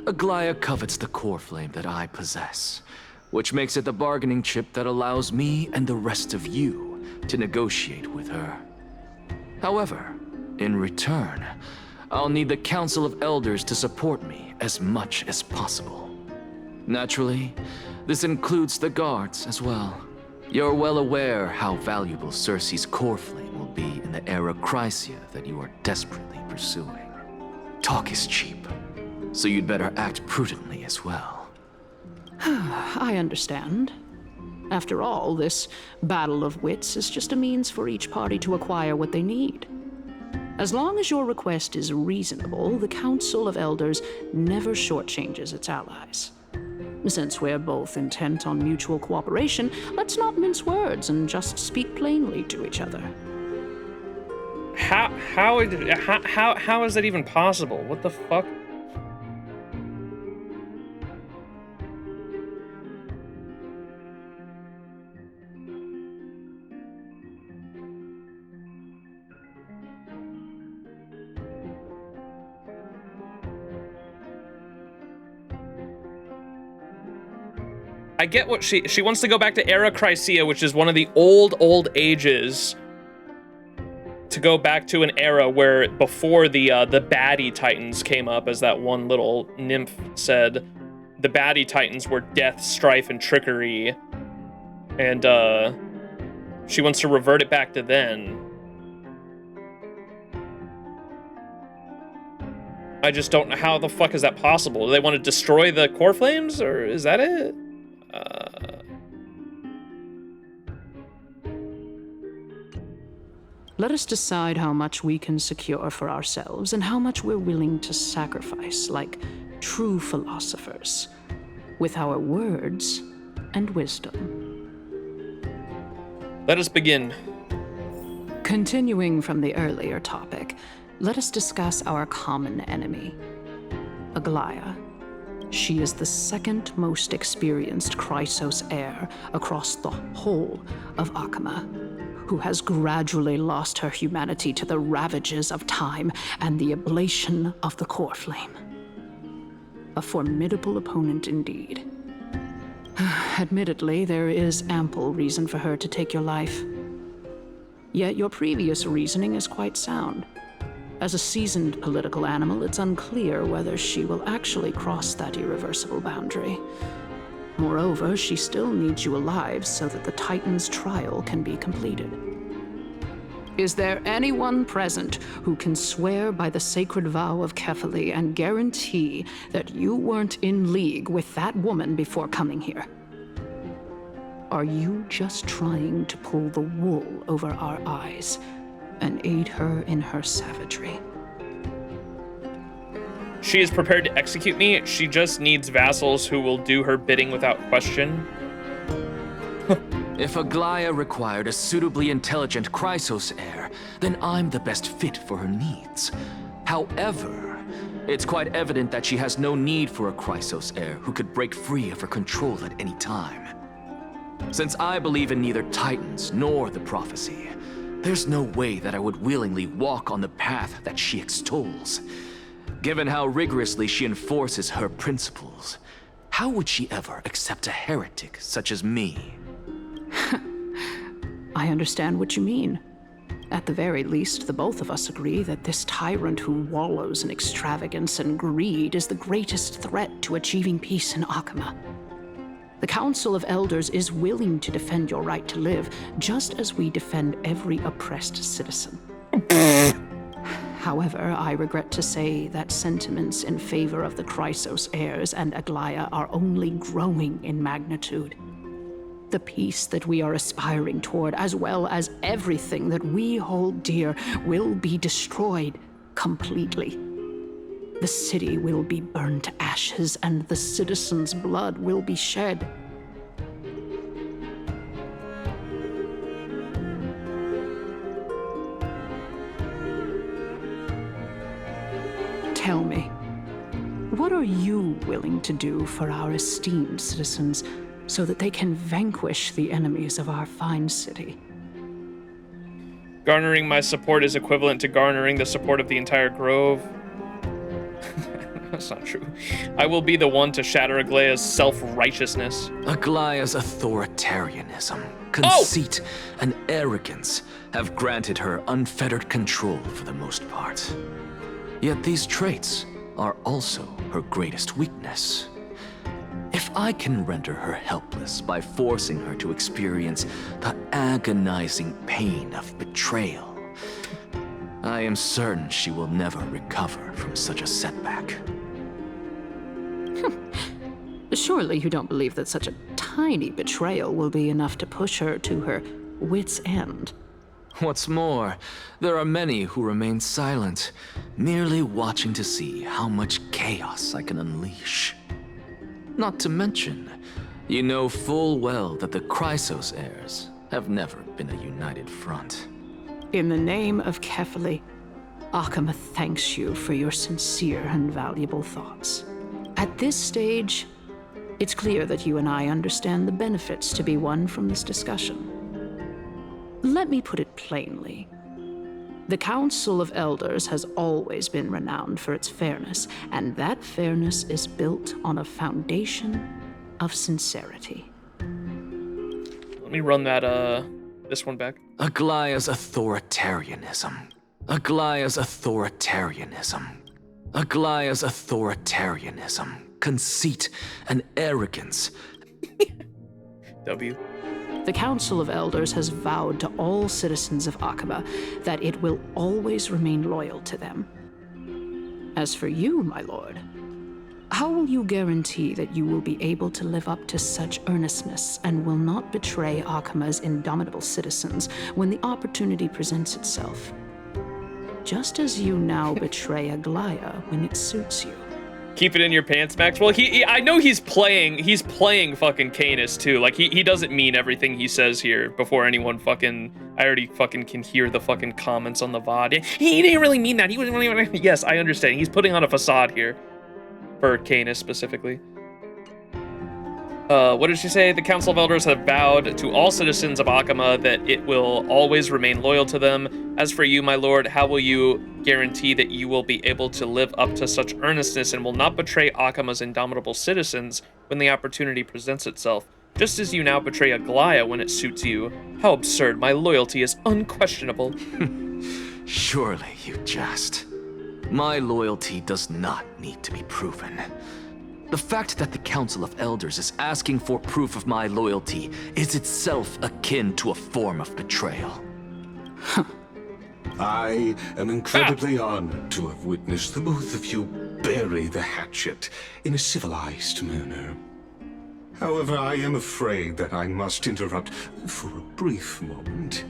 Aglaya covets the core flame that I possess, which makes it the bargaining chip that allows me and the rest of you to negotiate with her. However, in return, I'll need the Council of Elders to support me as much as possible. Naturally, this includes the guards as well. You're well aware how valuable Cersei's core flame will be in the Erechrysia that you are desperately pursuing. Talk is cheap, so you'd better act prudently as well. I understand. After all, this battle of wits is just a means for each party to acquire what they need. As long as your request is reasonable, the Council of Elders never shortchanges its allies. Since we're both intent on mutual cooperation, let's not mince words and just speak plainly to each other. how is that even possible? What the fuck? I get what she wants to go back to Era Chrysia, which is one of the old ages, to go back to an era where before the baddie titans came up, as that one little nymph said. The baddie titans were death, strife, and trickery, and she wants to revert it back to then. I just don't know how the fuck is that possible. Do they want to destroy the core flames, or is that it? Let us decide how much we can secure for ourselves and how much we're willing to sacrifice, like true philosophers, with our words and wisdom. Let us begin. Continuing from the earlier topic, let us discuss our common enemy, Aglaia. She is the second most experienced Chrysos heir across the whole of Akama, who has gradually lost her humanity to the ravages of time and the ablation of the core flame. A formidable opponent indeed. Admittedly, there is ample reason for her to take your life. Yet your previous reasoning is quite sound. As a seasoned political animal, it's unclear whether she will actually cross that irreversible boundary. Moreover, she still needs you alive so that the Titan's trial can be completed. Is there anyone present who can swear by the sacred vow of Kefali and guarantee that you weren't in league with that woman before coming here? Are you just trying to pull the wool over our eyes and aid her in her savagery? She is prepared to execute me. She just needs vassals who will do her bidding without question. If Aglaia required a suitably intelligent Chrysos heir, then I'm the best fit for her needs. However, it's quite evident that she has no need for a Chrysos heir who could break free of her control at any time. Since I believe in neither Titans nor the prophecy, there's no way that I would willingly walk on the path that she extols. Given how rigorously she enforces her principles, how would she ever accept a heretic such as me? I understand what you mean. At the very least, the both of us agree that this tyrant who wallows in extravagance and greed is the greatest threat to achieving peace in Akama. The Council of Elders is willing to defend your right to live, just as we defend every oppressed citizen. However, I regret to say that sentiments in favor of the Chrysos heirs and Aglaia are only growing in magnitude. The peace that we are aspiring toward, as well as everything that we hold dear, will be destroyed completely. The city will be burned to ashes, and the citizens' blood will be shed. Tell me, what are you willing to do for our esteemed citizens so that they can vanquish the enemies of our fine city? Garnering my support is equivalent to garnering the support of the entire Grove. That's not true. I will be the one to shatter Aglaia's self-righteousness. Aglaia's authoritarianism, conceit, and arrogance have granted her unfettered control for the most part. Yet these traits are also her greatest weakness. If I can render her helpless by forcing her to experience the agonizing pain of betrayal, I am certain she will never recover from such a setback. Surely you don't believe that such a tiny betrayal will be enough to push her to her wit's end. What's more, there are many who remain silent, merely watching to see how much chaos I can unleash. Not to mention, you know full well that the Chrysos heirs have never been a united front. In the name of Kefali, Akama thanks you for your sincere and valuable thoughts. At this stage, it's clear that you and I understand the benefits to be won from this discussion. Let me put it plainly. The Council of Elders has always been renowned for its fairness, and that fairness is built on a foundation of sincerity. Let me run that, this one back. Aglaya's authoritarianism. Aglaya's authoritarianism. Aglaya's authoritarianism. Conceit and arrogance. W. The Council of Elders has vowed to all citizens of Akaba that it will always remain loyal to them. As for you, my lord, how will you guarantee that you will be able to live up to such earnestness and will not betray Akama's indomitable citizens when the opportunity presents itself? Just as you now betray Aglaya when it suits you. Keep it in your pants, Max. Well, I know he's playing fucking Canis too. Like, he doesn't mean everything he says here before anyone I already fucking can hear the fucking comments on the VOD. He didn't really mean that. He wasn't really, yes, I understand. He's putting on a facade here for Canis specifically. What did she say? The Council of Elders have vowed to all citizens of Akama that it will always remain loyal to them. As for you, my lord, how will you guarantee that you will be able to live up to such earnestness and will not betray Akama's indomitable citizens when the opportunity presents itself? Just as you now betray Aglaya when it suits you. How absurd. My loyalty is unquestionable. Surely you jest. My loyalty does not need to be proven. The fact that the Council of Elders is asking for proof of my loyalty is itself akin to a form of betrayal. I am incredibly honored to have witnessed the both of you bury the hatchet in a civilized manner. However, I am afraid that I must interrupt for a brief moment.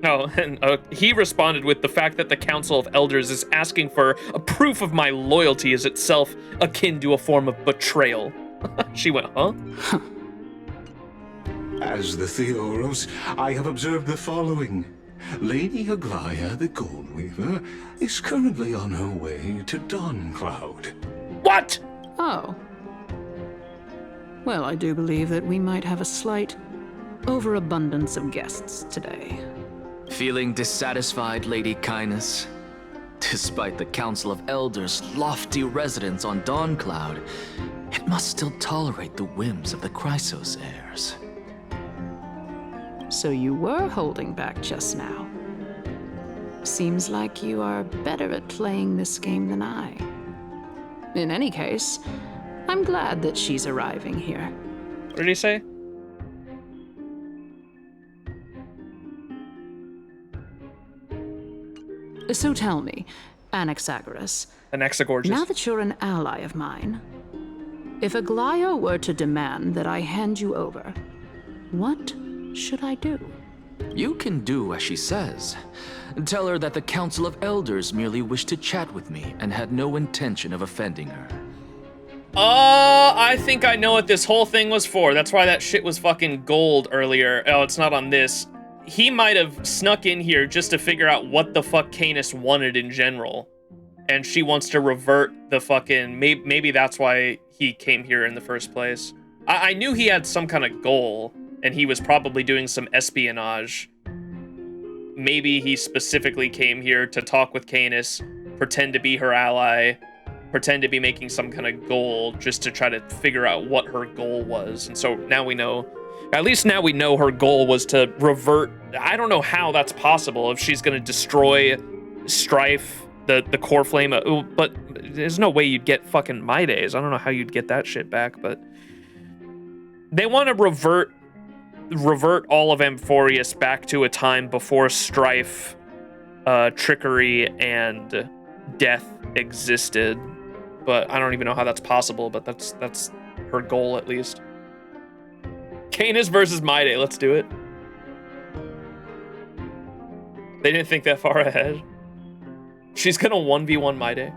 No, and he responded with the fact that the Council of Elders is asking for a proof of my loyalty is itself akin to a form of betrayal. She went, huh? As the Theoros, I have observed the following. Lady Aglaya, the Gold Weaver, is currently on her way to Dawncloud. What? Oh. Well, I do believe that we might have a slight overabundance of guests today. Feeling dissatisfied, Lady Kindness? Despite the Council of Elders' lofty residence on Dawncloud, it must still tolerate the whims of the Chrysos heirs. So you were holding back just now. Seems like you are better at playing this game than I. In any case, I'm glad that she's arriving here. What did he say? So tell me, Anaxagoras. Anaxagorgeous. Now that you're an ally of mine, if Aglaya were to demand that I hand you over, what should I do? You can do as she says. Tell her that the Council of Elders merely wished to chat with me and had no intention of offending her. I think I know what this whole thing was for. That's why that shit was fucking gold earlier. Oh, it's not on this. He might have snuck in here just to figure out what the fuck Canis wanted in general. And she wants to revert the fucking... Maybe that's why he came here in the first place. I knew he had some kind of goal, and he was probably doing some espionage. Maybe he specifically came here to talk with Canis, pretend to be her ally, pretend to be making some kind of goal just to try to figure out what her goal was. And so now we know... At least now we know her goal was to revert. I don't know how that's possible if she's going to destroy Strife, the core flame. But there's no way you'd get fucking Mides. I don't know how you'd get that shit back, but they want to revert all of Amphoreus back to a time before Strife, trickery, and death existed. But I don't even know how that's possible, but that's her goal at least. Canis versus Maide, let's do it. They didn't think that far ahead. She's gonna 1v1 Maide.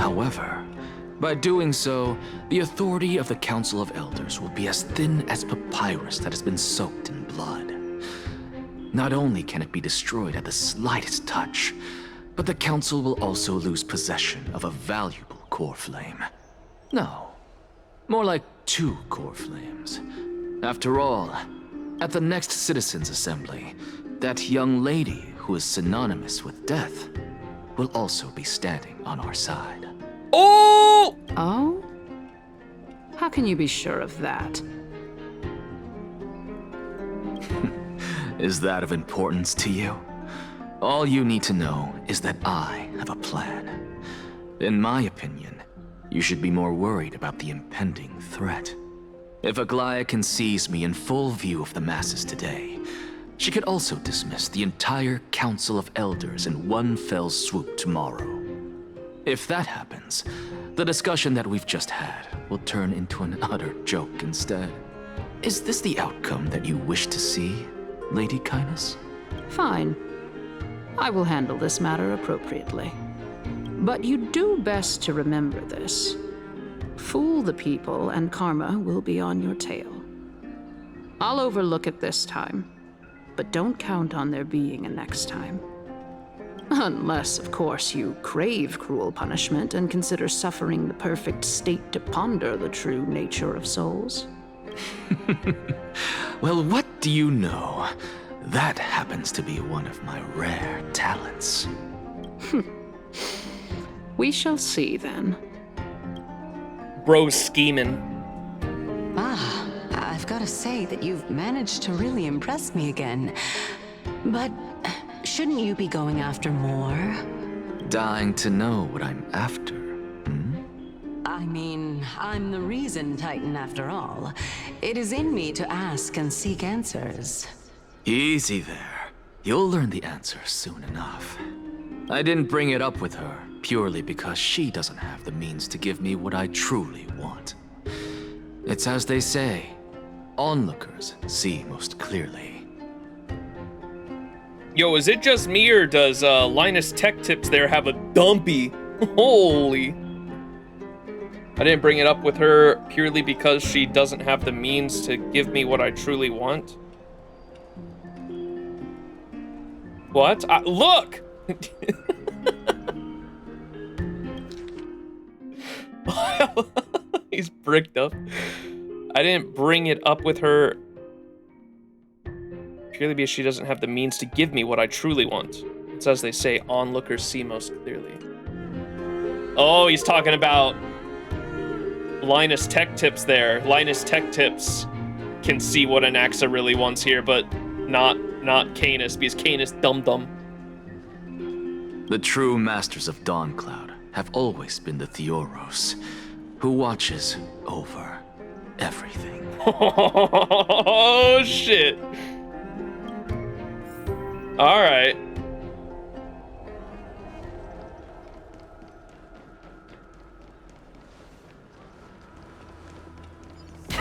However, by doing so, the authority of the Council of Elders will be as thin as papyrus that has been soaked in blood. Not only can it be destroyed at the slightest touch, but the Council will also lose possession of a valuable core flame. No, more like 2 core flames. After all, at the next Citizens' Assembly, that young lady who is synonymous with death will also be standing on our side. Oh! Oh? How can you be sure of that? Is that of importance to you? All you need to know is that I have a plan. In my opinion, you should be more worried about the impending threat. If Aglaia sees me in full view of the masses today, she could also dismiss the entire Council of Elders in one fell swoop tomorrow. If that happens, the discussion that we've just had will turn into an utter joke instead. Is this the outcome that you wish to see, Lady Kindness? Fine. I will handle this matter appropriately. But you do best to remember this. Fool the people and karma will be on your tail. I'll overlook it this time, but don't count on there being a next time. Unless, of course, you crave cruel punishment and consider suffering the perfect state to ponder the true nature of souls. Well, what do you know? That happens to be one of my rare talents. We shall see then. Bro's scheming. Ah, I've got to say that you've managed to really impress me again. But shouldn't you be going after more? Dying to know what I'm after. I mean, I'm the reason Titan after all. It is in me to ask and seek answers. Easy there. You'll learn the answer soon enough. I didn't bring it up with her purely because she doesn't have the means to give me what I truly want. It's as they say, onlookers see most clearly. Yo, is it just me or does Linus Tech Tips there have a dumpy? Holy. I didn't bring it up with her purely because she doesn't have the means to give me what I truly want. What? Look! He's bricked up. I didn't bring it up with her purely because she doesn't have the means to give me what I truly want. It's as they say, onlookers see most clearly. Oh, he's talking about Linus Tech Tips there. Linus Tech Tips can see what Anaxa really wants here, but not Canis, because Canis dum-dum. The true masters of Dawncloud have always been the Theoros, who watches over everything. Oh, shit. All right.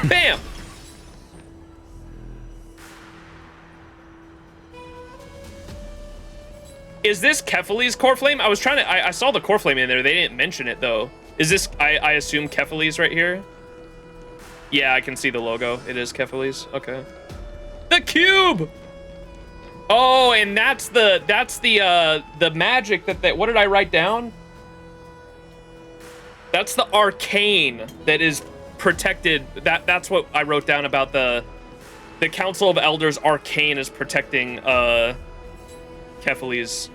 Bam! Is this Kephales's core flame? I was trying to, I saw the core flame in there. They didn't mention it though. Is this, I assume Kephales's right here? Yeah, I can see the logo. It is Kephales's. Okay. The cube! Oh, and that's the magic that what did I write down? That's the arcane that is protected. That's what I wrote down about the Council of Elders arcane is protecting Kephales's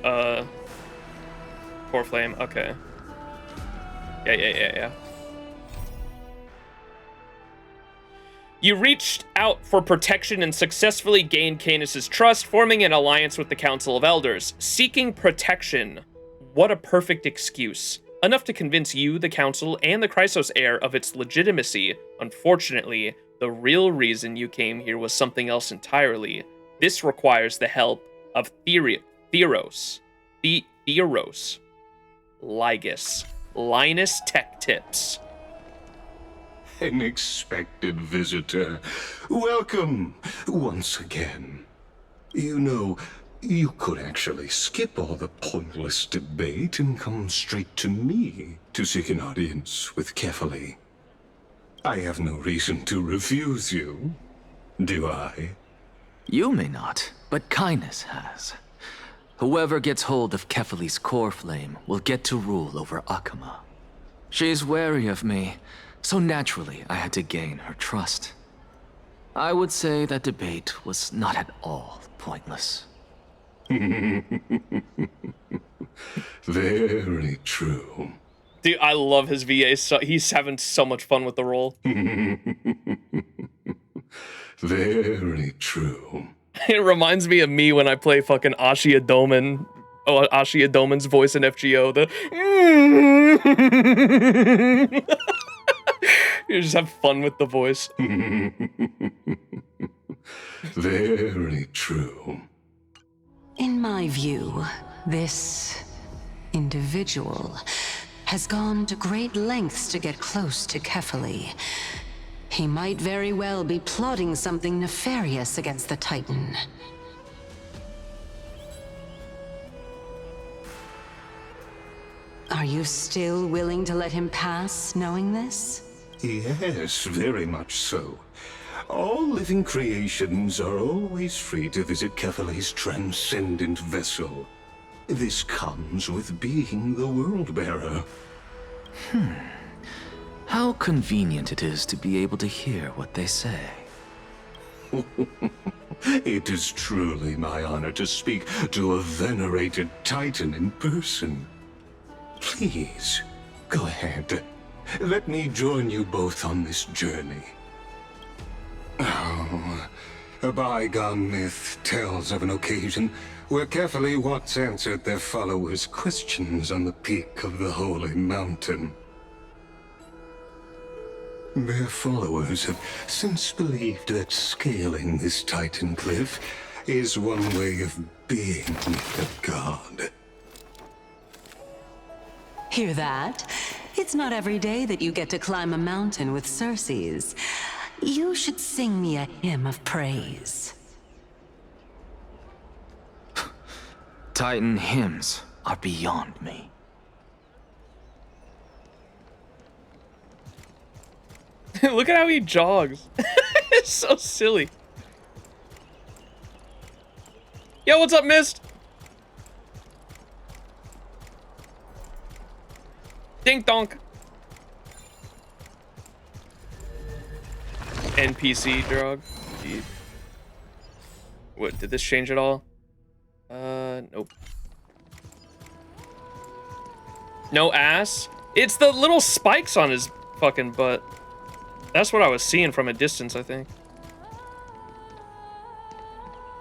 core flame. Okay. Yeah. You reached out for protection and successfully gained Canis' trust, forming an alliance with the Council of Elders. Seeking protection. What a perfect excuse. Enough to convince you, the Council, and the Chrysos heir of its legitimacy. Unfortunately, the real reason you came here was something else entirely. This requires the help of Theoros. Ligus. Linus Tech Tips. An expected visitor. Welcome once again. You know, You could actually skip all the pointless debate and come straight to me to seek an audience with Kefali. I have no reason to refuse you, do I? You may not, but kindness has. Whoever gets hold of Kefali's core flame will get to rule over Akama. She's wary of me, so naturally I had to gain her trust. I would say that debate was not at all pointless. Very true. Dude, I love his VA. He's having so much fun with the role. Very true. It reminds me of me when I play fucking Ashia Doman. Oh, Ashia Doman's voice in FGO. You just have fun with the voice. Very true. In my view, this individual has gone to great lengths to get close to Kefali. He might very well be plotting something nefarious against the Titan. Are you still willing to let him pass, knowing this? Yes, very much so. All living creations are always free to visit Kefali's transcendent vessel. This comes with being the world-bearer. How convenient it is to be able to hear what they say. It is truly my honor to speak to a venerated Titan in person. Please, go ahead. Let me join you both on this journey. Oh, a bygone myth tells of an occasion where Kefali once answered their followers' questions on the peak of the holy mountain. Their followers have since believed that scaling this Titan cliff is one way of being with a god. Hear that? It's not every day that you get to climb a mountain with Circes. You should sing me a hymn of praise. Titan hymns are beyond me. Look at how he jogs. It's so silly. Yo, what's up, Mist? Dink donk. NPC drug. Indeed. What, did this change at all? Nope. No ass? It's the little spikes on his fucking butt. That's what I was seeing from a distance, I think.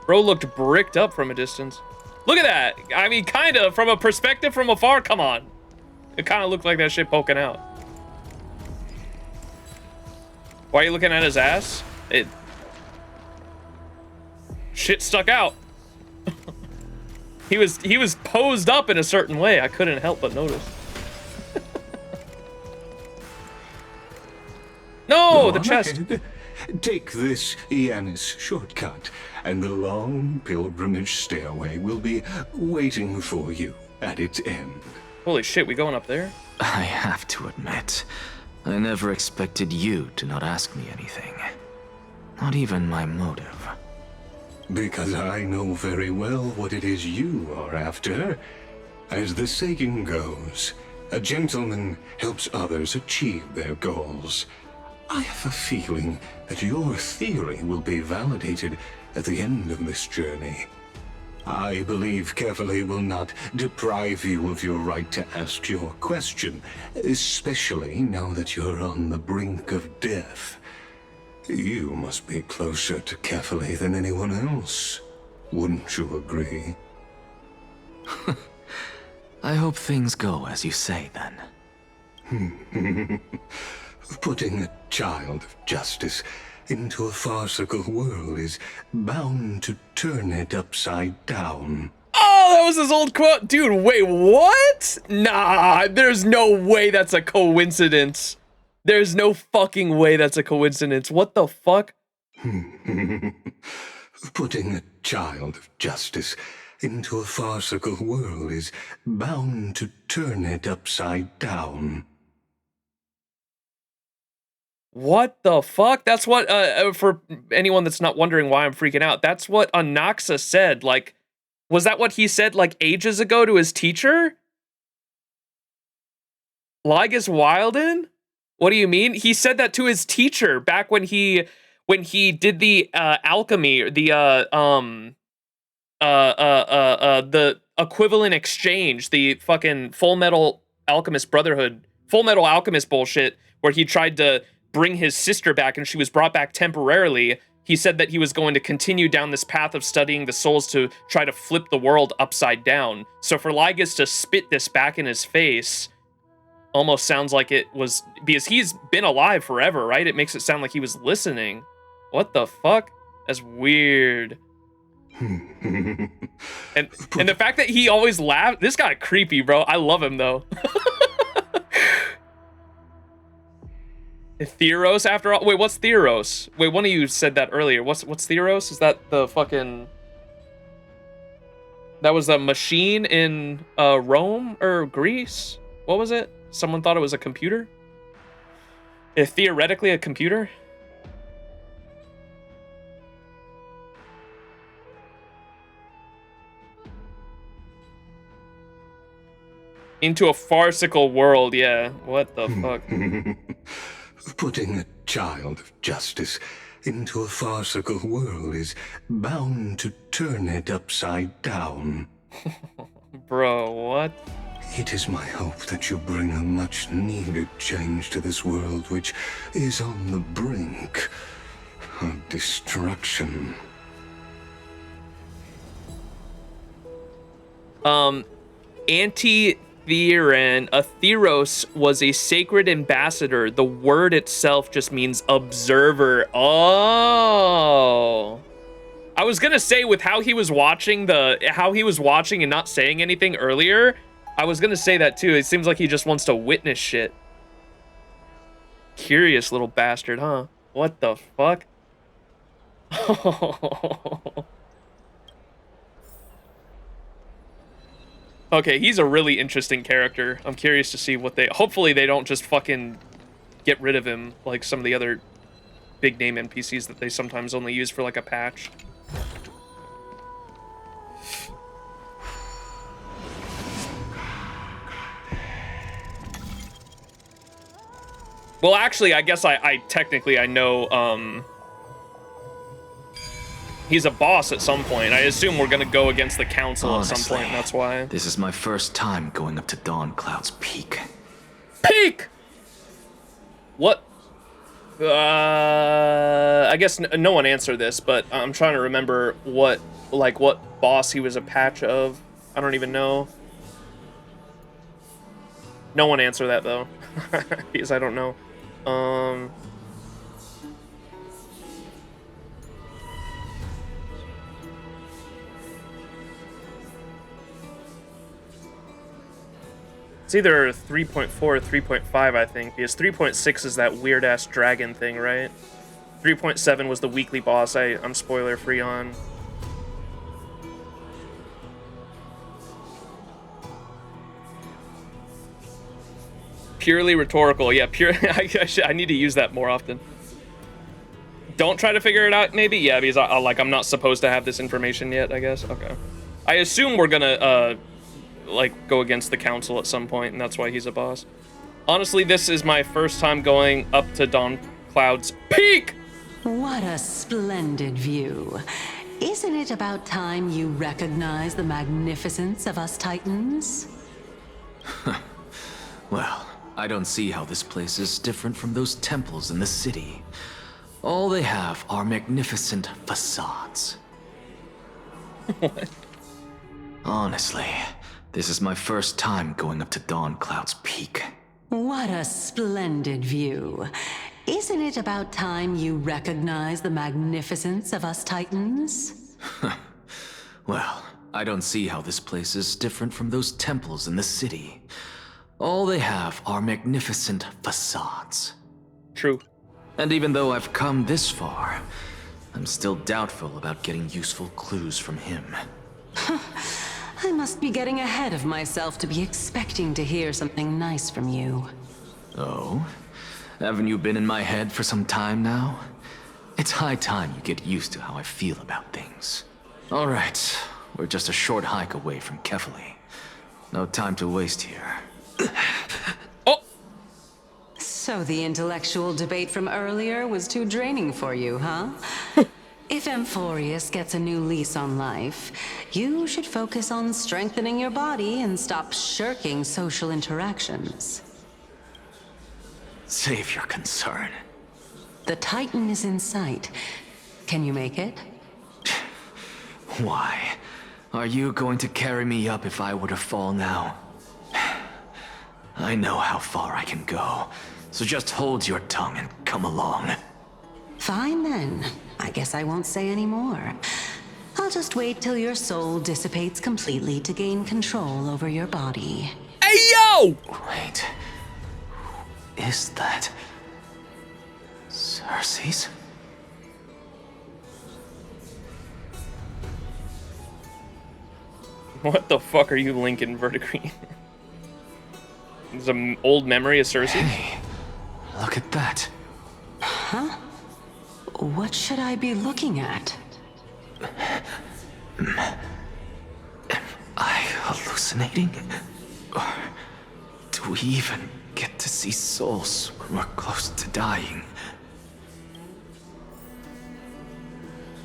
Bro looked bricked up from a distance. Look at that! I mean, kinda, from a perspective from afar, come on. It kinda looked like that shit poking out. Why are you looking at his ass? Shit stuck out. He was posed up in a certain way. I couldn't help but notice. No, the chest. Take this Yanis shortcut, and the long pilgrimage stairway will be waiting for you at its end. Holy shit, we going up there? I have to admit, I never expected you to not ask me anything. Not even my motive. Because I know very well what it is you are after. As the saying goes, a gentleman helps others achieve their goals. I have a feeling that your theory will be validated at the end of this journey. I believe Kefali will not deprive you of your right to ask your question, especially now that you're on the brink of death. You must be closer to Kefali than anyone else. Wouldn't you agree? I hope things go as you say, then. Putting a child of justice into a farcical world is bound to turn it upside down. Oh, that was his old quote. Dude, wait, what? Nah, there's no way that's a coincidence. There's no fucking way that's a coincidence. What the fuck? Putting a child of justice into a farcical world is bound to turn it upside down. What the fuck? That's what, for anyone that's not wondering why I'm freaking out, that's what Anaxa said. Like, was that what he said, like, ages ago to his teacher? Lygus Wilden? What do you mean? He said that to his teacher back when he did the alchemy, the equivalent exchange, the fucking Full Metal Alchemist Brotherhood, Full Metal Alchemist bullshit, where he tried to bring his sister back and she was brought back temporarily. He said that he was going to continue down this path of studying the souls to try to flip the world upside down. So for Lygus to spit this back in his face almost sounds like it was, because he's been alive forever, right? It makes it sound like he was listening. What the fuck? That's weird. and the fact that he always laughed, this got creepy, bro. I love him though. Theros, after all. Wait, what's Theros? Wait, one of you said that earlier. What's Theros? Is that the fucking... That was a machine in Rome or Greece? What was it? Someone thought it was a computer? Theoretically a computer? Into a farcical world, yeah. What the fuck? Putting a child of justice into a farcical world is bound to turn it upside down. Bro, what? It is my hope that you bring a much-needed change to this world, which is on the brink of destruction. Anti-Theron, a Theros was a sacred ambassador. The word itself just means observer. Oh. I was gonna say, with how he was watching and not saying anything earlier, I was gonna say that too. It seems like he just wants to witness shit. Curious little bastard, huh? What the fuck? Okay, he's a really interesting character. I'm curious to see what they... Hopefully they don't just fucking get rid of him like some of the other big name NPCs that they sometimes only use for like a patch. Well, actually, I guess I technically know, he's a boss at some point. I assume we're gonna go against the council at some point, that's why. This is my first time going up to Dawncloud's peak. Peak! What? I guess no one answered this, but I'm trying to remember what boss he was a patch of. I don't even know. No one answered that, though, because I don't know. It's either 3.4 or 3.5, I think, because 3.6 is that weird-ass dragon thing, right? 3.7 was the weekly boss I'm spoiler-free on. Purely rhetorical, yeah, pure. I need to use that more often. Don't try to figure it out, maybe? Yeah, because I'm not supposed to have this information yet, I guess. Okay. I assume we're gonna, go against the council at some point, and that's why he's a boss. Honestly, this is my first time going up to Dawncloud's peak! What a splendid view. Isn't it about time you recognize the magnificence of us Titans? Well, I don't see how this place is different from those temples in the city. All they have are magnificent facades. What? Honestly, this is my first time going up to Dawncloud's peak. What a splendid view. Isn't it about time you recognize the magnificence of us Titans? Well, I don't see how this place is different from those temples in the city. All they have are magnificent facades. True. And even though I've come this far, I'm still doubtful about getting useful clues from him. I must be getting ahead of myself to be expecting to hear something nice from you. Oh? Haven't you been in my head for some time now? It's high time you get used to how I feel about things. All right, we're just a short hike away from Kefali. No time to waste here. So the intellectual debate from earlier was too draining for you, huh? If Amphoreus gets a new lease on life, you should focus on strengthening your body and stop shirking social interactions. Save your concern. The Titan is in sight. Can you make it? Why? Are you going to carry me up if I were to fall now? I know how far I can go, so just hold your tongue and come along. Fine then. I guess I won't say any more. I'll just wait till your soul dissipates completely to gain control over your body. Hey, yo! Wait. Who is that? Cersei's? What the fuck are you linking, Vertigreen? It's an old memory of Cersei? Hey, look at that. Huh? What should I be looking at? Am I hallucinating? Or do we even get to see souls when we're close to dying?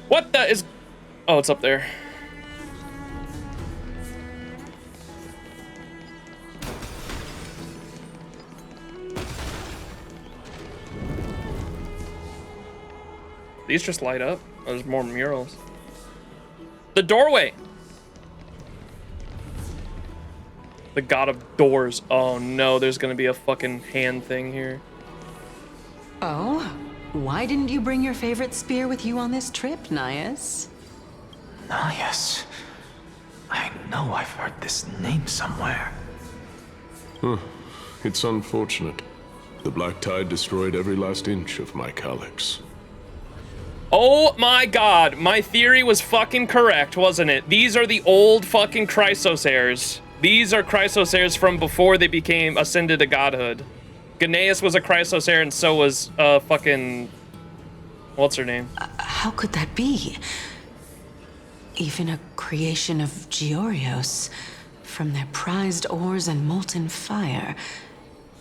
What the is... Oh, it's up there. These just light up. Oh, there's more murals. The doorway! The god of doors. Oh no, there's gonna be a fucking hand thing here. Oh? Why didn't you bring your favorite spear with you on this trip, Nias? Nias? I know I've heard this name somewhere. It's unfortunate. The Black Tide destroyed every last inch of my calyx. Oh my god, my theory was fucking correct, wasn't it? These are the old fucking Chrysosairs. These are Chrysosairs from before they became ascended to godhood. Ganaeus was a Chrysosair and so was fucking... What's her name? How could that be? Even a creation of Georios, from their prized ores and molten fire,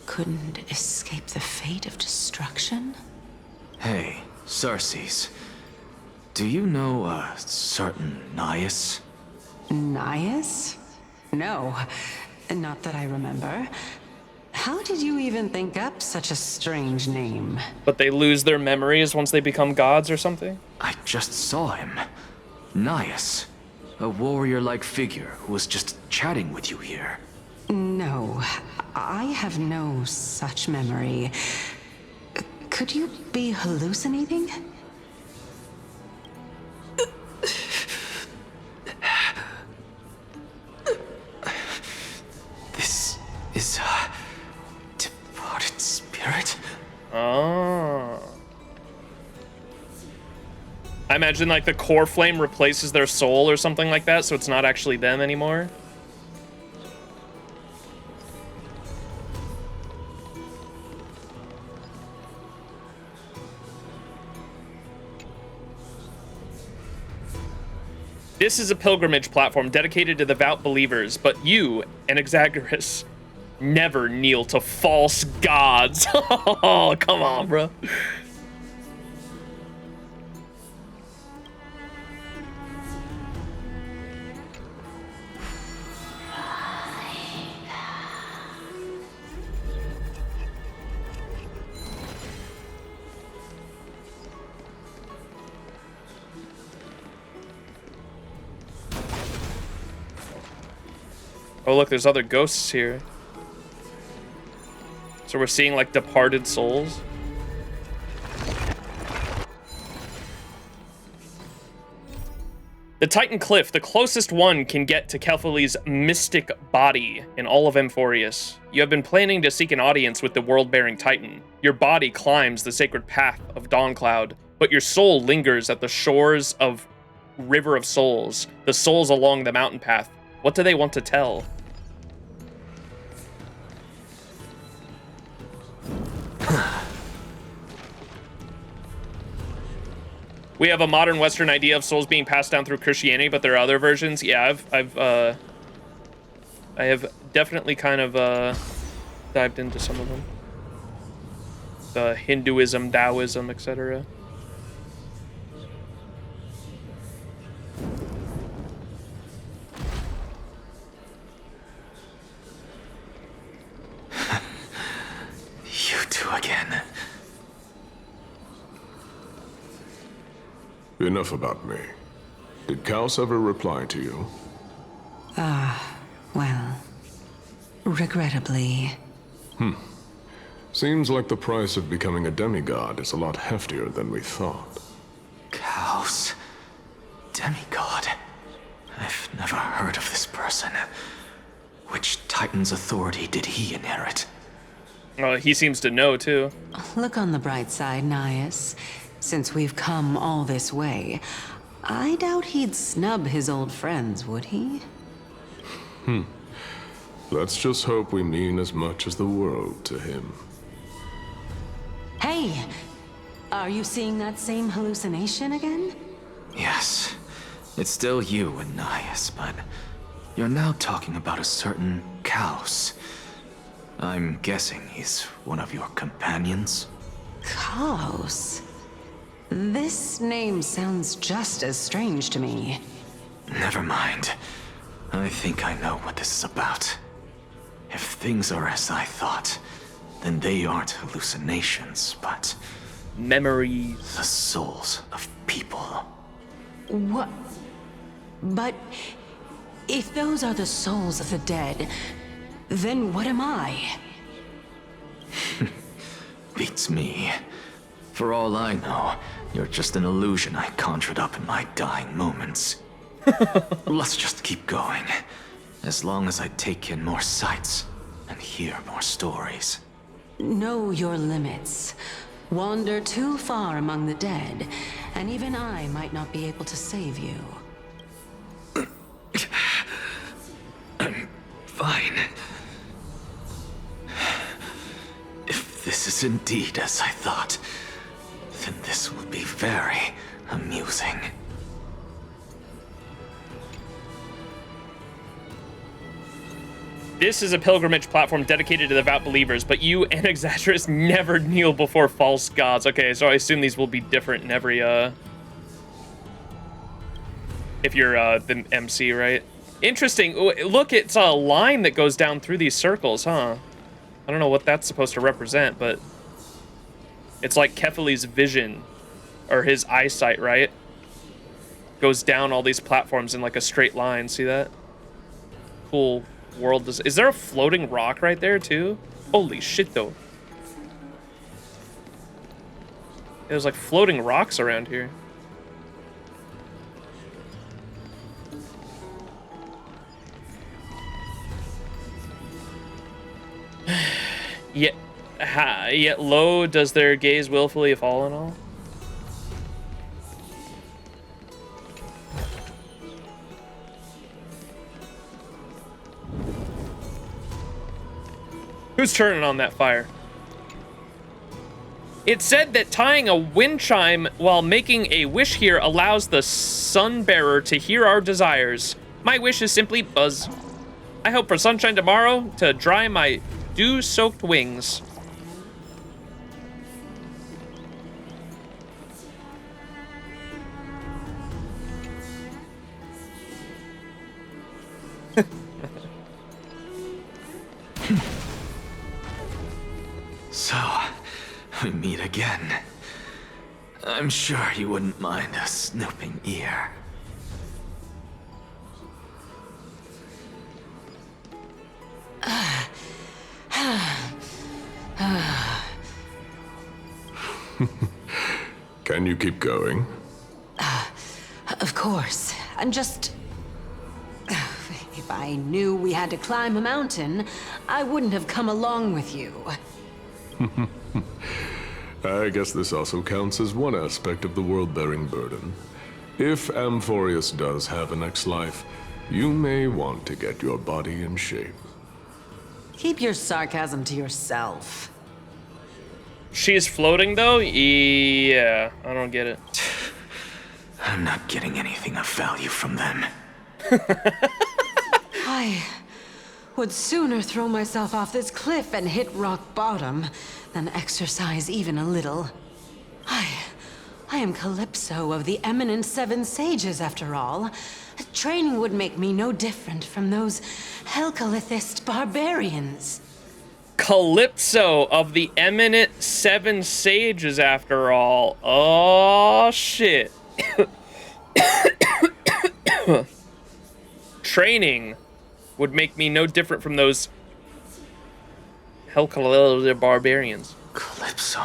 couldn't escape the fate of destruction? Hey, Cersei's. Do you know a certain Nias? Nias? No, not that I remember. How did you even think up such a strange name? But they lose their memories once they become gods or something? I just saw him. Nias. A warrior-like figure who was just chatting with you here. No, I have no such memory. Could you be hallucinating? This is a departed spirit? Oh. I imagine like the core flame replaces their soul or something like that, so it's not actually them anymore. This is a pilgrimage platform dedicated to devout believers, but you and Exagoras never kneel to false gods. Oh, come on, bro. Oh, look, there's other ghosts here. So we're seeing, like, departed souls. The Titan Cliff, the closest one can get to Kefali's mystic body in all of Amphoreus. You have been planning to seek an audience with the world-bearing Titan. Your body climbs the sacred path of Dawncloud, but your soul lingers at the shores of River of Souls, the souls along the mountain path. What do they want to tell? We have a modern Western idea of souls being passed down through Christianity, but there are other versions. Yeah, I have definitely kind of dived into some of them. The Hinduism, Taoism, etc. You two again. Enough about me. Did Kaos ever reply to you? Well, regrettably. Seems like the price of becoming a demigod is a lot heftier than we thought. Kaos. Demigod. I've never heard of this person. Which Titan's authority did he inherit? He seems to know, too. Look on the bright side, Nias. Since we've come all this way, I doubt he'd snub his old friends, would he? Let's just hope we mean as much as the world to him. Hey! Are you seeing that same hallucination again? Yes. It's still you and Nias, but you're now talking about a certain Kaos. I'm guessing he's one of your companions? Kaos? This name sounds just as strange to me. Never mind. I think I know what this is about. If things are as I thought, then they aren't hallucinations, but memories. The souls of people. What? But if those are the souls of the dead, then what am I? Beats me. For all I know, you're just an illusion I conjured up in my dying moments. Let's just keep going. As long as I take in more sights and hear more stories. Know your limits. Wander too far among the dead, and even I might not be able to save you. I'm fine. If this is indeed as I thought, then this will be very amusing. This is a pilgrimage platform dedicated to devout believers, but you and Exagerous never kneel before false gods. Okay, so I assume these will be different in every, if you're, the MC, right? Interesting. Look, it's a line that goes down through these circles, huh? I don't know what that's supposed to represent, but it's like Kefali's vision, or his eyesight, right? Goes down all these platforms in like a straight line. See that? Cool world. Is there a floating rock right there too? Holy shit, though. There's like floating rocks around here. Yet low does their gaze willfully fall and all. Who's turning on that fire? It said that tying a wind chime while making a wish here allows the sun bearer to hear our desires. My wish is simply buzz. I hope for sunshine tomorrow to dry my dew-soaked wings. So, we meet again. I'm sure you wouldn't mind a snooping ear. Can you keep going? Of course. I'm just... If I knew we had to climb a mountain, I wouldn't have come along with you. I guess this also counts as one aspect of the world-bearing burden. If Amphoreus does have a next life, You may want to get your body in shape. Keep your sarcasm to yourself. She's floating though? Yeah, I don't get it. I'm not getting anything of value from them. I would sooner throw myself off this cliff and hit rock bottom than exercise even a little. I am Calypso of the eminent Seven Sages, after all. Training would make me no different from those Helcalithist barbarians. Calypso of the eminent Seven Sages, after all. Oh, shit. Training would make me no different from those Helcalithist barbarians. Calypso.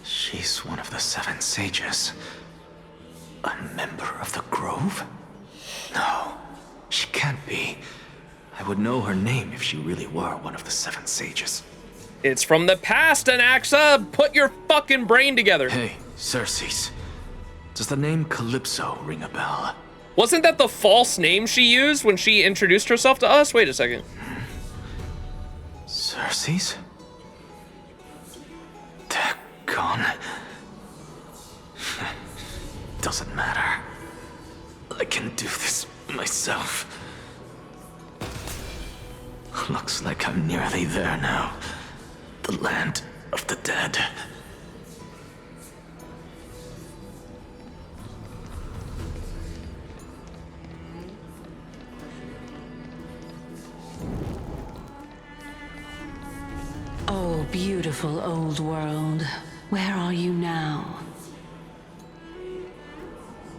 She's one of the Seven Sages. A member of the Grove? No, she can't be. I would know her name if she really were one of the Seven Sages. It's from the past, Anaxa! Put your fucking brain together. Hey, Circes. Does the name Calypso ring a bell? Wasn't that the false name she used when she introduced herself to us? Wait a second. Circes? They're gone. Doesn't matter. I can do this myself. Looks like I'm nearly there now. The land of the dead. Oh, beautiful old world. Where are you now?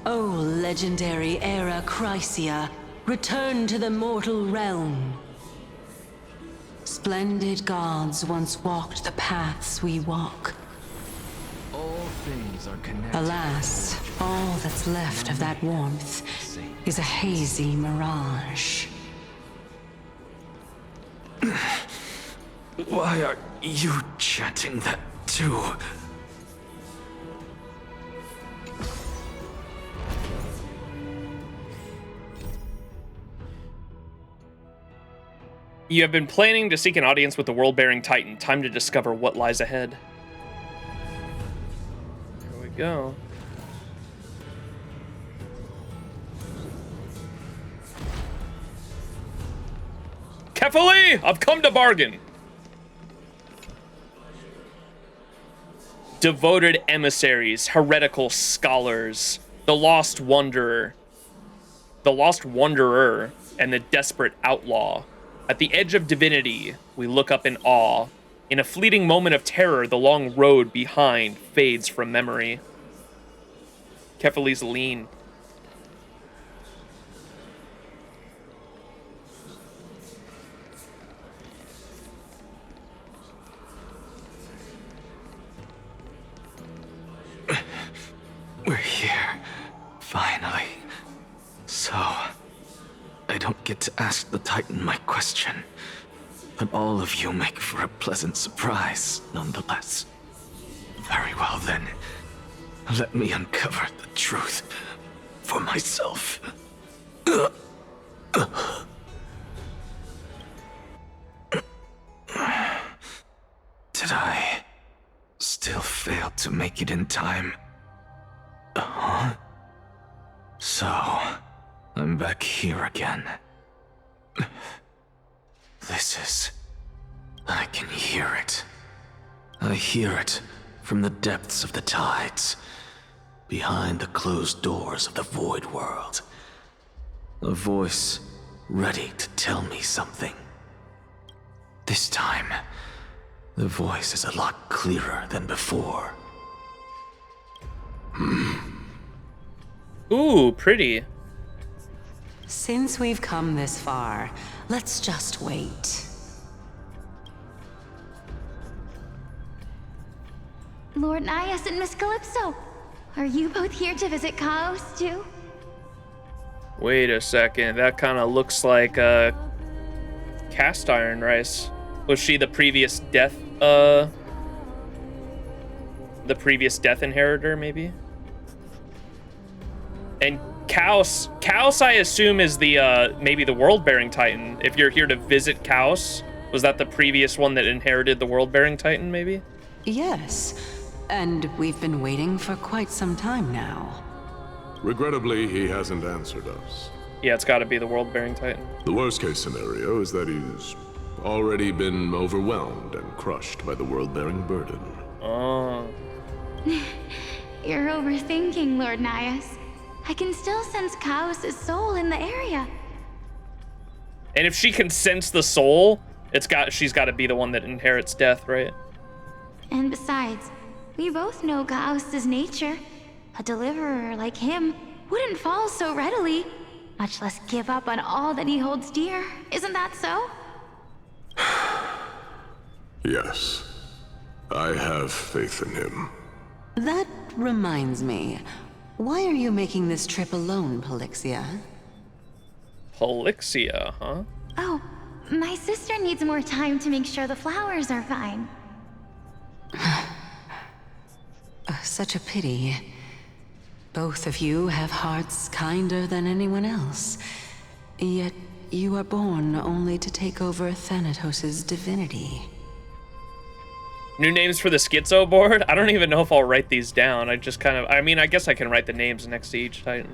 Oh, legendary era Chrysia, return to the mortal realm. Splendid gods once walked the paths we walk. All things are connected. Alas, all that's left of that warmth is a hazy mirage. Why are you chanting that too? You have been planning to seek an audience with the world-bearing Titan. Time to discover what lies ahead. Here we go. Kefali, I've come to bargain. Devoted emissaries, heretical scholars, the lost wanderer, and the desperate outlaw. At the edge of divinity, we look up in awe. In a fleeting moment of terror, the long road behind fades from memory. Kefali's lean. We're here, finally. So, I don't get to ask the Titan my question, but all of you make for a pleasant surprise, nonetheless. Very well then, let me uncover the truth for myself. Did I still fail to make it in time? Huh? So, I'm back here again. I can hear it. I hear it from the depths of the tides, behind the closed doors of the void world. A voice ready to tell me something. This time, the voice is a lot clearer than before. Ooh, pretty. Since we've come this far, let's just wait. Lord Nias and Miss Calypso, are you both here to visit Chaos too? Wait a second, that kind of looks like cast iron rice. Was she the previous death inheritor, maybe? And Chaos, I assume, is the maybe the world-bearing Titan. If you're here to visit Chaos, was that the previous one that inherited the world-bearing Titan, maybe? Yes, and we've been waiting for quite some time now. Regrettably, he hasn't answered us. Yeah, it's got to be the world-bearing Titan. The worst-case scenario is that he's already been overwhelmed and crushed by the world-bearing burden. Oh. You're overthinking, Lord Nias. I can still sense Chaos' soul in the area. And if she can sense the soul, she's got to be the one that inherits death, right? And besides, we both know Chaos' nature. A deliverer like him wouldn't fall so readily, much less give up on all that he holds dear. Isn't that so? Yes. I have faith in him. That reminds me. Why are you making this trip alone, Polixia? Polixia, huh? Oh, my sister needs more time to make sure the flowers are fine. Such a pity. Both of you have hearts kinder than anyone else. Yet you are born only to take over Thanatos' divinity. New names for the schizo board? I don't even know if I'll write these down. I just kind of, I mean, I guess I can write the names next to each Titan.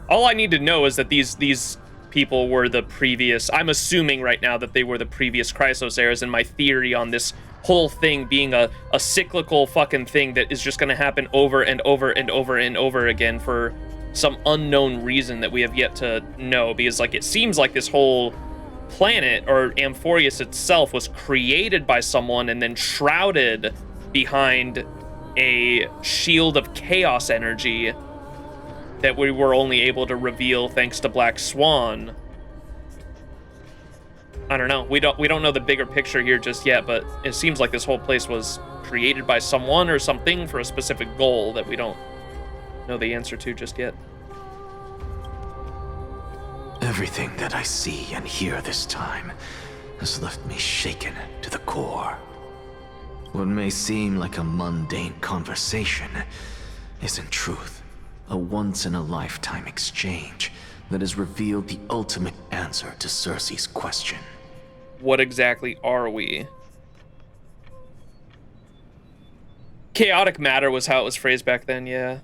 All I need to know is that these people were the previous, I'm assuming right now that they were the previous Chrysos eras, and my theory on this whole thing being a cyclical fucking thing that is just gonna happen over and over and over and over again for some unknown reason that we have yet to know, because like it seems like this whole planet, or Amphoreus itself, was created by someone and then shrouded behind a shield of chaos energy that we were only able to reveal thanks to Black Swan. I don't know. We don't know the bigger picture here just yet, but it seems like this whole place was created by someone or something for a specific goal that we don't know the answer to just yet. Everything that I see and hear this time has left me shaken to the core. What may seem like a mundane conversation is in truth a once-in-a-lifetime exchange that has revealed the ultimate answer to Cersei's question. What exactly are we? Chaotic matter was how it was phrased back then, yeah.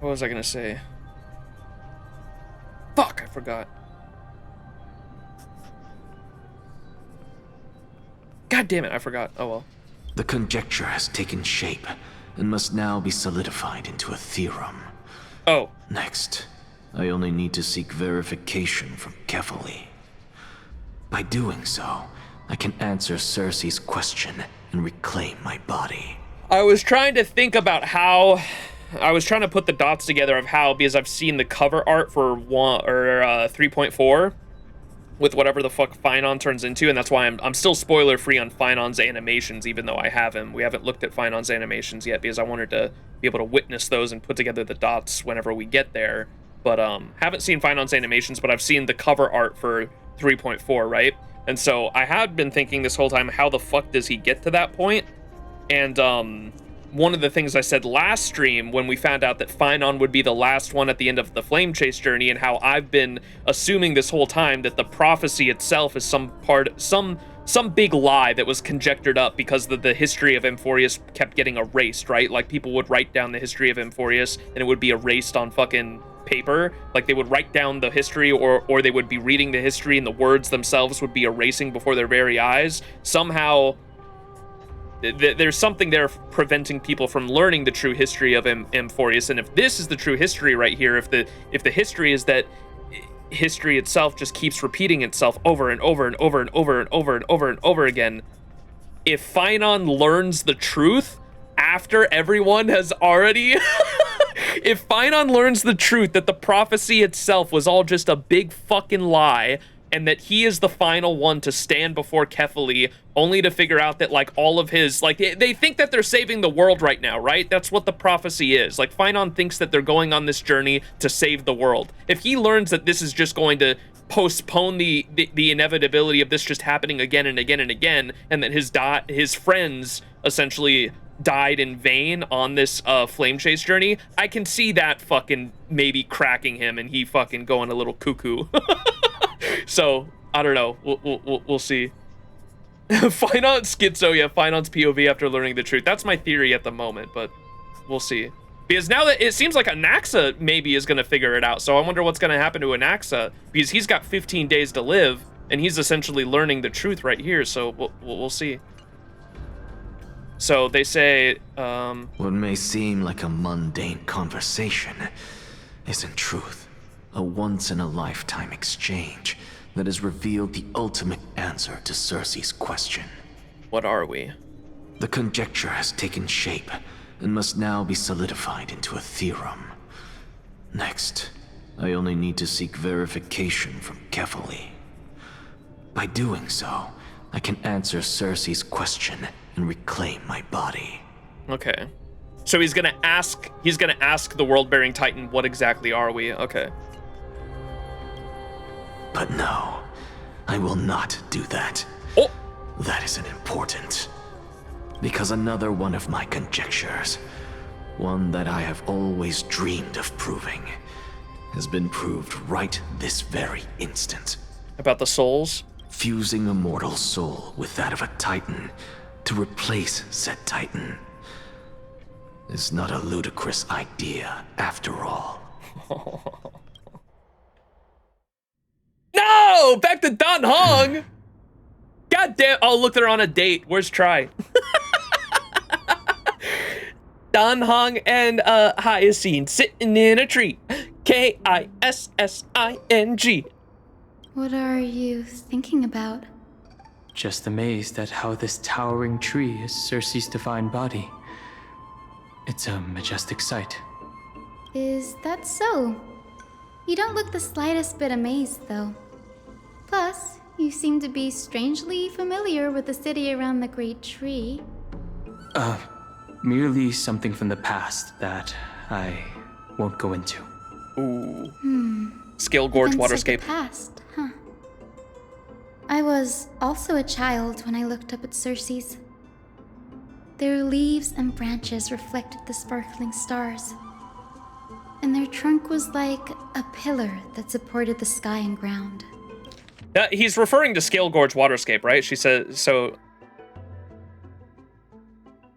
What was I gonna say? Fuck, I forgot. God damn it, I forgot. Oh well. The conjecture has taken shape and must now be solidified into a theorem. Oh. Next, I only need to seek verification from Kefali. By doing so, I can answer Cersei's question and reclaim my body. I was trying to think about how... I was trying to put the dots together of how, because I've seen the cover art for 3.4 with whatever the fuck Finon turns into, and that's why I'm still spoiler free on Finon's animations, even though I have him. We haven't looked at Finon's animations yet because I wanted to be able to witness those and put together the dots whenever we get there. But haven't seen Finon's animations, but I've seen the cover art for 3.4, right? And so I had been thinking this whole time, how the fuck does he get to that point? And one of the things I said last stream when we found out that Finon would be the last one at the end of the Flame Chase journey, and how I've been assuming this whole time that the prophecy itself is some big lie that was conjectured up because the history of Amphoreus kept getting erased, right? Like people would write down the history of Amphoreus and it would be erased on fucking paper. Like they would write down the history, or they would be reading the history and the words themselves would be erasing before their very eyes. Somehow there's something there preventing people from learning the true history of Amphoreus. And if this is the true history right here, if the history is that history itself just keeps repeating itself over and over and over and over and over and over and over again, if Finon learns the truth after everyone has already if Finon learns the truth that the prophecy itself was all just a big fucking lie, and that he is the final one to stand before Kefali, only to figure out that, like, all of his, like, they think that they're saving the world right now, right? That's what the prophecy is. Like, Finon thinks that they're going on this journey to save the world. If he learns that this is just going to postpone the inevitability of this just happening again and again and again, and that his friends essentially died in vain on this flame chase journey, I can see that fucking maybe cracking him and he fucking going a little cuckoo. So I don't know. We'll see. Finon schizo, yeah. Finon's POV after learning the truth. That's my theory at the moment, but we'll see. Because now that it seems like Anaxa maybe is going to figure it out. So I wonder what's going to happen to Anaxa, because he's got 15 days to live and he's essentially learning the truth right here. So we'll see. So they say, what may seem like a mundane conversation is in truth a once-in-a-lifetime exchange that has revealed the ultimate answer to Cersei's question. What are we? The conjecture has taken shape and must now be solidified into a theorem. Next, I only need to seek verification from Kefali. By doing so, I can answer Cersei's question and reclaim my body. Okay. So he's gonna ask the world-bearing Titan, what exactly are we? Okay. But no, I will not do that. Oh! That isn't important. Because another one of my conjectures, one that I have always dreamed of proving, has been proved right this very instant. About the souls? Fusing a mortal soul with that of a Titan to replace said Titan is not a ludicrous idea after all. No! Back to Dan Hong! God damn. Oh, look, they're on a date. Where's Try? Dan Hong and Hyacinth sitting in a tree. Kissing. What are you thinking about? Just amazed at how this towering tree is Cersei's divine body. It's a majestic sight. Is that so? You don't look the slightest bit amazed, though. Plus, you seem to be strangely familiar with the city around the Great Tree. Merely something from the past that I won't go into. Ooh. Scale Gorge Waterscape. The past, huh? I was also a child when I looked up at Cersei's. Their leaves and branches reflected the sparkling stars. And their trunk was like a pillar that supported the sky and ground. He's referring to Scale Gorge Waterscape, right? She says, so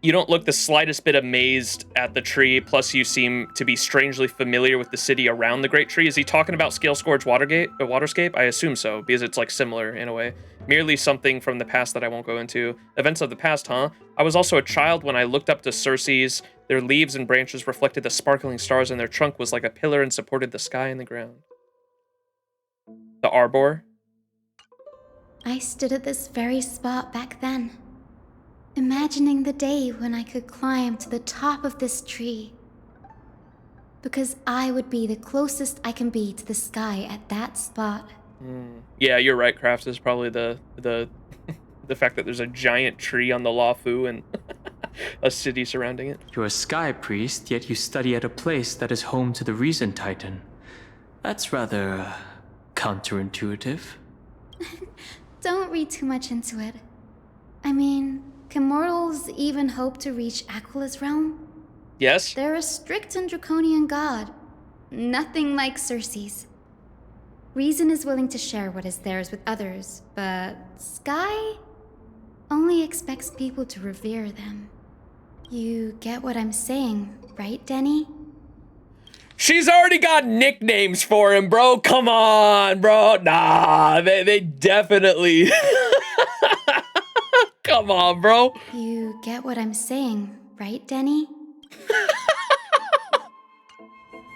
you don't look the slightest bit amazed at the tree, plus you seem to be strangely familiar with the city around the Great Tree. Is he talking about Scale Gorge Waterscape? I assume so, because it's like similar in a way. Merely something from the past that I won't go into. Events of the past, huh? I was also a child when I looked up to Cersei's. Their leaves and branches reflected the sparkling stars, and their trunk was like a pillar and supported the sky and the ground. The Arbor? I stood at this very spot back then, imagining the day when I could climb to the top of this tree. Because I would be the closest I can be to the sky at that spot. Yeah, you're right, Crafts. Is probably the fact that there's a giant tree on the Luofu and a city surrounding it. You're a sky priest, yet you study at a place that is home to the Reason Titan. That's rather counterintuitive. Don't read too much into it. I mean, can mortals even hope to reach Aquila's realm? Yes. They're a strict and draconian god. Nothing like Cersei's. Reason is willing to share what is theirs with others, but Sky only expects people to revere them. You get what I'm saying, right, Denny? She's already got nicknames for him, bro. Come on, bro. Nah, they definitely... Come on, bro. You get what I'm saying, right, Denny?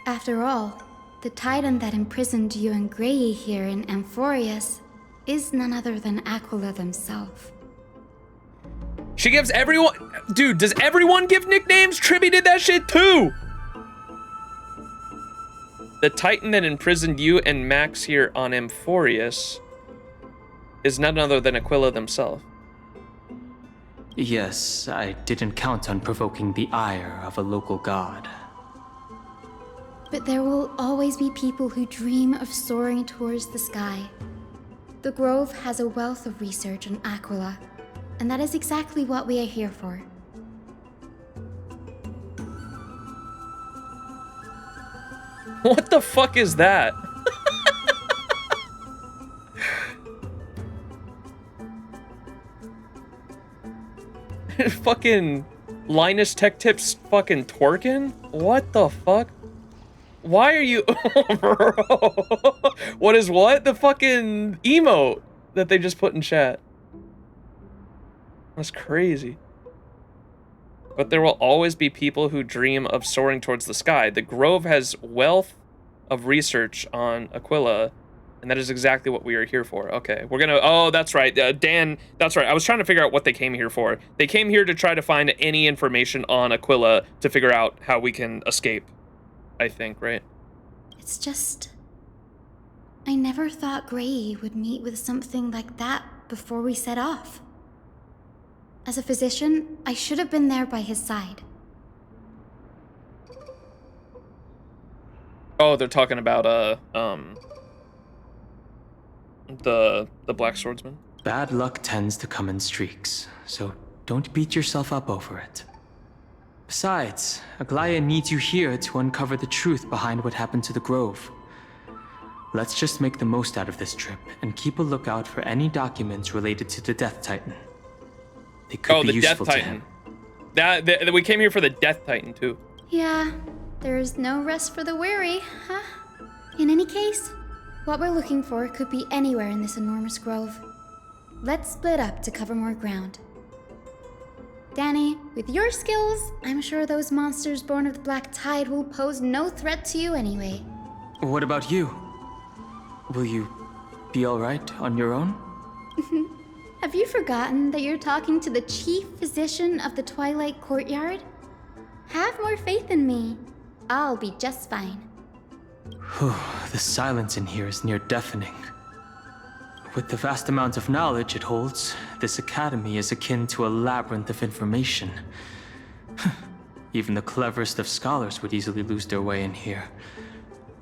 After all, the Titan that imprisoned you and Grey here in Amphoreus is none other than Aquila themselves. She gives everyone... Dude, does everyone give nicknames? Tribby did that shit too. The Titan that imprisoned you and Max here on Amphoreus is none other than Aquila themselves. Yes, I didn't count on provoking the ire of a local god. But there will always be people who dream of soaring towards the sky. The Grove has a wealth of research on Aquila, and that is exactly what we are here for. What the fuck is that? Fucking Linus Tech Tips fucking twerking? What the fuck? Why are you... Bro. What is what? The fucking emote that they just put in chat. That's crazy. But there will always be people who dream of soaring towards the sky. The Grove has wealth of research on Aquila, and that is exactly what we are here for. Okay, we're gonna... Oh, that's right. Dan, that's right. I was trying to figure out what they came here for. They came here to try to find any information on Aquila to figure out how we can escape, I think, right? It's just... I never thought Gray would meet with something like that before we set off. As a physician, I should have been there by his side. Oh, they're talking about, the Black Swordsman? Bad luck tends to come in streaks, so don't beat yourself up over it. Besides, Aglaya needs you here to uncover the truth behind what happened to the Grove. Let's just make the most out of this trip and keep a lookout for any documents related to the Death Titan. They could be useful to him. We came here for the Death Titan, too. Yeah, there is no rest for the weary, huh? In any case, what we're looking for could be anywhere in this enormous grove. Let's split up to cover more ground. Danny, with your skills, I'm sure those monsters born of the Black Tide will pose no threat to you anyway. What about you? Will you be alright on your own? Have you forgotten that you're talking to the chief physician of the Twilight Courtyard? Have more faith in me. I'll be just fine. The silence in here is near deafening. With the vast amount of knowledge it holds, this academy is akin to a labyrinth of information. Even the cleverest of scholars would easily lose their way in here.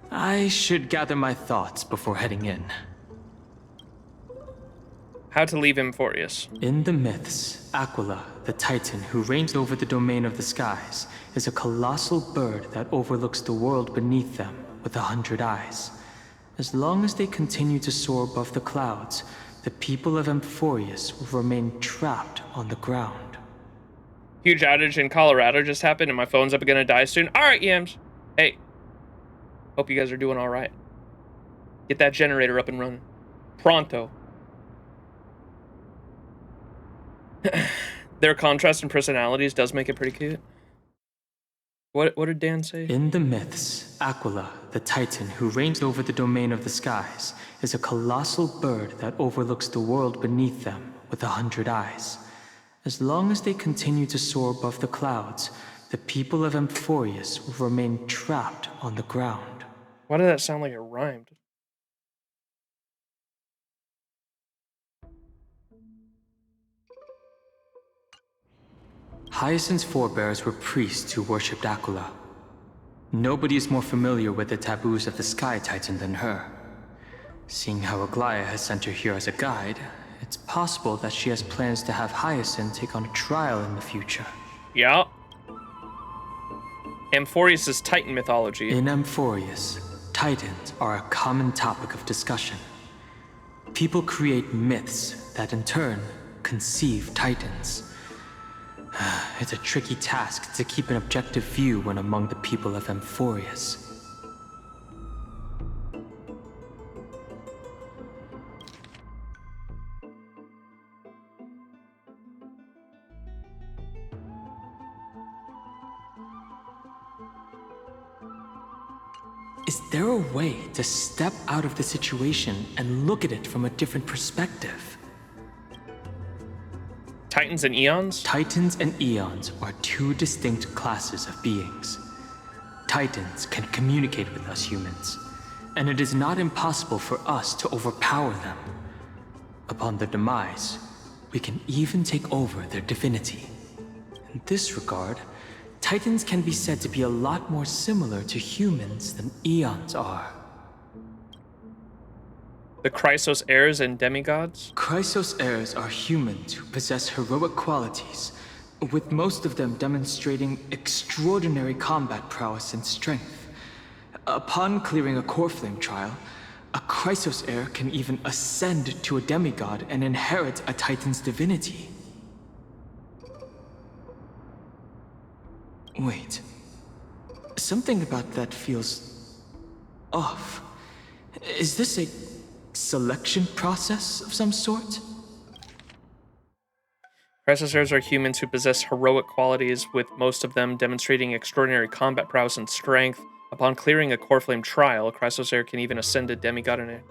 I should gather my thoughts before heading in. How to leave Amphoreus. In the myths, Aquila, the Titan who reigns over the domain of the skies, is a colossal bird that overlooks the world beneath them with 100 eyes. As long as they continue to soar above the clouds, the people of Amphoreus will remain trapped on the ground. Huge outage in Colorado just happened and my phone's up gonna die soon. All right, Yams. Hey, hope you guys are doing all right. Get that generator up and running. Pronto. Their contrast in personalities does make it pretty cute. What did Dan say? In the myths, Aquila, the Titan who reigns over the domain of the skies, is a colossal bird that overlooks the world beneath them with 100 eyes. As long as they continue to soar above the clouds, the people of Amphoreus will remain trapped on the ground. Why did that sound like it rhymed? Hyacinth's forebears were priests who worshipped Aquila. Nobody is more familiar with the taboos of the Sky Titan than her. Seeing how Aglaya has sent her here as a guide, it's possible that she has plans to have Hyacinth take on a trial in the future. Yeah. Amphoreus' Titan mythology. In Amphoreus, Titans are a common topic of discussion. People create myths that in turn conceive Titans. It's a tricky task to keep an objective view when among the people of Amphoreus. Is there a way to step out of the situation and look at it from a different perspective? Titans and Eons? Titans and Eons are two distinct classes of beings. Titans can communicate with us humans, and it is not impossible for us to overpower them. Upon their demise, we can even take over their divinity. In this regard, Titans can be said to be a lot more similar to humans than eons are. The Chrysos heirs and demigods? Chrysos heirs are humans who possess heroic qualities, with most of them demonstrating extraordinary combat prowess and strength. Upon clearing a core flame trial, a Chrysos heir can even ascend to a demigod and inherit a Titan's divinity. Wait. Something about that feels off. Is this a selection process of some sort? Chrysos heirs are humans who possess heroic qualities, with most of them demonstrating extraordinary combat prowess and strength. Upon clearing a core flame trial, a Chrysos heir can even ascend to demigod and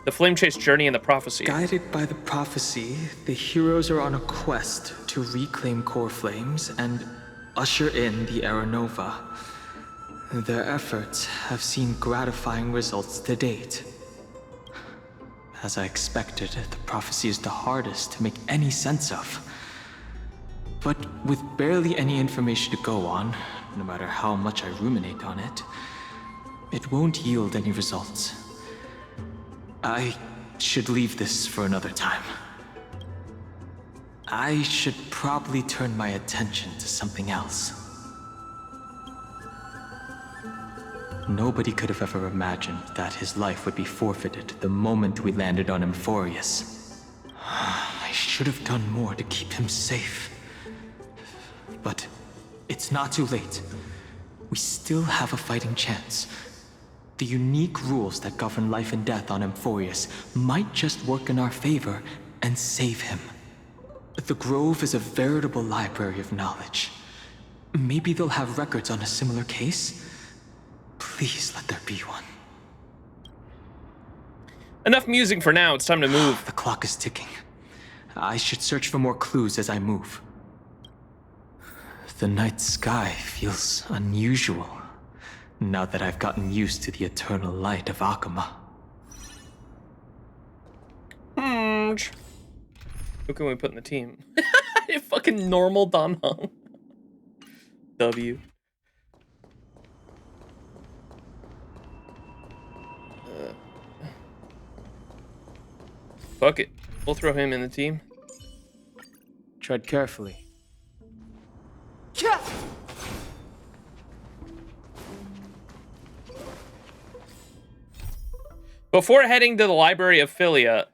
the Flame Chase journey and the prophecy. Guided by the prophecy, the heroes are on a quest to reclaim core flames and usher in the Era Nova. Their efforts have seen gratifying results to date. As I expected, the prophecy is the hardest to make any sense of. But with barely any information to go on, no matter how much I ruminate on it, it won't yield any results. I should leave this for another time. I should probably turn my attention to something else. Nobody could have ever imagined that his life would be forfeited the moment we landed on Amphoreus. I should have done more to keep him safe. But it's not too late. We still have a fighting chance. The unique rules that govern life and death on Amphoreus might just work in our favor and save him. The Grove is a veritable library of knowledge. Maybe they'll have records on a similar case? Please let there be one. Enough musing for now, it's time to move. The clock is ticking. I should search for more clues as I move. The night sky feels unusual, now that I've gotten used to the eternal light of Akama. Who can we put in the team? A fucking normal Don Hong. W. Fuck it. We'll throw him in the team. Tread carefully. Before heading to the Library of Philadelphia,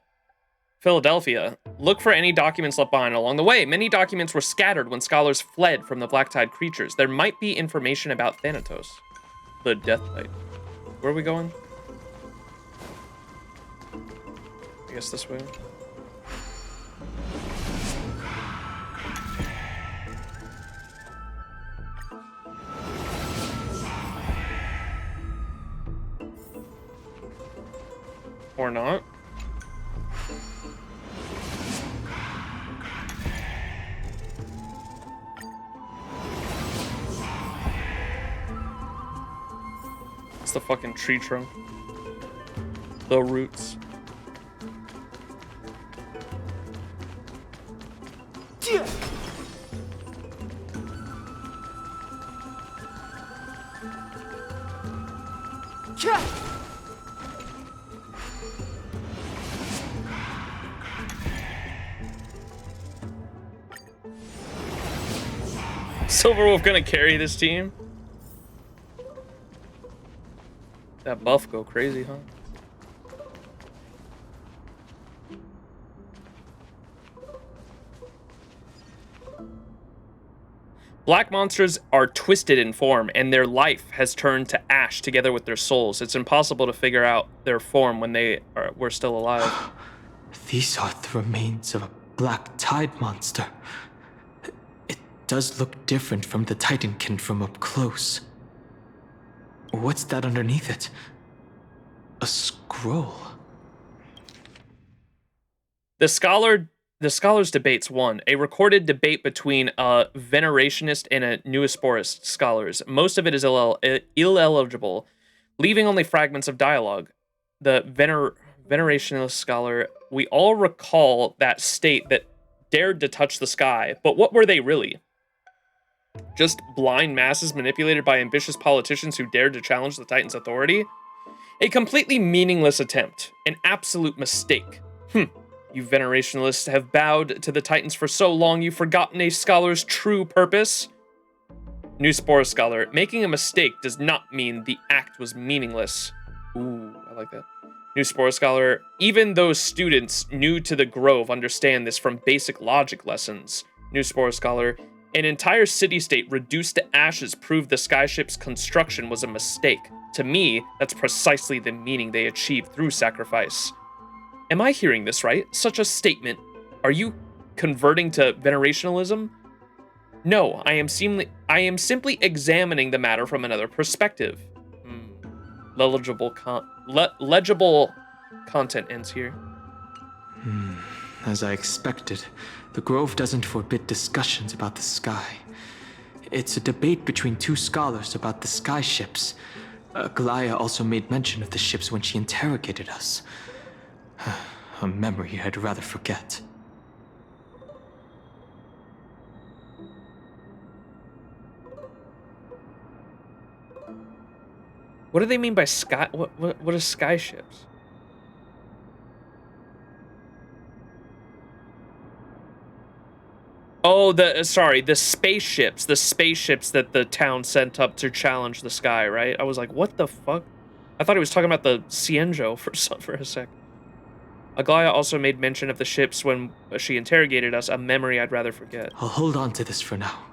look for any documents left behind along the way. Many documents were scattered when scholars fled from the Black Tide creatures. There might be information about Thanatos, the Death Knight. Where are we going? I guess this way. Or not. It's the fucking tree trunk. The roots. Silverwolf gonna carry this team? That buff go crazy, huh? Black monsters are twisted in form, and their life has turned to ash together with their souls. It's impossible to figure out their form when were still alive. These are the remains of a Black Tide monster. It does look different from the Titankin from up close. What's that underneath it? A scroll. The Scholars' Debates 1, a recorded debate between a Venerationist and a Nuisporist scholars. Most of it is illegible, leaving only fragments of dialogue. The Venerationist scholar, we all recall that state that dared to touch the sky, but what were they really? Just blind masses manipulated by ambitious politicians who dared to challenge the Titans' authority? A completely meaningless attempt. An absolute mistake. You venerationalists have bowed to the Titans for so long you've forgotten a scholar's true purpose. New Spore Scholar. Making a mistake does not mean the act was meaningless. Ooh, I like that. New Spore Scholar. Even those students new to the Grove understand this from basic logic lessons. New Spore Scholar. An entire city-state reduced to ashes proved the skyship's construction was a mistake. To me, that's precisely the meaning they achieved through sacrifice. Am I hearing this right? Such a statement. Are you converting to venerationalism? No, I am simply examining the matter from another perspective. Legible content ends here. As I expected, the Grove doesn't forbid discussions about the sky. It's a debate between two scholars about the sky ships. Galaya also made mention of the ships when she interrogated us. A memory I'd rather forget. What do they mean by sky? What is sky ships? Oh, the spaceships. The spaceships that the town sent up to challenge the sky, right? I was like, what the fuck? I thought he was talking about the Cienjo for a sec. Aglaya also made mention of the ships when she interrogated us, a memory I'd rather forget. I'll hold on to this for now.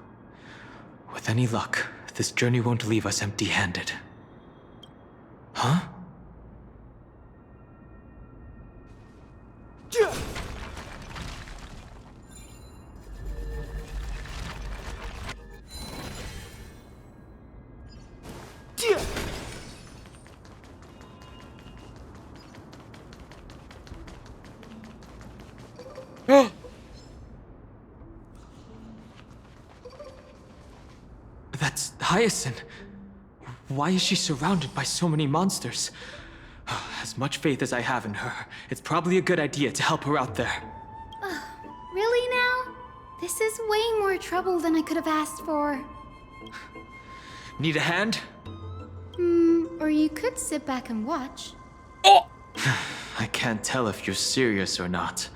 With any luck, this journey won't leave us empty-handed. Huh? That's Hyacinth. Why is she surrounded by so many monsters? As much faith as I have in her, it's probably a good idea to help her out there. Really now? This is way more trouble than I could have asked for. Need a hand? Or you could sit back and watch. Oh! I can't tell if you're serious or not.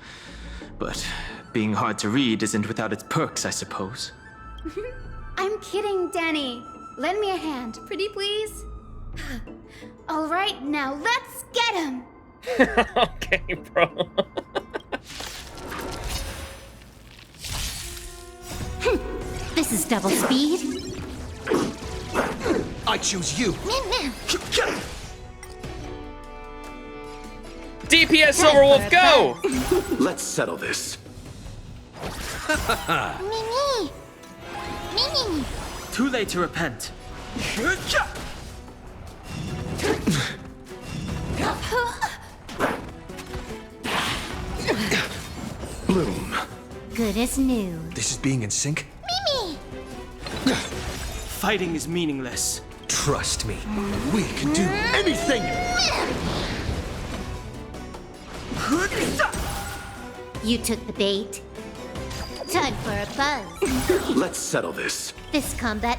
But being hard to read isn't without its perks, I suppose. I'm kidding, Danny. Lend me a hand, pretty please. All right, now let's get him. Okay, bro. This is double speed. I choose you. DPS Silverwolf, go! Let's settle this. Mimi! Mimi! Too late to repent. Bloom. Good as new. This is being in sync? Mimi! Fighting is meaningless. Trust me. We can do anything! You took the bait. Time for a buzz. Let's settle this. This combat.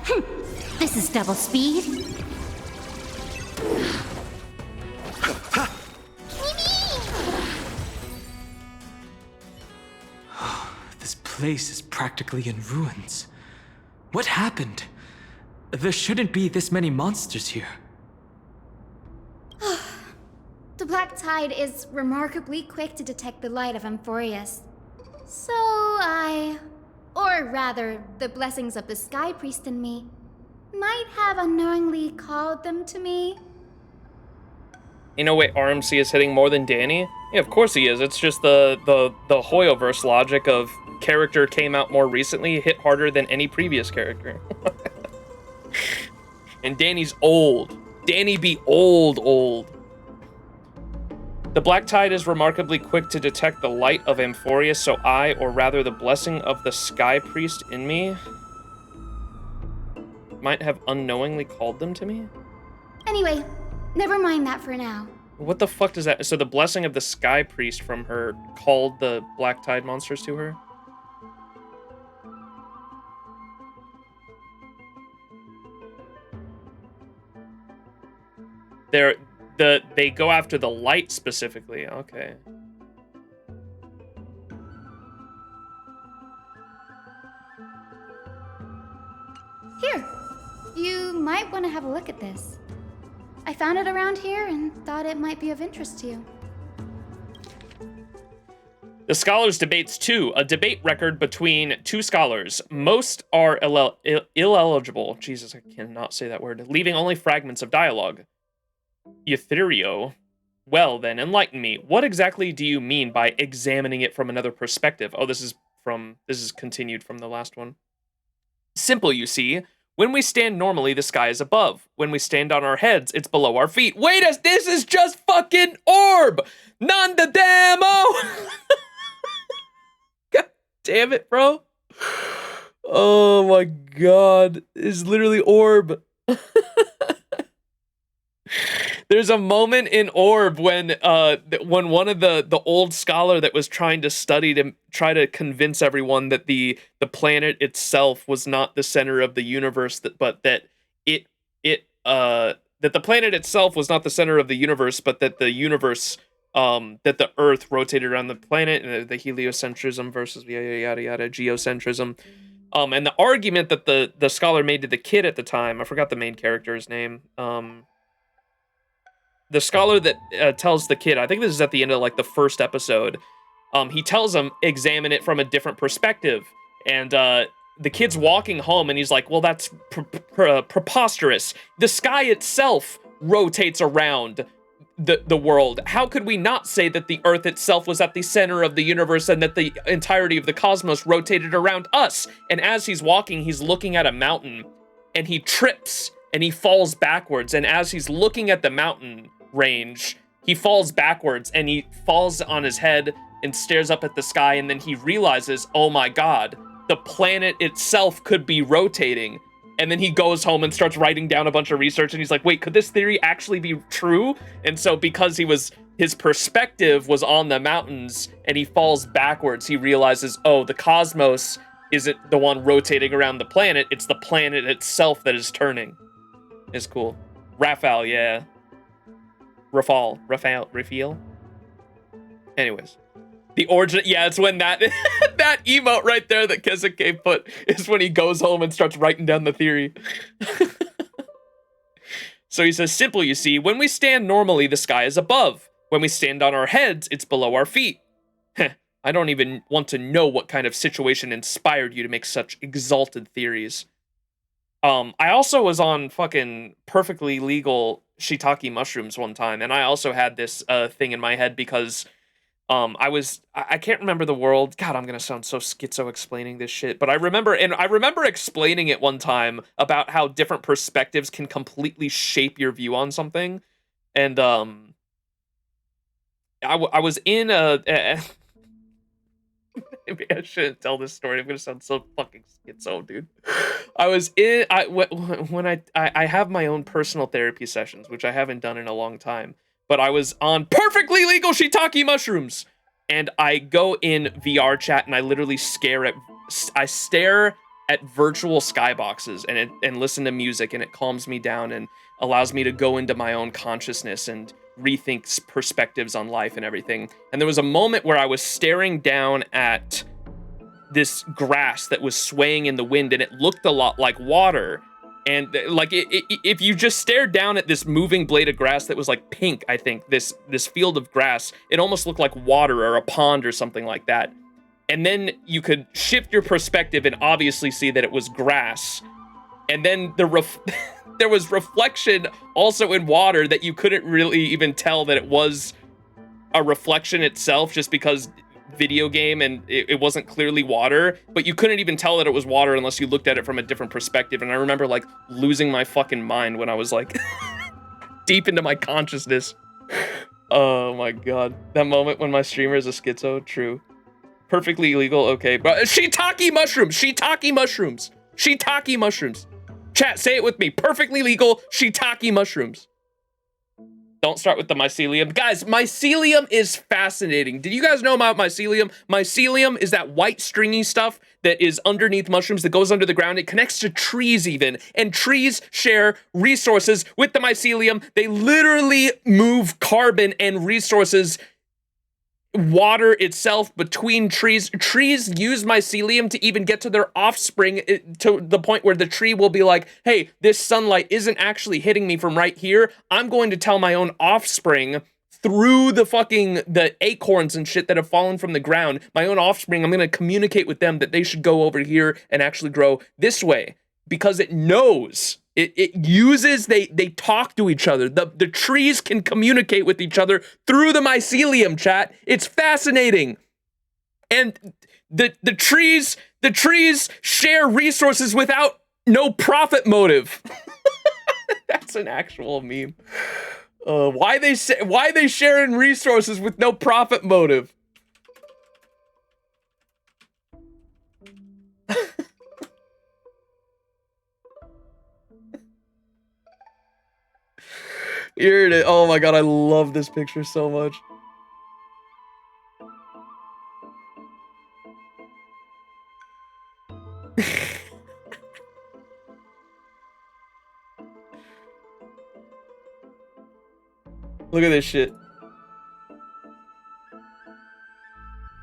This is double speed. This place is practically in ruins. What happened? There shouldn't be this many monsters here. The Black Tide is remarkably quick to detect the light of Amphoreus. So or rather, the blessings of the Sky Priest in me, might have unknowingly called them to me. You know, wait, RMC is hitting more than Danny? Yeah, of course he is. It's just the hoyoverse logic of character came out more recently, hit harder than any previous character. And Danny's old. Danny be old. The Black Tide is remarkably quick to detect the light of Amphoreus, so I, or rather the blessing of the Sky Priest in me, might have unknowingly called them to me? Anyway, never mind that for now. What the fuck does that... So the blessing of the Sky Priest from her called the Black Tide monsters to her? They go after the light specifically. Okay. Here, you might want to have a look at this. I found it around here and thought it might be of interest to you. The Scholars Debates 2, a debate record between two scholars. Most are ineligible. Jesus, I cannot say that word. Leaving only fragments of dialogue. Etherio. Well then, enlighten me. What exactly do you mean by examining it from another perspective? Oh, this is continued from the last one. Simple, you see. When we stand normally, the sky is above. When we stand on our heads, it's below our feet. Wait, this is just fucking orb! Non the demo! God damn it, bro. Oh my god. It's literally orb. There's a moment in Orb when one of the old scholar that was trying to study to try to convince everyone that the planet itself was not the center of the universe, but that the planet itself was not the center of the universe, but that the universe that the Earth rotated around the planet, and the heliocentrism versus yada yada geocentrism. And the argument that the scholar made to the kid at the time, I forgot the main character's name. The scholar that tells the kid, I think this is at the end of like the first episode, he tells him, examine it from a different perspective. And the kid's walking home and he's like, well, that's preposterous. The sky itself rotates around the world. How could we not say that the Earth itself was at the center of the universe and that the entirety of the cosmos rotated around us? And as he's walking, he's looking at a mountain and he trips and he falls backwards. And as he's looking at the mountain range, he falls backwards and he falls on his head and stares up at the sky, and then he realizes, oh my god, the planet itself could be rotating. And then he goes home and starts writing down a bunch of research, and he's like, wait, could this theory actually be true? And so because his perspective was on the mountains and he falls backwards, he realizes, oh, the cosmos isn't the one rotating around the planet, it's the planet itself that is turning. It's cool. Raphael, yeah. Raphael. Anyways. The origin, yeah, it's when that that emote right there that Kesuke put is when he goes home and starts writing down the theory. So he says, simple, you see, when we stand normally, the sky is above. When we stand on our heads, it's below our feet. I don't even want to know what kind of situation inspired you to make such exalted theories. I also was on fucking perfectly legal shiitake mushrooms one time, and I also had this thing in my head because I can't remember the world. God, I'm gonna sound so schizo explaining this shit, but I remember explaining it one time about how different perspectives can completely shape your view on something, and I was in a maybe I shouldn't tell this story. I'm gonna sound so fucking schizo, dude. When I have my own personal therapy sessions, which I haven't done in a long time, but I was on perfectly legal shiitake mushrooms, and I go in VR chat and I literally stare at virtual skyboxes and listen to music, and it calms me down and allows me to go into my own consciousness and rethink perspectives on life and everything. And there was a moment where I was staring down at this grass that was swaying in the wind, and it looked a lot like water. And like if you just stared down at this moving blade of grass that was like pink, I think this field of grass, it almost looked like water or a pond or something like that. And then you could shift your perspective and obviously see that it was grass. And then there was reflection also in water that you couldn't really even tell that it was a reflection itself, just because video game and it wasn't clearly water, but you couldn't even tell that it was water unless you looked at it from a different perspective. And I remember like losing my fucking mind when I was like deep into my consciousness. Oh my god. That moment when my streamer is a schizo, true. Perfectly illegal, okay. But shiitake mushrooms! Shiitake mushrooms! Shiitake mushrooms! Chat, say it with me. Perfectly legal shiitake mushrooms. Don't start with the mycelium. Guys, mycelium is fascinating. Did you guys know about mycelium? Mycelium is that white stringy stuff that is underneath mushrooms that goes under the ground. It connects to trees even. And trees share resources with the mycelium. They literally move carbon and resources, water itself between trees. Trees use mycelium to even get to their offspring to the point where the tree will be like, hey, this sunlight isn't actually hitting me from right here. I'm going to tell my own offspring through the acorns and shit that have fallen from the ground, my own offspring, I'm going to communicate with them that they should go over here and actually grow this way because it knows. It uses, they talk to each other. The trees can communicate with each other through the mycelium, chat. It's fascinating. And the trees share resources without no profit motive. That's an actual meme. Why they sharing resources with no profit motive? Here it is. Oh my god, I love this picture so much. Look at this shit.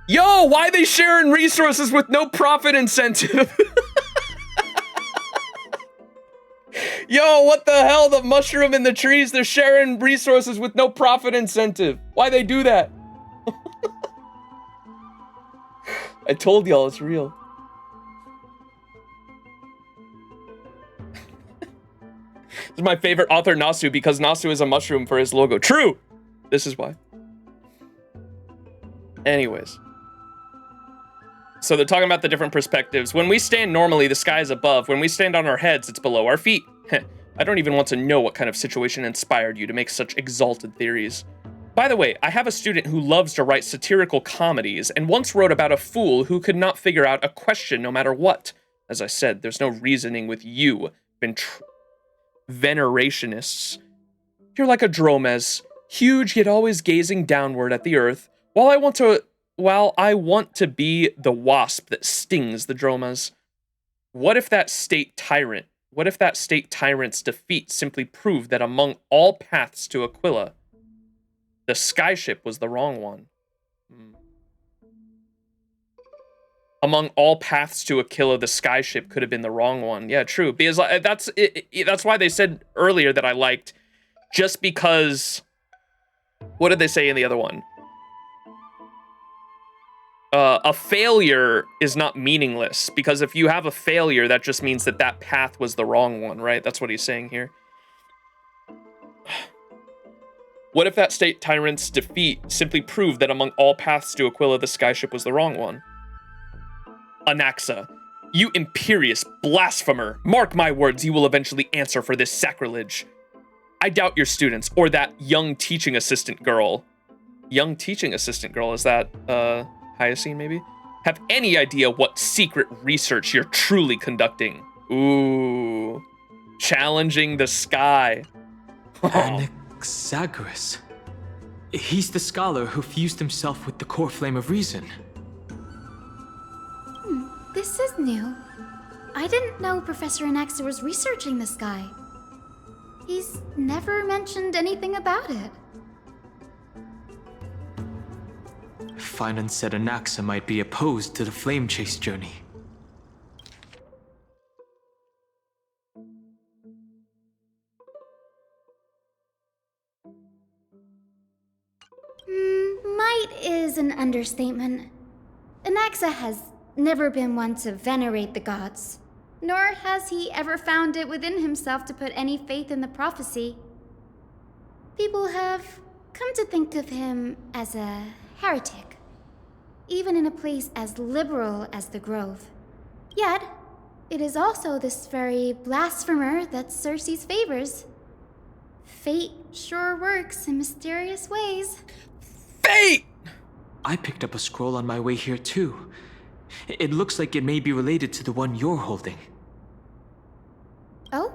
Yo, why they sharing resources with no profit incentive? Yo, what the hell? The mushroom and the trees, they're sharing resources with no profit incentive. Why they do that? I told y'all it's real. This is my favorite author, Nasu, because Nasu is a mushroom for his logo. True! This is why. Anyways. So they're talking about the different perspectives. When we stand normally, the sky is above. When we stand on our heads, it's below our feet. I don't even want to know what kind of situation inspired you to make such exalted theories. By the way, I have a student who loves to write satirical comedies and once wrote about a fool who could not figure out a question no matter what. As I said, there's no reasoning with you, venerationists. You're like a dromes, huge yet always gazing downward at the earth, while I want to be the wasp that stings the dromes. What if that state tyrant's defeat simply proved that among all paths to Aquila, the skyship was the wrong one? Among all paths to Aquila, the skyship could have been the wrong one. Yeah, true. Because that's why they said earlier that I liked, just because. What did they say in the other one? A failure is not meaningless, because if you have a failure, that just means that that path was the wrong one, right? That's what he's saying here. What if that state tyrant's defeat simply proved that among all paths to Aquila, the skyship was the wrong one? Anaxa, you imperious blasphemer. Mark my words, you will eventually answer for this sacrilege. I doubt your students, or that young teaching assistant girl. Young teaching assistant girl, is that, Hyacine, maybe? Have any idea what secret research you're truly conducting. Ooh. Challenging the sky. Anaxagoras. He's the scholar who fused himself with the core flame of reason. This is new. I didn't know Professor Anaxa was researching the sky. He's never mentioned anything about it. Finan said Anaxa might be opposed to the flame chase journey. Might is an understatement. Anaxa has never been one to venerate the gods, nor has he ever found it within himself to put any faith in the prophecy. People have come to think of him as a heretic, even in a place as liberal as the Grove. Yet, it is also this very blasphemer that Circe's favors. Fate sure works in mysterious ways. Fate! I picked up a scroll on my way here too. It looks like it may be related to the one you're holding. Oh?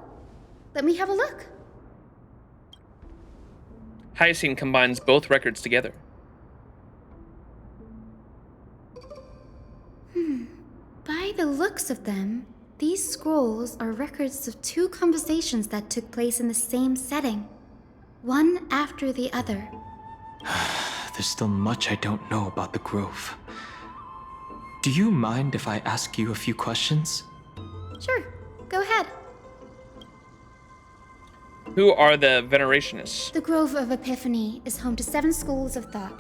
Let me have a look. Hyacinth combines both records together. By the looks of them, these scrolls are records of two conversations that took place in the same setting, one after the other. There's still much I don't know about the Grove. Do you mind if I ask you a few questions? Sure, go ahead. Who are the Venerationists? The Grove of Epiphany is home to 7 schools of thought.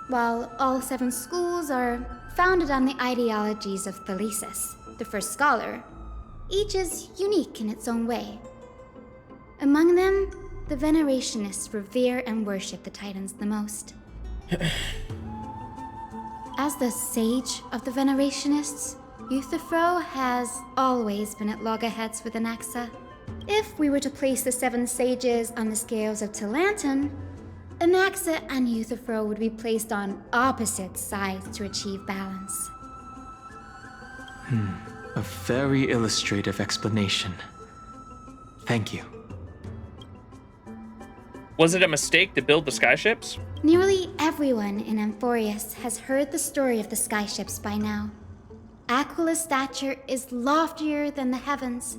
While all 7 schools are founded on the ideologies of Thalesis, the first scholar, each is unique in its own way. Among them, the Venerationists revere and worship the Titans the most. As the sage of the Venerationists, Euthyphro has always been at loggerheads with Anaxa. If we were to place the 7 sages on the scales of Talanton, Anaxa and Euthyphro would be placed on opposite sides to achieve balance. A very illustrative explanation. Thank you. Was it a mistake to build the skyships? Nearly everyone in Amphoreus has heard the story of the skyships by now. Aquila's stature is loftier than the heavens,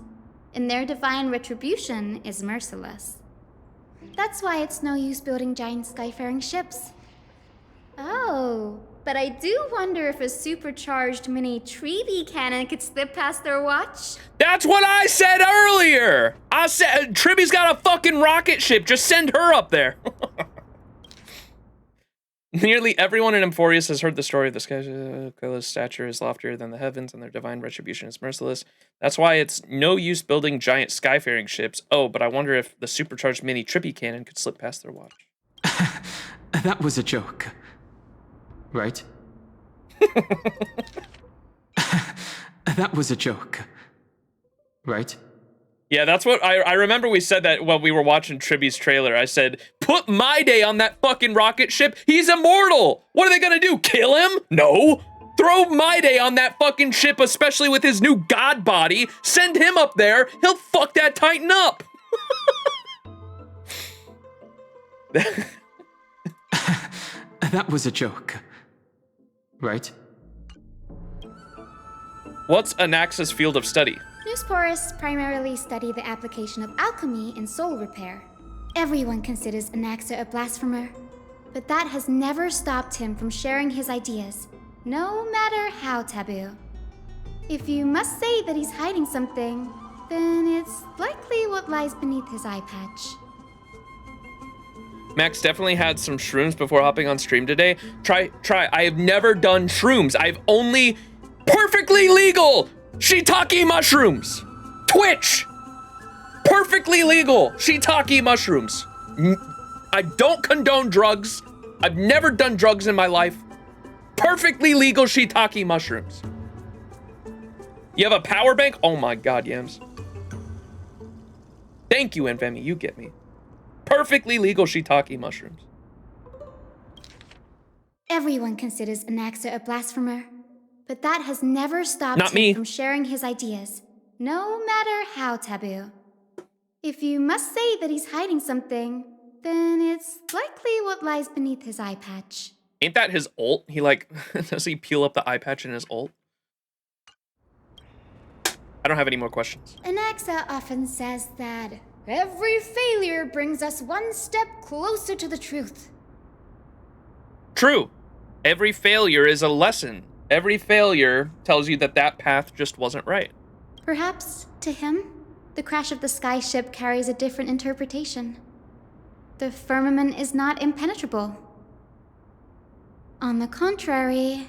and their divine retribution is merciless. That's why it's no use building giant skyfaring ships. Oh, but I do wonder if a supercharged mini Treevee cannon could slip past their watch. That's what I said earlier! I said Tribby's got a fucking rocket ship, just send her up there. Nearly everyone in Amphoreus has heard the story of the sky. Aquila's stature is loftier than the heavens, and their divine retribution is merciless. That's why it's no use building giant skyfaring ships. Oh, but I wonder if the supercharged mini Trippy cannon could slip past their watch. That was a joke. Right? That was a joke. Right? Yeah, that's what I remember we said that while we were watching Tribby's trailer. I said, put My Day on that fucking rocket ship. He's immortal. What are they gonna do? Kill him? No. Throw My Day on that fucking ship, especially with his new god body. Send him up there. He'll fuck that Titan up. That was a joke. Right? What's Anaxa's field of study? Newsporists primarily study the application of alchemy in soul repair. Everyone considers Anaxa a blasphemer, but that has never stopped him from sharing his ideas, no matter how taboo. If you must say that he's hiding something, then it's likely what lies beneath his eye patch. Max definitely had some shrooms before hopping on stream today. Try. I have never done shrooms. I've only perfectly legal shiitake mushrooms. Twitch. Perfectly legal shiitake mushrooms. I don't condone drugs. I've never done drugs in my life. Perfectly legal shiitake mushrooms. You have a power bank? Oh my god, Yams. Thank you, Enfemi. You get me. Perfectly legal shiitake mushrooms. Everyone considers Anaxa a blasphemer, but that has never stopped him from sharing his ideas, no matter how taboo. If you must say that he's hiding something, then it's likely what lies beneath his eye patch. Ain't that his ult? He like, does he peel up the eye patch in his ult? I don't have any more questions. Anaxa often says that every failure brings us one step closer to the truth. True. Every failure is a lesson. Every failure tells you that that path just wasn't right. Perhaps, to him, the crash of the skyship carries a different interpretation. The firmament is not impenetrable. On the contrary,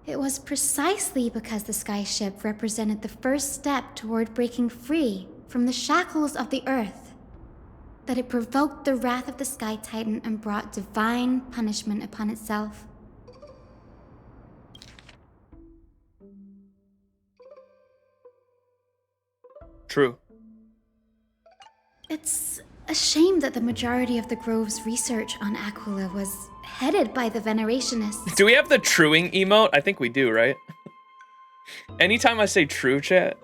it was precisely because the skyship represented the first step toward breaking free from the shackles of the earth that it provoked the wrath of the Sky Titan and brought divine punishment upon itself. True. It's a shame that the majority of the Grove's research on Aquila was headed by the Venerationists. Do we have the truing emote? I think we do, right? Anytime I say true, chat.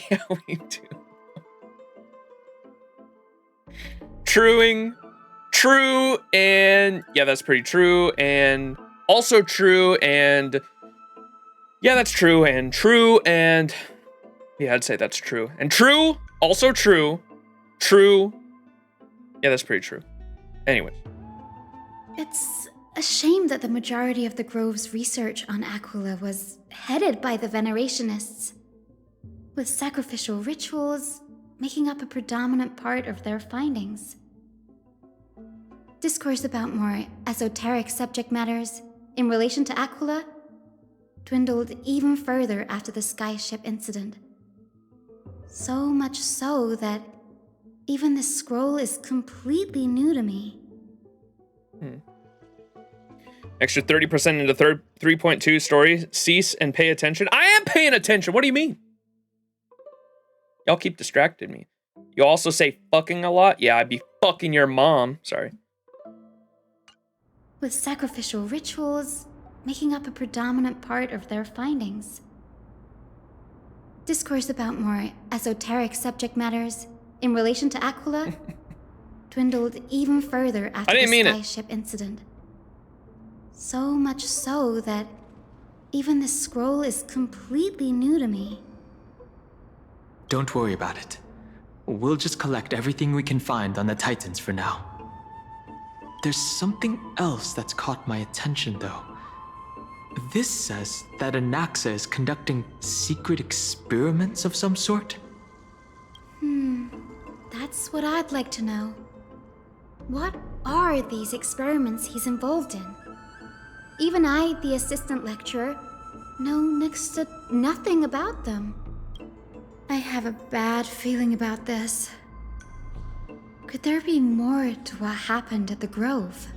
Yeah, we do. Truing. True, and yeah, that's pretty true, and also true, and yeah, that's true, and yeah, I'd say that's true. And true, also true, true, yeah, that's pretty true. Anyway. It's a shame that the majority of the Grove's research on Aquila was headed by the Venerationists, with sacrificial rituals making up a predominant part of their findings. Discourse about more esoteric subject matters in relation to Aquila dwindled even further after the skyship incident. So much so that even the scroll is completely new to me. Extra 30% into 3.2 story. Cease and pay attention. I am paying attention. What do you mean? Y'all keep distracting me. You also say fucking a lot? Yeah, I'd be fucking your mom. Sorry. With sacrificial rituals making up a predominant part of their findings. Discourse about more esoteric subject matters in relation to Aquila dwindled even further after the skyship incident. So much so that even the scroll is completely new to me. Don't worry about it. We'll just collect everything we can find on the Titans for now. There's something else that's caught my attention, though. This says that Anaxa is conducting secret experiments of some sort. That's what I'd like to know. What are these experiments he's involved in? Even I, the assistant lecturer, know next to nothing about them. I have a bad feeling about this. Could there be more to what happened at the Grove?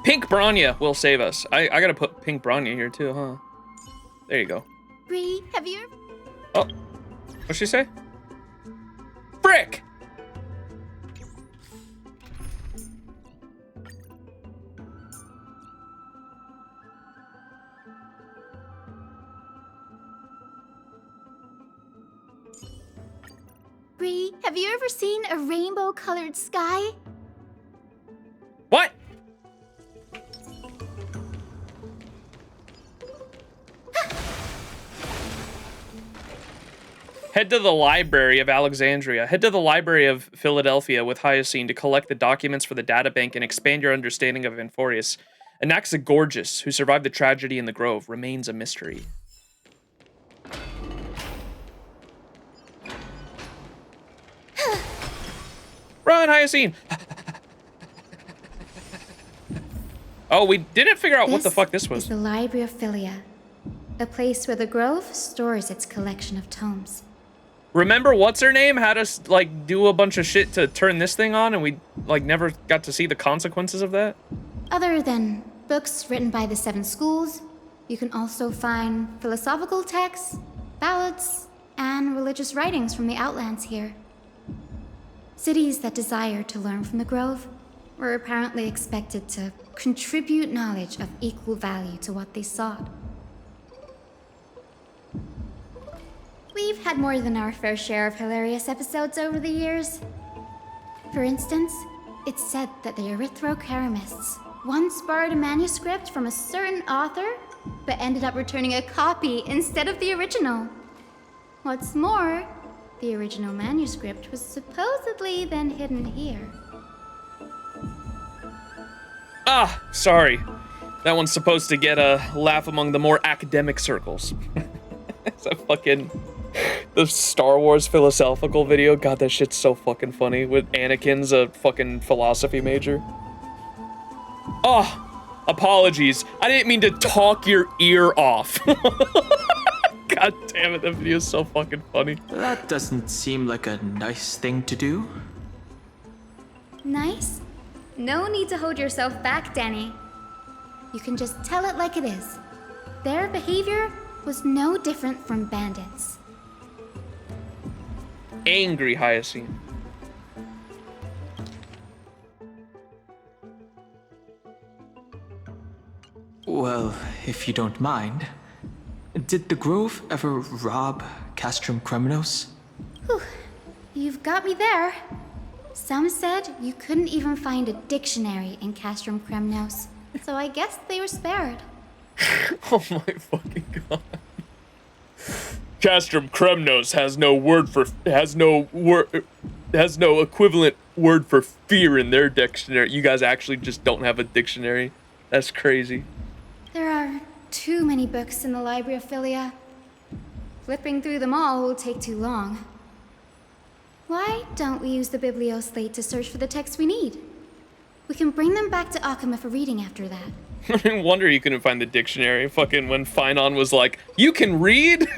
Pink Branya will save us. I gotta put Pink Branya here too, huh? There you go. Bree, have you... Oh, what'd she say? Frick! Bree, have you ever seen a rainbow-colored sky? What? Head to the Library of Alexandria. Head to the Library of Philadelphia with Hyacine to collect the documents for the databank and expand your understanding of Amphoreus. Anaxa Gorgeous, who survived the tragedy in the Grove, remains a mystery. Run, Hyacine! Oh, we didn't figure out what the fuck this was. This is the Library of Philia, a place where the Grove stores its collection of tomes. Remember what's her name had us like do a bunch of shit to turn this thing on and we like never got to see the consequences of that? Other than books written by the 7 schools, you can also find philosophical texts, ballads, and religious writings from the Outlands here. Cities that desire to learn from the Grove were apparently expected to contribute knowledge of equal value to what they sought. We've had more than our fair share of hilarious episodes over the years. For instance, it's said that the Erythrocheramists once borrowed a manuscript from a certain author, but ended up returning a copy instead of the original. What's more, the original manuscript was supposedly then hidden here. Ah, sorry. That one's supposed to get a laugh among the more academic circles. It's a fucking... The Star Wars philosophical video. God, that shit's so fucking funny. With Anakin's a fucking philosophy major. Oh, apologies. I didn't mean to talk your ear off. God damn it, that video is so fucking funny. That doesn't seem like a nice thing to do. Nice? No need to hold yourself back, Danny. You can just tell it like it is. Their behavior was no different from bandits. Angry Hyacine. Well, if you don't mind, did the Grove ever rob Castrum Kremnos? Whew. You've got me there. Some said you couldn't even find a dictionary in Castrum Kremnos, so I guess they were spared. Oh my fucking god. Castrum Kremnos has no equivalent word for fear in their dictionary. You guys actually just don't have a dictionary. That's crazy. There are too many books in the Library of Philia. Flipping through them all will take too long. Why don't we use the Biblioslate to search for the texts we need? We can bring them back to Akama for reading after that. No wonder you couldn't find the dictionary. Fucking when Finon was like, you can read?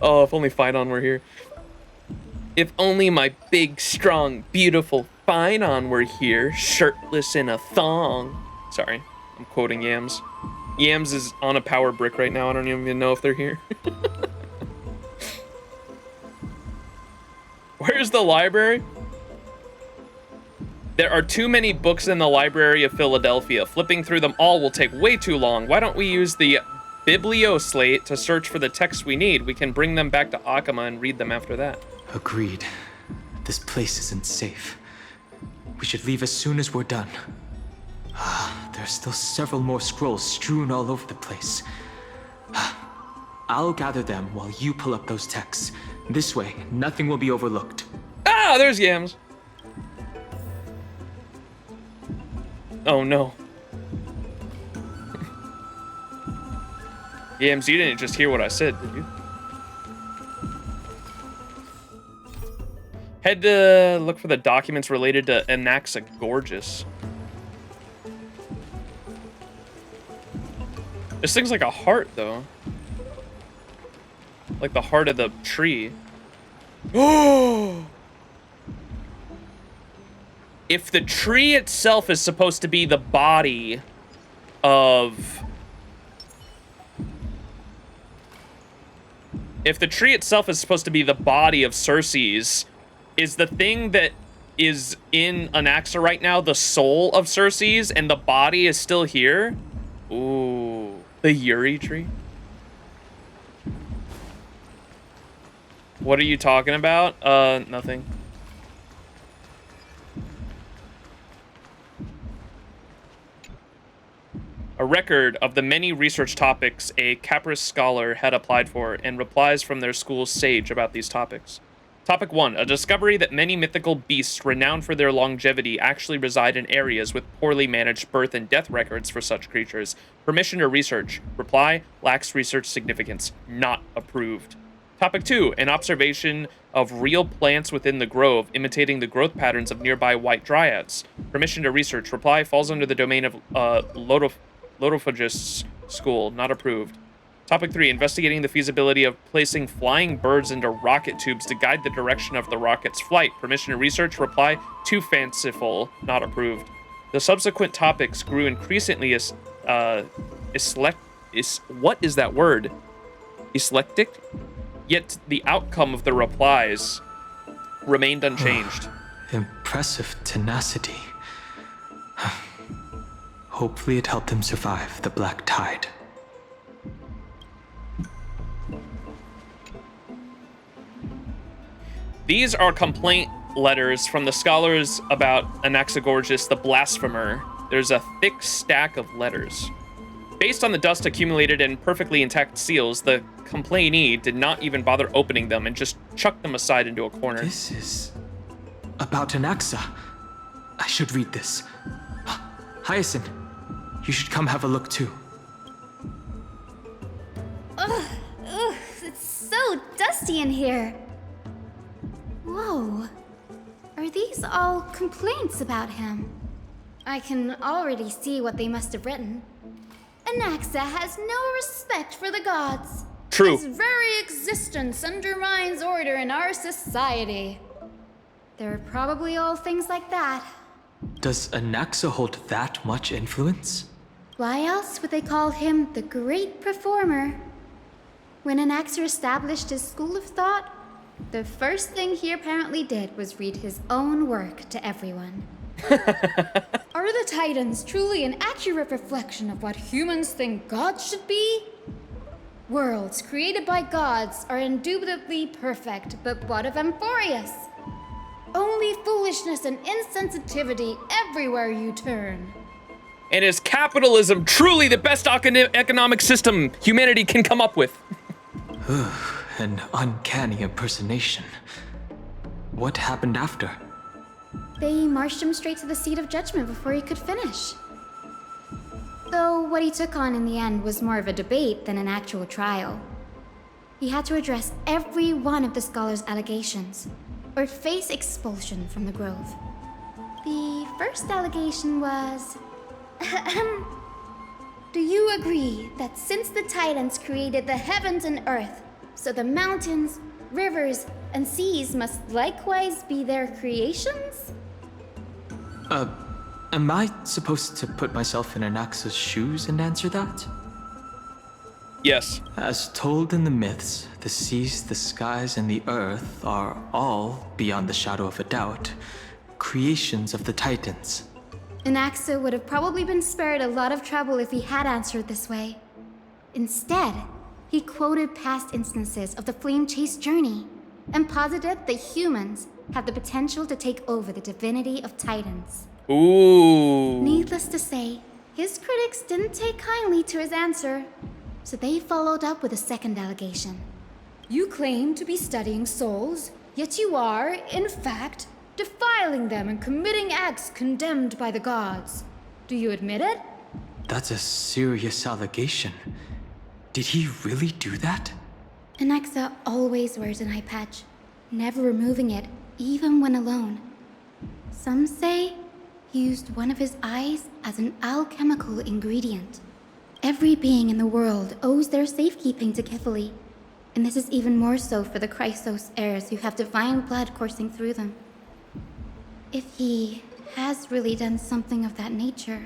Oh, if only Finon were here. If only my big, strong, beautiful Finon were here, shirtless in a thong. Sorry, I'm quoting Yams. Yams is on a power brick right now. I don't even know if they're here. Where's the library? There are too many books in the Library of Philadelphia. Flipping through them all will take way too long. Why don't we use the Biblioslate to search for the texts we need? We can bring them back to Akama and read them after that. Agreed. This place isn't safe. We should leave as soon as we're done. There are still several more scrolls strewn all over the place. I'll gather them while you pull up those texts. This way, nothing will be overlooked. Ah, there's Yams. Oh no. Yams, you didn't just hear what I said, did you? Head to look for the documents related to Anaxagorgas. This thing's like a heart, though. Like the heart of the tree. Oh! If the tree itself is supposed to be the body of... If the tree itself is supposed to be the body of Circe's, is the thing that is in Anaxa right now the soul of Circe's and the body is still here? Ooh. The Yuri tree? What are you talking about? Nothing. A record of the many research topics a Capris scholar had applied for and replies from their school's sage about these topics. Topic 1. A discovery that many mythical beasts renowned for their longevity actually reside in areas with poorly managed birth and death records for such creatures. Permission to research. Reply, lacks research significance. Not approved. Topic 2. An observation of real plants within the grove imitating the growth patterns of nearby white dryads. Permission to research. Reply, falls under the domain of Lotophagists School. Not approved. Topic 3. Investigating the feasibility of placing flying birds into rocket tubes to guide the direction of the rocket's flight. Permission to research. Reply, too fanciful. Not approved. The subsequent topics grew increasingly what is that word? Eclectic? Yet the outcome of the replies remained unchanged. Impressive tenacity. Hopefully it helped him survive the Black Tide. These are complaint letters from the scholars about Anaxagorgas the Blasphemer. There's a thick stack of letters. Based on the dust accumulated in perfectly intact seals, the complainee did not even bother opening them and just chucked them aside into a corner. This is about Anaxa. I should read this. Hyacinth, you should come have a look too. Ugh, it's so dusty in here. Whoa. Are these all complaints about him? I can already see what they must have written. Anaxa has no respect for the gods. True. His very existence undermines order in our society. They're probably all things like that. Does Anaxa hold that much influence? Why else would they call him the Great Performer? When Anaxa established his school of thought, the first thing he apparently did was read his own work to everyone. Are the Titans truly an accurate reflection of what humans think gods should be? Worlds created by gods are indubitably perfect, but what of Amphoreus? Only foolishness and insensitivity everywhere you turn. And is capitalism truly the best economic system humanity can come up with? An uncanny impersonation. What happened after? They marched him straight to the seat of judgment before he could finish. Though what he took on in the end was more of a debate than an actual trial. He had to address every one of the scholar's allegations, or face expulsion from the Grove. The first allegation was... Do you agree that since the Titans created the heavens and earth, so the mountains, rivers, and seas must likewise be their creations? Am I supposed to put myself in Anaxa's shoes and answer that? Yes. As told in the myths, the seas, the skies, and the earth are all, beyond the shadow of a doubt, creations of the Titans. Anaxa would have probably been spared a lot of trouble if he had answered this way. Instead, he quoted past instances of the flame-chased journey and posited that humans have the potential to take over the divinity of Titans. Ooh. Needless to say, his critics didn't take kindly to his answer, so they followed up with a second allegation. You claim to be studying souls, yet you are, in fact, defiling them and committing acts condemned by the gods. Do you admit it? That's a serious allegation. Did he really do that? Anaxa always wears an eye patch, never removing it, even when alone. Some say he used one of his eyes as an alchemical ingredient. Every being in the world owes their safekeeping to Kithily, and this is even more so for the Chrysos heirs who have divine blood coursing through them. If he has really done something of that nature,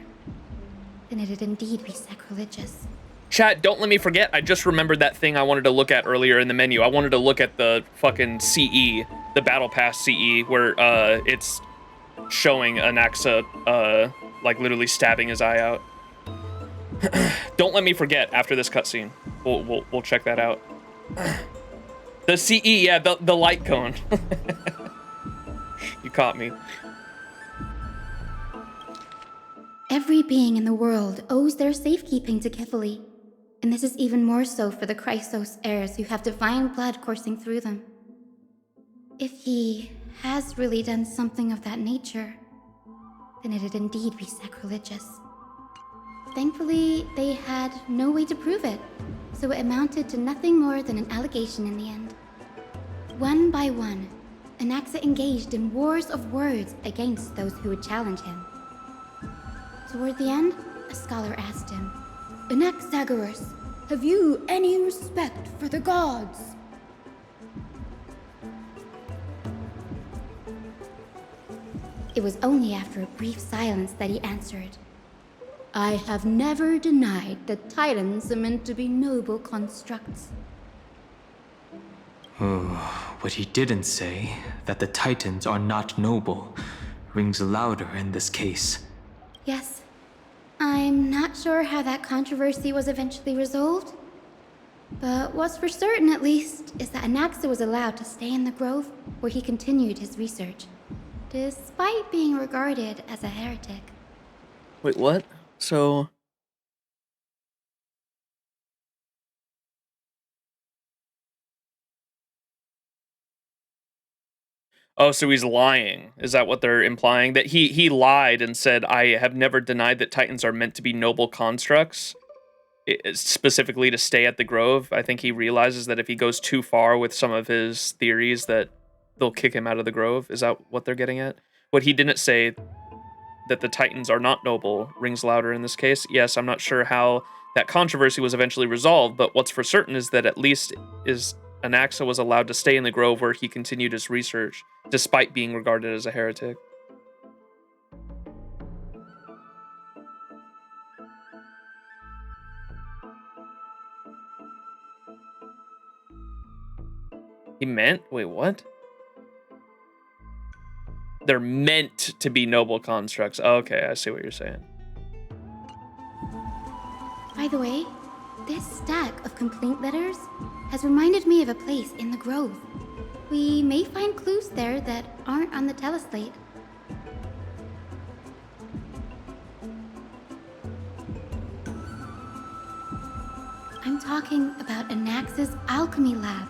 then it'd indeed be sacrilegious. Chat, don't let me forget, I just remembered that thing I wanted to look at earlier in the menu. I wanted to look at the fucking CE, the Battle Pass CE, where it's showing Anaxa like literally stabbing his eye out. Don't let me forget after this cutscene. We'll check that out. The CE, yeah, the light cone. You caught me. Every being in the world owes their safekeeping to Kithily, and this is even more so for the Chrysos heirs who have divine blood coursing through them. If he has really done something of that nature, then it'd indeed be sacrilegious. Thankfully, they had no way to prove it, so it amounted to nothing more than an allegation in the end. One by one, Anaxa engaged in wars of words against those who would challenge him. Toward the end, a scholar asked him, Anaxagoras, have you any respect for the gods? It was only after a brief silence that he answered, I have never denied that Titans are meant to be noble constructs. Oh, what he didn't say, that the Titans are not noble, rings louder in this case. Yes. I'm not sure how that controversy was eventually resolved. But what's for certain, at least, is that Anaxa was allowed to stay in the Grove where he continued his research, despite being regarded as a heretic. Wait, what? So... Oh, so he's lying. Is that what they're implying? That he lied and said, I have never denied that Titans are meant to be noble constructs, specifically to stay at the Grove. I think he realizes that if he goes too far with some of his theories that they'll kick him out of the Grove. Is that what they're getting at? What he didn't say, that the Titans are not noble, rings louder in this case. Yes, I'm not sure how that controversy was eventually resolved, but what's for certain is that at least Anaxa was allowed to stay in the Grove where he continued his research, despite being regarded as a heretic. He meant? Wait, what? They're meant to be noble constructs. Okay, I see what you're saying. By the way, This stack of complaint letters has reminded me of a place in the grove. We may find clues there that aren't on the teleslate. I'm talking about Anax's alchemy lab,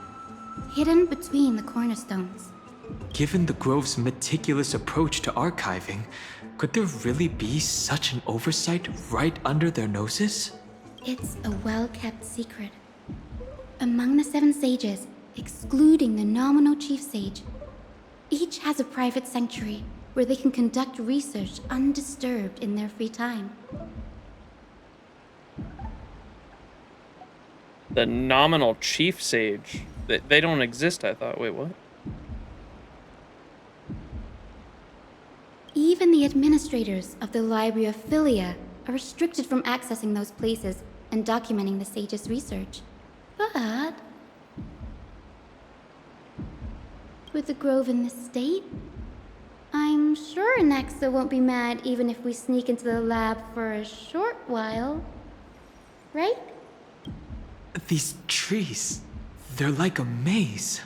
hidden between the cornerstones. Given the Grove's meticulous approach to archiving, could there really be such an oversight right under their noses? It's a well-kept secret. Among the 7 sages, excluding the nominal chief sage, each has a private sanctuary where they can conduct research undisturbed in their free time. The nominal chief sage. They don't exist, I thought. Wait, what? Even the administrators of the Library of Philia are restricted from accessing those places and documenting the sage's research. But with the grove in this state, I'm sure Anaxa won't be mad even if we sneak into the lab for a short while. Right? These trees, they're like a maze.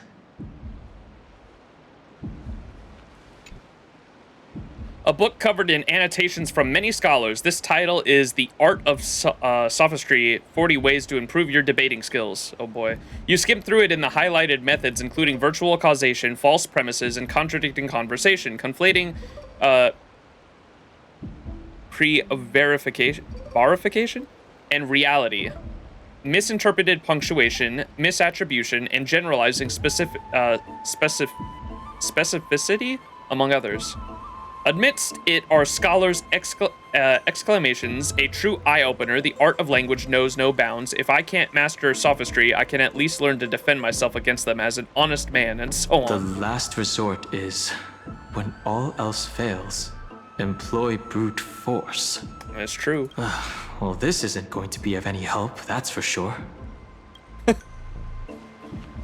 A book covered in annotations from many scholars. This title is The Art of Sophistry, 40 Ways to Improve Your Debating Skills. Oh boy. You skim through it in the highlighted methods, including virtual causation, false premises, and contradicting conversation, conflating verification, and reality, misinterpreted punctuation, misattribution, and generalizing specificity, among others. Amidst it are scholars' exclamations, a true eye-opener. The art of language knows no bounds. If I can't master sophistry, I can at least learn to defend myself against them as an honest man, and so on. The last resort is, when all else fails, employ brute force. That's true. Well, this isn't going to be of any help, that's for sure.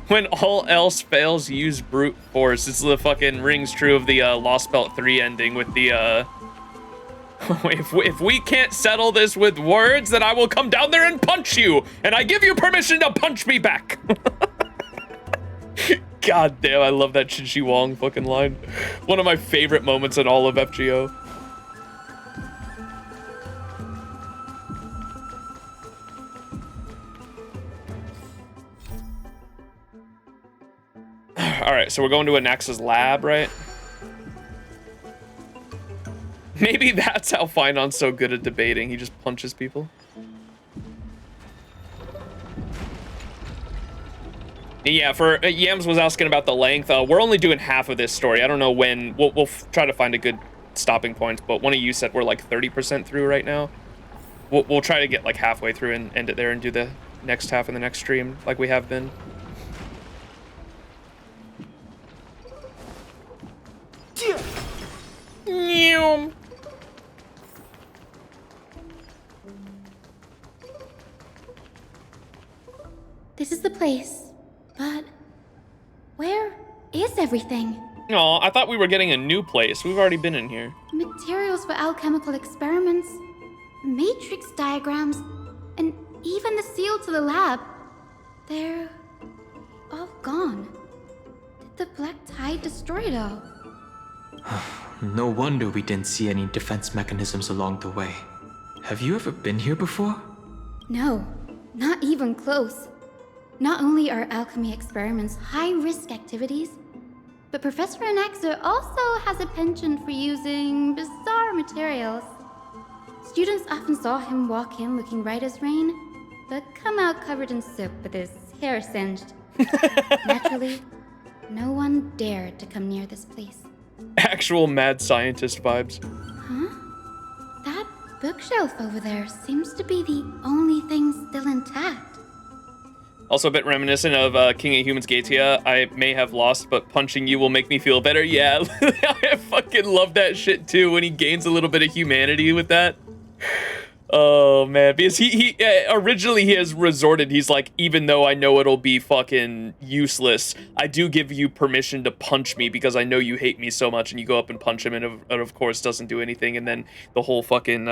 When all else fails, use brute force. It's the fucking rings true of the Lost Belt 3 ending with the if we can't settle this with words, then I will come down there and punch you, and I give you permission to punch me back. God damn, I love that Chin Shi Wong fucking line. One of my favorite moments in all of FGO. All right, so we're going to Anaxa's lab, right? Maybe that's how Finon's so good at debating. He just punches people. Yeah, for Yams was asking about the length. We're only doing half of this story. I don't know when. We'll try to find a good stopping point. But one of you said we're like 30% through right now. We'll try to get like halfway through and end it there and do the next half in the next stream, like we have been. This is the place, but where is everything? Oh, I thought we were getting a new place. We've already been in here. Materials for alchemical experiments, matrix diagrams, and even the seal to the lab. They're all gone. Did the Black Tide destroy it all? No wonder we didn't see any defense mechanisms along the way. Have you ever been here before? No, not even close. Not only are alchemy experiments high-risk activities, but Professor Anaxa also has a penchant for using bizarre materials. Students often saw him walk in looking right as rain, but come out covered in soot with his hair singed. Naturally, no one dared to come near this place. Actual mad scientist vibes. Huh? That bookshelf over there seems to be the only thing still intact. Also a bit reminiscent of King of Humans Gatia. I may have lost, but punching you will make me feel better. Yeah, I fucking love that shit too when he gains a little bit of humanity with that. Oh man, because he originally he has resorted, he's like, even though I know it'll be fucking useless, I do give you permission to punch me because I know you hate me so much, and you go up and punch him, and of course doesn't do anything, and then the whole fucking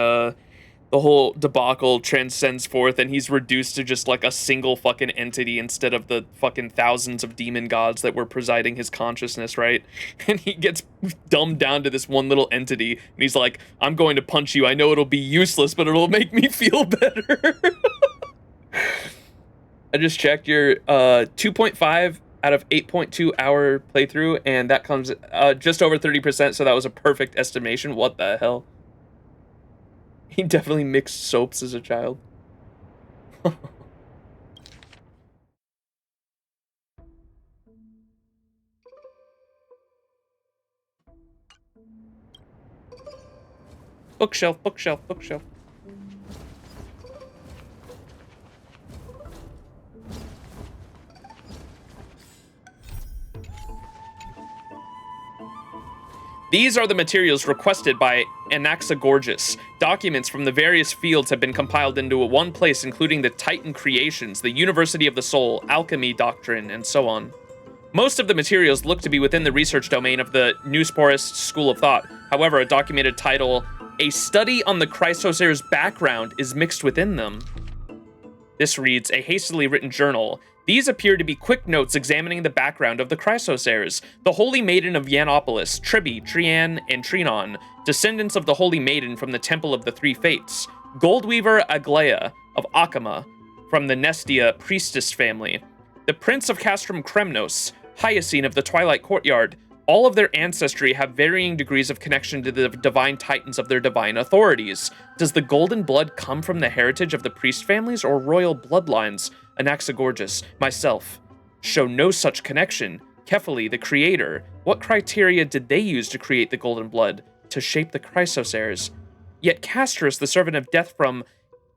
the whole debacle transcends forth and he's reduced to just like a single fucking entity instead of the fucking thousands of demon gods that were presiding his consciousness, right? And he gets dumbed down to this one little entity and he's like, I'm going to punch you. I know it'll be useless, but it'll make me feel better. I just checked your 2.5 out of 8.2 hour playthrough, and that comes just over 30%, so that was a perfect estimation. What the hell? He definitely mixed soaps as a child. Bookshelf, bookshelf, bookshelf. These are the materials requested by Anaxagorgas. Documents from the various fields have been compiled into one place, including the Titan creations, the University of the Soul, alchemy doctrine, and so on. Most of the materials look to be within the research domain of the Nusporus school of thought. However, a documented title, A Study on the Chrysosaur's Background, is mixed within them. This reads, a hastily written journal. These appear to be quick notes examining the background of the Chrysosaurs, the Holy Maiden of Yanopolis, Tribi, Trian, and Trinon, descendants of the Holy Maiden from the Temple of the Three Fates, Goldweaver Aglaia of Akama, from the Nestia priestess family, the Prince of Castrum Kremnos, Hyacine of the Twilight Courtyard. All of their ancestry have varying degrees of connection to the divine titans of their divine authorities. Does the golden blood come from the heritage of the priest families or royal bloodlines? Anaxagorgas, myself, show no such connection. Kephali, the creator, what criteria did they use to create the golden blood, to shape the Chrysosaurs? Yet Castrus, the servant of death from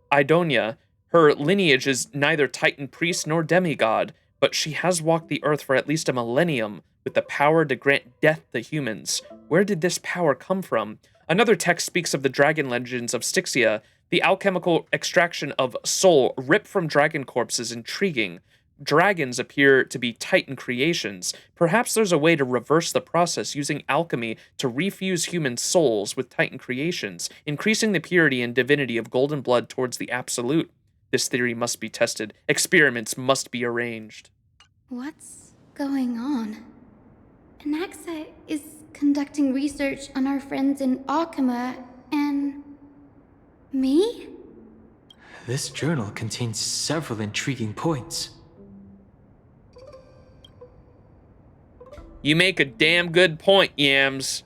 Idonia, her lineage is neither titan priest nor demigod, but she has walked the earth for at least a millennium, with the power to grant death to humans. Where did this power come from? Another text speaks of the dragon legends of Styxia. The alchemical extraction of soul ripped from dragon corpses intriguing. Dragons appear to be titan creations. Perhaps there's a way to reverse the process using alchemy to refuse human souls with titan creations, increasing the purity and divinity of golden blood towards the absolute. This theory must be tested. Experiments must be arranged. What's going on? Anaxa is conducting research on our friends in Akama and... me? This journal contains several intriguing points. You make a damn good point, Yams.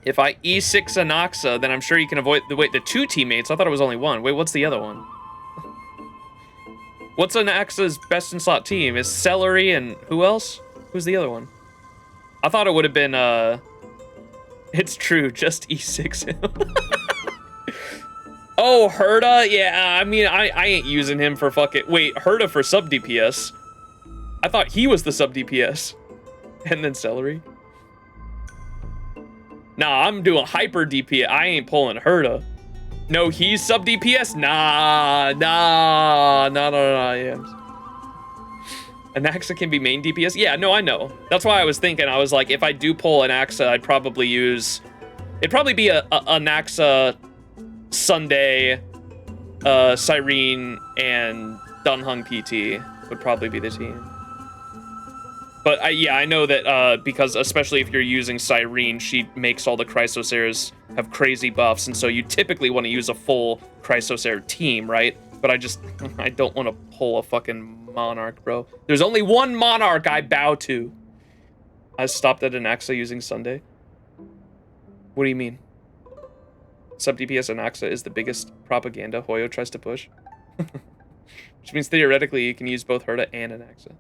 If I E6 Anaxa, then I'm sure you can avoid the two teammates. I thought it was only one. Wait, what's the other one? What's Anaxa's best in slot team? Is Celery and who else? Who's the other one? I thought it would have been, it's true, just E6 him. Oh, Herda? Yeah, I mean, I ain't using him for fucking... Wait, Herda for sub DPS. I thought he was the sub DPS. And then Celery. Nah, I'm doing hyper DPS. I ain't pulling Herda. No, he's sub DPS? Nah, yeah. Anaxa can be main DPS? Yeah, no, I know. That's why I was thinking, I was like, if I do pull Anaxa, I'd probably use... It'd probably be a Anaxa, Sunday, Cyrene, and Dunhung PT would probably be the team. But yeah, I know that because especially if you're using Cyrene, she makes all the Chrysosaurs have crazy buffs, and so you typically want to use a full Chrysosaur team, right? But I don't want to pull a fucking Monarch, bro. There's only one Monarch I bow to. I stopped at Anaxa using Sunday. What do you mean? Sub DPS Anaxa is the biggest propaganda Hoyo tries to push. Which means theoretically you can use both Herda and Anaxa.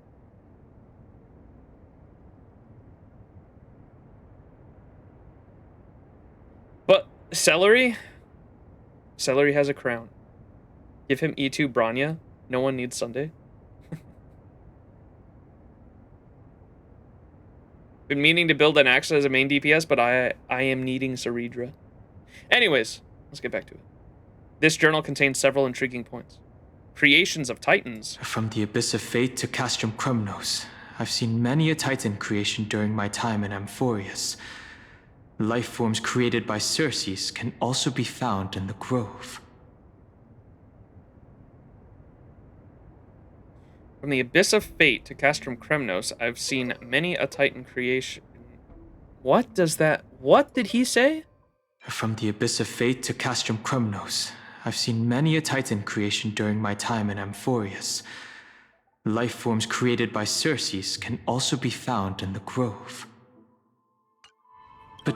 But Celery has a crown. Give him E2 Branya. No one needs Sunday. Been meaning to build an Anaxa as a main DPS, but I am needing Ceredra. Anyways, let's get back to it. This journal contains several intriguing points. Creations of Titans. From the Abyss of Fate to Castrum Kremnos, I've seen many a Titan creation during my time in Amphoreus. Life forms created by Circes can also be found in the Grove. From the Abyss of Fate to Castrum Kremnos, I've seen many a Titan creation. What did he say? From the Abyss of Fate to Castrum Kremnos, I've seen many a Titan creation during my time in Amphoreus. Life forms created by Circes can also be found in the Grove. But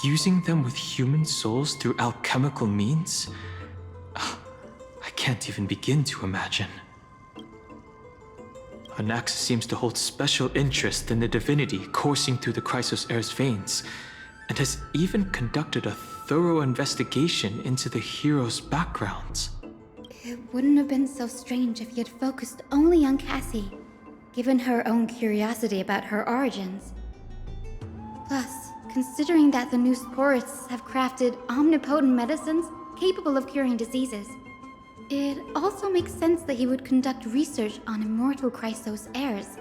fusing them with human souls through alchemical means? I can't even begin to imagine. Anaxa seems to hold special interest in the divinity coursing through the Chrysos Heir's veins, and has even conducted a thorough investigation into the hero's backgrounds. It wouldn't have been so strange if he had focused only on Cassie, given her own curiosity about her origins. Plus, considering that the new sporists have crafted omnipotent medicines capable of curing diseases, it also makes sense that he would conduct research on immortal Chrysos heirs.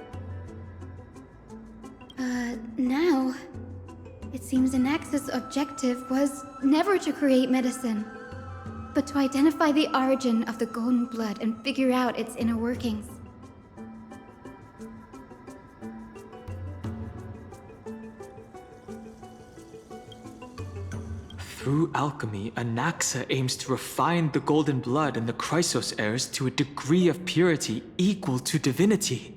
But now, it seems Anaxa's objective was never to create medicine, but to identify the origin of the golden blood and figure out its inner workings. Through alchemy, Anaxa aims to refine the golden blood in the Chrysos heirs to a degree of purity equal to divinity.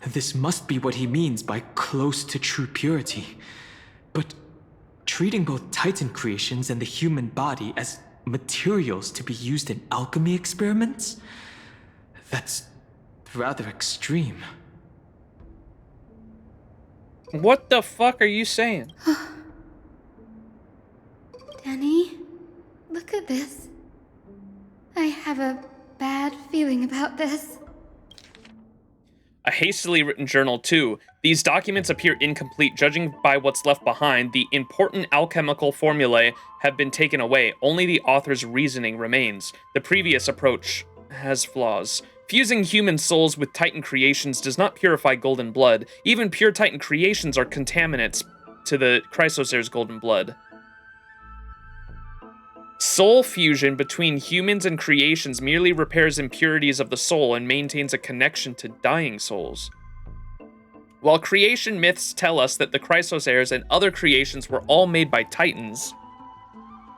This must be what he means by close to true purity. But treating both Titan creations and the human body as materials to be used in alchemy experiments? That's rather extreme. What the fuck are you saying? Danny, look at this. I have a bad feeling about this. A hastily written journal, too. These documents appear incomplete. Judging by what's left behind, the important alchemical formulae have been taken away. Only the author's reasoning remains. The previous approach has flaws. Fusing human souls with Titan creations does not purify golden blood. Even pure Titan creations are contaminants to the Chrysos heir's golden blood. Soul fusion between humans and creations merely repairs impurities of the soul and maintains a connection to dying souls. While creation myths tell us that the Chrysos heirs and other creations were all made by Titans,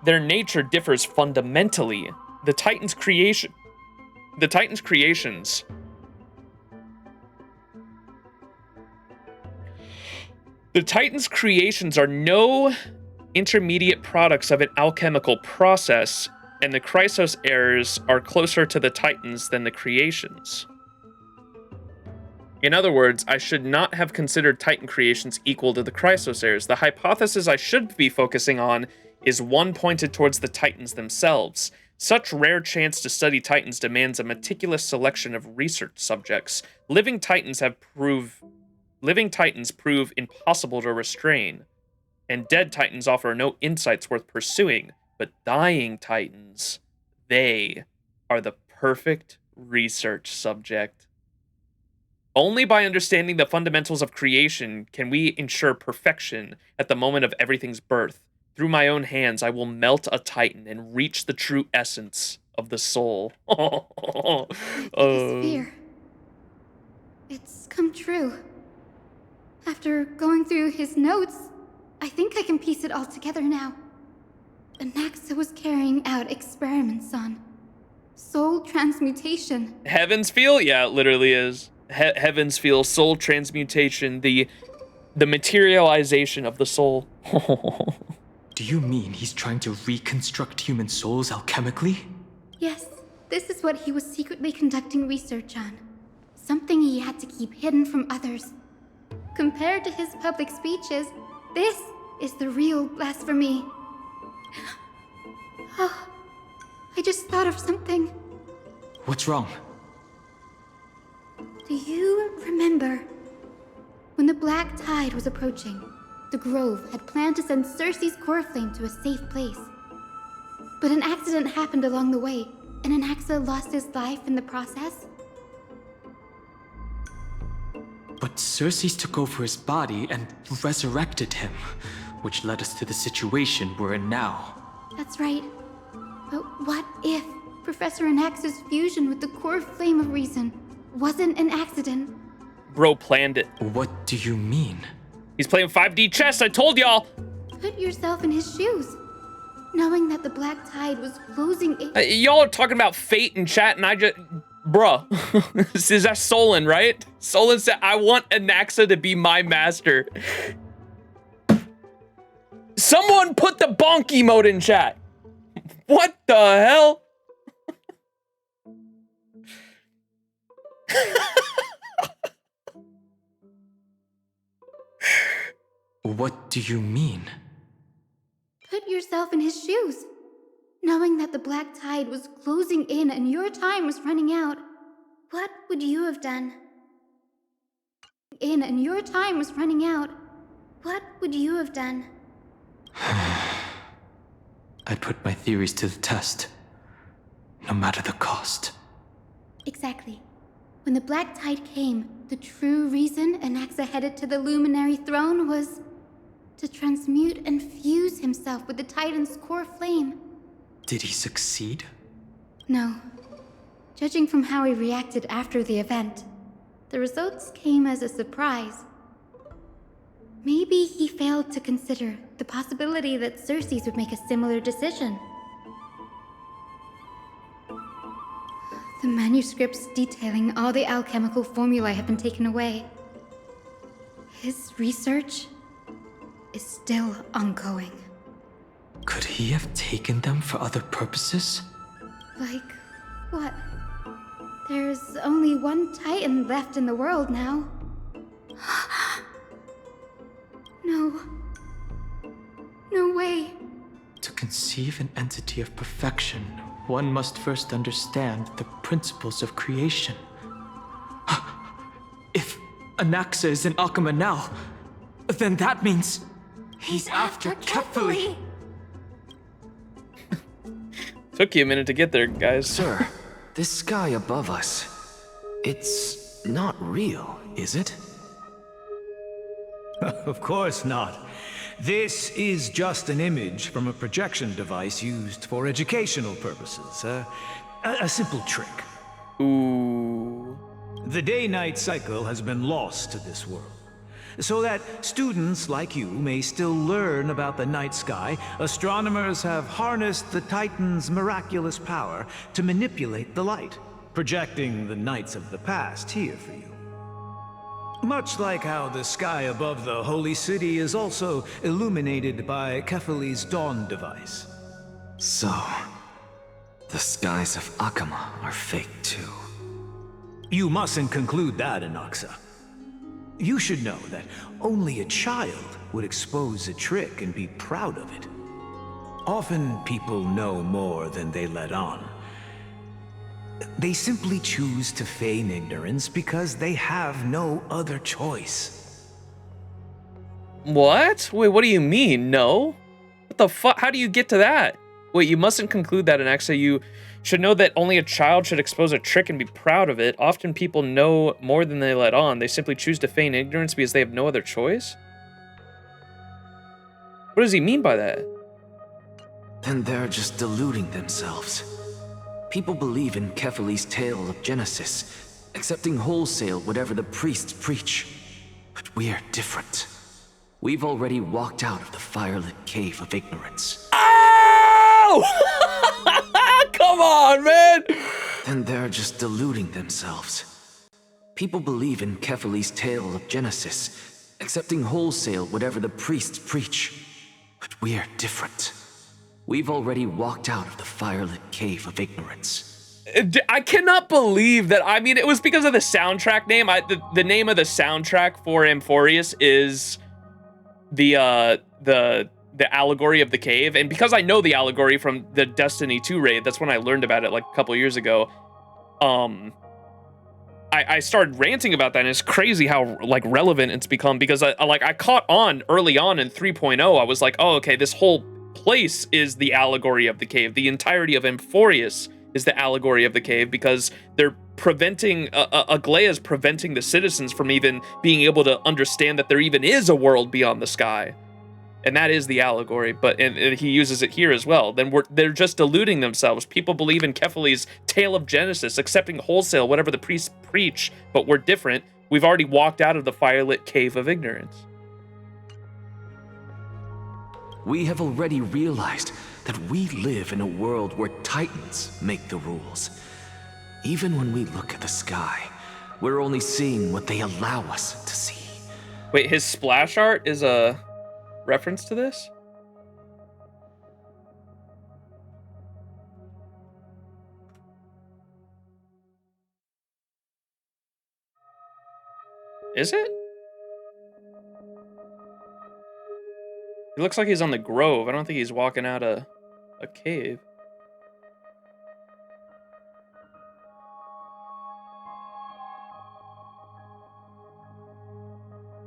their nature differs fundamentally. The Titans' creations are no intermediate products of an alchemical process, and the Chrysos heirs are closer to the Titans than the creations. In other words, I should not have considered Titan creations equal to the Chrysos heirs. The hypothesis I should be focusing on is one pointed towards the Titans themselves. Such rare chance to study Titans demands a meticulous selection of research subjects. Living Titans prove impossible to restrain, and dead Titans offer no insights worth pursuing, but dying Titans, they are the perfect research subject. Only by understanding the fundamentals of creation can we ensure perfection at the moment of everything's birth. Through my own hands, I will melt a Titan and reach the true essence of the soul. His fear. It's come true. After going through his notes, I think I can piece it all together now. Anaxa was carrying out experiments on soul transmutation. Heaven's Feel? Yeah, it literally is. Heaven's Feel, soul transmutation, the materialization of the soul. Do you mean he's trying to reconstruct human souls alchemically? Yes, this is what he was secretly conducting research on. Something he had to keep hidden from others. Compared to his public speeches, this is the real blasphemy. Oh, I just thought of something. What's wrong? Do you remember when the Black Tide was approaching? The Grove had planned to send Circe's core flame to a safe place. But an accident happened along the way, and Anaxa lost his life in the process. But Circe took over his body and resurrected him, which led us to the situation we're in now. That's right. But what if Professor Anaxa's fusion with the core flame of reason wasn't an accident. Bro planned it. What do you mean? He's playing 5D chess, I told y'all. Put yourself in his shoes. Knowing that the black tide was closing in. Y'all are talking about fate in chat, and I just... Bruh. Is that Solon, right? Solon said, I want Anaxa to be my master. Someone put the bonk emote in chat. What the hell? What do you mean? Put yourself in his shoes. Knowing that the black tide was closing in and your time was running out, what would you have done? In and your time was running out, what would you have done? I'd put my theories to the test, no matter the cost. Exactly. When the black tide came, the true reason Anaxa headed to the Luminary Throne was to transmute and fuse himself with the Titan's core flame. Did he succeed? No. Judging from how he reacted after the event, the results came as a surprise. Maybe he failed to consider the possibility that Xerxes would make a similar decision. The manuscripts detailing all the alchemical formulae have been taken away. His research is still ongoing. Could he have taken them for other purposes? Like what? There's only one Titan left in the world now. No. No way. To conceive an entity of perfection, one must first understand the principles of creation. If Anaxa is in Akama now, then that means he's after Kefali. Took you a minute to get there, guys. Sir, this sky above us, it's not real, is it? Of course not. This is just an image from a projection device used for educational purposes. A simple trick. Ooh. The day-night cycle has been lost to this world. So that students like you may still learn about the night sky, astronomers have harnessed the Titan's miraculous power to manipulate the light, projecting the nights of the past here for you. Much like how the sky above the Holy City is also illuminated by Kefali's dawn device. So, the skies of Akama are fake too. You mustn't conclude that, Anaxa. You should know that only a child would expose a trick and be proud of it. Often people know more than they let on. They simply choose to feign ignorance because they have no other choice. What? Wait, what do you mean? No? What the fuck? How do you get to that? Wait, you mustn't conclude that, Anaxa. You should know that only a child should expose a trick and be proud of it. Often people know more than they let on. They simply choose to feign ignorance because they have no other choice? What does he mean by that? Then they're just deluding themselves. People believe in Kefali's tale of Genesis, accepting wholesale whatever the priests preach. But we're different. We've already walked out of the firelit cave of ignorance. Ow! Come on, man! Then they're just deluding themselves. People believe in Kefali's tale of Genesis, accepting wholesale whatever the priests preach. But we're different. We've already walked out of the firelit cave of ignorance. I cannot believe that. I mean, it was because of the soundtrack name. The name of the soundtrack for Amphoreus is the allegory of the cave, and because I know the allegory from the Destiny 2 raid, that's when I learned about it like a couple years ago. I started ranting about that, and it's crazy how like relevant it's become because I caught on early on in 3.0. I was like, oh, okay, this whole place is the allegory of the cave. The entirety of Amphoreus is the allegory of the cave because they're preventing, Aglaea's preventing the citizens from even being able to understand that there even is a world beyond the sky. And that is the allegory, but and he uses it here as well. Then they're just deluding themselves. People believe in Kefali's tale of Genesis, accepting wholesale whatever the priests preach, but we're different. We've already walked out of the firelit cave of ignorance. We have already realized that we live in a world where Titans make the rules. Even when we look at the sky, we're only seeing what they allow us to see. Wait, his splash art is a reference to this? Is it? It looks like he's on the grove. I don't think he's walking out a cave.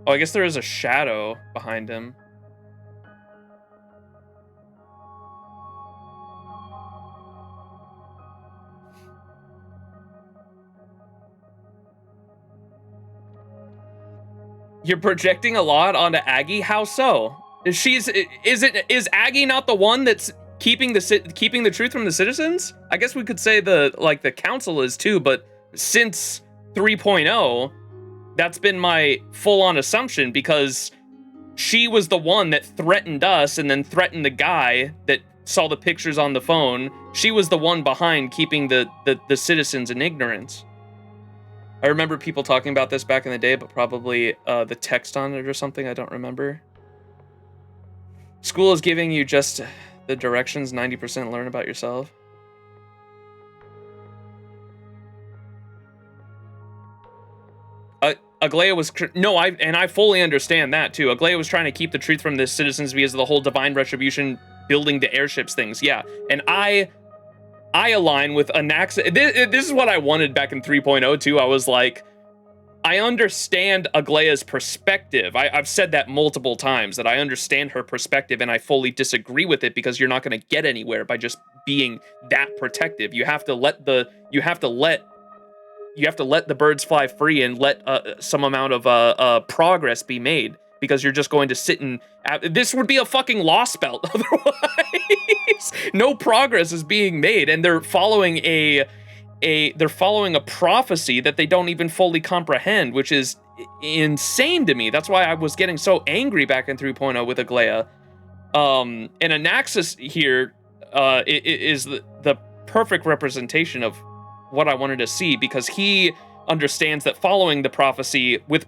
Oh, I guess there is a shadow behind him. You're projecting a lot onto Aggie? How so? Is Aggie not the one that's keeping the truth from the citizens? I guess we could say the council is too, but since 3.0, that's been my full-on assumption, because she was the one that threatened us and then threatened the guy that saw the pictures on the phone. She was the one behind keeping the citizens in ignorance. I remember people talking about this back in the day, but probably the text on it or something, I don't remember. School is giving you just the directions, 90% learn about yourself. Aglaya was... I fully understand that too. Aglaya was trying to keep the truth from the citizens because of the whole divine retribution, building the airships things, yeah. And I align with Anaxa. This is what I wanted back in 3.0 too. I was like, I understand Aglaya's perspective. I've said that multiple times, that I understand her perspective, and I fully disagree with it, because you're not going to get anywhere by just being that protective. You have to let the birds fly free and let some amount of progress be made, because you're just going to sit and... this would be a fucking lost belt otherwise. No progress is being made, and they're following a prophecy that they don't even fully comprehend, which is insane to me. That's why I was getting so angry back in 3.0 with Aglaya. And Anaxis here is the perfect representation of what I wanted to see, because he understands that following the prophecy with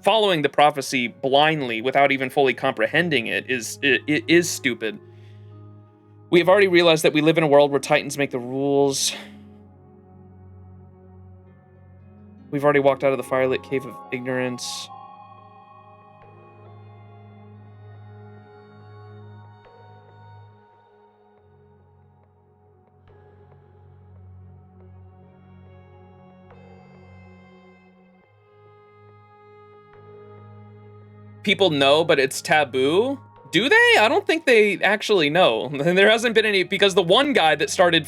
following the prophecy blindly without even fully comprehending it is stupid. We have already realized that we live in a world where Titans make the rules. We've already walked out of the firelit cave of ignorance. People know, but it's taboo. Do they? I don't think they actually know. There hasn't been any, because the one guy that started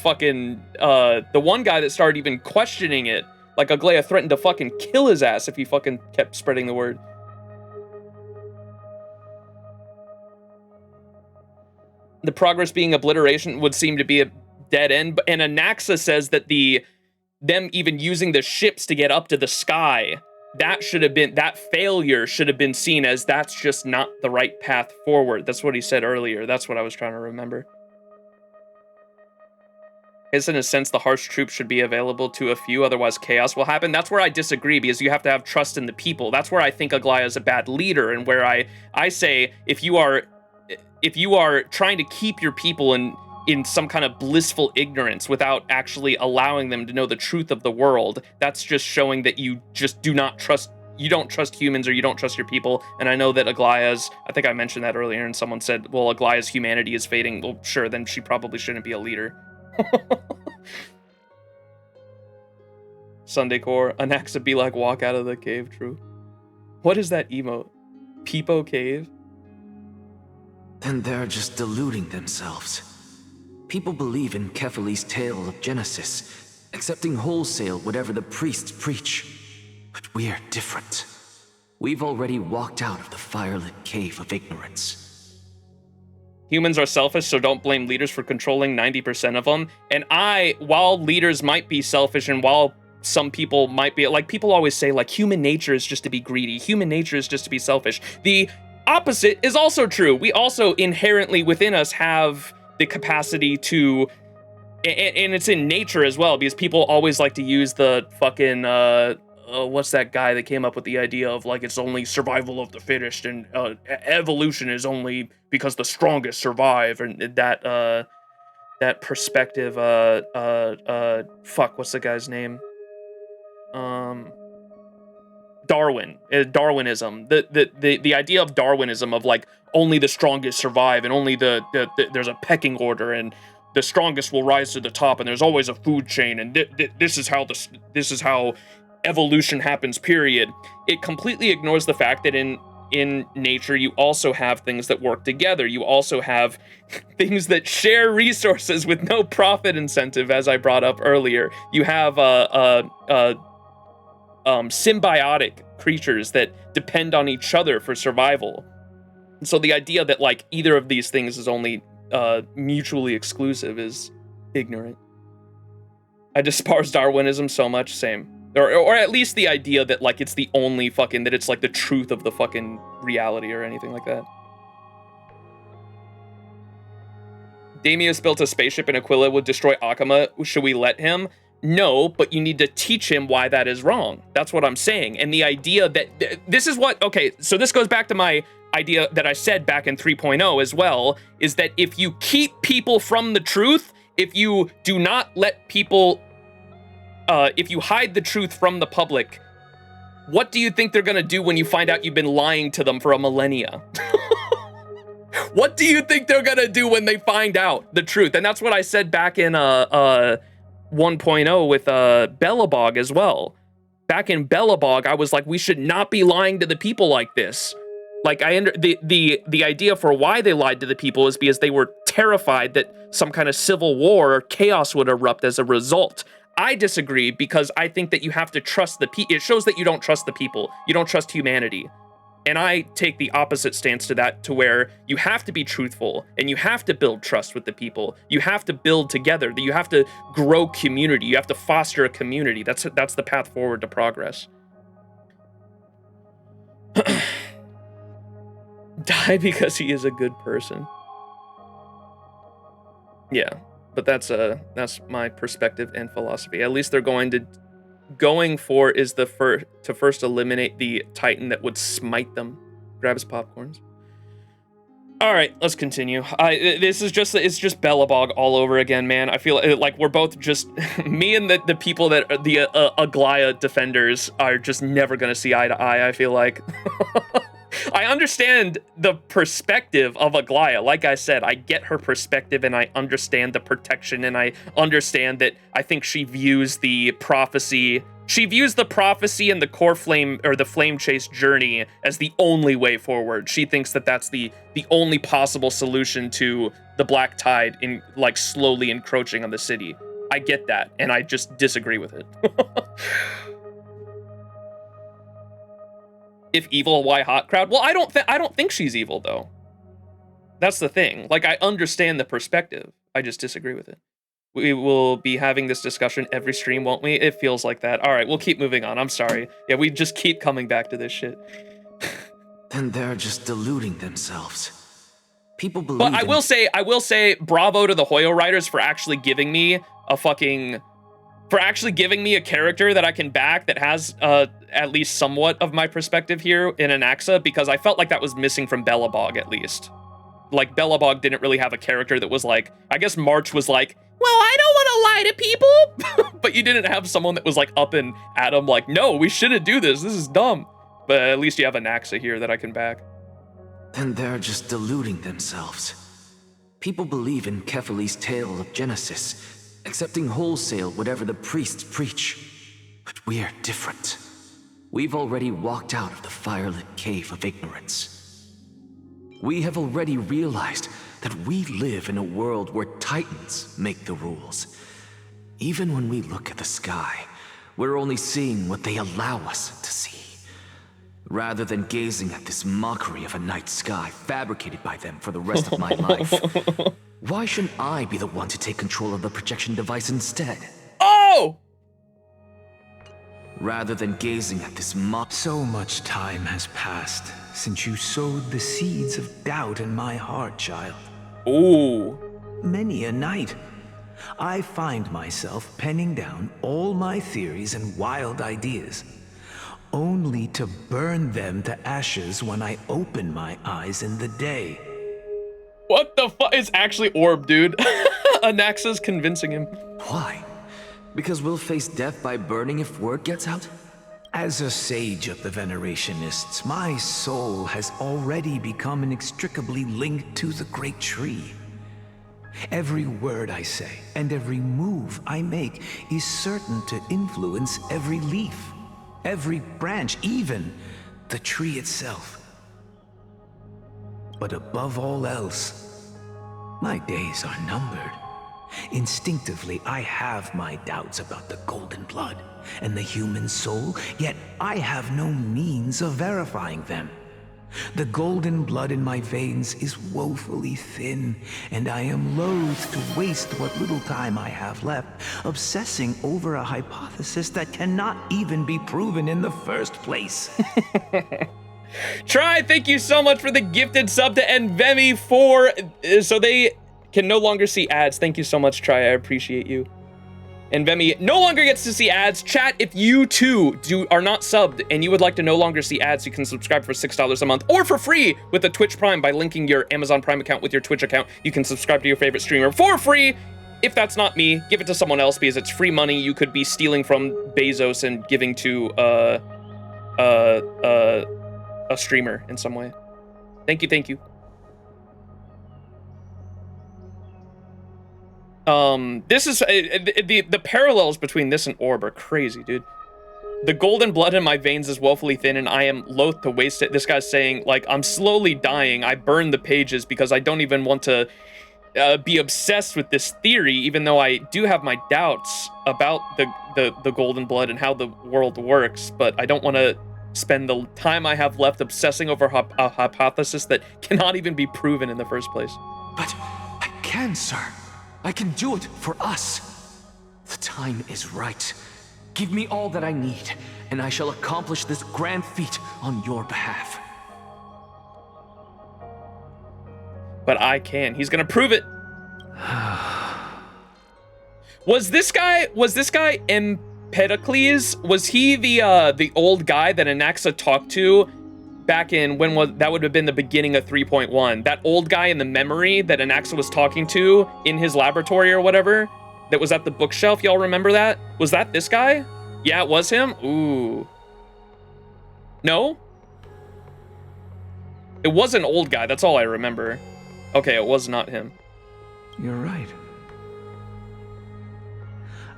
even questioning it, like Aglaya threatened to fucking kill his ass if he fucking kept spreading the word. The progress being obliteration would seem to be a dead end, and Anaxa says that them even using the ships to get up to the sky, that failure should have been seen as that's just not the right path forward. That's what he said earlier. That's what I was trying to remember. I guess in a sense, the harsh troops should be available to a few, otherwise chaos will happen. That's where I disagree, because you have to have trust in the people. That's where I think Aglaya is a bad leader, and where I say if you are trying to keep your people in some kind of blissful ignorance without actually allowing them to know the truth of the world, that's just showing that you just don't trust humans, or you don't trust your people. And I know that Aglaya's, I think I mentioned that earlier, and someone said, well, Aglaya's humanity is fading. Well, sure, then she probably shouldn't be a leader. Sunday Core, Anaxa be like, walk out of the cave, true. What is that emote? Peepo Cave? Then they're just deluding themselves. People believe in Kefali's tale of Genesis, accepting wholesale whatever the priests preach. But we're different. We've already walked out of the firelit cave of ignorance. Humans are selfish, so don't blame leaders for controlling 90% of them. And while leaders might be selfish and while some people might be, like, people always say, like, human nature is just to be greedy. Human nature is just to be selfish. The opposite is also true. We also inherently within us have the capacity to, and it's in nature as well, because people always like to use the fucking, what's that guy that came up with the idea of, like, it's only survival of the fittest and evolution is only because the strongest survive, and that perspective, fuck, what's the guy's name? Darwinism. The idea of Darwinism of, like, only the strongest survive and only there's a pecking order and the strongest will rise to the top and there's always a food chain and this is how evolution happens, period. It completely ignores the fact that in nature you also have things that work together. You also have things that share resources with no profit incentive, as I brought up earlier. You have symbiotic creatures that depend on each other for survival. So the idea that, like, either of these things is only mutually exclusive is ignorant. I despise Darwinism so much, same. Or at least the idea that, like, it's the only fucking, that it's, like, the truth of the fucking reality or anything like that. Damius built a spaceship and Aquila would destroy Akama. Should we let him? No, but you need to teach him why that is wrong. That's what I'm saying. And the idea that, this is what, okay, so this goes back to my idea that I said back in 3.0 as well, is that if you keep people from the truth, if you do not let people, if you hide the truth from the public, what do you think they're gonna do when you find out you've been lying to them for a millennia? What do you think they're gonna do when they find out the truth? And that's what I said back in 1.0 with Belobog as well. Back in Belobog, I was like, we should not be lying to the people like this. Like, the idea for why they lied to the people is because they were terrified that some kind of civil war or chaos would erupt as a result. I disagree because I think that you have to trust the people. It shows that you don't trust the people. You don't trust humanity. And I take the opposite stance to that, to where you have to be truthful and you have to build trust with the people. You have to build together. You have to grow community. You have to foster a community. That's the path forward to progress. Die because he is a good person. Yeah, but that's my perspective and philosophy. At least they're going for is to first eliminate the Titan that would smite them. Grab his popcorns. All right, let's continue. It's just Belobog all over again, man. I feel like we're both just me and the people that are the Aglaya defenders are just never gonna see eye to eye. I feel like. I understand the perspective of Aglaya. Like I said, I get her perspective and I understand the protection and I understand that I think she views the prophecy. She views the prophecy and the core flame or the flame chase journey as the only way forward. She thinks that that's the only possible solution to the black tide in, like, slowly encroaching on the city. I get that and I just disagree with it. If evil, why hot crowd? Well, I don't think she's evil though. That's the thing. Like, I understand the perspective. I just disagree with it. We will be having this discussion every stream, won't we? It feels like that. All right, we'll keep moving on. I'm sorry. Yeah, we just keep coming back to this shit. Then they're just deluding themselves. People believe. But I will say, bravo to the Hoyo writers for actually giving me a character that I can back that has at least somewhat of my perspective here in Anaxa, because I felt like that was missing from Belobog at least. Like, Belobog didn't really have a character that was like, I guess March was like, well, I don't want to lie to people, but you didn't have someone that was like up and at him like, no, we shouldn't do this. This is dumb. But at least you have Anaxa here that I can back. Then they're just deluding themselves. People believe in Kephali's tale of Genesis, accepting wholesale whatever the priests preach. But we're different. We've already walked out of the firelit cave of ignorance. We have already realized that we live in a world where Titans make the rules. Even when we look at the sky, we're only seeing what they allow us to see. Rather than gazing at this mockery of a night sky fabricated by them for the rest of my life, why shouldn't I be the one to take control of the projection device instead? Oh! Rather than gazing at this So much time has passed since you sowed the seeds of doubt in my heart, child. Ooh. Many a night, I find myself penning down all my theories and wild ideas, only to burn them to ashes when I open my eyes in the day. What the fuck? It's actually Orb, dude. Anaxa's convincing him. Why? Because we'll face death by burning if word gets out? As a sage of the Venerationists, my soul has already become inextricably linked to the great tree. Every word I say and every move I make is certain to influence every leaf, every branch, even the tree itself. But above all else, my days are numbered. Instinctively, I have my doubts about the golden blood and the human soul, yet I have no means of verifying them. The golden blood in my veins is woefully thin, and I am loath to waste what little time I have left obsessing over a hypothesis that cannot even be proven in the first place. Try, thank you so much for the gifted sub to Envemi so they can no longer see ads. Thank you so much, Try. I appreciate you. And Vemi no longer gets to see ads. Chat, if you too are not subbed and you would like to no longer see ads, you can subscribe for $6 a month or for free with the Twitch Prime by linking your Amazon Prime account with your Twitch account. You can subscribe to your favorite streamer for free. If that's not me, give it to someone else because it's free money you could be stealing from Bezos and giving to a streamer in some way. Thank you, thank you. This is the parallels between this and Orb are crazy, dude. The golden blood in my veins is woefully thin and I am loath to waste it. This guy's saying, like, I'm slowly dying. I burn the pages because I don't even want to be obsessed with this theory, even though I do have my doubts about the golden blood and how the world works, but I don't want to spend the time I have left obsessing over a hypothesis that cannot even be proven in the first place. But I can, sir. I can do it for us. The time is right. Give me all that I need, and I shall accomplish this grand feat on your behalf. But I can. He's gonna prove it. Was this guy Empedocles? Was he the old guy that Anaxa talked to back in that would have been the beginning of 3.1? That old guy in the memory that Anaxa was talking to in his laboratory or whatever, that was at the bookshelf. Y'all remember that? Was that this guy? Yeah, it was him. Ooh. No? It was an old guy. That's all I remember. Okay, it was not him. You're right.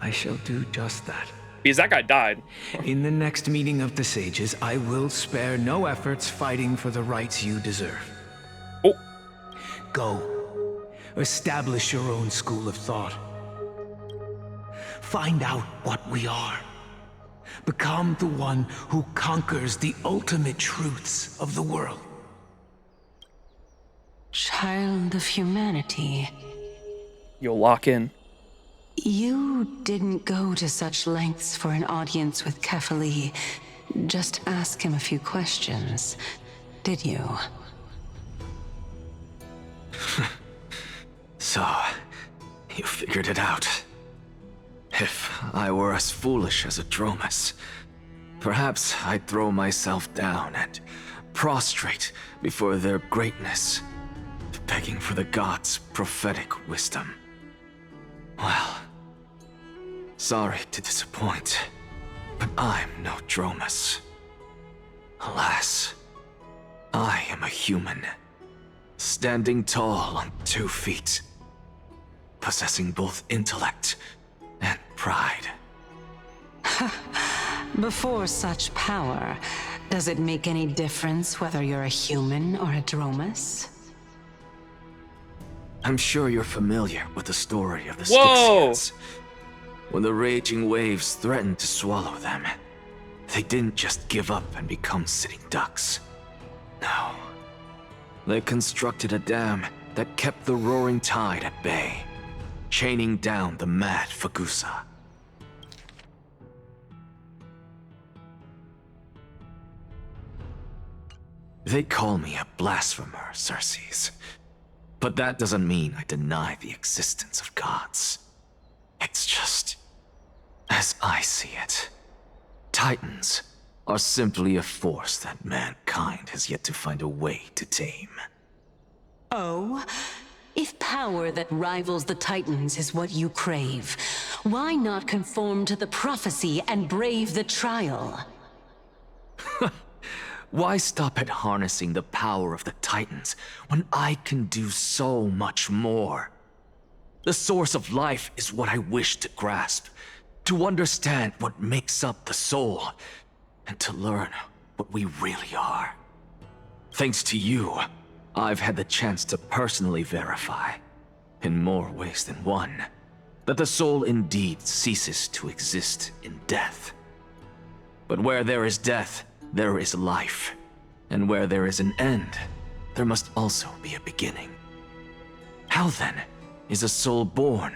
I shall do just that. Because that guy died. In the next meeting of the sages, I will spare no efforts fighting for the rights you deserve. Oh. Go. Establish your own school of thought. Find out what we are. Become the one who conquers the ultimate truths of the world. Child of humanity. You'll lock in. You didn't go to such lengths for an audience with Kefali. Just ask him a few questions, did you? So, you figured it out. If I were as foolish as a Dromus, perhaps I'd throw myself down and prostrate before their greatness, begging for the gods' prophetic wisdom. Well, sorry to disappoint, but I'm no Dromus. Alas, I am a human, standing tall on 2 feet, possessing both intellect and pride. Before such power, does it make any difference whether you're a human or a Dromus? I'm sure you're familiar with the story of the Styxians. When the raging waves threatened to swallow them, They didn't just give up and become sitting ducks. No. They constructed a dam that kept the roaring tide at bay, chaining down the mad Fagusa. They call me a blasphemer, Circes. But that doesn't mean I deny the existence of gods. It's just, as I see it, Titans are simply a force that mankind has yet to find a way to tame. Oh? If power that rivals the Titans is what you crave, why not conform to the prophecy and brave the trial? Why stop at harnessing the power of the Titans when I can do so much more? The source of life is what I wish to grasp, to understand what makes up the soul, and to learn what we really are. Thanks to you, I've had the chance to personally verify, in more ways than one, that the soul indeed ceases to exist in death. But where there is death, there is life. And where there is an end, there must also be a beginning. How then is a soul born?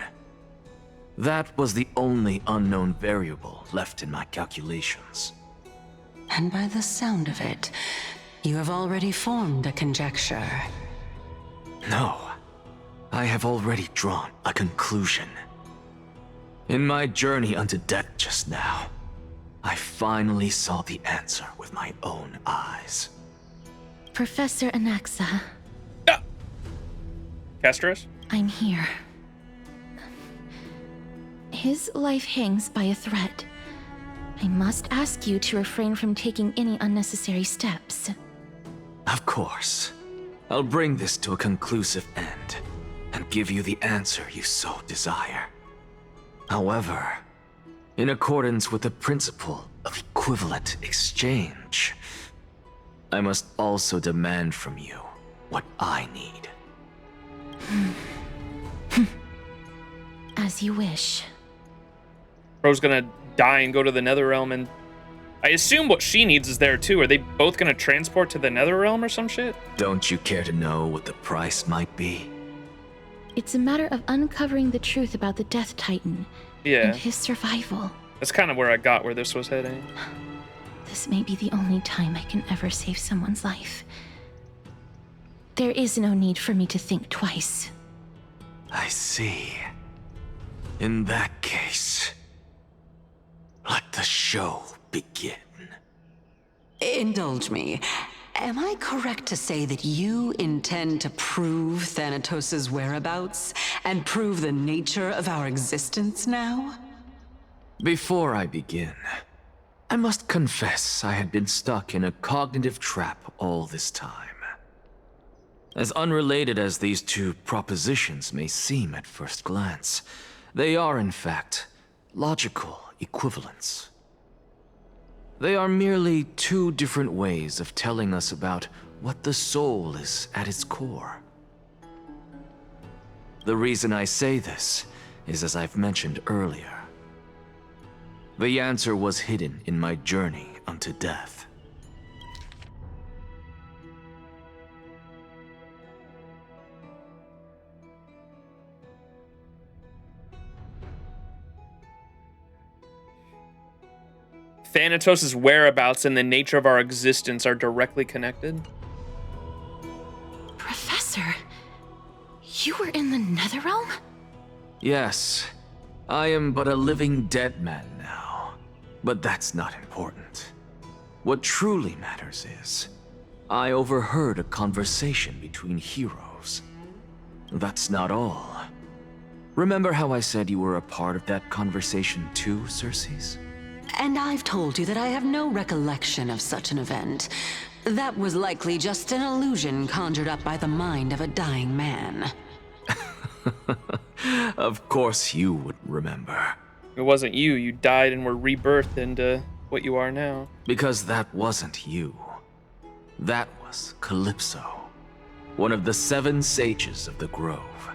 That was the only unknown variable left in my calculations. And by the sound of it, you have already formed a conjecture. No, I have already drawn a conclusion. In my journey unto death just now, I finally saw the answer with my own eyes. Professor Anaxa. Castros? I'm here. His life hangs by a thread. I must ask you to refrain from taking any unnecessary steps. Of course. I'll bring this to a conclusive end, and give you the answer you so desire. However, in accordance with the principle of equivalent exchange, I must also demand from you what I need. As you wish. Bro's gonna die and go to the Netherrealm, and I assume what she needs is there too. Are they both gonna transport to the Netherrealm or some shit? Don't you care to know what the price might be? It's a matter of uncovering the truth about the Death Titan Yeah. and his survival. That's kind of where I got where this was heading. This may be the only time I can ever save someone's life. There is no need for me to think twice. I see. In that case, let the show begin. Indulge me. Am I correct to say that you intend to prove Thanatos' whereabouts and prove the nature of our existence now? Before I begin, I must confess I had been stuck in a cognitive trap all this time. As unrelated as these two propositions may seem at first glance, they are in fact logical equivalents. They are merely two different ways of telling us about what the soul is at its core. The reason I say this is, as I've mentioned earlier, the answer was hidden in my journey unto death. Thanatos' whereabouts and the nature of our existence are directly connected. Professor, you were in the Netherrealm? Yes, I am but a living dead man now, but that's not important. What truly matters is, I overheard a conversation between heroes. That's not all. Remember how I said you were a part of that conversation too, Circes? And I've told you that I have no recollection of such an event. That was likely just an illusion conjured up by the mind of a dying man. Of course you would remember. It wasn't you. You died and were rebirthed into what you are now. Because that wasn't you. That was Calypso, one of the 7 sages of the Grove.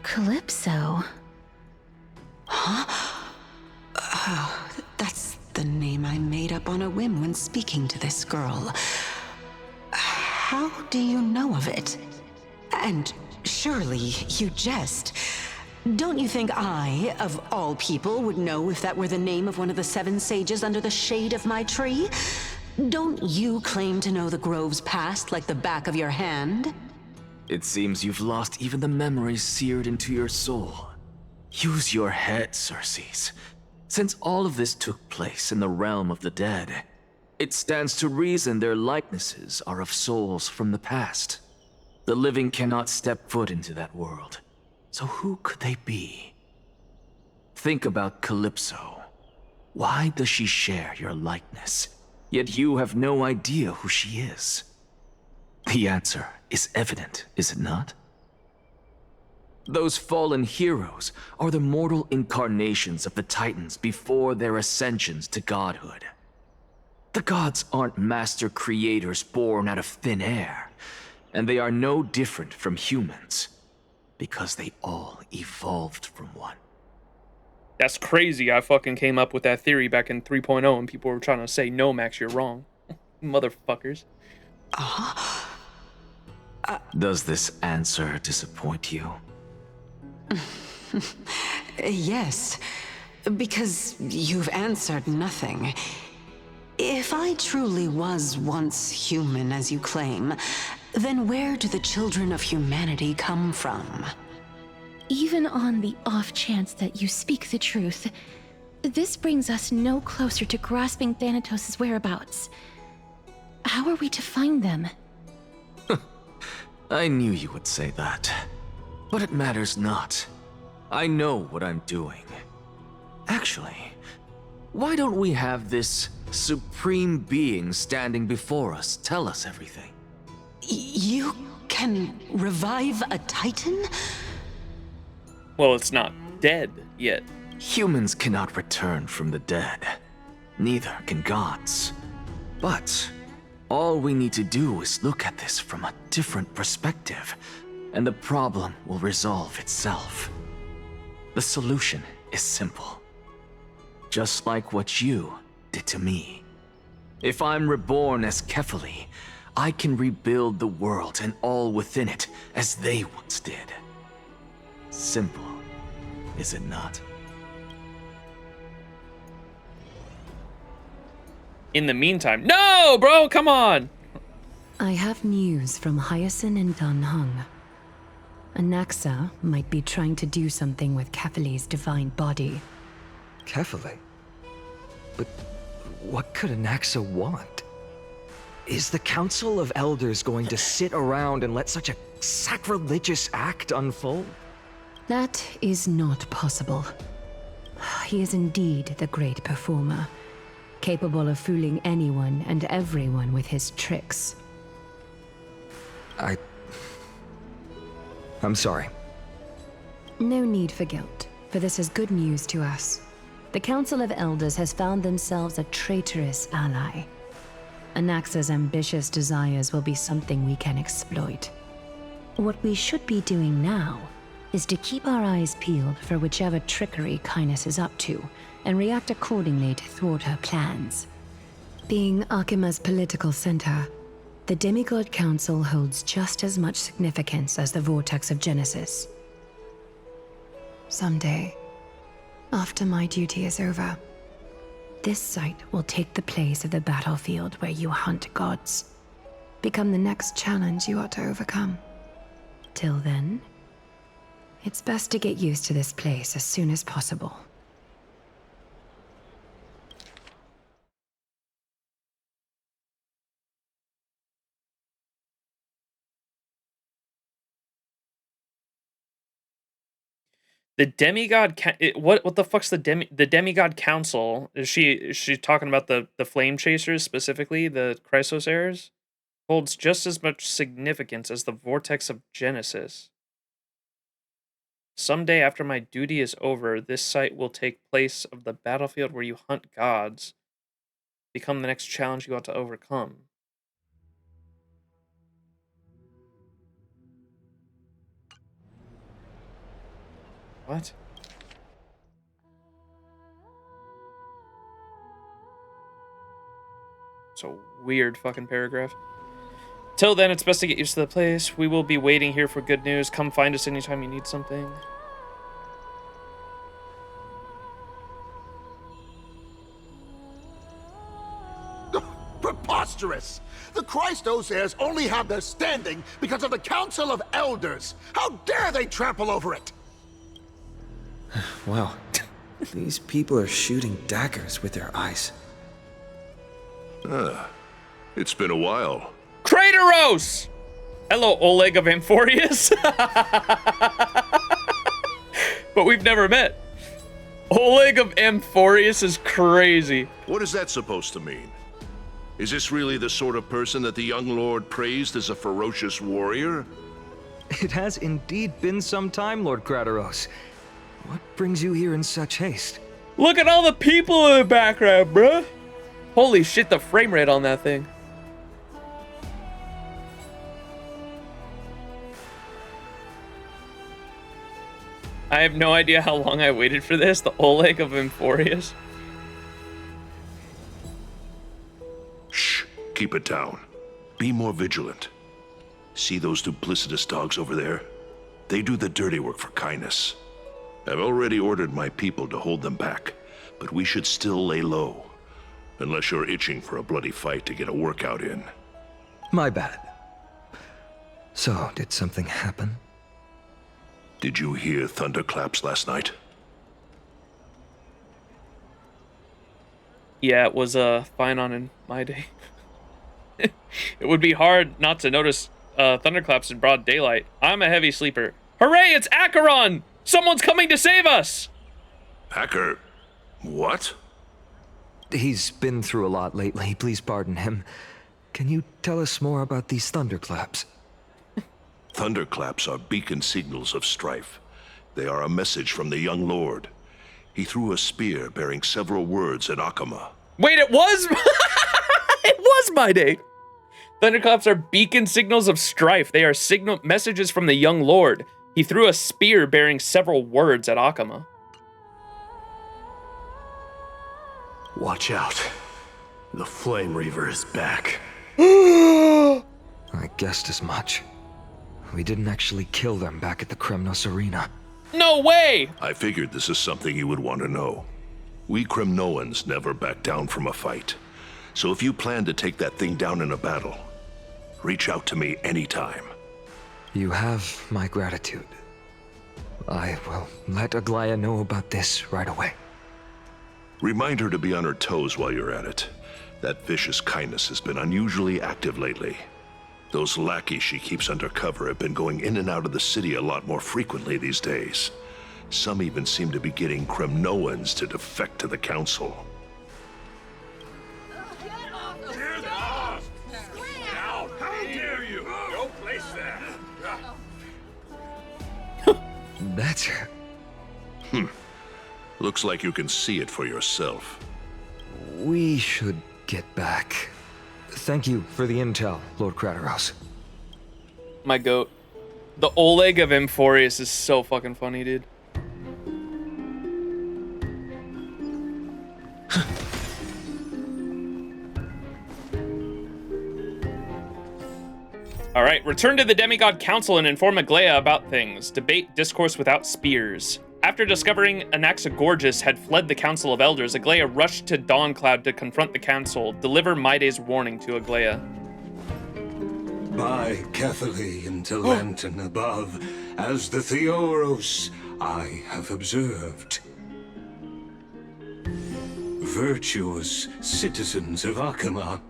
Calypso? Huh? Oh, that's the name I made up on a whim when speaking to this girl. How do you know of it? And surely you jest. Don't you think I, of all people, would know if that were the name of one of the 7 sages under the shade of my tree? Don't you claim to know the Grove's past like the back of your hand? It seems you've lost even the memories seared into your soul. Use your head, Circes. Since all of this took place in the realm of the dead, it stands to reason their likenesses are of souls from the past. The living cannot step foot into that world. So who could they be? Think about Calypso. Why does she share your likeness? Yet you have no idea who she is. The answer is evident, is it not? Those fallen heroes are the mortal incarnations of the Titans before their ascensions to godhood. The gods aren't master creators born out of thin air, and they are no different from humans, because they all evolved from one. That's crazy. I fucking came up with that theory back in 3.0 and people were trying to say, no, Max, you're wrong. Motherfuckers. Does this answer disappoint you? Yes, because you've answered nothing. If I truly was once human, as you claim, then where do the children of humanity come from? Even on the off chance that you speak the truth, this brings us no closer to grasping Thanatos' whereabouts. How are we to find them? I knew you would say that. But it matters not. I know what I'm doing. Actually, why don't we have this supreme being standing before us tell us everything? You can revive a Titan? Well, it's not dead yet. Humans cannot return from the dead. Neither can gods. But all we need to do is look at this from a different perspective, and the problem will resolve itself. The solution is simple. Just like what you did to me. If I'm reborn as Kefali, I can rebuild the world and all within it as they once did. Simple, is it not? In the meantime, no, bro, come on! I have news from Hyacinth and Dan Heng. Anaxa might be trying to do something with Kefali's divine body. Kefali? But what could Anaxa want? Is the Council of Elders going to sit around and let such a sacrilegious act unfold? That is not possible. He is indeed the great performer, capable of fooling anyone and everyone with his tricks. I'm sorry. No need for guilt, for this is good news to us. The Council of Elders has found themselves a traitorous ally. Anaxa's ambitious desires will be something we can exploit. What we should be doing now is to keep our eyes peeled for whichever trickery Kynus is up to, and react accordingly to thwart her plans. Being Akima's political center, the Demigod Council holds just as much significance as the Vortex of Genesis. Someday, after my duty is over, this site will take the place of the battlefield where you hunt gods. Become the next challenge you ought to overcome. Till then, it's best to get used to this place as soon as possible. The demigod what the fuck's the demigod council? Is she talking about the flame chasers specifically, the Chrysos heirs? Holds just as much significance as the vortex of Genesis. Someday after my duty is over, this site will take place of the battlefield where you hunt gods. Become the next challenge you ought to overcome. What? It's a weird fucking paragraph. Till then, it's best to get used to the place. We will be waiting here for good news. Come find us anytime you need something. Preposterous! The Christos heirs only have their standing because of the Council of Elders. How dare they trample over it? Wow. These people are shooting daggers with their eyes. It's been a while. Crateros! Hello, Oleg of Amphoreus. But we've never met. Oleg of Amphoreus is crazy. What is that supposed to mean? Is this really the sort of person that the young lord praised as a ferocious warrior? It has indeed been some time, Lord Crateros. What brings you here in such haste? Look at all the people in the background, bruh. Holy shit, the frame rate on that thing. I have no idea how long I waited for this. The Oleg of Amphoreus. Shh, keep it down. Be more vigilant. See those duplicitous dogs over there? They do the dirty work for kindness. I've already ordered my people to hold them back, but we should still lay low. Unless you're itching for a bloody fight to get a workout in. My bad. So, did something happen? Did you hear thunderclaps last night? Yeah, it was fine on in my day. It would be hard not to notice thunderclaps in broad daylight. I'm a heavy sleeper. Hooray, it's Acheron! Someone's coming to save us! Hacker, what? He's been through a lot lately, please pardon him. Can you tell us more about these thunderclaps? Thunderclaps are beacon signals of strife. They are a message from the young lord. He threw a spear bearing several words at Akama. Wait, it was? It was my day. Thunderclaps are beacon signals of strife. They are signal messages from the young lord. He threw a spear bearing several words at Akama. Watch out. The Flame Reaver is back. I guessed as much. We didn't actually kill them back at the Kremnos Arena. No way! I figured this is something you would want to know. We Kremnoans never back down from a fight. So if you plan to take that thing down in a battle, reach out to me anytime. You have my gratitude. I will let Aglaya know about this right away. Remind her to be on her toes while you're at it. That vicious kindness has been unusually active lately. Those lackeys she keeps under cover have been going in and out of the city a lot more frequently these days. Some even seem to be getting Kremnoans to defect to the council. That's her. Looks like you can see it for yourself. We should get back. Thank you for the intel, Lord Crateros. My goat. The Oleg of Amphoreus is so fucking funny, dude. Alright, return to the Demigod Council and inform Aglaya about things. Debate discourse without spears. After discovering Anaxagorgas had fled the Council of Elders, Aglaya rushed to Dawncloud to confront the council. Deliver Maide's warning to Aglaya. By Catherly into lantern above, as the Theoros I have observed. Virtuous citizens of Akama,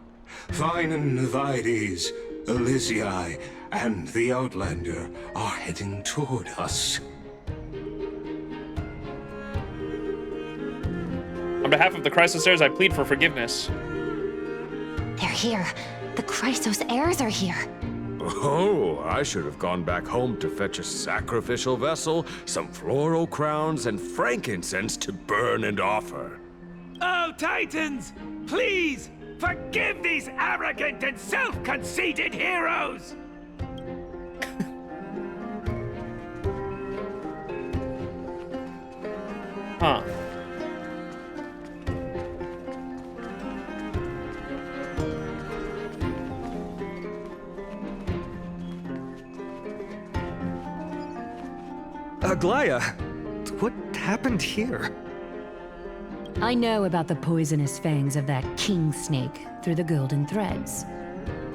fine Vides, Elysiae, and the Outlander are heading toward us. On behalf of the Christos heirs, I plead for forgiveness. They're here. The Christos heirs are here. Oh, I should have gone back home to fetch a sacrificial vessel, some floral crowns, and frankincense to burn and offer. Oh, Titans! Please, forgive these arrogant and self-conceited heroes! Huh. Aglaya, what happened here? I know about the poisonous fangs of that king snake through the golden threads.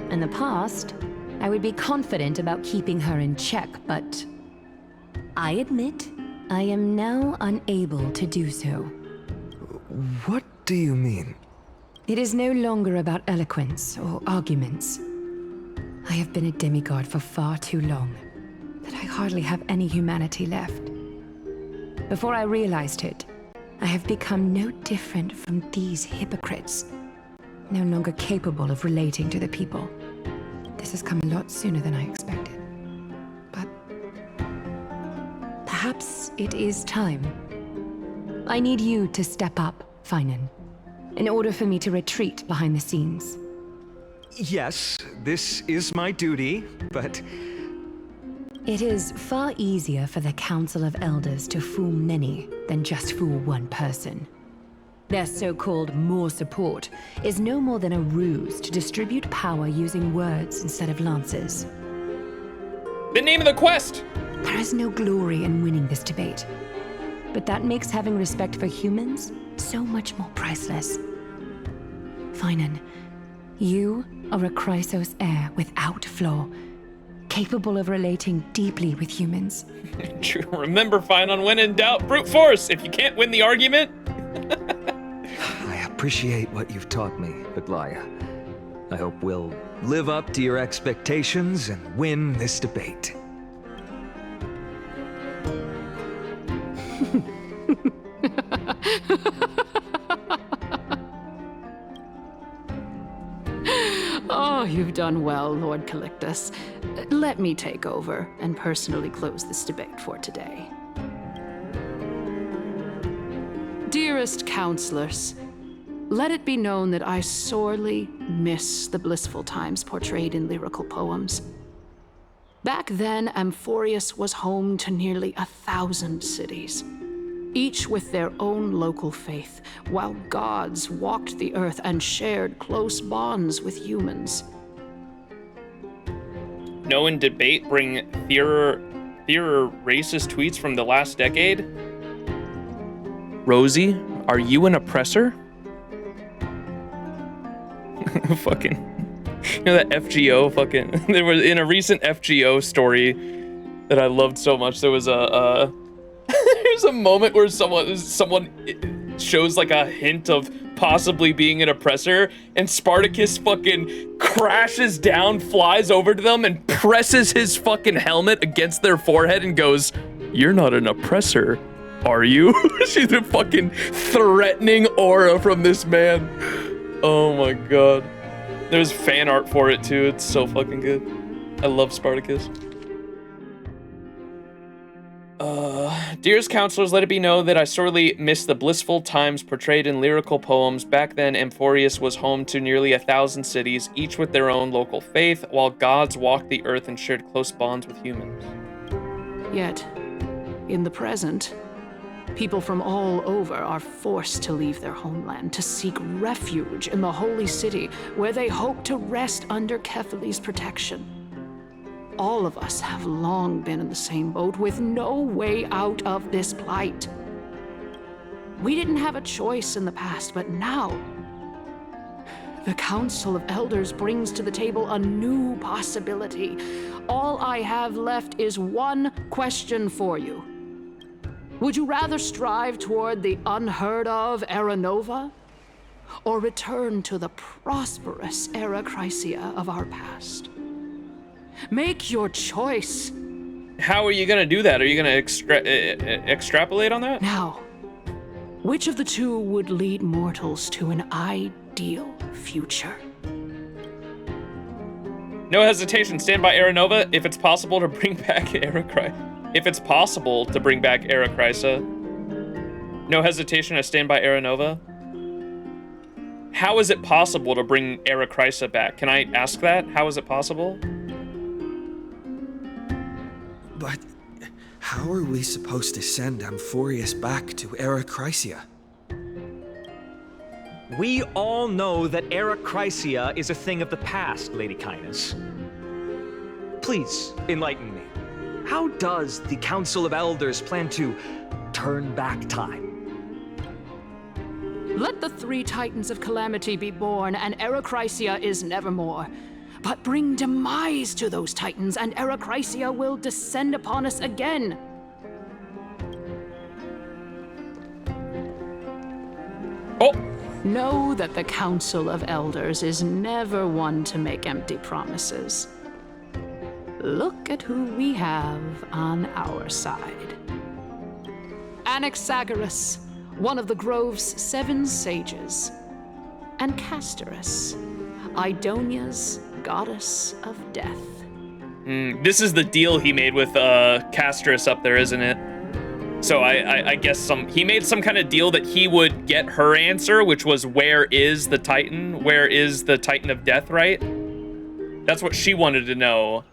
In the past, I would be confident about keeping her in check, but I admit I am now unable to do so. What do you mean? It is no longer about eloquence or arguments. I have been a demigod for far too long that I hardly have any humanity left. Before I realized it, I have become no different from these hypocrites, no longer capable of relating to the people. This has come a lot sooner than I expected. But perhaps it is time. I need you to step up, Finan, in order for me to retreat behind the scenes. Yes, this is my duty, but... It is far easier for the Council of Elders to fool many than just fool one person. Their so-called more support is no more than a ruse to distribute power using words instead of lances. The name of the quest! There is no glory in winning this debate, but that makes having respect for humans so much more priceless. Finan, you are a Chrysos heir without flaw, capable of relating deeply with humans. True. Remember, Finan, when in doubt, brute force. If you can't win the argument... I appreciate what you've taught me, Aglaya. I hope we'll live up to your expectations and win this debate. Oh, you've done well, Lord Calictus. Let me take over and personally close this debate for today. Dearest counselors, let it be known that I sorely miss the blissful times portrayed in lyrical poems. Back then, Amphoreus was home to nearly 1,000 cities, each with their own local faith, while gods walked the earth and shared close bonds with humans. No in debate bring theorer racist tweets from the last decade? Rosie, are you an oppressor? Fucking, you know that FGO fucking, there was, in a recent FGO story that I loved so much, there was a there's a moment where someone shows like a hint of possibly being an oppressor, and Spartacus fucking crashes down, flies over to them, and presses his fucking helmet against their forehead and goes, "You're not an oppressor, are you?" She's a fucking threatening aura from this man. Oh my god. There's fan art for it too. It's so fucking good. I love Spartacus. Dearest counselors, let it be known that I sorely miss the blissful times portrayed in lyrical poems. Back then, Amphoreus was home to nearly 1,000 cities, each with their own local faith, while gods walked the earth and shared close bonds with humans. Yet, in the present, people from all over are forced to leave their homeland to seek refuge in the holy city, where they hope to rest under Kephaly's protection. All of us have long been in the same boat, with no way out of this plight. We didn't have a choice in the past, but now, the Council of Elders brings to the table a new possibility. All I have left is one question for you. Would you rather strive toward the unheard of Era Nova, or return to the prosperous Era Chrysia of our past? Make your choice. How are you gonna do that? Are you gonna extrapolate on that? Now, which of the two would lead mortals to an ideal future? No hesitation, stand by Era Nova if it's possible to bring back Era Chrysa. If it's possible to bring back Era Chrysa. No hesitation, I stand by Era Nova. How is it possible to bring Era Chrysa back? Can I ask that? How is it possible? But how are we supposed to send Amphoreus back to Era Chrysia? We all know that Era Chrysia is a thing of the past, Lady Kindness. Please, enlighten me. how does the Council of Elders plan to turn back time? Let the 3 Titans of Calamity be born, and Erechrysia is nevermore. But bring demise to those Titans, and Erechrysia will descend upon us again. Oh! Know that the Council of Elders is never one to make empty promises. Look at who we have on our side. Anaxagoras, one of the Grove's 7 sages, and Castorus, Idonia's goddess of death. This is the deal he made with Castorus up there, isn't it? So I guess he made some kind of deal that he would get her answer, which was, where is the Titan? Where is the Titan of Death, right? That's what she wanted to know.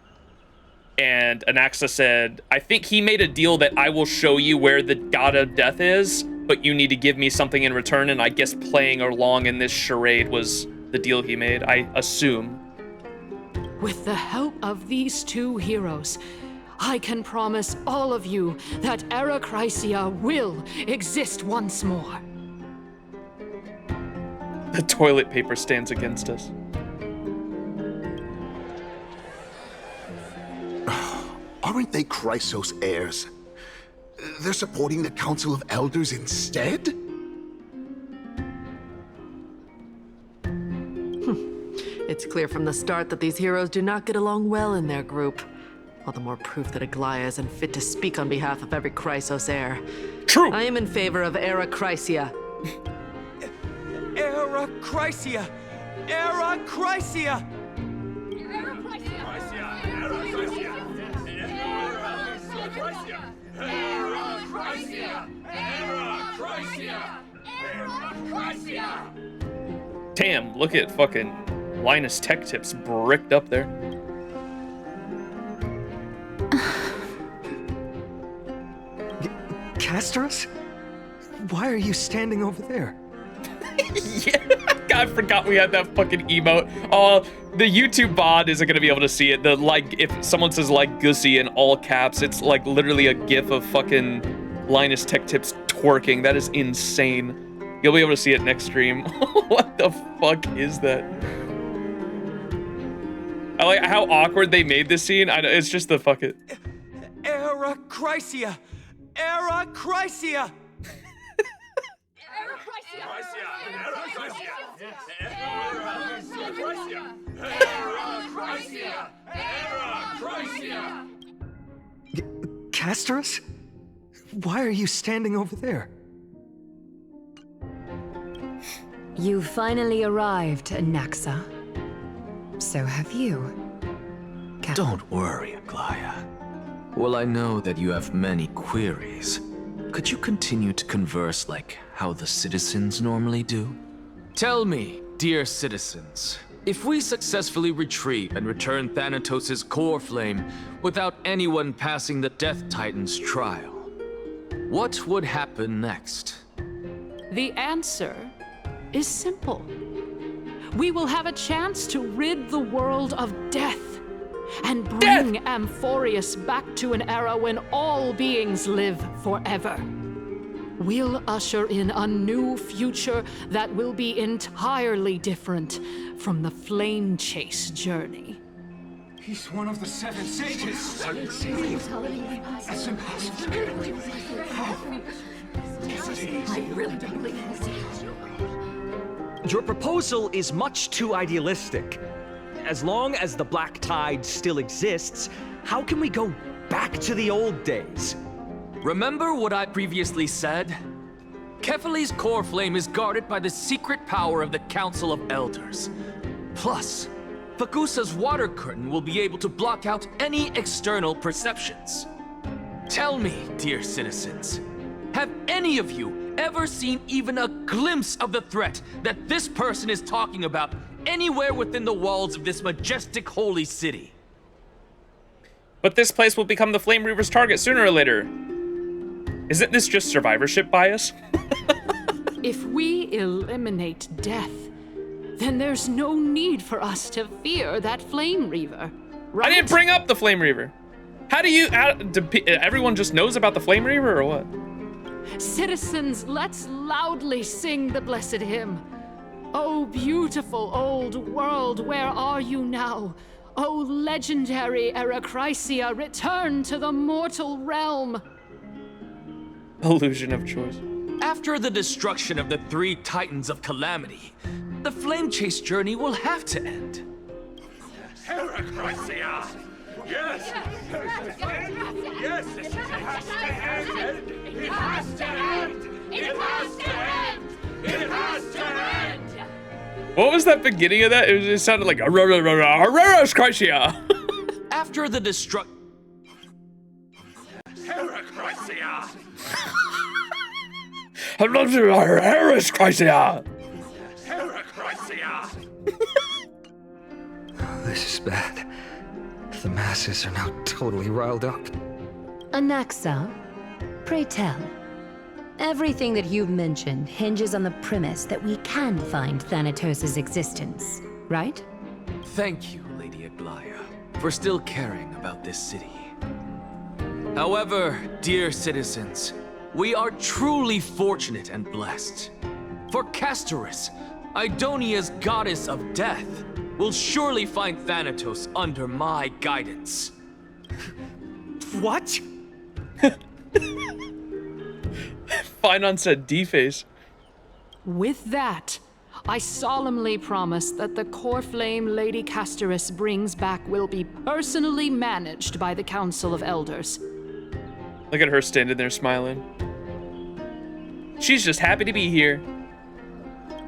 And Anaxa said, I think he made a deal that I will show you where the God of Death is, but you need to give me something in return, and I guess playing along in this charade was the deal he made, I assume. With the help of these 2 heroes, I can promise all of you that Erechrysia will exist once more. The toilet paper stands against us. Aren't they Chrysos heirs? They're supporting the Council of Elders instead? It's clear from the start that these heroes do not get along well in their group. All the more proof that Aglaya isn't fit to speak on behalf of every Chrysos heir. True! I am in favor of Erechrysia. Erechrysia! Erechrysia! Damn, look at fucking Linus Tech Tips bricked up there. Castorus? Why are you standing over there? Yeah, I forgot we had that fucking emote. Oh, the YouTube bot isn't gonna be able to see it. The like, if someone says like Gussie in all caps, it's like literally a gif of fucking Linus Tech Tips twerking. That is insane. You'll be able to see it next stream. What the fuck is that? I like how awkward they made this scene. I know, it's just the fuck it. Erechrysia! Erechrysia! Castorus? Why are you standing over there? You finally arrived, Anaxa. So have you. Don't worry, Aglaya. Well, I know that you have many queries. Could you continue to converse like how the citizens normally do? Tell me, dear citizens, if we successfully retrieve and return Thanatos' core flame without anyone passing the Death Titan's trial, what would happen next? The answer is simple. We will have a chance to rid the world of death and bring Amphoreus back to an era when all beings live forever. We'll usher in a new future that will be entirely different from the flame chase journey. He's one of the 7 sages. 7 sages? That's impossible. I really don't believe this. Your proposal is much too idealistic. As long as the Black Tide still exists, how can we go back to the old days? Remember what I previously said? Kephale's core flame is guarded by the secret power of the Council of Elders. Plus, Fagusa's water curtain will be able to block out any external perceptions. Tell me, dear citizens, have any of you ever seen even a glimpse of the threat that this person is talking about anywhere within the walls of this majestic holy city? But this place will become the Flame Reaver's target sooner or later. Isn't this just survivorship bias? If we eliminate death, then there's no need for us to fear that Flame Reaver, right? I didn't bring up the Flame Reaver. Everyone just knows about the Flame Reaver or what? Citizens, let's loudly sing the blessed hymn. Oh, beautiful old world, where are you now? Oh, legendary Erechrysia, return to the mortal realm. Illusion of choice. After the destruction of the 3 Titans of Calamity, the Flame Chase journey will have to end. Erechrysia! Yes! Yes! It has to end! It has to end! It has to end! It has to end! What was that beginning of that? It sounded like Erechrysia. After the destruction. Erechrysia! Erechrysia! Erechrysia! This is bad. The masses are now totally riled up. Anaxa, pray tell. Everything that you've mentioned hinges on the premise that we can find Thanatos' existence, right? Thank you, Lady Aglaya, for still caring about this city. However, dear citizens, we are truly fortunate and blessed. For Castorus, Idonia's goddess of death, will surely find Thanatos under my guidance. What? Finon said D-face. With that, I solemnly promise that the core flame Lady Castorus brings back will be personally managed by the Council of Elders. Look at her standing there smiling. She's just happy to be here.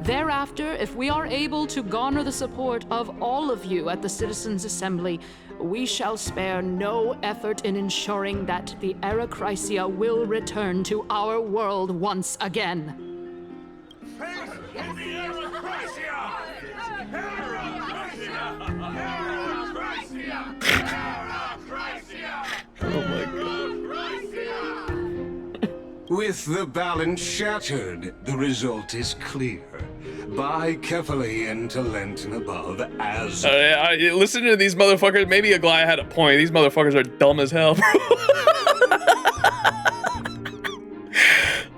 Thereafter, if we are able to garner the support of all of you at the Citizens' Assembly, we shall spare no effort in ensuring that the Erechrysia will return to our world once again. Oh my god. With the balance shattered, the result is clear. Buy carefully into Lent and above as... listen to these motherfuckers. Maybe Aglaya had a point. These motherfuckers are dumb as hell, bro.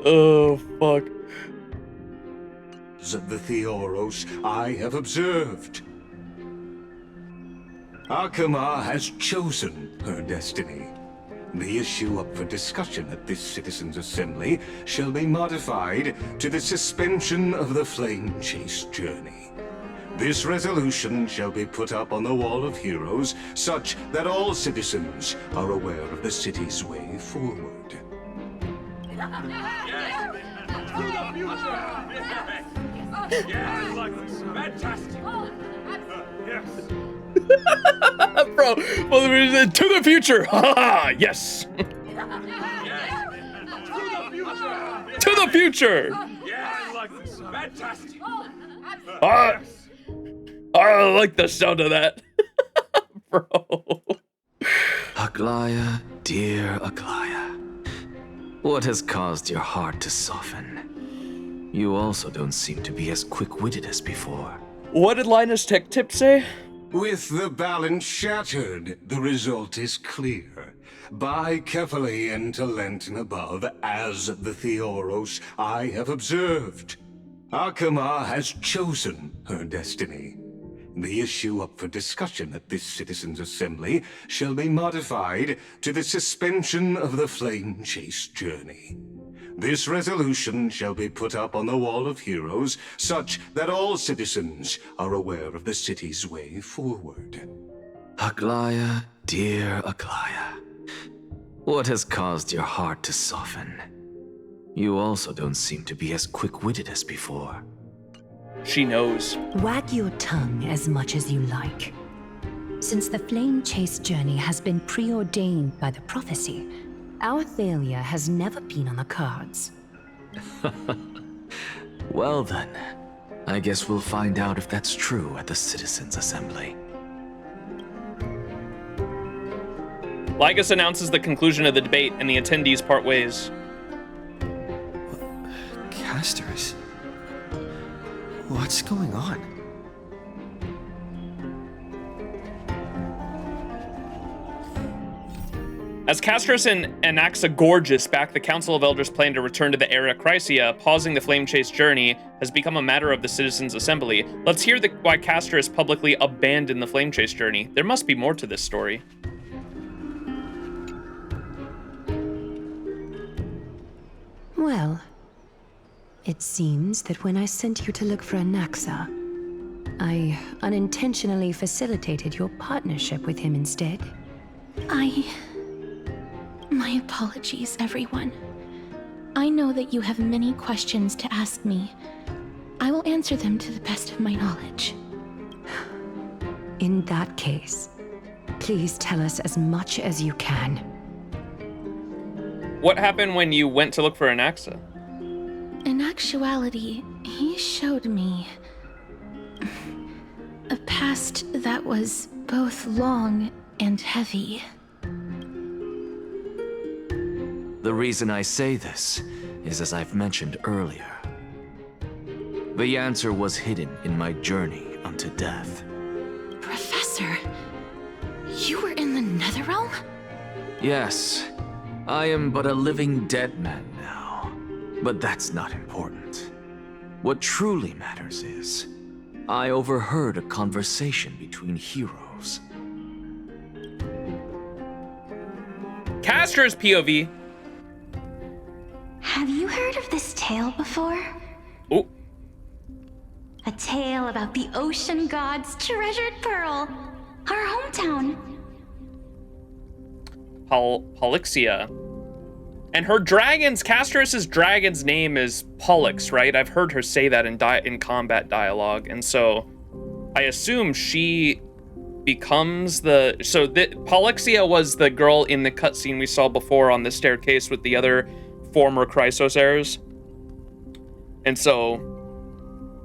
Oh, fuck. The Theoros I have observed. Akama has chosen her destiny. The issue up for discussion at this Citizens' Assembly shall be modified to the suspension of the Flame Chase journey. This resolution shall be put up on the Wall of Heroes, such that all citizens are aware of the city's way forward. Yeah, I like this. Fantastic. Yes. Bro, well, to the future. Ha yes. To the future. Yeah, I like this. Fantastic. I like the sound of that. Bro. Aglaya, dear Aglaya, what has caused your heart to soften? You also don't seem to be as quick-witted as before. What did Linus Tech Tip say? With the balance shattered, the result is clear. Buy carefully into Lent and above as the Theoros I have observed. Akama has chosen her destiny. The issue up for discussion at this Citizens' Assembly shall be modified to the suspension of the Flame Chase journey. This resolution shall be put up on the Wall of Heroes, such that all citizens are aware of the city's way forward. Aglaya, dear Aglaya, what has caused your heart to soften? You also don't seem to be as quick-witted as before. She knows. Wag your tongue as much as you like. Since the Flame Chase journey has been preordained by the prophecy, our failure has never been on the cards. Well then, I guess we'll find out if that's true at the Citizens' Assembly. Lygus announces the conclusion of the debate, and the attendees part ways. Castorus? What's going on? As Castris and Anaxagorgas back, the Council of Elders plan to return to the Era Chrysia. Pausing the Flame Chase journey has become a matter of the Citizens' Assembly. Let's hear why Castris publicly abandoned the Flame Chase journey. There must be more to this story. Well, it seems that when I sent you to look for Anaxa, I unintentionally facilitated your partnership with him instead. My apologies, everyone. I know that you have many questions to ask me. I will answer them to the best of my knowledge. In that case, please tell us as much as you can. What happened when you went to look for Anaxa? In actuality, he showed me a past that was both long and heavy. The reason I say this is as I've mentioned earlier. The answer was hidden in my journey unto death. Professor, you were in the Netherrealm? Yes, I am but a living dead man now, but that's not important. What truly matters is, I overheard a conversation between heroes. Castra's POV. Have you heard of this tale before? Oh. A tale about the ocean god's treasured pearl, our hometown. Pollixia. And her dragon's, Castris' dragon's name is Pollux, right? I've heard her say that in combat dialogue. And so I assume she becomes Pollixia was the girl in the cutscene we saw before on the staircase with the other former Chrysos heirs. And so,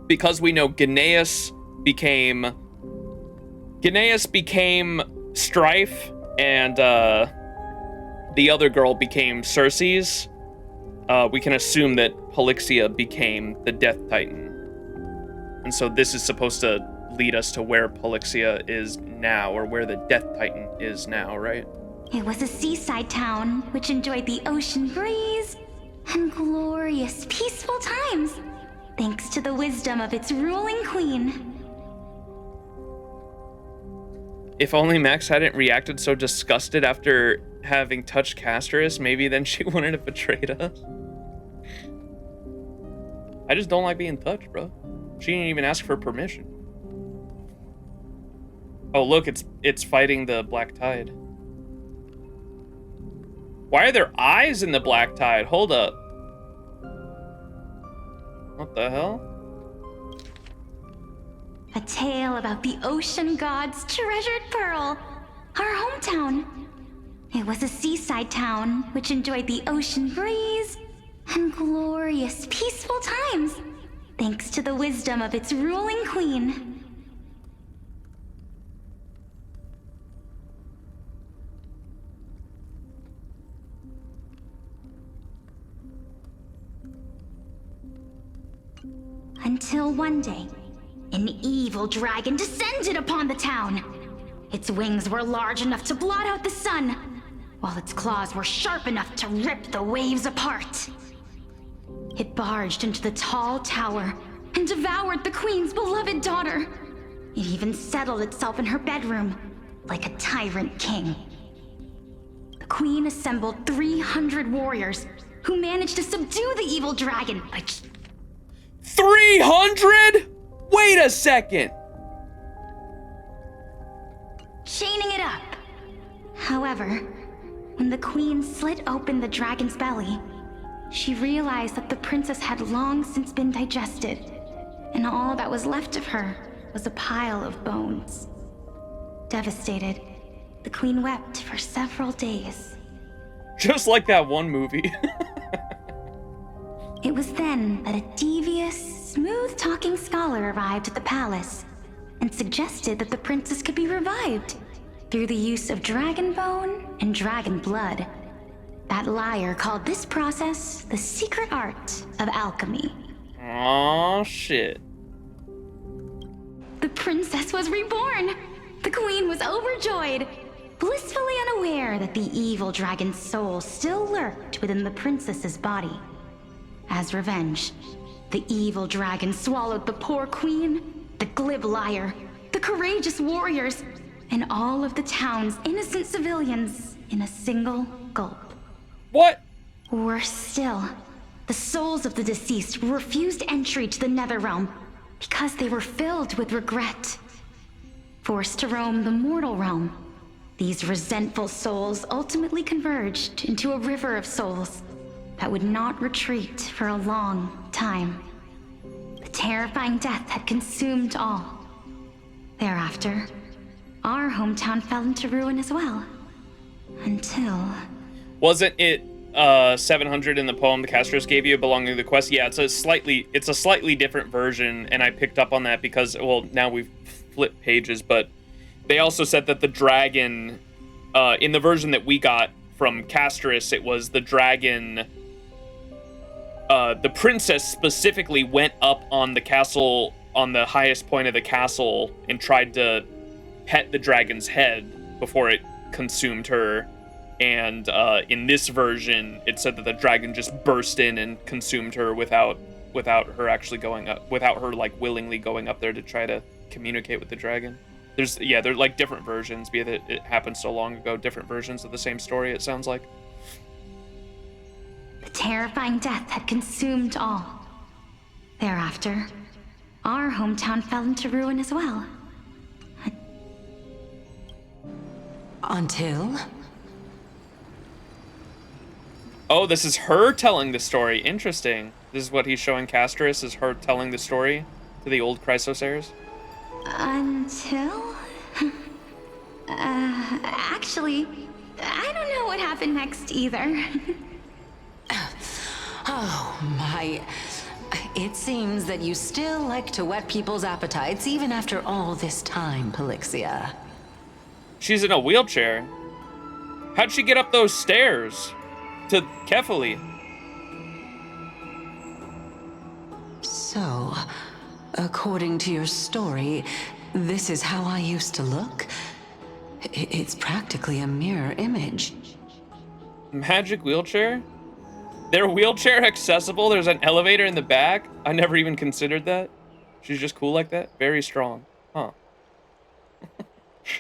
because we know Gnaeus became Strife, and the other girl became Circe's, we can assume that Pollixia became the Death Titan. And so this is supposed to lead us to where Pollixia is now, or where the Death Titan is now, right? It was a seaside town which enjoyed the ocean breeze and glorious, peaceful times, thanks to the wisdom of its ruling queen. If only Max hadn't reacted so disgusted after having touched Castris, maybe then she wouldn't have betrayed us. I just don't like being touched, bro. She didn't even ask for permission. Oh, look, it's fighting the Black Tide. Why are there eyes in the Black Tide? Hold up. What the hell? A tale about the ocean god's treasured pearl, our hometown. It was a seaside town which enjoyed the ocean breeze and glorious, peaceful times, thanks to the wisdom of its ruling queen. Until one day, an evil dragon descended upon the town. Its wings were large enough to blot out the sun, while its claws were sharp enough to rip the waves apart. It barged into the tall tower and devoured the queen's beloved daughter. It even settled itself in her bedroom, like a tyrant king. The queen assembled 300 warriors who managed to subdue the evil dragon by 300? Wait a second. chaining it up. However, when the queen slit open the dragon's belly, she realized that the princess had long since been digested, and all that was left of her was a pile of bones. Devastated, the queen wept for several days. Just like that one movie. It was then that a devious, smooth-talking scholar arrived at the palace and suggested that the princess could be revived through the use of dragon bone and dragon blood. That liar called this process the secret art of alchemy. Oh shit. The princess was reborn. The queen was overjoyed, blissfully unaware that the evil dragon's soul still lurked within the princess's body. As revenge, the evil dragon swallowed the poor queen, the glib liar, the courageous warriors, and all of the town's innocent civilians in a single gulp. What? Worse still, the souls of the deceased refused entry to the Netherrealm because they were filled with regret. Forced to roam the mortal realm, these resentful souls ultimately converged into a river of souls that would not retreat for a long time. The terrifying death had consumed all. Thereafter, our hometown fell into ruin as well. Until... Wasn't it 700 in the poem the Castros gave you belonging to the quest? Yeah, it's a slightly different version, and I picked up on that because, well, now we've flipped pages, but they also said that the dragon, in the version that we got from Castros, it was the dragon, the princess specifically went up on the castle, on the highest point of the castle, and tried to pet the dragon's head before it consumed her. And in this version, it said that the dragon just burst in and consumed her without her actually going up, without her like willingly going up there to try to communicate with the dragon. They're like different versions, be that it happened so long ago, different versions of the same story, it sounds like. The terrifying death had consumed all. Thereafter, our hometown fell into ruin as well. Until? Oh, this is her telling the story. Interesting. This is what he's showing Castros, is her telling the story to the old Chrysos heirs. Until? Actually, I don't know what happened next either. Oh my. It seems that you still like to whet people's appetites even after all this time, Pelixia. She's in a wheelchair. How'd she get up those stairs to Kefali? So, according to your story, this is how I used to look? It's practically a mirror image. Magic wheelchair? They're wheelchair accessible? There's an elevator in the back? I never even considered that. She's just cool like that? Very strong. Huh.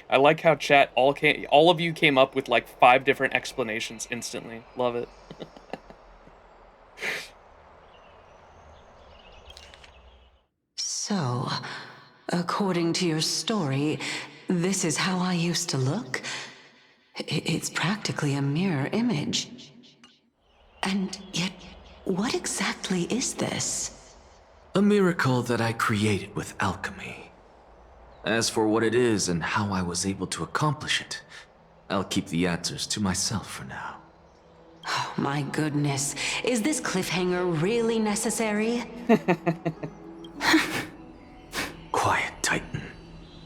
I like how chat all of you came up with like 5 different explanations instantly. Love it. So, according to your story, this is how I used to look? It's practically a mirror image. And yet, what exactly is this? A miracle that I created with alchemy. As for what it is and how I was able to accomplish it, I'll keep the answers to myself for now. Oh my goodness, is this cliffhanger really necessary? Quiet, Titan.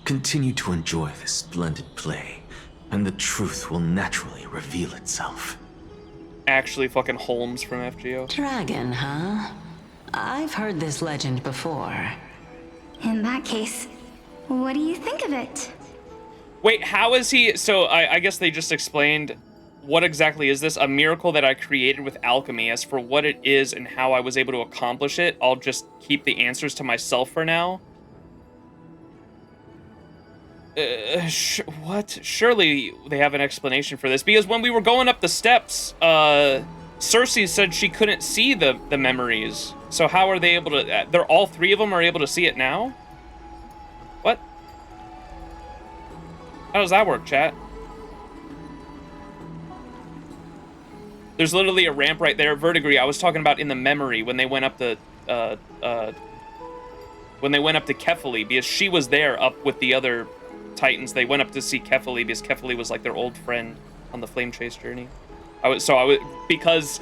Continue to enjoy this splendid play, and the truth will naturally reveal itself. Actually fucking Holmes from FGO. Dragon, huh? I've heard this legend before. In that case, what do you think of it? Wait, how is he? So I guess they just explained what exactly is this? A miracle that I created with alchemy. As for what it is and how I was able to accomplish it, I'll just keep the answers to myself for now. What? Surely they have an explanation for this, because when we were going up the steps, Cersei said she couldn't see the memories. So how are they able to? They're all 3 of them are able to see it now. What? How does that work, chat? There's literally a ramp right there. Verdigris, I was talking about in the memory when they went up the when they went up to Kefali, because she was there up with the other Titans. They went up to see Kefali because Kefali was like their old friend on the flame chase journey. Because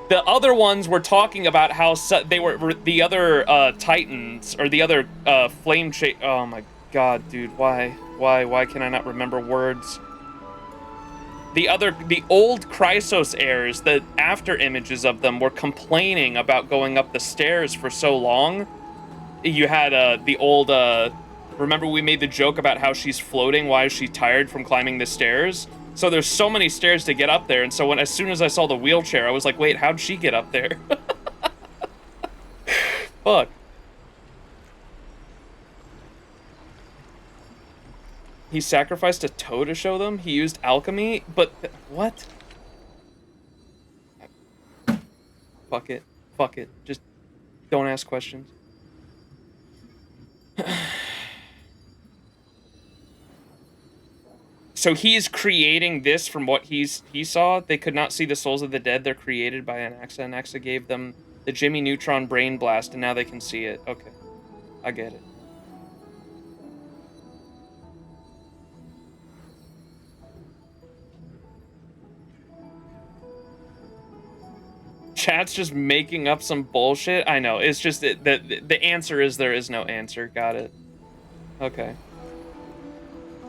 the other ones were talking about how they were the other Titans or the other flame chase. Oh my god, dude, why can I not remember words? The old Chrysos heirs, the after images of them were complaining about going up the stairs for so long. You had the old remember we made the joke about how she's floating? Why is she tired from climbing the stairs? So there's so many stairs to get up there, and so as soon as I saw the wheelchair, I was like, wait, how'd she get up there? Fuck. He sacrificed a toe to show them? He used alchemy? But, what? Fuck it. Fuck it. Just don't ask questions. So he's creating this from what he saw? They could not see the souls of the dead. They're created by Anaxa. Anaxa gave them the Jimmy Neutron brain blast, and now they can see it. Okay. I get it. Chat's just making up some bullshit. I know. It's just the answer is there is no answer. Got it. Okay.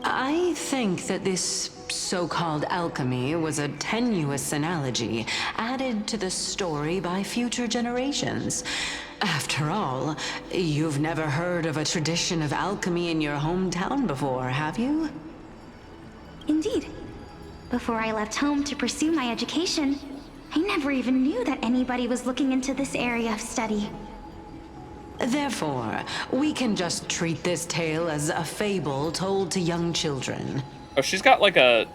I think that this so-called alchemy was a tenuous analogy added to the story by future generations. After all, you've never heard of a tradition of alchemy in your hometown before, have you? Indeed. Before I left home to pursue my education, I never even knew that anybody was looking into this area of study. Therefore, we can just treat this tale as a fable told to young children. Oh, she's got like a...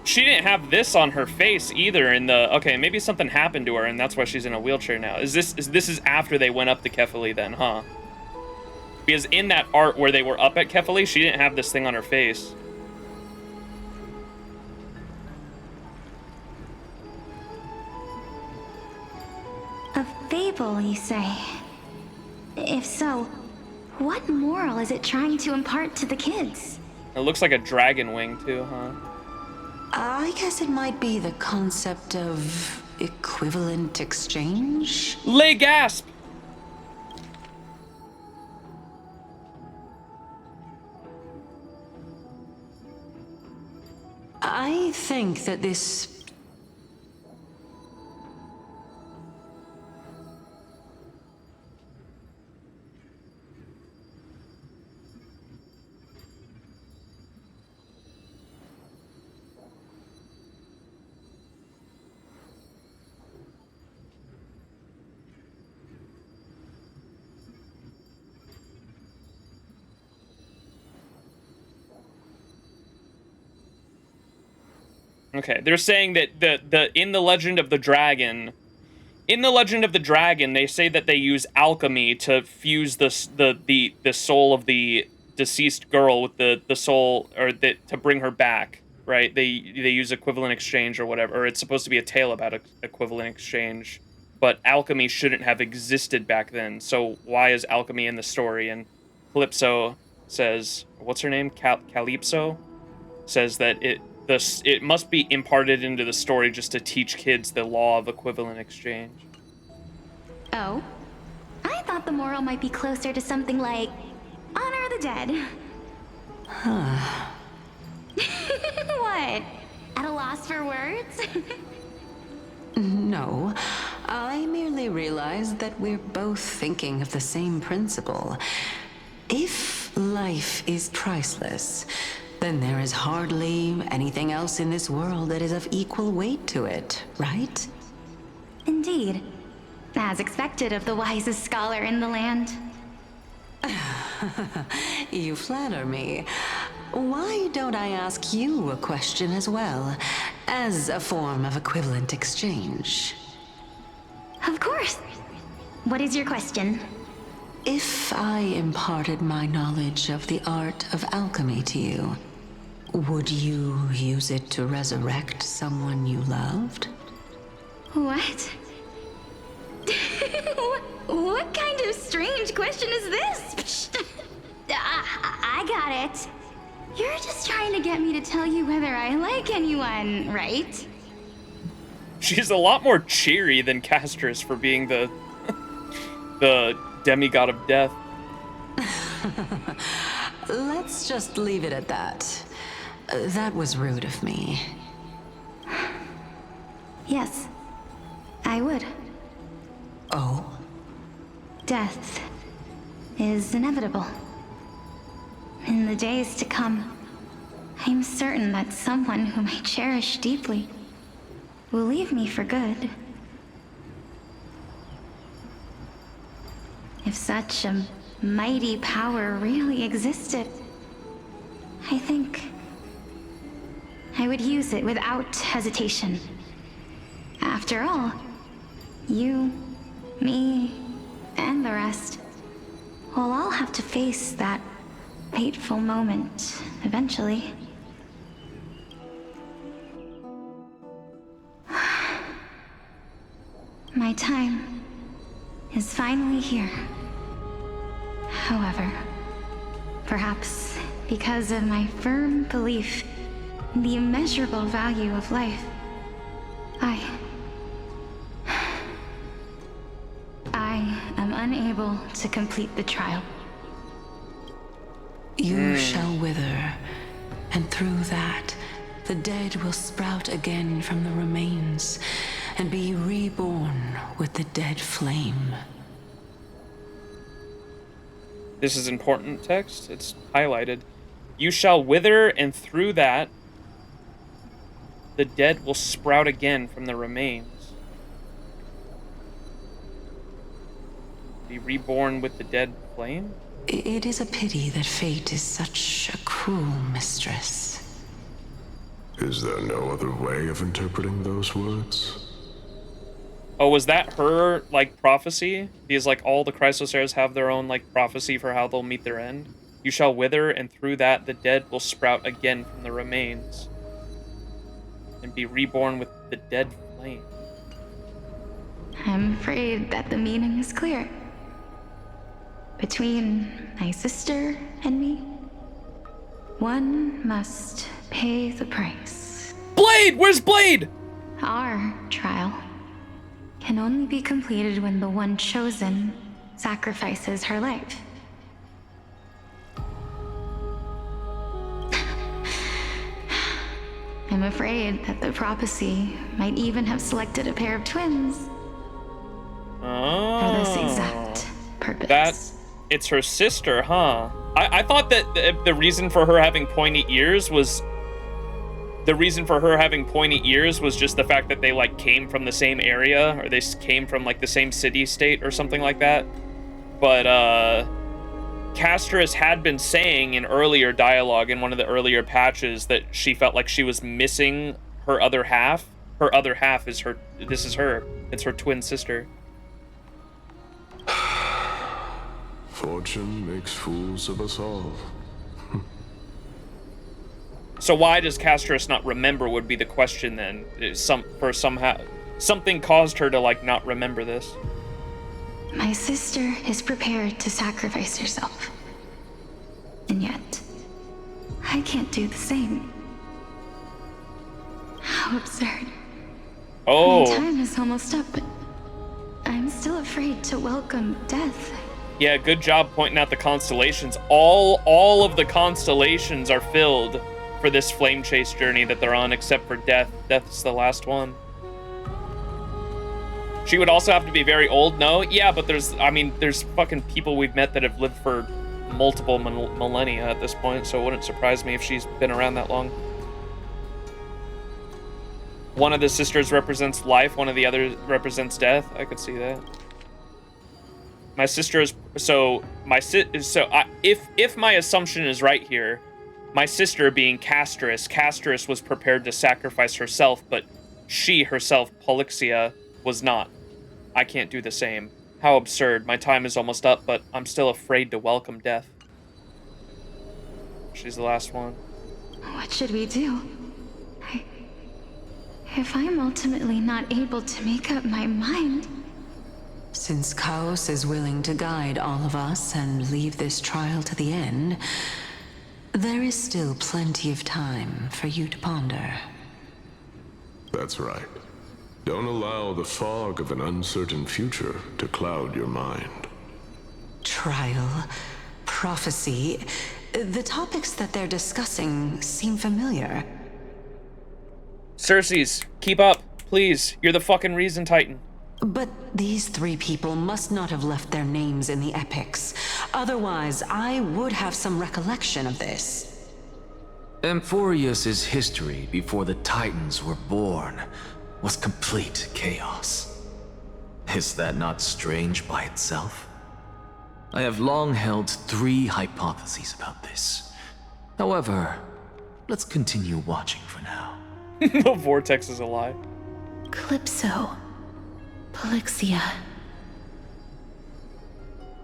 She didn't have this on her face either in the... Okay, maybe something happened to her and that's why she's in a wheelchair now. This is after they went up to Kefali then, huh? Because in that art where they were up at Kefali, she didn't have this thing on her face. A fable, you say? If so, what moral is it trying to impart to the kids? It looks like a dragon wing too, huh? I guess it might be the concept of equivalent exchange? Lay gasp! I think that this... Okay, they're saying that in the Legend of the Dragon, they say that they use alchemy to fuse the soul of the deceased girl with the soul, or to bring her back, right? They use equivalent exchange or whatever, or it's supposed to be a tale about equivalent exchange, but alchemy shouldn't have existed back then. So why is alchemy in the story? And Calypso says, what's her name? Calypso says that it must be imparted into the story just to teach kids the law of equivalent exchange. Oh? I thought the moral might be closer to something like, honor the dead. Huh. What? At a loss for words? No, I merely realized that we're both thinking of the same principle. If life is priceless, then there is hardly anything else in this world that is of equal weight to it, right? Indeed. As expected of the wisest scholar in the land. You flatter me. Why don't I ask you a question as well, as a form of equivalent exchange? Of course. What is your question? If I imparted my knowledge of the art of alchemy to you, would you use it to resurrect someone you loved? What? What kind of strange question is this? I got it. You're just trying to get me to tell you whether I like anyone, right? She's a lot more cheery than Castris for being the demigod of death. Let's just leave it at that. That was rude of me. Yes, I would. Oh? Death is inevitable. In the days to come, I'm certain that someone whom I cherish deeply will leave me for good. If such a mighty power really existed, I think I would use it without hesitation. After all, you, me, and the rest will all have to face that fateful moment eventually. My time is finally here. However, perhaps because of my firm belief in the immeasurable value of life, I am unable to complete the trial. You shall wither, and through that, the dead will sprout again from the remains, and be reborn with the dead flame. This is important text. It's highlighted. You shall wither, and through that, the dead will sprout again from the remains. Be reborn with the dead flame? It is a pity that fate is such a cruel mistress. Is there no other way of interpreting those words? Oh, was that her, like, prophecy? Because, like, all the Chrysoseirs have their own, like, prophecy for how they'll meet their end. You shall wither, and through that the dead will sprout again from the remains, and be reborn with the dead flame. I'm afraid that the meaning is clear. Between my sister and me, one must pay the price. Blade! Where's Blade? Our trial can only be completed when the one chosen sacrifices her life. I'm afraid that the prophecy might even have selected a pair of twins for this exact purpose. It's her sister, huh? I thought that the reason for her having pointy ears was... The reason for her having pointy ears was just the fact that they, like, came from the same area, or they came from, like, the same city-state or something like that. But, Casterus had been saying in earlier dialogue, in one of the earlier patches, that she felt like she was missing her other half. Her other half is her... This is her. It's her twin sister. Fortune makes fools of us all. So why does Casterus not remember would be the question then. Something caused her to, like, not remember this. My sister is prepared to sacrifice herself. And yet, I can't do the same. How absurd. Oh. My time is almost up, but I'm still afraid to welcome death. Yeah, good job pointing out the constellations. All of the constellations are filled for this flame chase journey that they're on, except for Death. Death's the last one. She would also have to be very old, no? Yeah, but there's fucking people we've met that have lived for multiple millennia at this point, so it wouldn't surprise me if she's been around that long. One of the sisters represents life, one of the others represents death. I could see that. My sister is... if my assumption is right here, my sister being Casterus was prepared to sacrifice herself, but she herself, Polixia, was not. I can't do the same. How absurd. My time is almost up, but I'm still afraid to welcome death. She's the last one. What should we do? If I'm ultimately not able to make up my mind... Since Chaos is willing to guide all of us and leave this trial to the end, there is still plenty of time for you to ponder. That's right. Don't allow the fog of an uncertain future to cloud your mind. Trial, prophecy, the topics that they're discussing seem familiar. Circes, keep up, please. You're the fucking reason, Titan. But these three people must not have left their names in the epics. Otherwise, I would have some recollection of this. Amphoreus' history before the Titans were born was complete chaos. Is that not strange by itself? I have long held 3 hypotheses about this. However, let's continue watching for now. The vortex is a lie. Calypso. Polixia.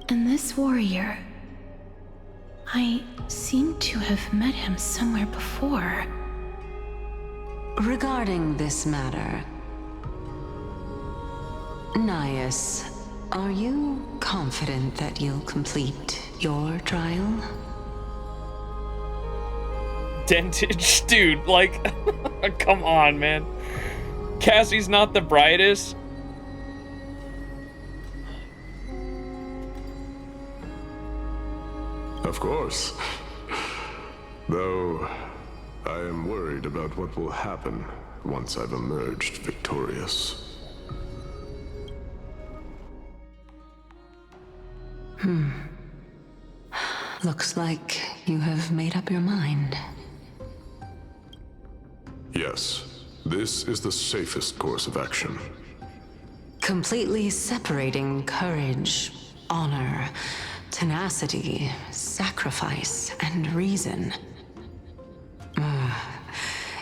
And this warrior... I seem to have met him somewhere before. Regarding this matter, Nias, are you confident that you'll complete your trial? Dentage, dude, like, come on, man. Cassie's not the brightest. Of course. Though, I am worried about what will happen once I've emerged victorious. Looks like you have made up your mind. Yes, this is the safest course of action. Completely separating courage, honor, tenacity, sacrifice, and reason.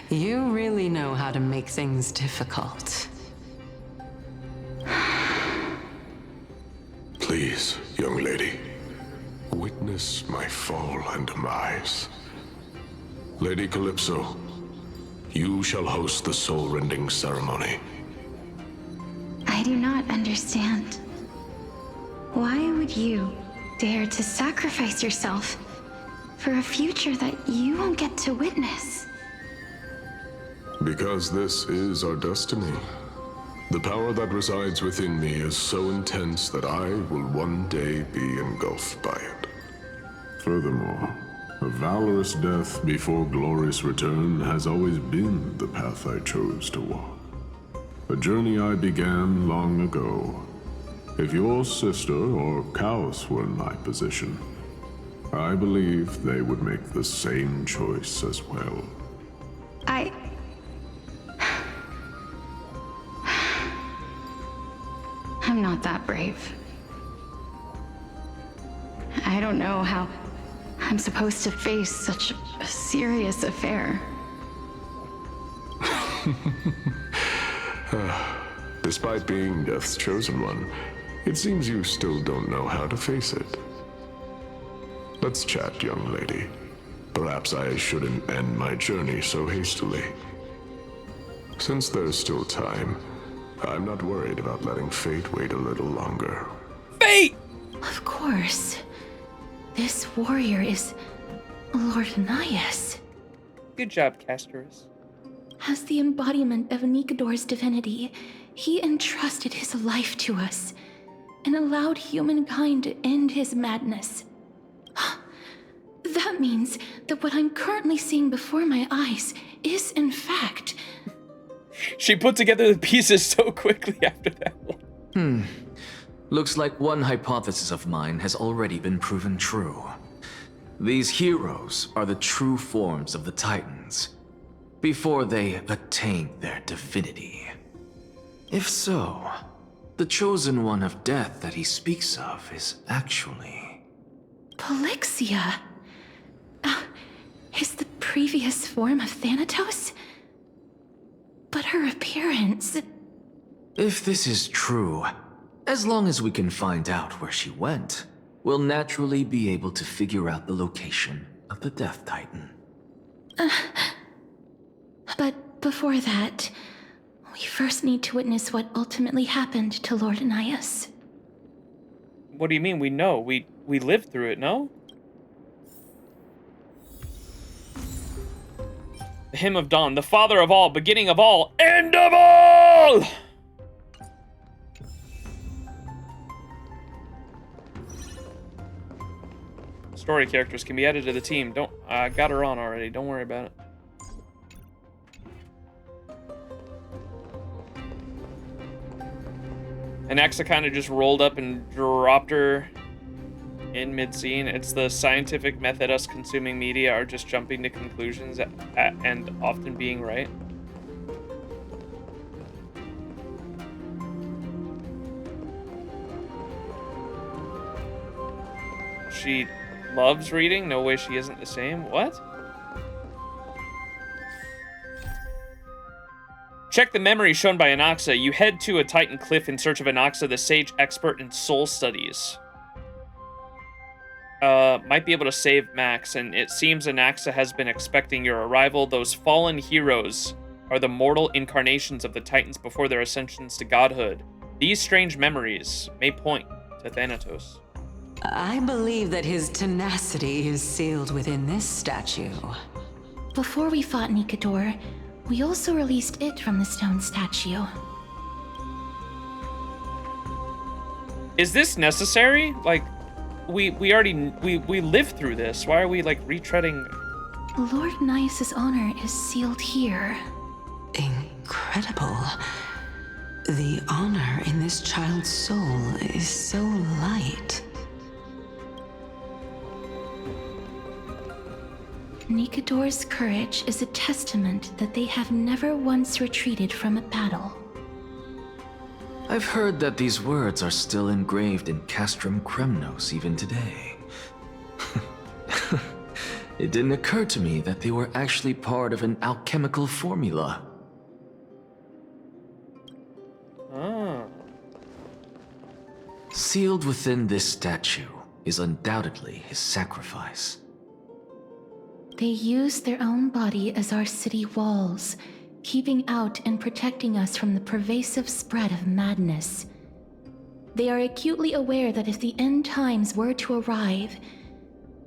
You really know how to make things difficult. Please, young lady, witness my fall and demise. Lady Calypso, you shall host the soul-rending ceremony. I do not understand. Why would you dare to sacrifice yourself for a future that you won't get to witness? Because this is our destiny. The power that resides within me is so intense that I will one day be engulfed by it. Furthermore, a valorous death before glorious return has always been the path I chose to walk. A journey I began long ago. If your sister or Chaos were in my position, I believe they would make the same choice as well. I'm not that brave. I don't know how I'm supposed to face such a serious affair. Despite being Death's chosen one, it seems you still don't know how to face it. Let's chat, young lady. Perhaps I shouldn't end my journey so hastily. Since there's still time, I'm not worried about letting fate wait a little longer. Fate! Of course. This warrior is Lord Nias. Good job, Casterus. As the embodiment of Nikador's divinity, he entrusted his life to us and allowed humankind to end his madness. That means that what I'm currently seeing before my eyes is, in fact... She put together the pieces so quickly after that one. Looks like one hypothesis of mine has already been proven true. These heroes are the true forms of the Titans, before they attained their divinity. If so, the chosen one of death that he speaks of is actually... Polixia? Is the previous form of Thanatos? But her appearance... If this is true, as long as we can find out where she went, we'll naturally be able to figure out the location of the Death Titan. But before that, we first need to witness what ultimately happened to Lord Nias. What do you mean we know? We lived through it, no? The Hymn of Dawn, the father of all, beginning of all, end of all! Story characters can be added to the team. I got her on already. Don't worry about it. And Axa kind of just rolled up and dropped her In mid-scene, it's the scientific method us consuming media are just jumping to conclusions and often being right. She loves reading? No way she isn't the same. What? Check the memory shown by Anaxa. You head to a Titan cliff in search of Anaxa, the sage expert in soul studies. Might be able to save Max, and it seems Anaxa has been expecting your arrival. Those fallen heroes are the mortal incarnations of the Titans before their ascensions to godhood. These strange memories may point to Thanatos. I believe that his tenacity is sealed within this statue. Before we fought Nikador, we also released it from the stone statue. Is this necessary? Like, we lived through this. Why are we, like, retreading? Lord Nias's honor is sealed here. Incredible. The honor in this child's soul is so light. Nikador's courage is a testament that they have never once retreated from a battle. I've heard that these words are still engraved in Castrum Kremnos even today. It didn't occur to me that they were actually part of an alchemical formula. Oh. Sealed within this statue is undoubtedly his sacrifice. They use their own body as our city walls, keeping out and protecting us from the pervasive spread of madness. They are acutely aware that if the end times were to arrive,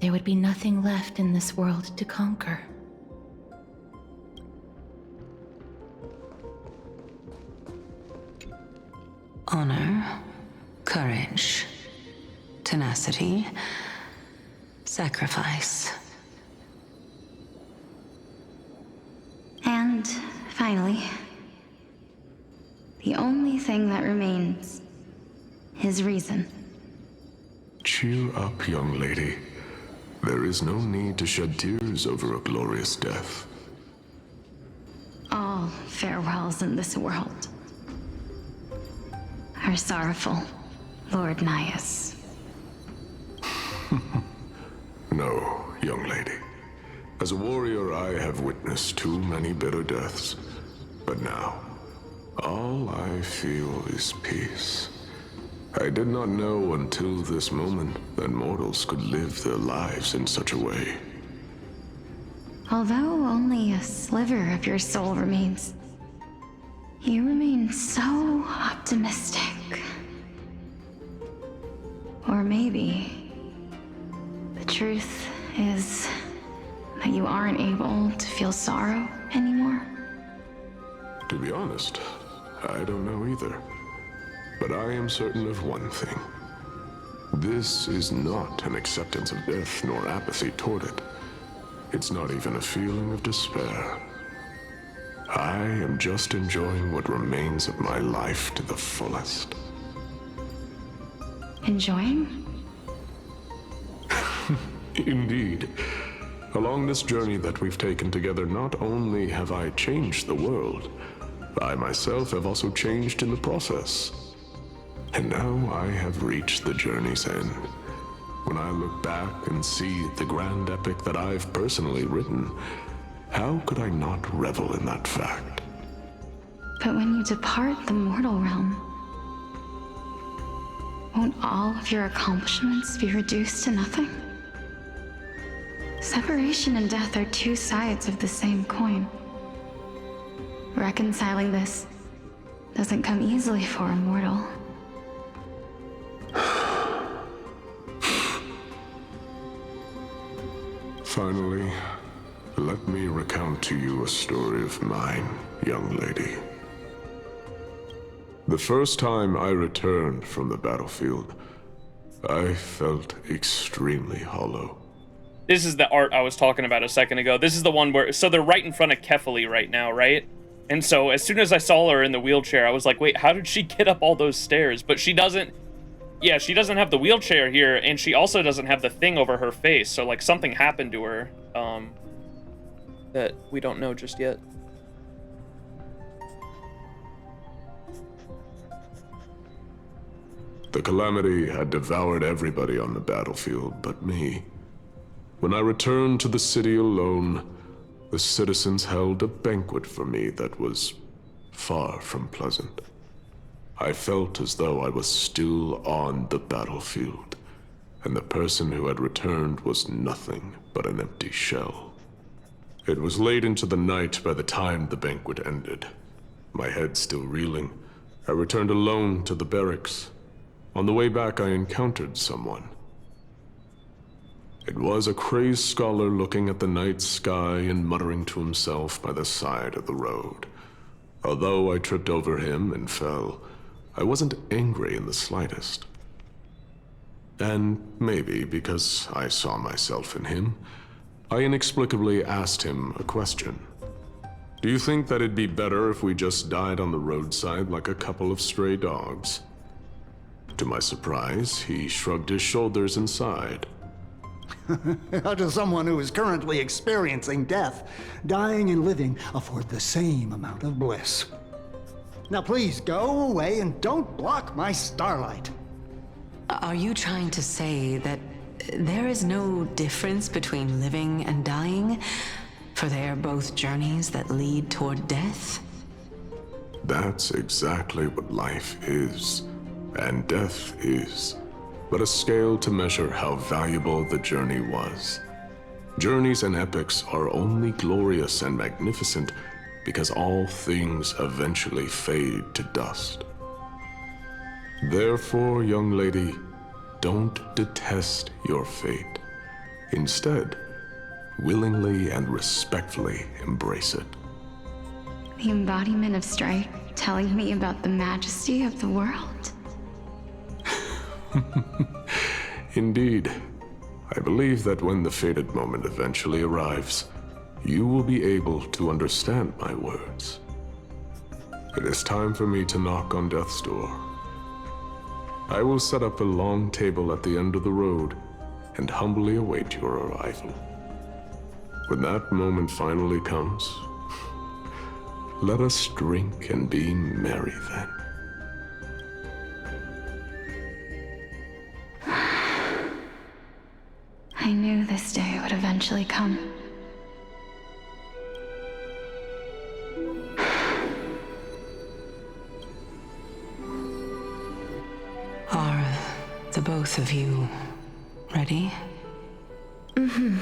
there would be nothing left in this world to conquer. Honor, courage, tenacity, sacrifice. And finally, the only thing that remains is reason. Cheer up, young lady. There is no need to shed tears over a glorious death. All farewells in this world are sorrowful, Lord Nias. No, young lady. As a warrior, I have witnessed too many bitter deaths. But now, all I feel is peace. I did not know until this moment that mortals could live their lives in such a way. Although only a sliver of your soul remains, you remain so optimistic. Or maybe the truth is that you aren't able to feel sorrow anymore. To be honest, I don't know either. But I am certain of one thing. This is not an acceptance of death nor apathy toward it. It's not even a feeling of despair. I am just enjoying what remains of my life to the fullest. Enjoying? Indeed. Along this journey that we've taken together, not only have I changed the world, I myself have also changed in the process. And now I have reached the journey's end. When I look back and see the grand epic that I've personally written, how could I not revel in that fact? But when you depart the mortal realm, won't all of your accomplishments be reduced to nothing? Separation and death are two sides of the same coin. Reconciling this doesn't come easily for a mortal. Finally, let me recount to you a story of mine, young lady. The first time I returned from the battlefield, I felt extremely hollow. This is the art I was talking about a second ago. This is the one where, so they're right in front of Kefali right now, right? And so as soon as I saw her in the wheelchair, I was like, wait, how did she get up all those stairs? But she doesn't, Yeah, she doesn't have the wheelchair here, and she also doesn't have the thing over her face, so, like, something happened to her, that we don't know just yet. The calamity had devoured everybody on the battlefield but me. When I returned to the city alone, the citizens held a banquet for me that was far from pleasant. I felt as though I was still on the battlefield, and the person who had returned was nothing but an empty shell. It was late into the night by the time the banquet ended. My head still reeling, I returned alone to the barracks. On the way back, I encountered someone. It was a crazed scholar looking at the night sky and muttering to himself by the side of the road. Although I tripped over him and fell, I wasn't angry in the slightest. And maybe because I saw myself in him, I inexplicably asked him a question. Do you think that it'd be better if we just died on the roadside like a couple of stray dogs? To my surprise, he shrugged his shoulders and sighed. How does someone who is currently experiencing death, dying and living, afford the same amount of bliss? Now please go away and don't block my starlight. Are you trying to say that there is no difference between living and dying? For they are both journeys that lead toward death? That's exactly what life is, and death is, but a scale to measure how valuable the journey was. Journeys and epics are only glorious and magnificent because all things eventually fade to dust. Therefore, young lady, don't detest your fate. Instead, willingly and respectfully embrace it. The embodiment of strife telling me about the majesty of the world. Indeed. I believe that when the fated moment eventually arrives, you will be able to understand my words. It is time for me to knock on death's door. I will set up a long table at the end of the road and humbly await your arrival. When that moment finally comes, let us drink and be merry then. I knew this day would eventually come. Are the both of you ready? Mm-hmm.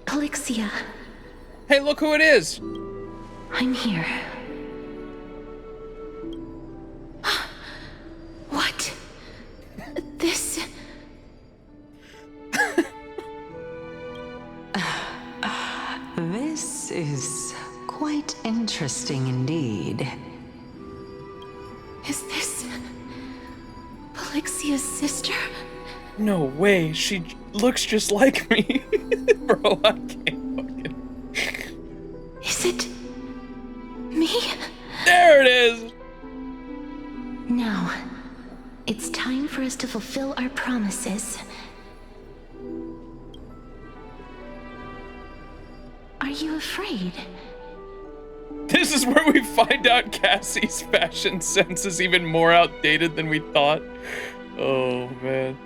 Calixia. Hey, look who it is! I'm here. What? This... This is quite interesting indeed. Is this... Calixia's sister? No way, she looks just like me. Bro, I can't fucking... Is it... me? There it is! Now, it's time for us to fulfill our promises. Are you afraid? This is where we find out Cassie's fashion sense is even more outdated than we thought. Oh, man.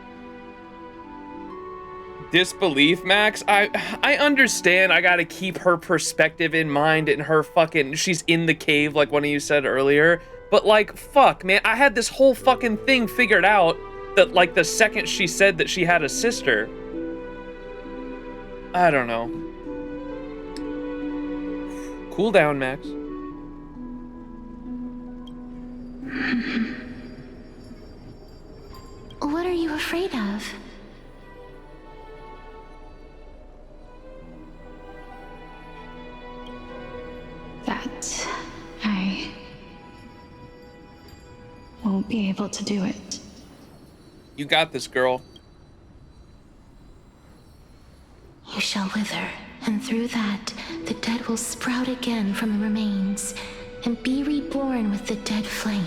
Disbelief, Max? I understand I gotta keep her perspective in mind and her fucking... She's in the cave, like one of you said earlier. But, like, fuck, man. I had this whole fucking thing figured out that, like, the second she said that she had a sister. I don't know. Cool down, Max. What are you afraid of? That I won't be able to do it. You got this, girl. You shall wither, and through that, the dead will sprout again from the remains, and be reborn with the dead flame.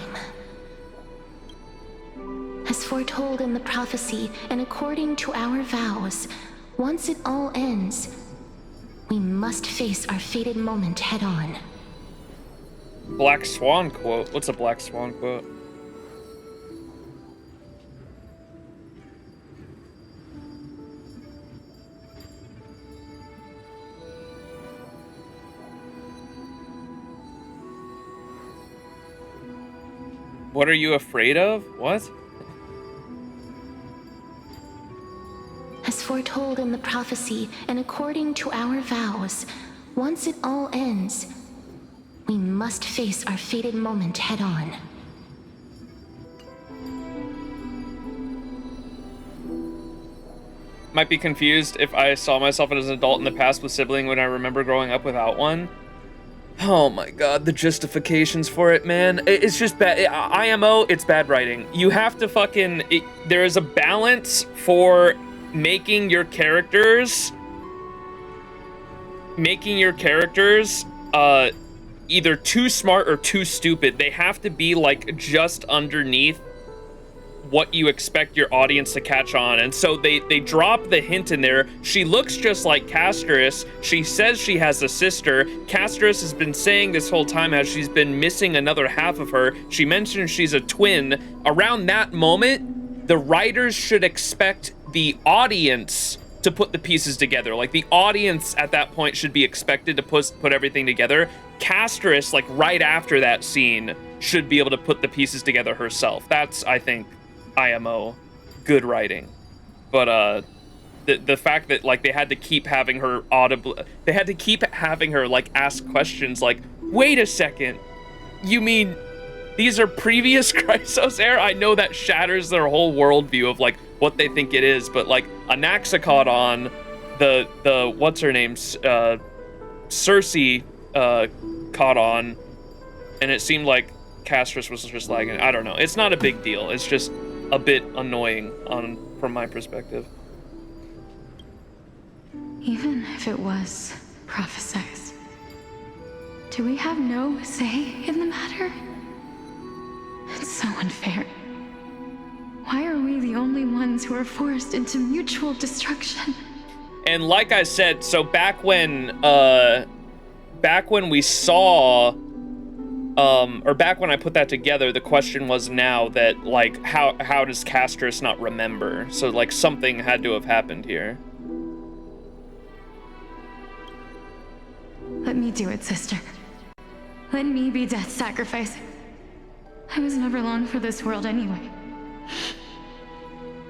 As foretold in the prophecy and according to our vows, once it all ends, we must face our fated moment head on. Black Swan quote. What's a Black Swan quote? What are you afraid of? What? As foretold in the prophecy and according to our vows, once it all ends, we must face our fated moment head on. Might be confused if I saw myself as an adult in the past with sibling when I remember growing up without one. Oh my god, the justifications for it, man. It's just bad. IMO, it's bad writing. You have to fucking... there is a balance for making your characters... either too smart or too stupid. They have to be, like, just underneath what you expect your audience to catch on. And so they drop the hint in there. She looks just like Casterus. She says she has a sister. Casterus has been saying this whole time how she's been missing another half of her. She mentions she's a twin. Around that moment, the writers should expect the audience to put the pieces together. Like, the audience at that point should be expected to put everything together. Casterus, like, right after that scene, should be able to put the pieces together herself. That's, I think, IMO, good writing. But the fact that, like, they had to keep having her like ask questions like, wait a second, you mean these are previous Chrysos era? I know that shatters their whole worldview of, like, what they think it is, but, like, Anaxa caught on, the what's her name, Cersei caught on, and it seemed like Casterus was just lagging. I don't know. It's not a big deal. It's just a bit annoying from my perspective. Even if it was prophesized, do we have no say in the matter? It's so unfair. Why are we the only ones who are forced into mutual destruction? And like I said, so back when we saw, or back when I put that together, the question was now that, like, how does Casterus not remember? So, like, something had to have happened here. Let me do it, sister. Let me be death's sacrifice. I was never long for this world anyway.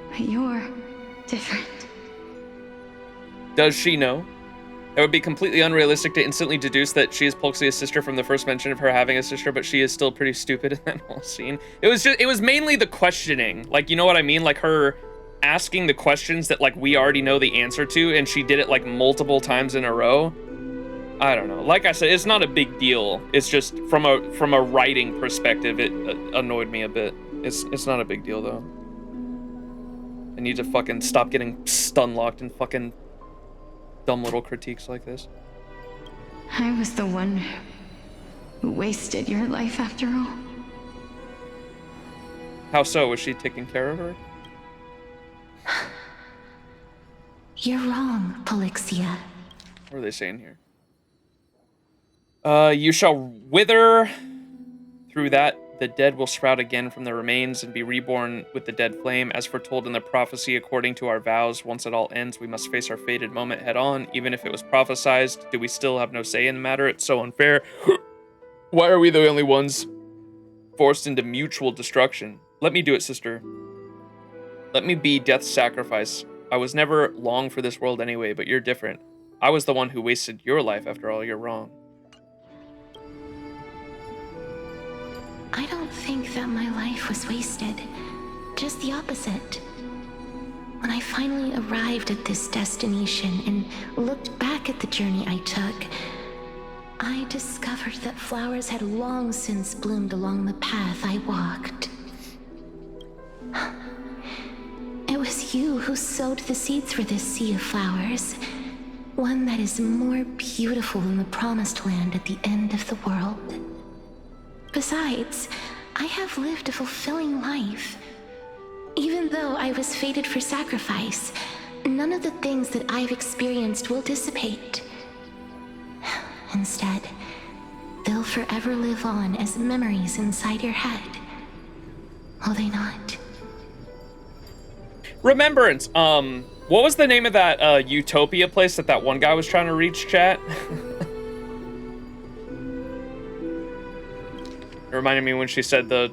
But you're different. Does she know? It would be completely unrealistic to instantly deduce that she is Polxia's sister from the first mention of her having a sister, but she is still pretty stupid in that whole scene. It was mainly the questioning. Like, you know what I mean? Like, her asking the questions that, like, we already know the answer to, and she did it, like, multiple times in a row. I don't know. Like I said, it's not a big deal. It's just from a writing perspective, it annoyed me a bit. It's not a big deal, though. I need to fucking stop getting stun-locked and fucking dumb little critiques like this. I was the one who wasted your life after all. How so? Was she taking care of her? You're wrong, Polixia. What are they saying here? You shall wither. Through that, the dead will sprout again from the remains and be reborn with the dead flame. As foretold in the prophecy, according to our vows, once it all ends, we must face our fated moment head on. Even if it was prophesized, do we still have no say in the matter? It's so unfair. Why are we the only ones forced into mutual destruction? Let me do it, sister. Let me be death's sacrifice. I was never long for this world anyway, but you're different. I was the one who wasted your life after all. You're wrong. I don't think that my life was wasted. Just the opposite. When I finally arrived at this destination and looked back at the journey I took, I discovered that flowers had long since bloomed along the path I walked. It was you who sowed the seeds for this sea of flowers, one that is more beautiful than the promised land at the end of the world. Besides, I have lived a fulfilling life. Even though I was fated for sacrifice, none of the things that I've experienced will dissipate. Instead, they'll forever live on as memories inside your head. Will they not? Remembrance. What was the name of that Utopia place that one guy was trying to reach, chat? It reminded me when she said the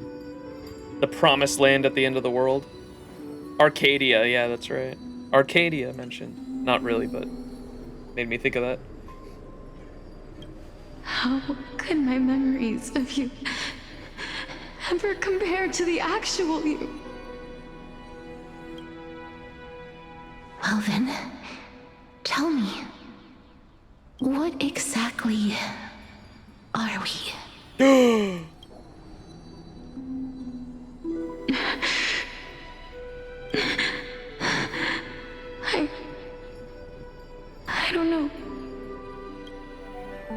promised land at the end of the world. Arcadia, yeah, that's right. Arcadia mentioned. Not really, but made me think of that. How could my memories of you ever compare to the actual you? Well then, tell me, what exactly are we? I don't know.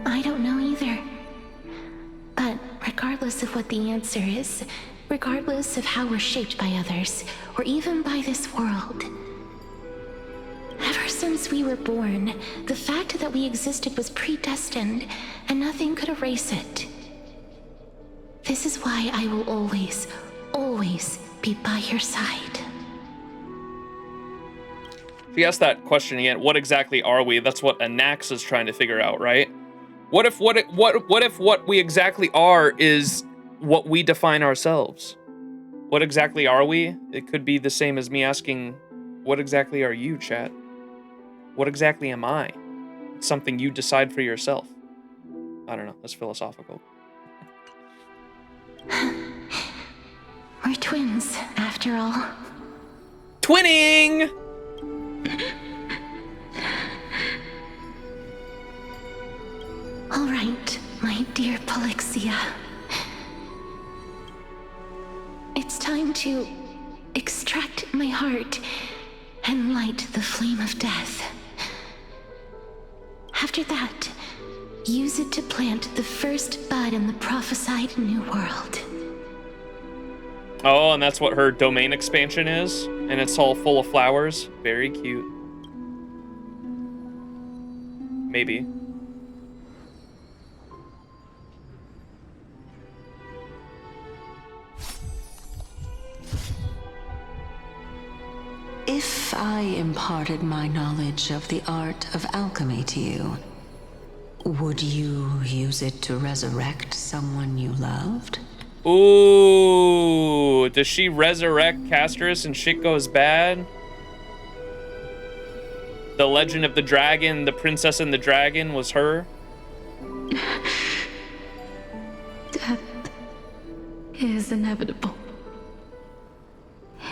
I don't know either. But regardless of what the answer is, regardless of how we're shaped by others, or even by this world, ever since we were born, the fact that we existed was predestined, and nothing could erase it. This is why I will always, always be by your side. She asked that question again. What exactly are we? That's what Anax is trying to figure out, right? What if what we exactly are is what we define ourselves? What exactly are we? It could be the same as me asking, what exactly are you, chat? What exactly am I? It's something you decide for yourself. I don't know. That's philosophical. We're twins, after all. Twinning! All right, my dear Polixia. It's time to extract my heart and light the flame of death. After that, use it to plant the first bud in the prophesied new world. Oh, and that's what her domain expansion is? And it's all full of flowers? Very cute. Maybe. If I imparted my knowledge of the art of alchemy to you, would you use it to resurrect someone you loved? Ooh, does she resurrect Casterus and shit goes bad? The Legend of the Dragon, the Princess and the Dragon was her? Death is inevitable.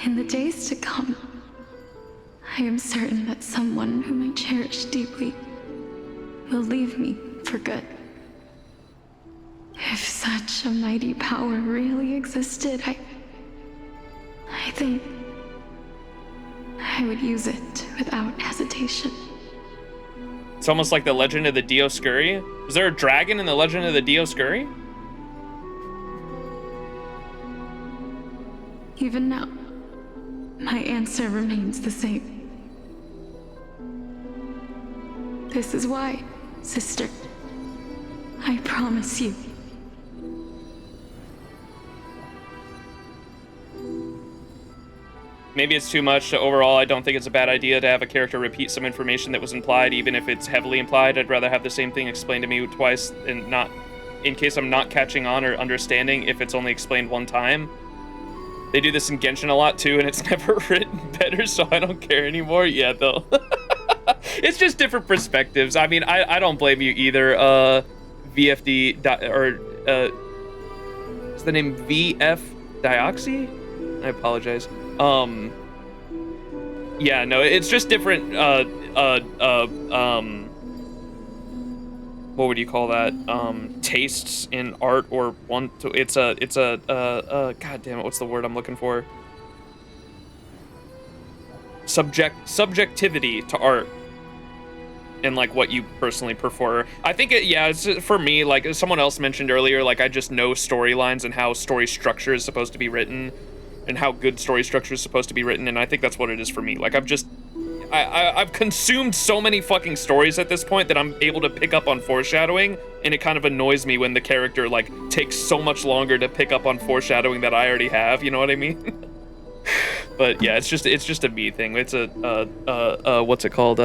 In the days to come, I am certain that someone whom I cherish deeply will leave me for good. If such a mighty power really existed, I think I would use it without hesitation. It's almost like the Legend of the Dioscuri. Was there a dragon in the Legend of the Dioscuri? Even now, my answer remains the same. This is why, sister, I promise you. Maybe it's too much. Overall, I don't think it's a bad idea to have a character repeat some information that was implied, even if it's heavily implied. I'd rather have the same thing explained to me twice and not, in case I'm not catching on or understanding, if it's only explained one time. They do this in Genshin a lot too, and it's never written better, so I don't care anymore. Yeah, though. It's just different perspectives. I mean, I don't blame you either. VFD, is the name VF Dioxy? I apologize. Yeah, no, it's just different, what would you call that? Tastes in art, or it's a, god damn it, what's the word I'm looking for? Subjectivity to art. And like what you personally prefer. I think it's for me, like someone else mentioned earlier, like I just know storylines and how story structure is supposed to be written. and how good story structure is supposed to be written, and I think that's what it is for me. Like, I've consumed so many fucking stories at this point that I'm able to pick up on foreshadowing, and it kind of annoys me when the character, like, takes so much longer to pick up on foreshadowing that I already have, you know what I mean? But yeah, it's just a me thing. It's what's it called?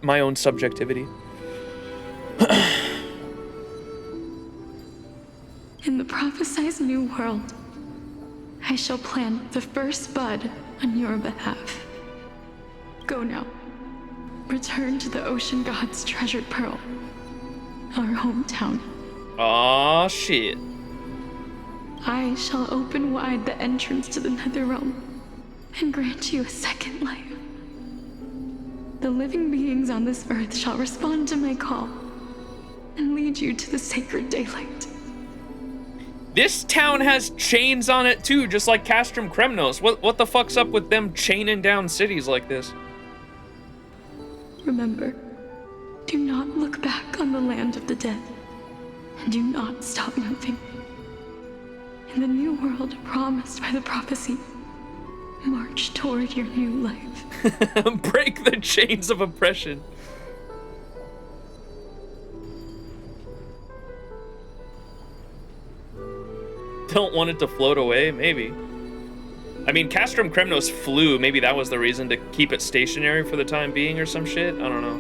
My own subjectivity. In the prophesized new world, I shall plant the first bud on your behalf. Go now. Return to the ocean god's treasured pearl, our hometown. Aw, shit. I shall open wide the entrance to the Netherrealm and grant you a second life. The living beings on this earth shall respond to my call and lead you to the sacred daylight. This town has chains on it too, just like Castrum Kremnos. What the fuck's up with them chaining down cities like this? Remember, do not look back on the land of the dead, and do not stop moving. In the new world promised by the prophecy, march toward your new life. Break the chains of oppression. Don't want it to float away, maybe. I mean, Castrum Kremnos flew. Maybe that was the reason to keep it stationary for the time being or some shit. I don't know.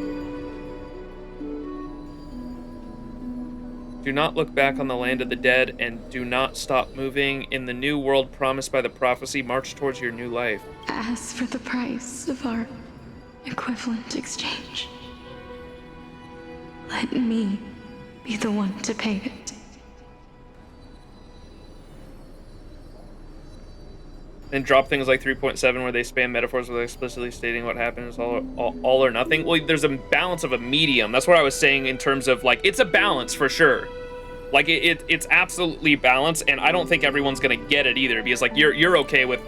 Do not look back on the land of the dead and do not stop moving. In the new world promised by the prophecy, march towards your new life. As for the price of our equivalent exchange, let me be the one to pay it. And drop things like 3.7 where they spam metaphors without explicitly stating what happens, all or nothing. Well, there's a balance of a medium. That's what I was saying in terms of, like, it's a balance for sure. Like, it's absolutely balanced, and I don't think everyone's gonna get it either, because, like, you're okay with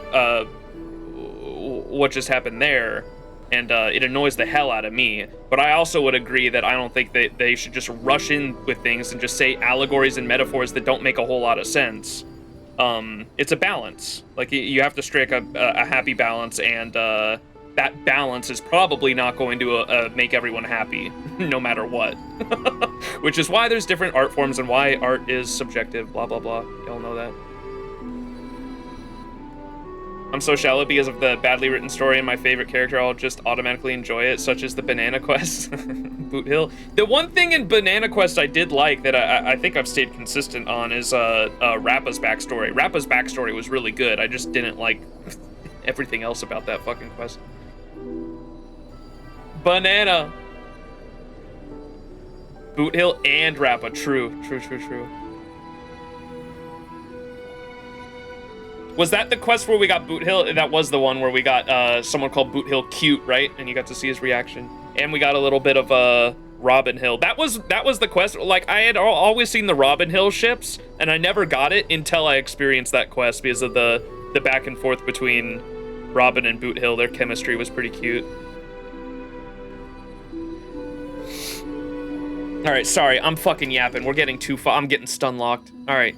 what just happened there, and it annoys the hell out of me. But I also would agree that I don't think that they should just rush in with things and just say allegories and metaphors that don't make a whole lot of sense. It's a balance. Like, you have to strike a happy balance, and that balance is probably not going to make everyone happy, no matter what. Which is why there's different art forms and why art is subjective, blah, blah, blah. Y'all know that. I'm so shallow because of the badly written story and my favorite character. I'll just automatically enjoy it, such as the Banana Quest. Boot Hill. The one thing in Banana Quest I did like that I think I've stayed consistent on is Rappa's backstory. Rappa's backstory was really good. I just didn't like everything else about that fucking quest. Banana. Boot Hill and Rappa. True. Was that the quest where we got Boot Hill? That was the one where we got someone called Boot Hill cute, right? And you got to see his reaction. And we got a little bit of Robin Hill. That was the quest. Like, I had always seen the Robin Hill ships, and I never got it until I experienced that quest because of the back and forth between Robin and Boot Hill. Their chemistry was pretty cute. All right, sorry, I'm fucking yapping. We're getting too far. I'm getting stun locked. All right.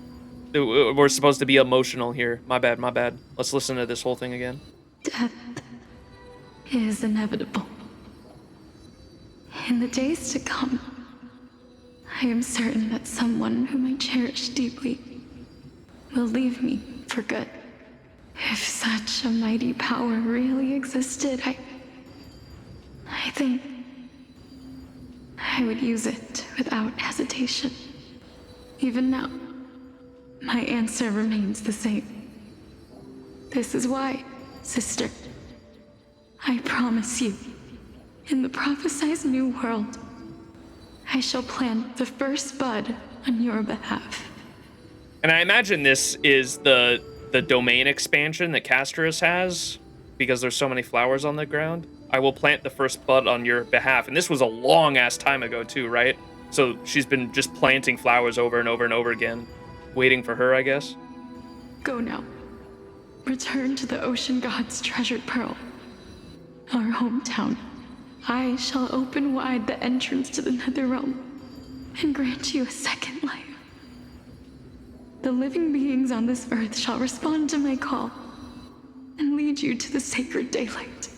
We're supposed to be emotional here. My bad. Let's listen to this whole thing again. Death is inevitable. In the days to come, I am certain that someone whom I cherish deeply will leave me for good. If such a mighty power really existed, I think I would use it without hesitation. Even now, my answer remains the same. This is why, sister, I promise you, in the prophesized new world, I shall plant the first bud on your behalf. And I imagine this is the domain expansion that Casterus has, because there's so many flowers on the ground. I will plant the first bud on your behalf. And this was a long-ass time ago, too, right? So she's been just planting flowers over and over and over again. Waiting for her, I guess. Go now. Return to the ocean god's treasured pearl, our hometown. I shall open wide the entrance to the Netherrealm and grant you a second life. the living beings on this earth shall respond to my call and lead you to the sacred daylight.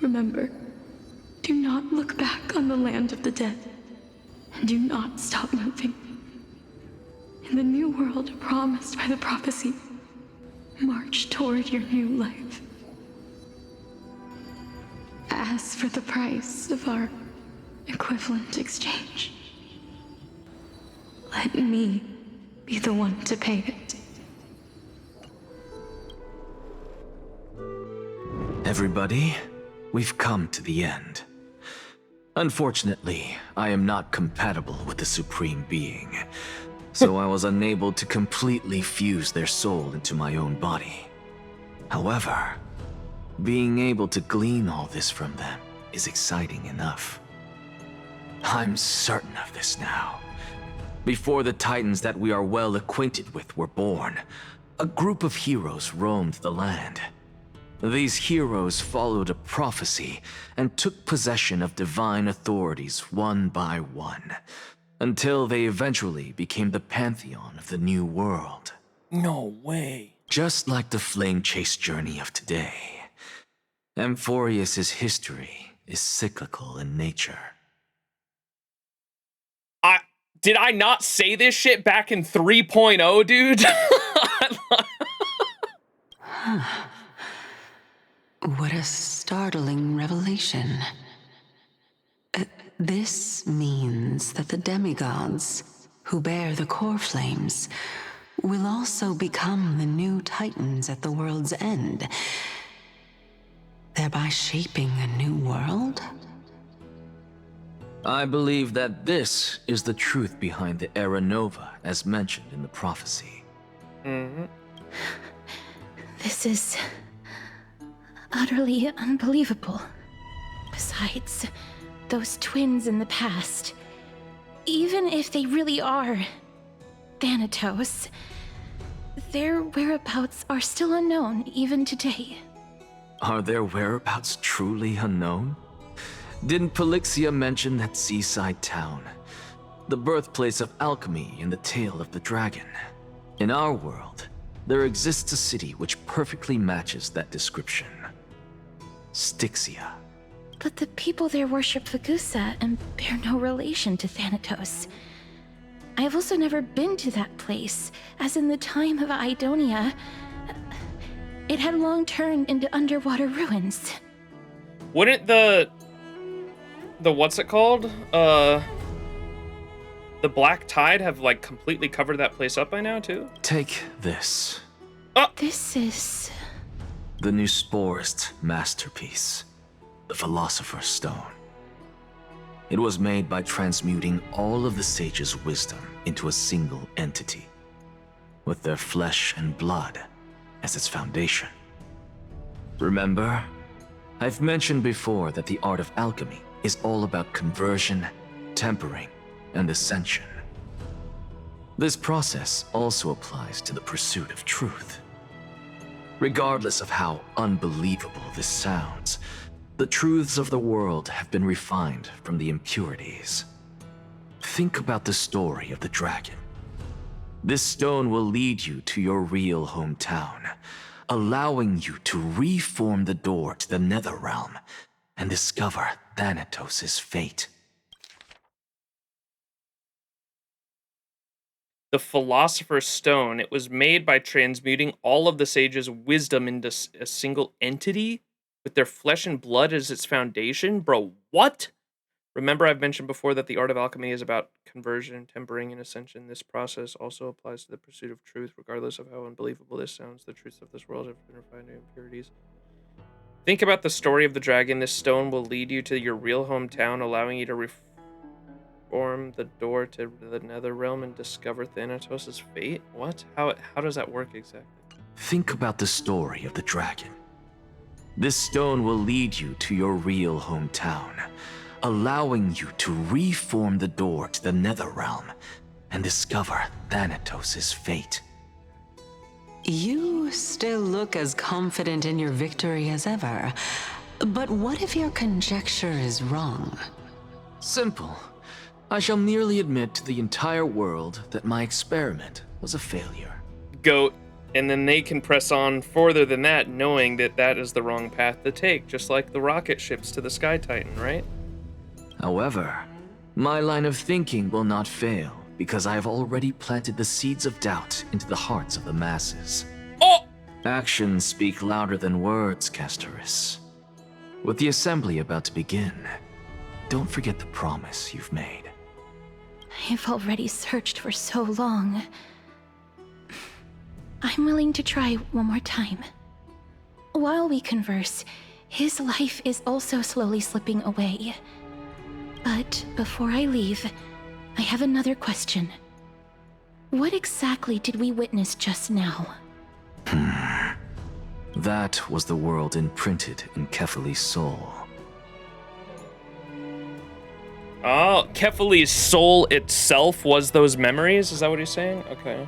Remember, do not look back on the land of the dead, and do not stop moving. In the new world promised by the prophecy, march toward your new life. As for the price of our equivalent exchange, let me be the one to pay it. Everybody, we've come to the end. Unfortunately, I am not compatible with the Supreme Being, so I was unable to completely fuse their soul into my own body. However, being able to glean all this from them is exciting enough. I'm certain of this now. Before the Titans that we are well acquainted with were born, a group of heroes roamed the land. These heroes followed a prophecy and took possession of divine authorities one by one, until they eventually became the pantheon of the new world. No way. Just like the flame chase journey of today, Amphoreus' history is cyclical in nature. Did I not say this shit back in 3.0, dude? What a startling revelation. This means that the demigods, who bear the core flames, will also become the new Titans at the world's end, thereby shaping a new world? I believe that this is the truth behind the Era Nova, as mentioned in the prophecy. This is utterly unbelievable. Besides, those twins in the past, even if they really are Thanatos, their whereabouts are still unknown even today. Are their whereabouts truly unknown? Didn't Polixia mention that seaside town, the birthplace of alchemy in the tale of the dragon? In our world, there exists a city which perfectly matches that description. Styxia. But the people there worship Fagusa and bear no relation to Thanatos. I have also never been to that place, as in the time of Idonia, it had long turned into underwater ruins. Wouldn't the what's it called? The Black Tide have like completely covered that place up by now too? Take this. This is the new Sporist masterpiece, the Philosopher's Stone. It was made by transmuting all of the sages' wisdom into a single entity, with their flesh and blood as its foundation. Remember, I've mentioned before that the art of alchemy is all about conversion, tempering, and ascension. This process also applies to the pursuit of truth. Regardless of how unbelievable this sounds, the truths of the world have been refined from the impurities. Think about the story of the dragon. This stone will lead you to your real hometown, allowing you to reform the door to the Nether Realm and discover Thanatos' fate. The Philosopher's Stone. It was made by transmuting all of the sages' wisdom into a single entity with their flesh and blood as its foundation? Bro, what? Remember, I've mentioned before that the art of alchemy is about conversion, tempering, and ascension. This process also applies to the pursuit of truth, regardless of how unbelievable this sounds. The truths of this world have been refined to impurities. Think about the story of the dragon. This stone will lead you to your real hometown, allowing you to reform the door to the Nether Realm and discover Thanatos' fate? What? How does that work exactly? Think about the story of the dragon. This stone will lead you to your real hometown, allowing you to reform the door to the Nether Realm and discover Thanatos' fate. You still look as confident in your victory as ever, but what if your conjecture is wrong? Simple. I shall merely admit to the entire world that my experiment was a failure. goat, and then they can press on further than that, knowing that that is the wrong path to take, just like the rocket ships to the Sky Titan, right? However, my line of thinking will not fail, because I have already planted the seeds of doubt into the hearts of the masses. Oh! Actions speak louder than words, Castorus. With the assembly about to begin, don't forget the promise you've made. I've already searched for so long. I'm willing to try one more time. While we converse, his life is also slowly slipping away. But before I leave, I have another question. What exactly did we witness just now? That was the world imprinted in Kefali's soul. Oh, Kefali's soul itself was those memories? Is that what he's saying? Okay.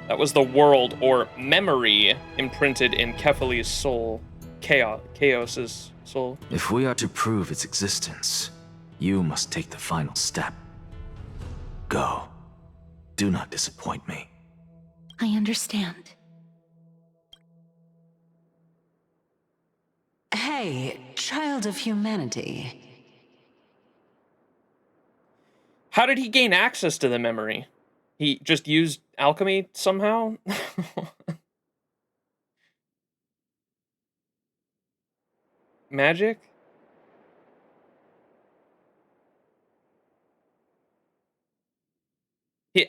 That was the world or memory imprinted in Kefali's soul. Chaos's soul. If we are to prove its existence, you must take the final step. Go. Do not disappoint me. I understand. Hey, child of humanity. How did he gain access to the memory? He just used alchemy somehow? Magic?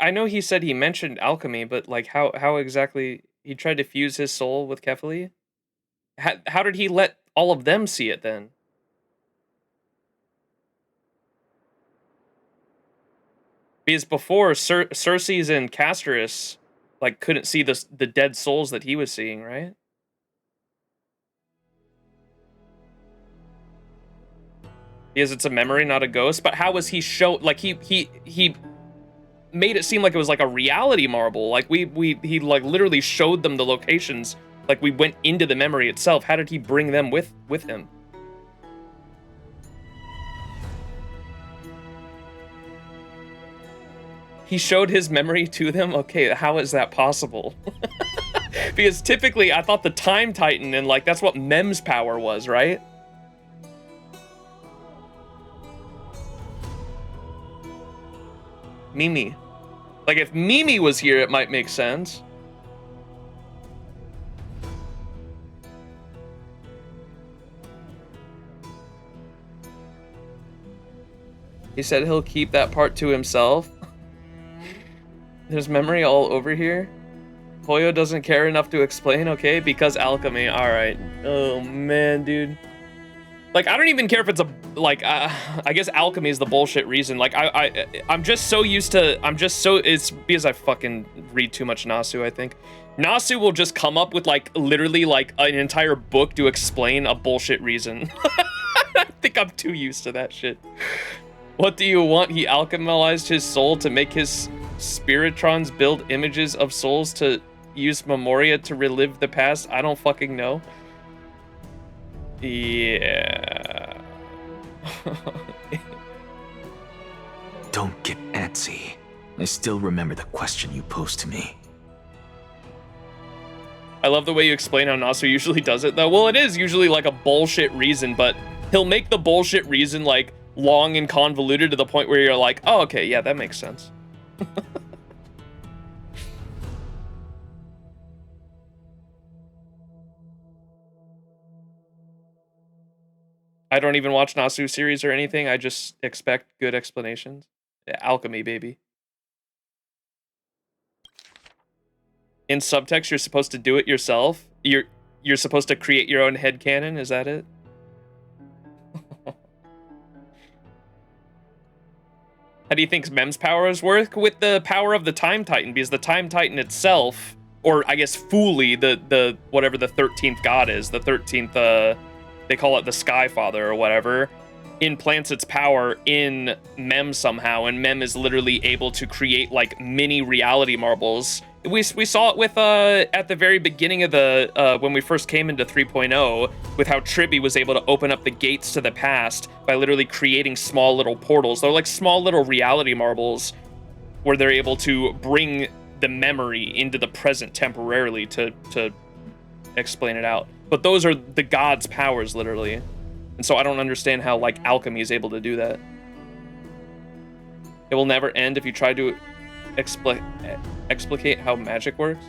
I know he said he mentioned alchemy, but like how exactly he tried to fuse his soul with Kefali? How did he let all of them see it then? Because before, Cersei's and Castorus like couldn't see the dead souls that he was seeing, right? Because it's a memory, not a ghost. But how was he like he made it seem like it was like a reality marble. Like he like literally showed them the locations. Like we went into the memory itself. How did he bring them with him? He showed his memory to them? Okay, how is that possible? Because typically I thought the Time Titan and like that's what Mem's power was, right? Mimi. Like if Mimi was here, it might make sense. He said he'll keep that part to himself. There's memory all over here. Hoyo doesn't care enough to explain, okay? Because alchemy, alright. Oh man, dude. Like, I don't even care if it's a, like, I guess alchemy is the bullshit reason. Like, I'm just so used to, it's because I fucking read too much Nasu, I think. Nasu will just come up with, like, literally, like, an entire book to explain a bullshit reason. I think I'm too used to that shit. What do you want? He alchemized his soul to make his spiritrons build images of souls to use memoria to relive the past? I don't fucking know. Yeah. Don't get antsy. I still remember the question you posed to me. I love the way you explain how Nasu usually does it, though. Well, it is usually like a bullshit reason, but he'll make the bullshit reason like long and convoluted to the point where you're like, oh, okay, yeah, that makes sense. I don't even watch Nasu series or anything. I just expect good explanations. Yeah, alchemy, baby. In subtext, you're supposed to do it yourself. You're supposed to create your own headcanon. Is that it? How do you think Mem's powers work? With the power of the Time Titan, because the Time Titan itself, or I guess Fuli, the whatever the 13th god is, the 13th, they call it the Sky Father or whatever, implants its power in Mem somehow, and Mem is literally able to create like mini reality marbles. We saw it with at the very beginning of the when we first came into 3.0 with how Tribby was able to open up the gates to the past by literally creating small little portals. They're like small little reality marbles where they're able to bring the memory into the present temporarily to explain it out. But those are the god's powers, literally. And so I don't understand how, like, alchemy is able to do that. It will never end if you try to explicate how magic works.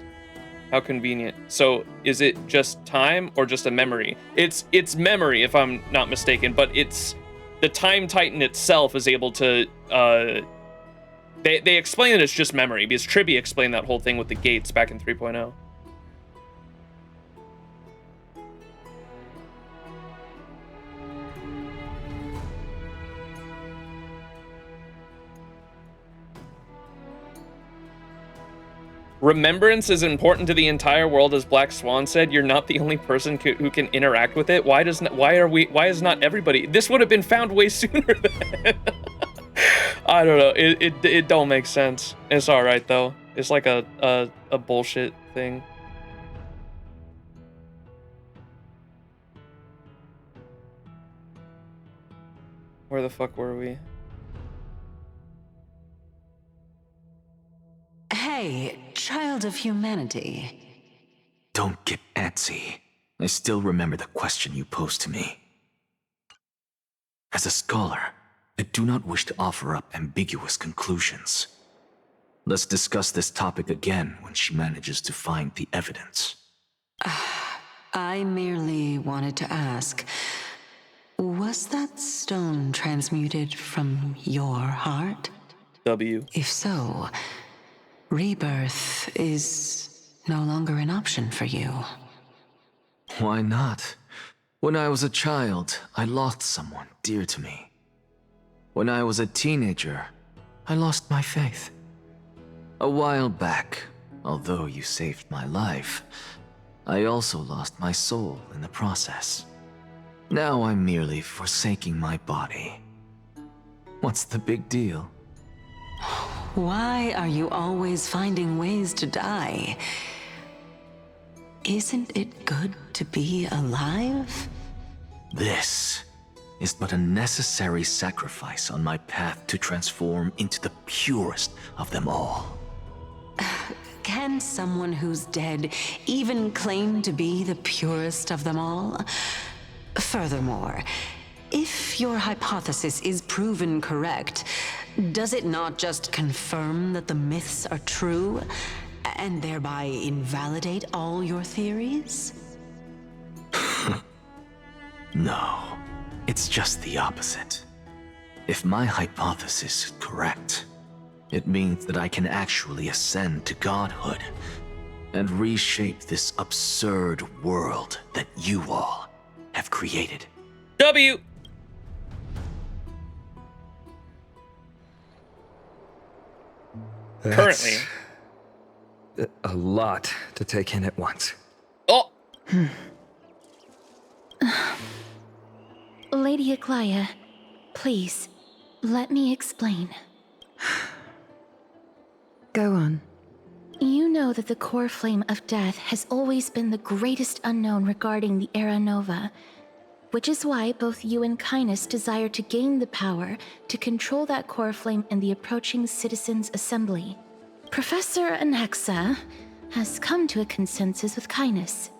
How convenient. So is it just time or just a memory? It's memory, if I'm not mistaken, but it's the Time Titan itself is able to they explain that it's just memory, because Tribby explained that whole thing with the gates back in 3.0. Remembrance is important to the entire world, as Black Swan said. You're not the only person who can interact with it. Why is not everybody? This would have been found way sooner then. I don't know. It don't make sense. It's all right though. It's like a bullshit thing. Where the fuck were we? Hey, child of humanity. Don't get antsy. I still remember the question you posed to me. As a scholar, I do not wish to offer up ambiguous conclusions. Let's discuss this topic again when she manages to find the evidence. I merely wanted to ask, was that stone transmuted from your heart? W. If so, rebirth is no longer an option for you. Why not? When I was a child, I lost someone dear to me. When I was a teenager, I lost my faith. A while back, although you saved my life, I also lost my soul in the process. Now I'm merely forsaking my body. What's the big deal? Why are you always finding ways to die? Isn't it good to be alive? This is but a necessary sacrifice on my path to transform into the purest of them all. Can someone who's dead even claim to be the purest of them all? Furthermore, if your hypothesis is proven correct, does it not just confirm that the myths are true, and thereby invalidate all your theories? No, it's just the opposite. If my hypothesis is correct, it means that I can actually ascend to godhood and reshape this absurd world that you all have created. W. Currently. A lot to take in at once. Oh! Lady Aglaya, please, let me explain. Go on. You know that the core flame of death has always been the greatest unknown regarding the Era Nova, which is why both you and Kindness desire to gain the power to control that core flame in the approaching Citizens' Assembly. Professor Anaxa has come to a consensus with Kindness.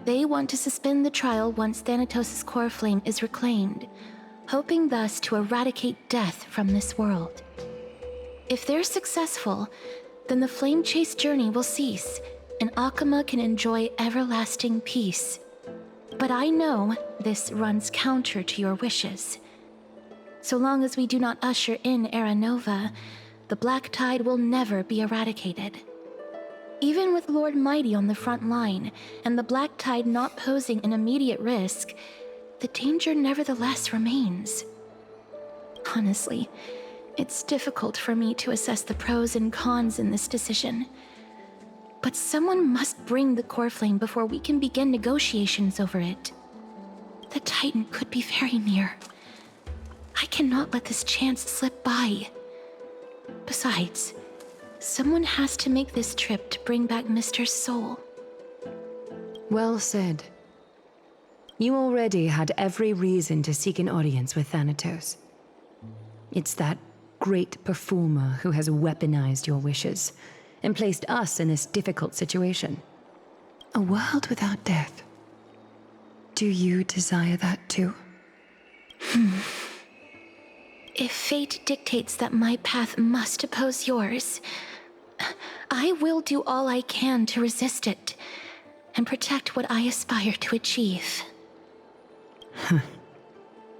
They want to suspend the trial once Thanatos' core flame is reclaimed, hoping thus to eradicate death from this world. If they're successful, then the flame chase journey will cease, and Akama can enjoy everlasting peace. But I know this runs counter to your wishes. So long as we do not usher in Era Nova, the Black Tide will never be eradicated. Even with Lord Mighty on the front line, and the Black Tide not posing an immediate risk, the danger nevertheless remains. Honestly, it's difficult for me to assess the pros and cons in this decision. But someone must bring the core flame before we can begin negotiations over it. The Titan could be very near. I cannot let this chance slip by. Besides, someone has to make this trip to bring back Mr. Soul. Well said. You already had every reason to seek an audience with Thanatos. It's that great performer who has weaponized your wishes, and placed us in this difficult situation. A world without death. Do you desire that too? If fate dictates that my path must oppose yours, I will do all I can to resist it and protect what I aspire to achieve.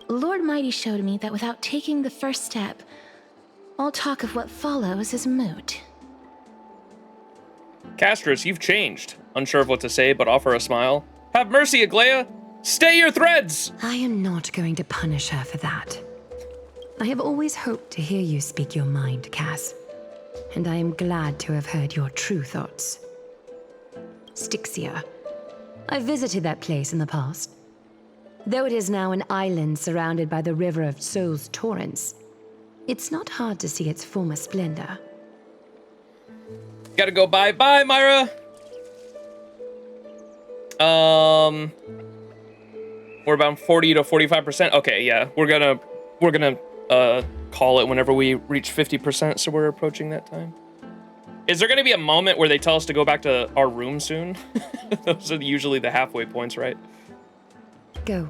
Lord Mighty showed me that without taking the first step, all talk of what follows is moot. Castrus, you've changed. Unsure of what to say, but offer a smile. Have mercy, Aglaya! Stay your threads! I am not going to punish her for that. I have always hoped to hear you speak your mind, Cass. And I am glad to have heard your true thoughts. Styxia. I visited that place in the past. Though it is now an island surrounded by the river of Souls torrents, it's not hard to see its former splendor. Gotta go bye-bye, Myra! We're about 40 to 45%. Okay, yeah. We're gonna call it whenever we reach 50%, so we're approaching that time. Is there gonna be a moment where they tell us to go back to our room soon? Those are usually the halfway points, right? Go.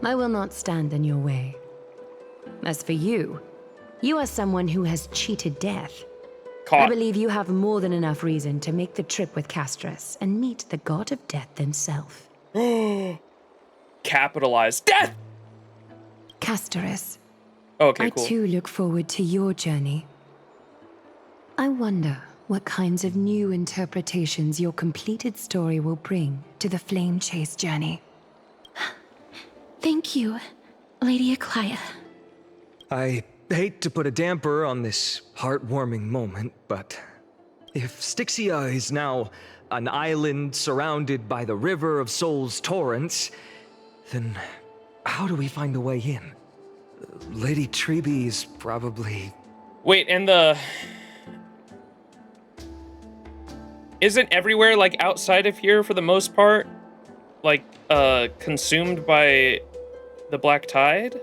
I will not stand in your way. As for you, you are someone who has cheated death. I believe you have more than enough reason to make the trip with Castrus and meet the god of death himself. Capitalized death! Castrus. Okay, cool. I too look forward to your journey. I wonder what kinds of new interpretations your completed story will bring to the Flame Chase journey. Thank you, Lady Aglaya. I hate to put a damper on this heartwarming moment, but if Styxia is now an island surrounded by the river of Souls torrents, then how do we find a way in? Lady Treby is probably... Wait, and the... Isn't everywhere, like, outside of here for the most part, like, consumed by the Black Tide?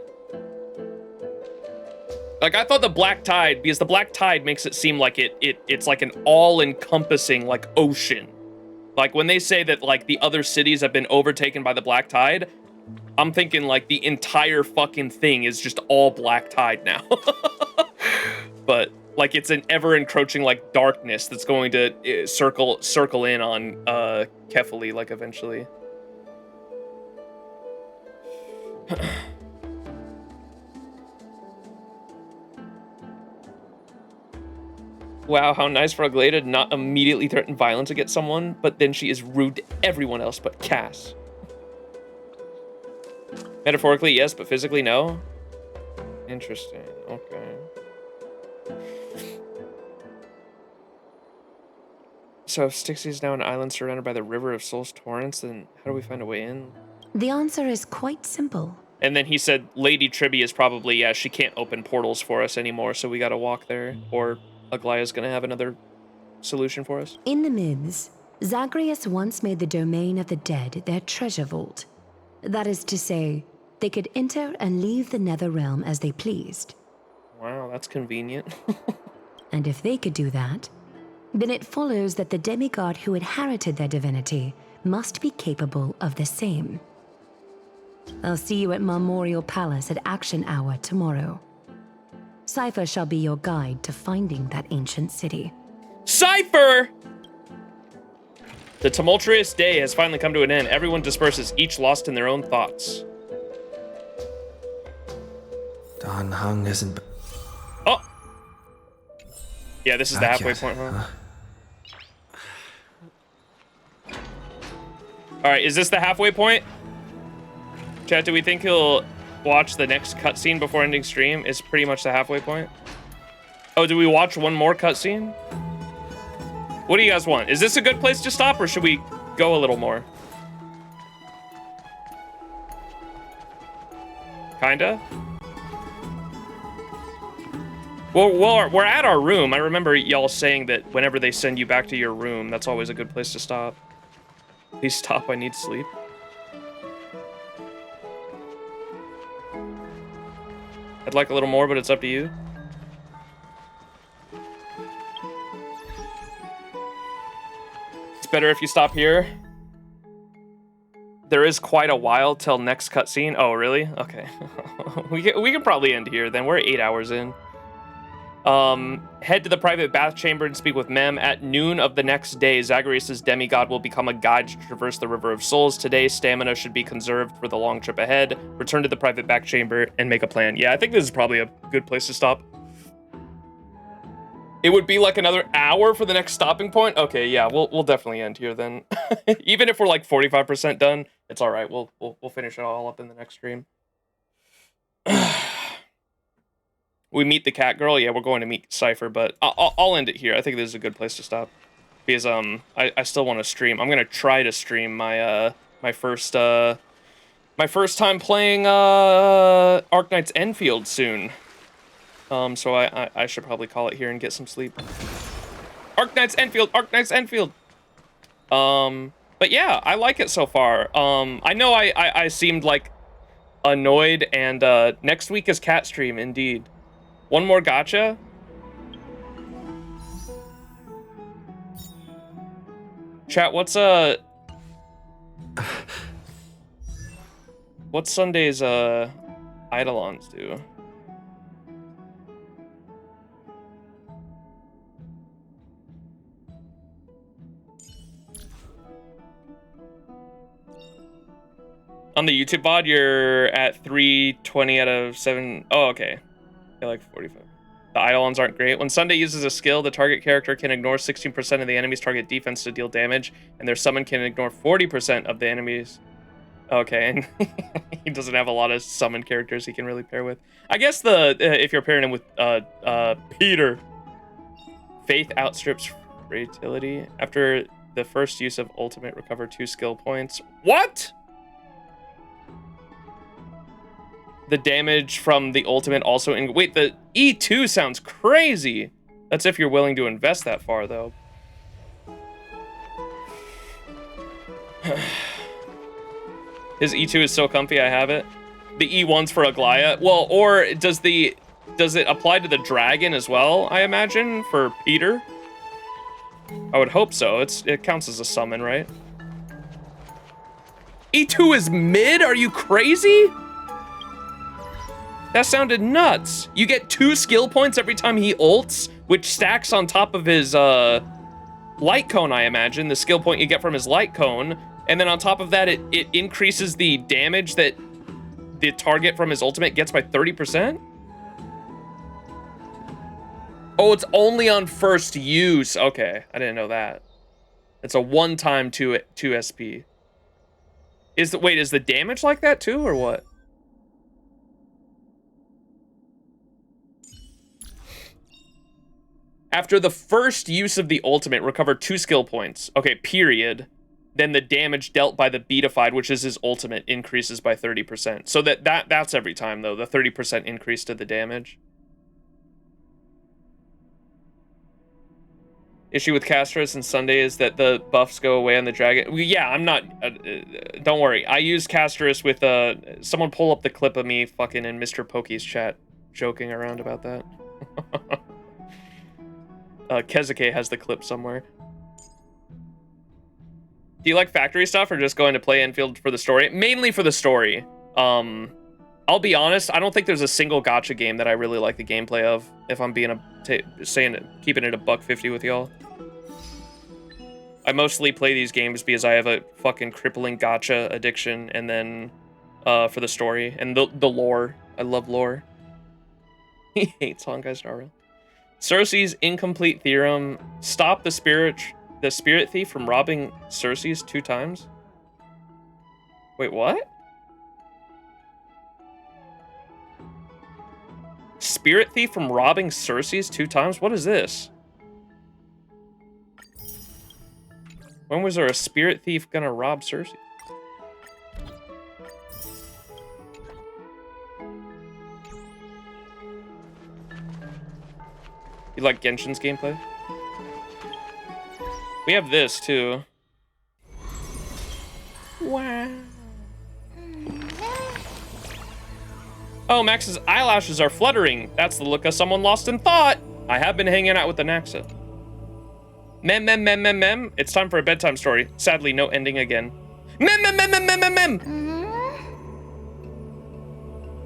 Like, I thought the Black Tide, because the Black Tide makes it seem like it's like an all-encompassing, like, ocean. Like, when they say that, like, the other cities have been overtaken by the Black Tide, I'm thinking, like, the entire fucking thing is just all Black Tide now. But, like, it's an ever-encroaching, like, darkness that's going to circle in on Kefali, like, eventually. Wow, how nice for Aglaya to not immediately threaten violence against someone, but then she is rude to everyone else but Cass. Metaphorically, yes, but physically, no? Interesting, okay. So if Styxia is now an island surrounded by the river of Souls torrents, then how do we find a way in? The answer is quite simple. And then he said Lady Treby is probably, yeah, she can't open portals for us anymore, so we gotta walk there. Or Aglaya's gonna have another solution for us. In the myths, Zagreus once made the domain of the dead their treasure vault. That is to say, they could enter and leave the nether realm as they pleased. Wow, that's convenient. And if they could do that, then it follows that the demigod who inherited their divinity must be capable of the same. I'll see you at Marmorial Palace at Action Hour tomorrow. Cypher shall be your guide to finding that ancient city. Cypher! The tumultuous day has finally come to an end. Everyone disperses, each lost in their own thoughts. Dan Heng isn't... Oh! Yeah, this is the halfway point, huh? Alright, is this the halfway point? Chat, do we think he'll watch the next cutscene before ending stream? Is pretty much the halfway point. Oh, do we watch one more cutscene? What do you guys want? Is this a good place to stop, or should we go a little more? Kinda? Well, we're at our room. I remember y'all saying that whenever they send you back to your room, that's always a good place to stop. Please stop, I need sleep. I'd like a little more, but it's up to you. Better if you stop here. There is quite a while till next cutscene. Oh, really? Okay. we can probably end here then. We're 8 hours in. Head to the private bath chamber and speak with Mem. At noon of the next day, Zagreus' demigod will become a guide to traverse the River of Souls. Today, stamina should be conserved for the long trip ahead. Return to the private bath chamber and make a plan. Yeah, I think this is probably a good place to stop. It would be like another hour for the next stopping point. Okay, yeah, we'll definitely end here then. Even if we're like 45% done, it's all right. We'll finish it all up in the next stream. We meet the cat girl. Yeah, we're going to meet Cypher, but I'll end it here. I think this is a good place to stop because I still want to stream. I'm gonna try to stream my my first time playing Arknight's Enfield soon. So I should probably call it here and get some sleep. Arknight's Enfield, Arknight's Enfield. But yeah, I like it so far. I know I seemed like annoyed, and next week is cat stream indeed. One more gacha. Chat, what's Sunday's Eidolons do? On the YouTube VOD, you're at 320 out of 7. Oh, okay. You're like 45. The Eidolons aren't great. When Sunday uses a skill, the target character can ignore 16% of the enemy's target defense to deal damage, and their summon can ignore 40% of the enemy's. Okay, and he doesn't have a lot of summon characters he can really pair with. I guess if you're pairing him with Peter, Faith outstrips Frailty. After the first use of ultimate, recover 2 skill points. What? The damage from the ultimate also wait, the E2 sounds crazy. That's if you're willing to invest that far, though. His E2 is so comfy, I have it. The E1's for Aglaya. Well, or does it apply to the dragon as well, I imagine, for Peter? I would hope so. It counts as a summon, right? E2 is mid? Are you crazy? That sounded nuts. You get 2 skill points every time he ults, which stacks on top of his light cone, I imagine, the skill point you get from his light cone. And then on top of that, it increases the damage that the target from his ultimate gets by 30%? Oh, it's only on first use. Okay, I didn't know that. It's a one-time 2 SP. Is the damage like that too, or what? After the first use of the ultimate, recover 2 skill points. Okay, period. Then the damage dealt by the beatified, which is his ultimate, increases by 30%. So that's every time, though, the 30% increase to the damage. Issue with Castros and Sunday is that the buffs go away on the dragon. Yeah, I'm not... don't worry. I use Castros with... someone pull up the clip of me fucking in Mr. Pokey's chat joking around about that. Kezuke has the clip somewhere. Do you like factory stuff or just going to play Enfield for the story? Mainly for the story. I'll be honest, I don't think there's a single gacha game that I really like the gameplay of, if I'm being keeping it a $1.50 with y'all. I mostly play these games because I have a fucking crippling gacha addiction, and then for the story and the lore. I love lore. He hates Honkai Star Rail. Cersei's incomplete theorem. Stop the spirit thief from robbing Cersei's 2 times. Wait, what? Spirit thief from robbing Cersei's 2 times? What is this? When was there a spirit thief gonna rob Cersei? You like Genshin's gameplay? We have this too. Wow. Oh, Max's eyelashes are fluttering. That's the look of someone lost in thought. I have been hanging out with the Naxa. Mem. It's time for a bedtime story. Sadly, no ending again. Mem.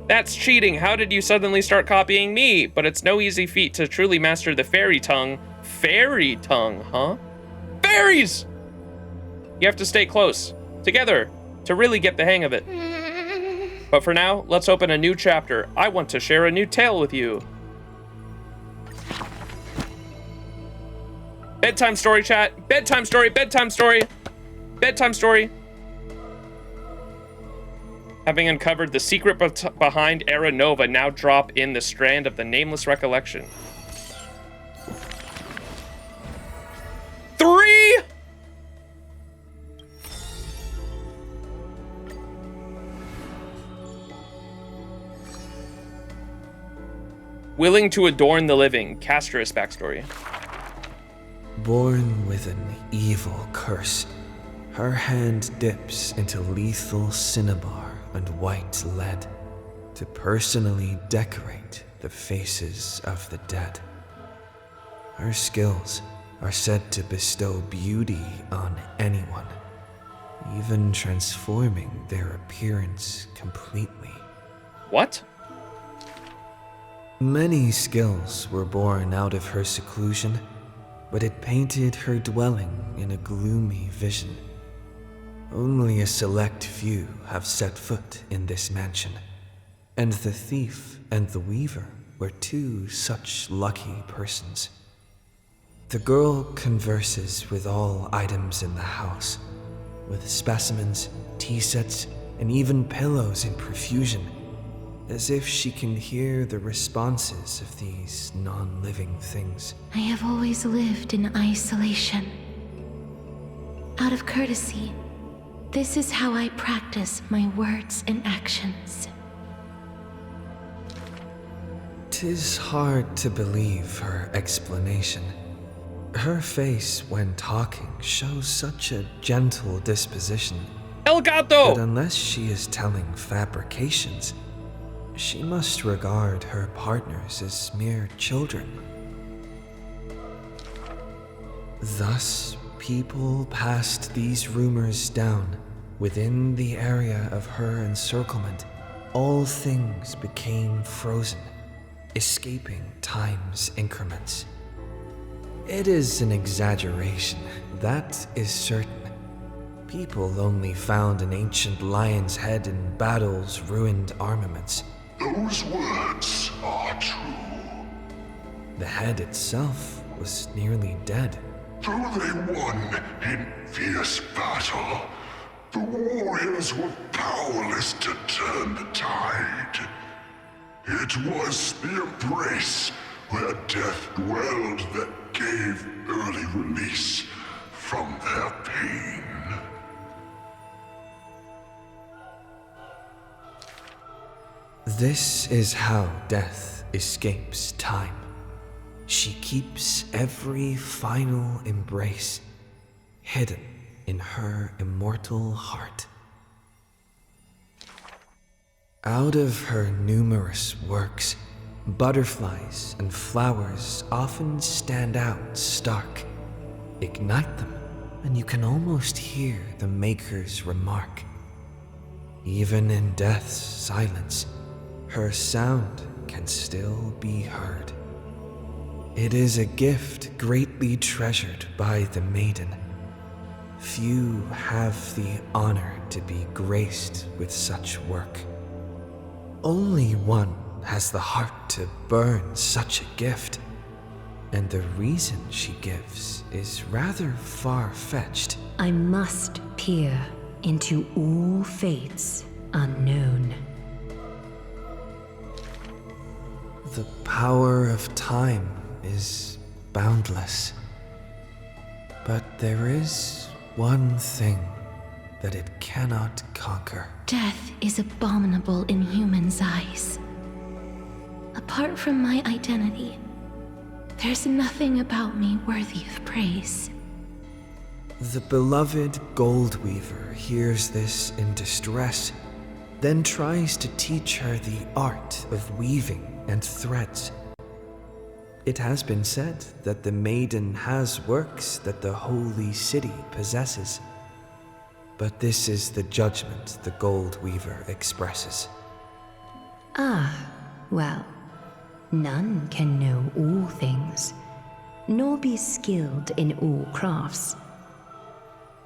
That's cheating. How did you suddenly start copying me? But it's no easy feat to truly master the fairy tongue. Fairy tongue, huh? Fairies! You have to stay close, together, to really get the hang of it. But for now, let's open a new chapter. I want to share a new tale with you. Bedtime story, chat. Bedtime story. Bedtime story. Bedtime story. Having uncovered the secret behind Era Nova, now drop in the strand of the nameless recollection. 3! Willing to adorn the living. Casterus backstory. Born with an evil curse, her hand dips into lethal cinnabar and white lead to personally decorate the faces of the dead. Her skills are said to bestow beauty on anyone, even transforming their appearance completely. What? Many skills were born out of her seclusion, but it painted her dwelling in a gloomy vision. Only a select few have set foot in this mansion, and the thief and the weaver were two such lucky persons. The girl converses with all items in the house, with specimens, tea sets, and even pillows in profusion, as if she can hear the responses of these non-living things. I have always lived in isolation. Out of courtesy, this is how I practice my words and actions. 'Tis hard to believe her explanation. Her face, when talking, shows such a gentle disposition. El gato! But unless she is telling fabrications, she must regard her partners as mere children. Thus, people passed these rumors down. Within the area of her encirclement, all things became frozen, escaping time's increments. It is an exaggeration, that is certain. People only found an ancient lion's head in battle's ruined armaments. Those words are true. The head itself was nearly dead. Though they won in fierce battle, the warriors were powerless to turn the tide. It was the embrace where death dwelled that gave early release from their pain. This is how death escapes time. She keeps every final embrace hidden in her immortal heart. Out of her numerous works, butterflies and flowers often stand out stark. Ignite them, and you can almost hear the maker's remark. Even in death's silence, her sound can still be heard. It is a gift greatly treasured by the maiden. Few have the honor to be graced with such work. Only one has the heart to burn such a gift, and the reason she gives is rather far-fetched. I must peer into all fates unknown. The power of time is boundless, but there is one thing that it cannot conquer. Death is abominable in humans' eyes. Apart from my identity, there's nothing about me worthy of praise. The beloved Goldweaver hears this in distress, then tries to teach her the art of weaving and threads. It has been said that the maiden has works that the holy city possesses. But this is the judgment the Gold Weaver expresses. Ah, well, none can know all things, nor be skilled in all crafts.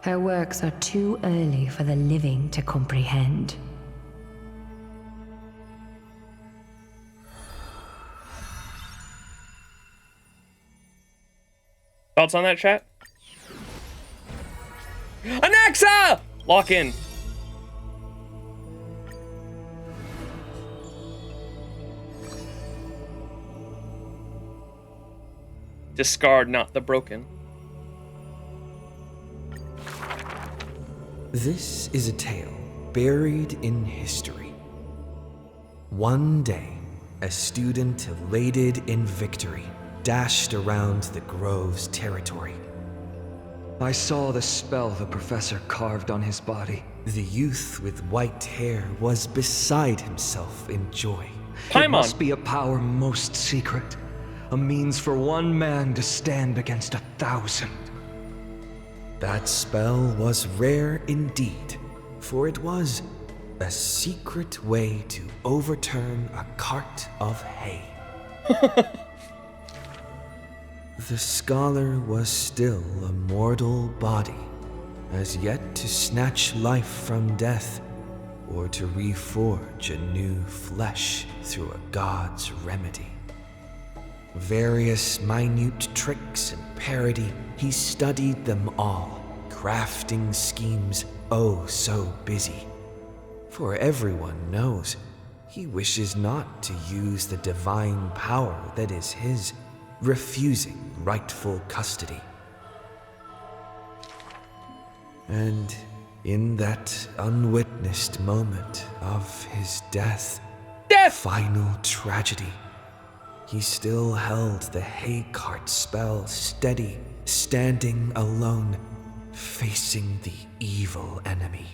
Her works are too early for the living to comprehend. Thoughts on that, chat? Anaxa! Lock in. Discard not the broken. This is a tale buried in history. One day, a student elated in victory dashed around the grove's territory. I saw the spell the professor carved on his body. The youth with white hair was beside himself in joy. It must be a power most secret, a means for one man to stand against 1,000. That spell was rare indeed, for it was a secret way to overturn a cart of hay. The scholar was still a mortal body, as yet to snatch life from death, or to reforge a new flesh through a god's remedy. Various minute tricks and parody, he studied them all, crafting schemes oh so busy. For everyone knows, he wishes not to use the divine power that is his, refusing rightful custody. And in that unwitnessed moment of his death, final tragedy, he still held the hay cart spell steady, standing alone, facing the evil enemy.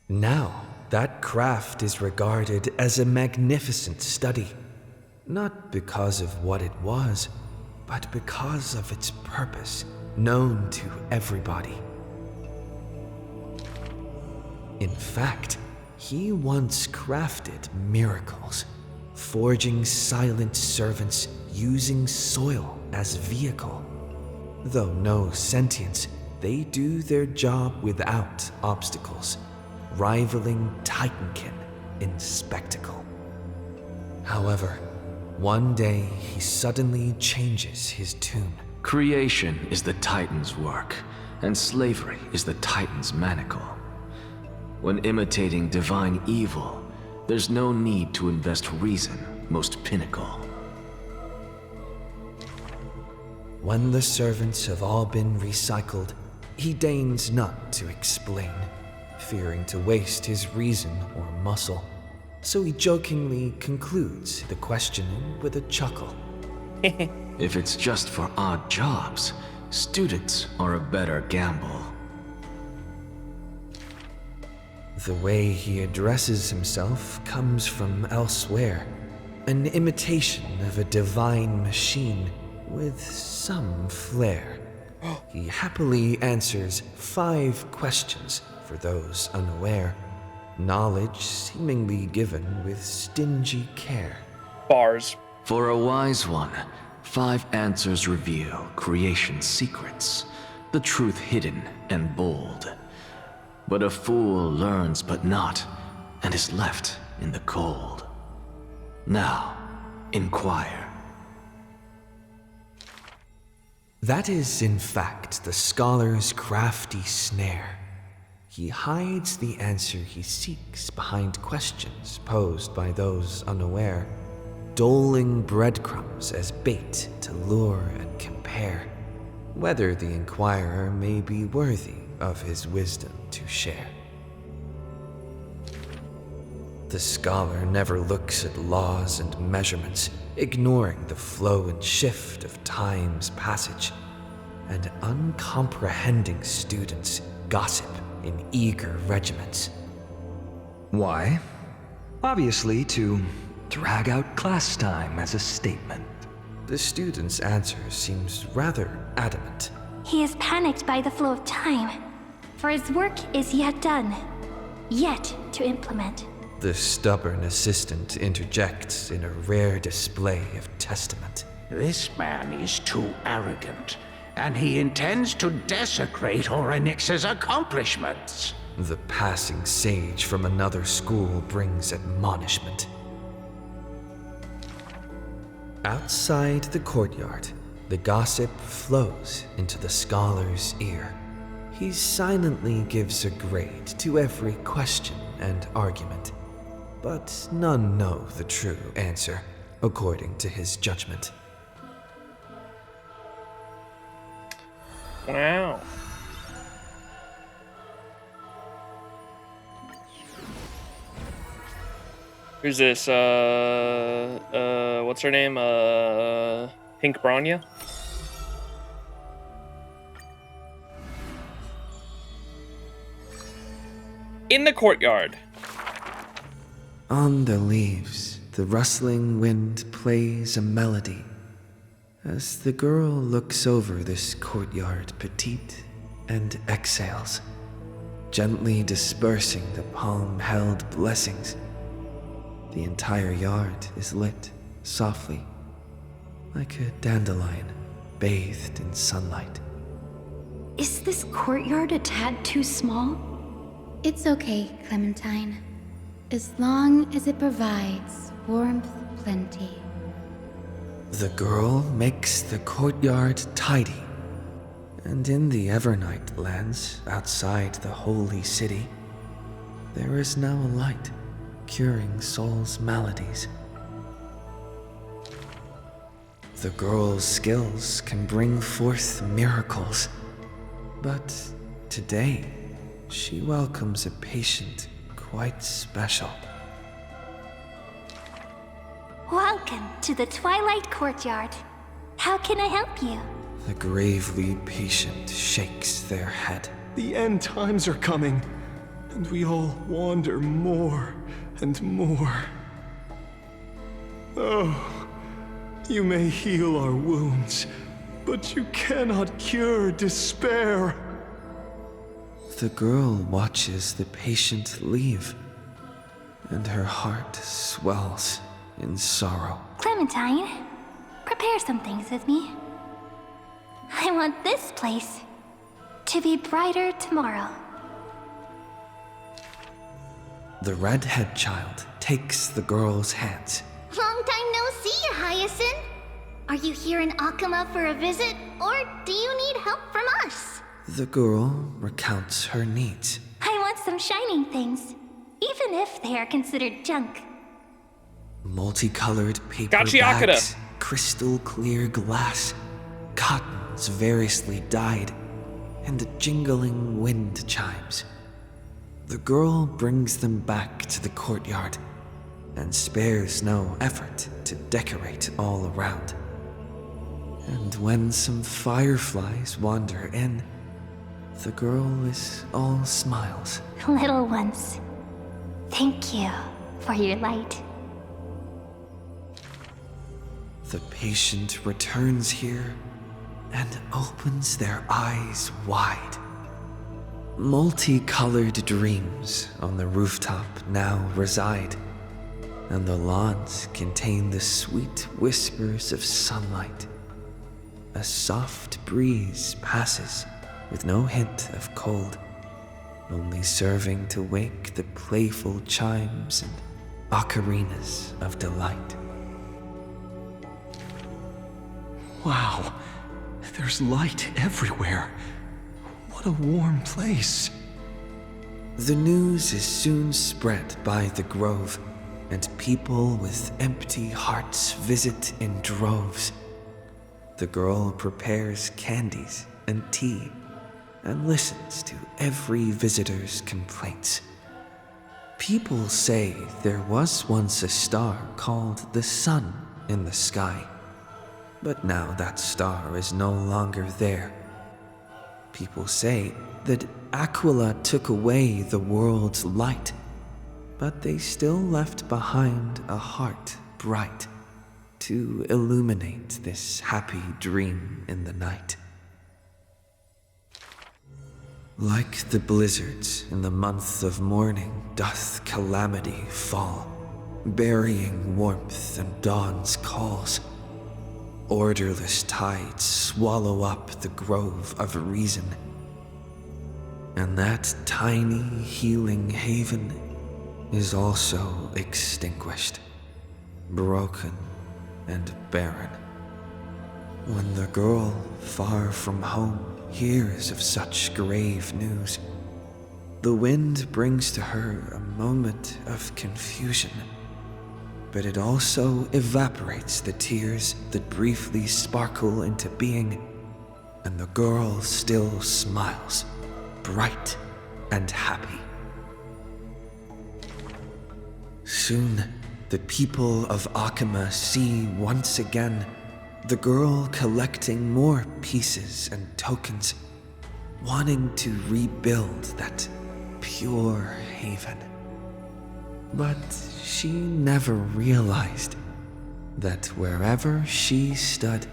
Now, that craft is regarded as a magnificent study, not because of what it was, but because of its purpose, known to everybody. In fact, he once crafted miracles, forging silent servants using soil as vehicle. Though no sentience, they do their job without obstacles, rivaling Titankin in spectacle. However, one day he suddenly changes his tune. Creation is the Titan's work, and slavery is the Titan's manacle. When imitating divine evil, there's no need to invest reason, most pinnacle. When the servants have all been recycled, he deigns not to explain, fearing to waste his reason or muscle. So he jokingly concludes the questioning with a chuckle. If it's just for odd jobs, students are a better gamble. The way he addresses himself comes from elsewhere, an imitation of a divine machine with some flair. He happily answers 5 questions for those unaware, knowledge seemingly given with stingy care. Bars. For a wise one, 5 answers reveal creation's secrets, the truth hidden and bold. But a fool learns but not, and is left in the cold. Now, inquire. That is, in fact, the scholar's crafty snare. He hides the answer he seeks behind questions posed by those unaware, doling breadcrumbs as bait to lure and compare, whether the inquirer may be worthy of his wisdom to share. The scholar never looks at laws and measurements, ignoring the flow and shift of time's passage, and uncomprehending students gossip in eager regiments. Why? Obviously to drag out class time as a statement. the student's answer seems rather adamant. He is panicked by the flow of time, for his work is yet done, yet to implement. The stubborn assistant interjects in a rare display of testament. This man is too arrogant, and he intends to desecrate Orynyx's accomplishments. The passing sage from another school brings admonishment. Outside the courtyard, the gossip flows into the scholar's ear. He silently gives a grade to every question and argument, but none know the true answer, according to his judgment. Wow. Who's this? What's her name? Pink Bronya? In the courtyard. On the leaves, the rustling wind plays a melody. As the girl looks over this courtyard petite and exhales, gently dispersing the palm-held blessings. The entire yard is lit softly, like a dandelion bathed in sunlight. Is this courtyard a tad too small? It's okay, Clementine. As long as it provides warmth plenty. The girl makes the courtyard tidy, and in the Evernight lands outside the holy city, there is now a light curing souls' maladies. The girl's skills can bring forth miracles, but today she welcomes a patient quite special. Welcome to the Twilight Courtyard. How can I help you? The gravely patient shakes their head. The end times are coming, and we all wander more and more. Oh, you may heal our wounds, but you cannot cure despair. The girl watches the patient leave, and her heart swells in sorrow. Clementine, prepare some things with me. I want this place to be brighter tomorrow. The redhead child takes the girl's hands. Long time no see, Hyacinth. Are you here in Akama for a visit, or do you need help from us? The girl recounts her needs. I want some shining things, even if they are considered junk. Multicolored paper Gachiakura. bags, crystal clear glass, cottons variously dyed, and jingling wind chimes. The girl brings them back to the courtyard and spares no effort to decorate all around. And when some fireflies wander in, the girl is all smiles. Little ones, thank you for your light. The patient returns here and opens their eyes wide. Multicolored dreams on the rooftop now reside, and the lawns contain the sweet whispers of sunlight. A soft breeze passes with no hint of cold, only serving to wake the playful chimes and ocarinas of delight. Wow, there's light everywhere. What a warm place. The news is soon spread by the grove, and people with empty hearts visit in droves. The girl prepares candies and tea and listens to every visitor's complaints. People say there was once a star called the sun in the sky, but now that star is no longer there. People say that Aquila took away the world's light, but they still left behind a heart bright to illuminate this happy dream in the night. Like the blizzards in the month of mourning doth calamity fall, burying warmth and dawn's calls. Orderless tides swallow up the grove of reason, and that tiny healing haven is also extinguished, broken and barren. When the girl far from home hears of such grave news, the wind brings to her a moment of confusion, but it also evaporates the tears that briefly sparkle into being, and the girl still smiles, bright and happy. Soon, the people of Akima see once again the girl collecting more pieces and tokens, wanting to rebuild that pure haven. But she never realized that wherever she stood,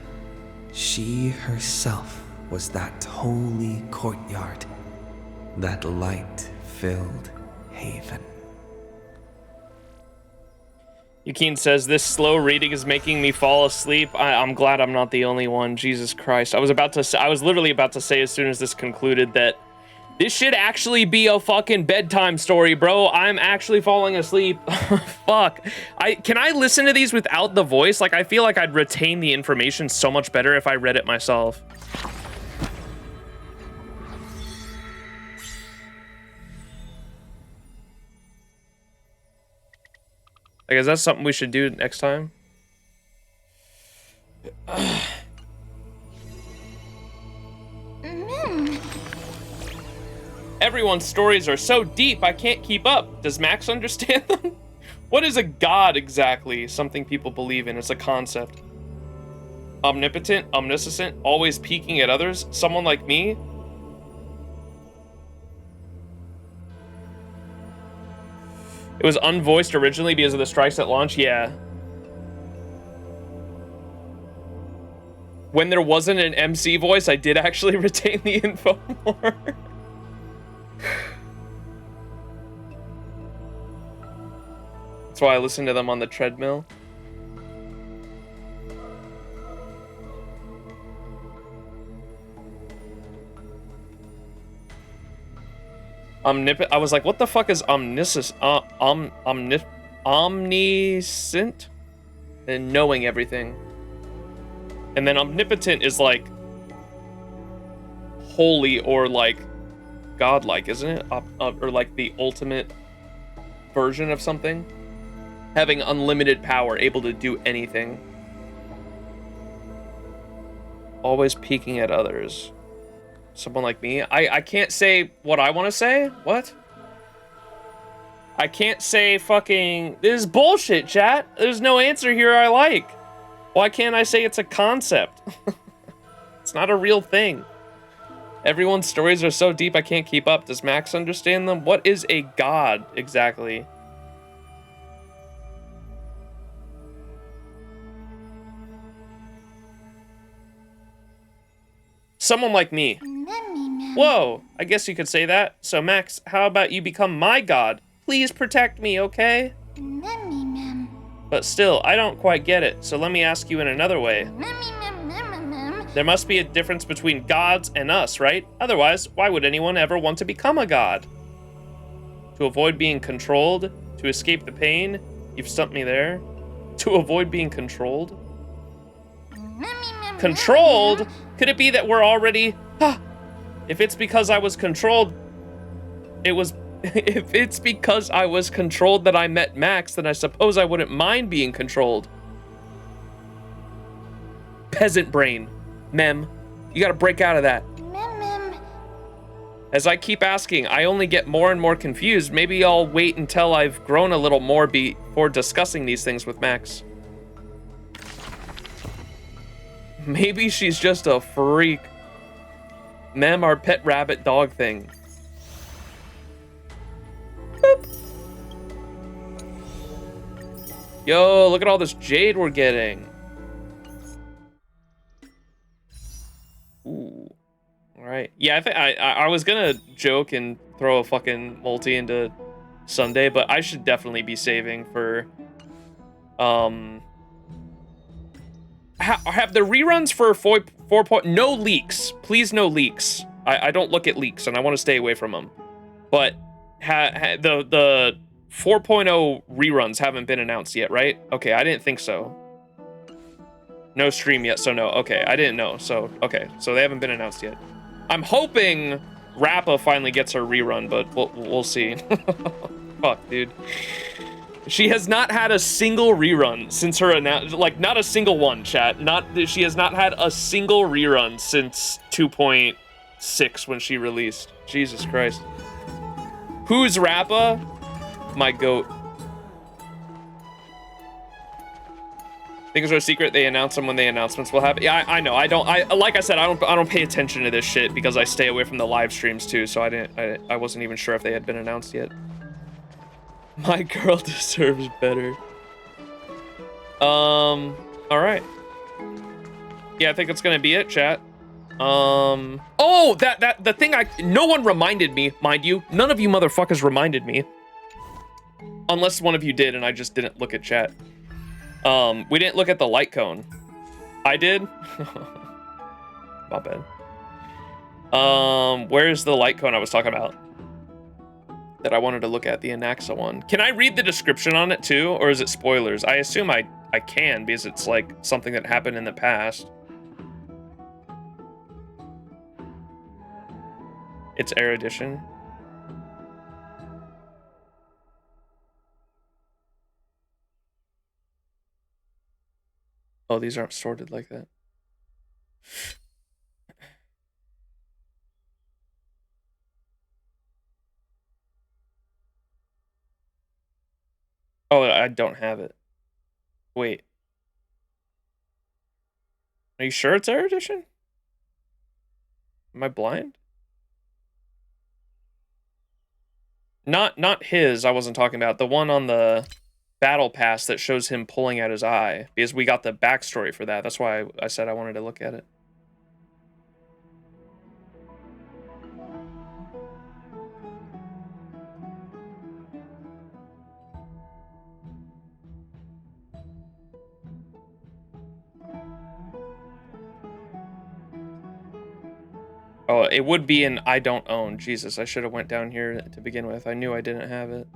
she herself was that holy courtyard, that light-filled haven. Yukine says, this slow reading is making me fall asleep. I'm glad I'm not the only one. Jesus Christ. I was literally about to say as soon as this concluded that this should actually be a fucking bedtime story, bro. I'm actually falling asleep. Fuck. Can I listen to these without the voice? Like, I feel like I'd retain the information so much better if I read it myself. Like, is that something we should do next time? Everyone's stories are so deep, I can't keep up. Does Max understand them? What is a god exactly? Something people believe in. It's a concept. Omnipotent, omniscient, always peeking at others. Someone like me? It was unvoiced originally because of the strikes at launch, yeah. When there wasn't an MC voice, I did actually retain the info more. That's why I listen to them on the treadmill. I was like, what the fuck is omniscient? Omniscient? And knowing everything. And then omnipotent is like holy or like godlike, isn't it? Or like the ultimate version of something. Having unlimited power, able to do anything. Always peeking at others. Someone like me. I can't say what I want to say. What? I can't say fucking... This is bullshit, chat. There's no answer here I like. Why can't I say it's a concept? It's not a real thing. Everyone's stories are so deep I can't keep up. Does Max understand them? What is a god exactly? Someone like me. Whoa, I guess you could say that. So Max, how about you become my god? Please protect me, okay? But still, I don't quite get it, so let me ask you in another way. There must be a difference between gods and us, right? Otherwise, why would anyone ever want to become a god? To avoid being controlled? To escape the pain? You've stumped me there. To avoid being controlled? Controlled? Could it be that we're already... If it's because I was controlled... If it's because I was controlled that I met Max, then I suppose I wouldn't mind being controlled. Peasant brain. Mem. You gotta break out of that. As I keep asking, I only get more and more confused. Maybe I'll wait until I've grown a little more before discussing these things with Max. Maybe she's just a freak. Mem, our pet rabbit dog thing. Boop. Yo, look at all this jade we're getting. Ooh. All right. Yeah, I think I was gonna joke and throw a fucking multi into Sunday, but I should definitely be saving for have the reruns for 4. No leaks, please, no leaks. I don't look at leaks and I want to stay away from them. But the 4.0 reruns haven't been announced yet, right? Okay, I didn't think so. No stream yet, so no. Okay, I didn't know. So okay, so they haven't been announced yet. I'm hoping Rappa finally gets her rerun, but we'll see. Fuck, dude. She has not had a single rerun since her like not a single one, chat. She has not had a single rerun since 2.6 when she released. Jesus Christ. Who's Rappa? My goat. Things are a secret. They announce them when the announcements will happen. Yeah, I know. Like I said, I don't pay attention to this shit because I stay away from the live streams too. So I wasn't even sure if they had been announced yet. My girl deserves better. All right. Yeah, I think that's gonna be it, chat. Oh, the thing no one reminded me, mind you. None of you motherfuckers reminded me. Unless one of you did and I just didn't look at chat. We didn't look at the light cone. I did? My bad. Where's the light cone I was talking about? That I wanted to look at, the Anaxa one. Can I read the description on it too, or is it spoilers? I assume I can, because it's like something that happened in the past. It's erudition. Oh, these aren't sorted like that. Oh, I don't have it. Wait. Are you sure it's erudition? Am I blind? Not his, I wasn't talking about. The one on the battle pass that shows him pulling out his eye. Because we got the backstory for that. That's why I said I wanted to look at it. Oh, it would be an I don't own. Jesus, I should have went down here to begin with. I knew I didn't have it.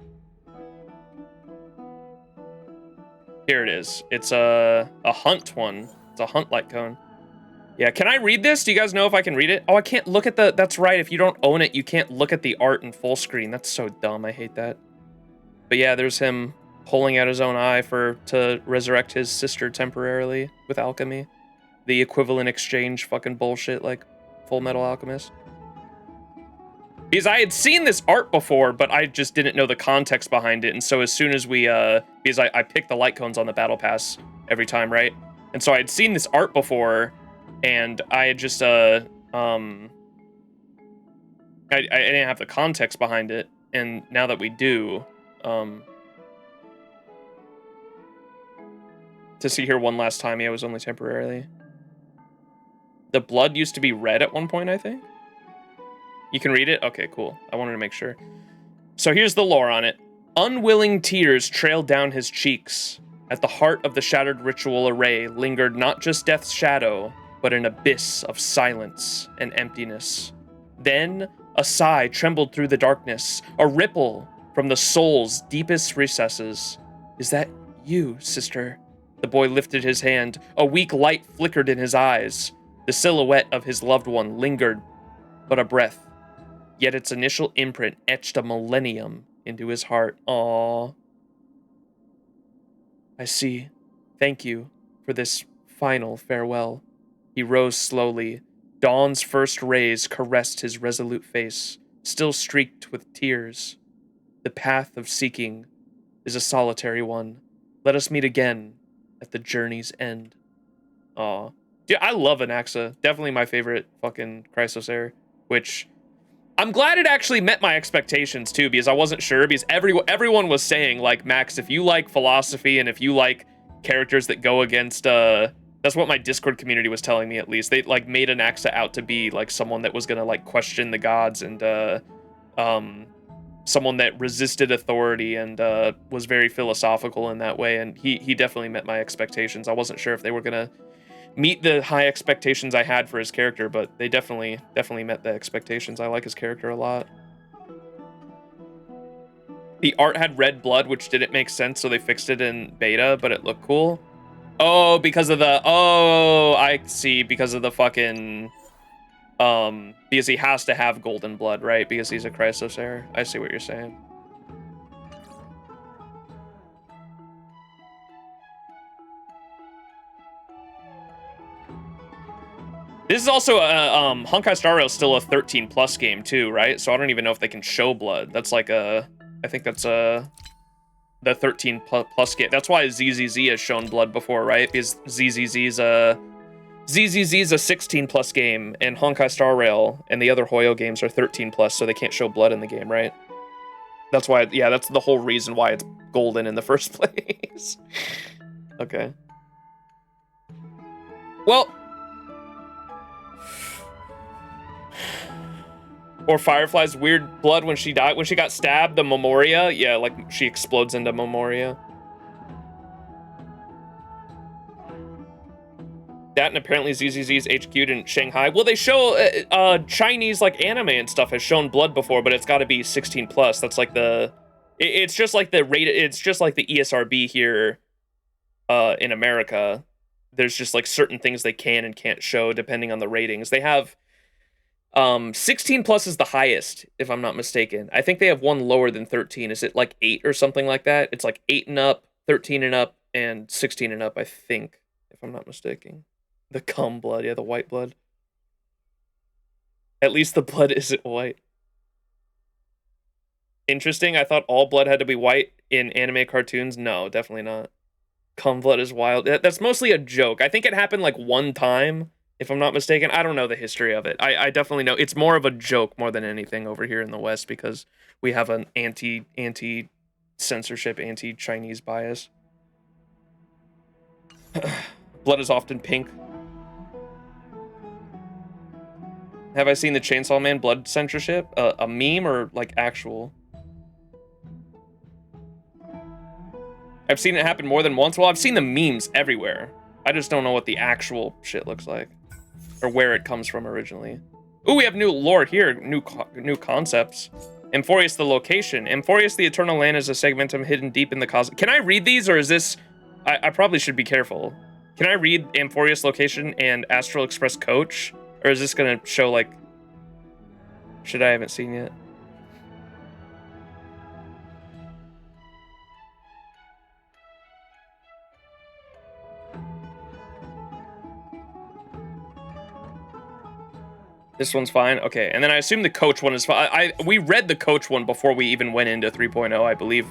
Here it is. It's a hunt one. It's a hunt light cone. Yeah, can I read this? Do you guys know if I can read it? Oh, I can't look at the... That's right, if you don't own it, you can't look at the art in full screen. That's so dumb, I hate that. But yeah, there's him pulling out his own eye to resurrect his sister temporarily with alchemy. The equivalent exchange fucking bullshit like Full Metal Alchemist. Because I had seen this art before, but I just didn't know the context behind it. And so as soon as we, because I picked the light cones on the battle pass every time, right? And so I had seen this art before, and I had just, I didn't have the context behind it. And now that we do, to see here one last time, yeah, it was only temporarily. The blood used to be red at one point, I think. You can read it? Okay, cool. I wanted to make sure. So here's the lore on it. Unwilling tears trailed down his cheeks. At the heart of the shattered ritual array lingered not just death's shadow, but an abyss of silence and emptiness. Then a sigh trembled through the darkness, a ripple from the soul's deepest recesses. Is that you, sister? The boy lifted his hand. A weak light flickered in his eyes. The silhouette of his loved one lingered but a breath. Yet its initial imprint etched a millennium into his heart. Aww. I see. Thank you for this final farewell. He rose slowly. Dawn's first rays caressed his resolute face, still streaked with tears. The path of seeking is a solitary one. Let us meet again at the journey's end. Aw. Dude, I love Anaxa. Definitely my favorite fucking Chrysos heir, which... I'm glad it actually met my expectations too, because I wasn't sure, because everyone was saying, like, Max, if you like philosophy and if you like characters that go against the That's what my Discord community was telling me, at least. They, like, made Anaxa out to be, like, someone that was gonna, like, question the gods and, someone that resisted authority and, was very philosophical in that way, and he definitely met my expectations. I wasn't sure if they were gonna meet the high expectations I had for his character, but they definitely met the expectations. I like his character a lot. The art had red blood, which didn't make sense, so they fixed it in beta, but it looked cool. Oh, because of the... Oh, I see. Because of the fucking... Because he has to have golden blood, right? Because he's a Chrysos heir. I see what you're saying. This is also a... Honkai Star Rail is still a 13+ game, too, right? So I don't even know if they can show blood. That's like a... I think that's a... The 13+ game. That's why ZZZ has shown blood before, right? Because ZZZ's a 16+ game, and Honkai Star Rail and the other Hoyo games are 13+, so they can't show blood in the game, right? That's why, yeah, that's the whole reason why it's golden in the first place. Okay. Well. Or Firefly's weird blood when she died, when she got stabbed, the Memoria. Yeah, like she explodes into Memoria. That, and apparently ZZZ's HQ'd in Shanghai. Well, they show Chinese like anime and stuff has shown blood before, but it's got to be 16+. That's like the, it's just like the rated. It's just like the ESRB here, in America. There's just like certain things they can and can't show depending on the ratings. They have. 16+ is the highest, if I'm not mistaken. I think they have one lower than 13. Is it like 8 or something like that? It's like 8 and up, 13 and up, and 16 and up, I think, if I'm not mistaken. The cum blood, yeah, the white blood. At least the blood isn't white. Interesting, I thought all blood had to be white in anime cartoons. No, definitely not. Cum blood is wild. That's mostly a joke. I think it happened like one time, if I'm not mistaken. I don't know the history of it. I definitely know it's more of a joke more than anything over here in the West because we have an anti-censorship, anti-Chinese bias. Blood is often pink. Have I seen the Chainsaw Man blood censorship? A meme or like actual? I've seen it happen more than once. Well, I've seen the memes everywhere. I just don't know what the actual shit looks like. Or where it comes from originally. Ooh, we have new lore here. New concepts. Amphoreus, the location. Amphoreus, the eternal land, is a segmentum hidden deep in the cosmos. Can I read these, or is this... I probably should be careful. Can I read Amphoreus location and Astral Express coach? Or is this gonna show, like... Shit I haven't seen yet? This one's fine? Okay, and then I assume the coach one is fine. We read the coach one before we even went into 3.0, I believe.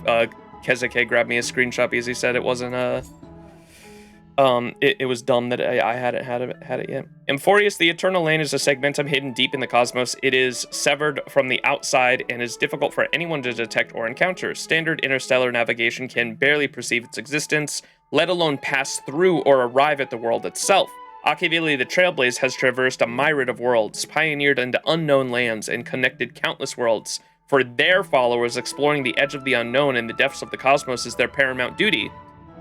Kezeke grabbed me a screenshot because he said it wasn't, it was dumb that I hadn't had it yet. Amphoreus, the eternal lane, is a segmentum hidden deep in the cosmos. It is severed from the outside and is difficult for anyone to detect or encounter. Standard interstellar navigation can barely perceive its existence, let alone pass through or arrive at the world itself. Akivili the Trailblaze has traversed a myriad of worlds, pioneered into unknown lands, and connected countless worlds. For their followers, exploring the edge of the unknown and the depths of the cosmos is their paramount duty.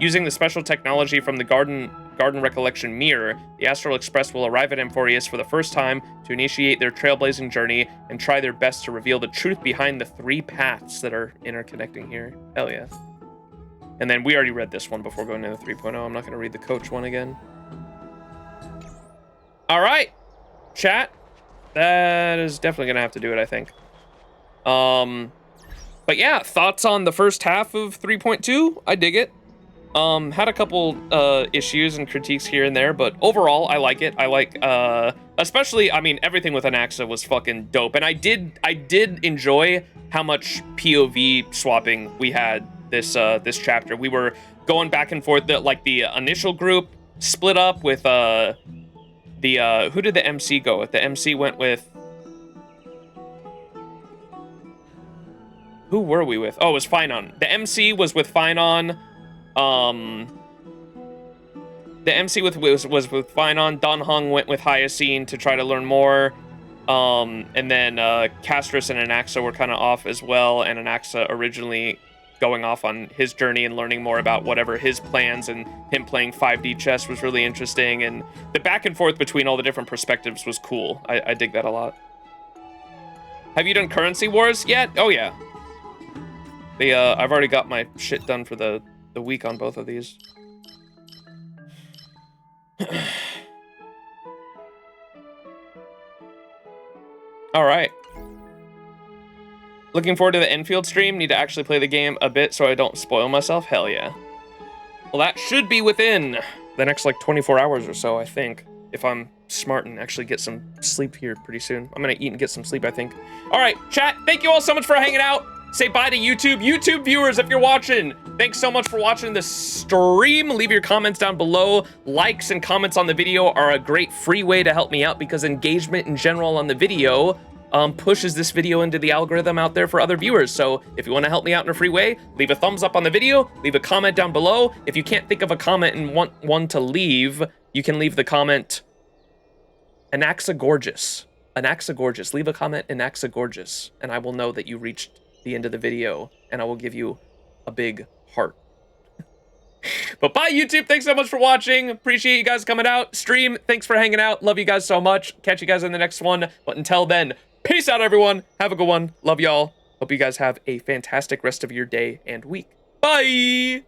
Using the special technology from the Garden Recollection Mirror, the Astral Express will arrive at Amphoreus for the first time to initiate their trailblazing journey and try their best to reveal the truth behind the 3 paths that are interconnecting here. Hell yeah. And then we already read this one before going into 3.0. I'm not going to read the coach one again. All right, chat. That is definitely gonna have to do it, I think. But yeah, thoughts on the first half of 3.2? I dig it. Had a couple issues and critiques here and there, but overall, I like it. I like, especially, I mean, everything with Anaxa was fucking dope, and I did enjoy how much POV swapping we had this chapter. We were going back and forth. The initial group split up with who did the MC go with? The MC went with... Who were we with? Oh, it was Finon. The MC was with Finon. The MC was with Finon. Don Hung went with Hyacine to try to learn more. And then Castris and Anaxa were kind of off as well. And Anaxa originally going off on his journey and learning more about whatever his plans, and him playing 5D chess was really interesting. And the back and forth between all the different perspectives was cool. I dig that a lot. Have you done Currency Wars yet? Oh yeah. I've already got my shit done for the week on both of these. All right. Looking forward to the Enfield stream. Need to actually play the game a bit so I don't spoil myself. Hell yeah. Well, that should be within the next like 24 hours or so, I think. If I'm smart and actually get some sleep here pretty soon. I'm gonna eat and get some sleep, I think. All right, chat, thank you all so much for hanging out. Say bye to YouTube. YouTube viewers, if you're watching, thanks so much for watching the stream. Leave your comments down below. Likes and comments on the video are a great free way to help me out, because engagement in general on the video pushes this video into the algorithm out there for other viewers. So if you want to help me out in a free way, leave a thumbs up on the video, leave a comment down below. If you can't think of a comment and want one to leave, you can leave the comment Anaxa Gorgeous. Anaxa Gorgeous. Leave a comment Anaxa Gorgeous, and I will know that you reached the end of the video, and I will give you a big heart. But bye, YouTube. Thanks so much for watching. Appreciate you guys coming out. Stream, thanks for hanging out. Love you guys so much. Catch you guys in the next one. But until then, peace out, everyone. Have a good one. Love y'all. Hope you guys have a fantastic rest of your day and week. Bye!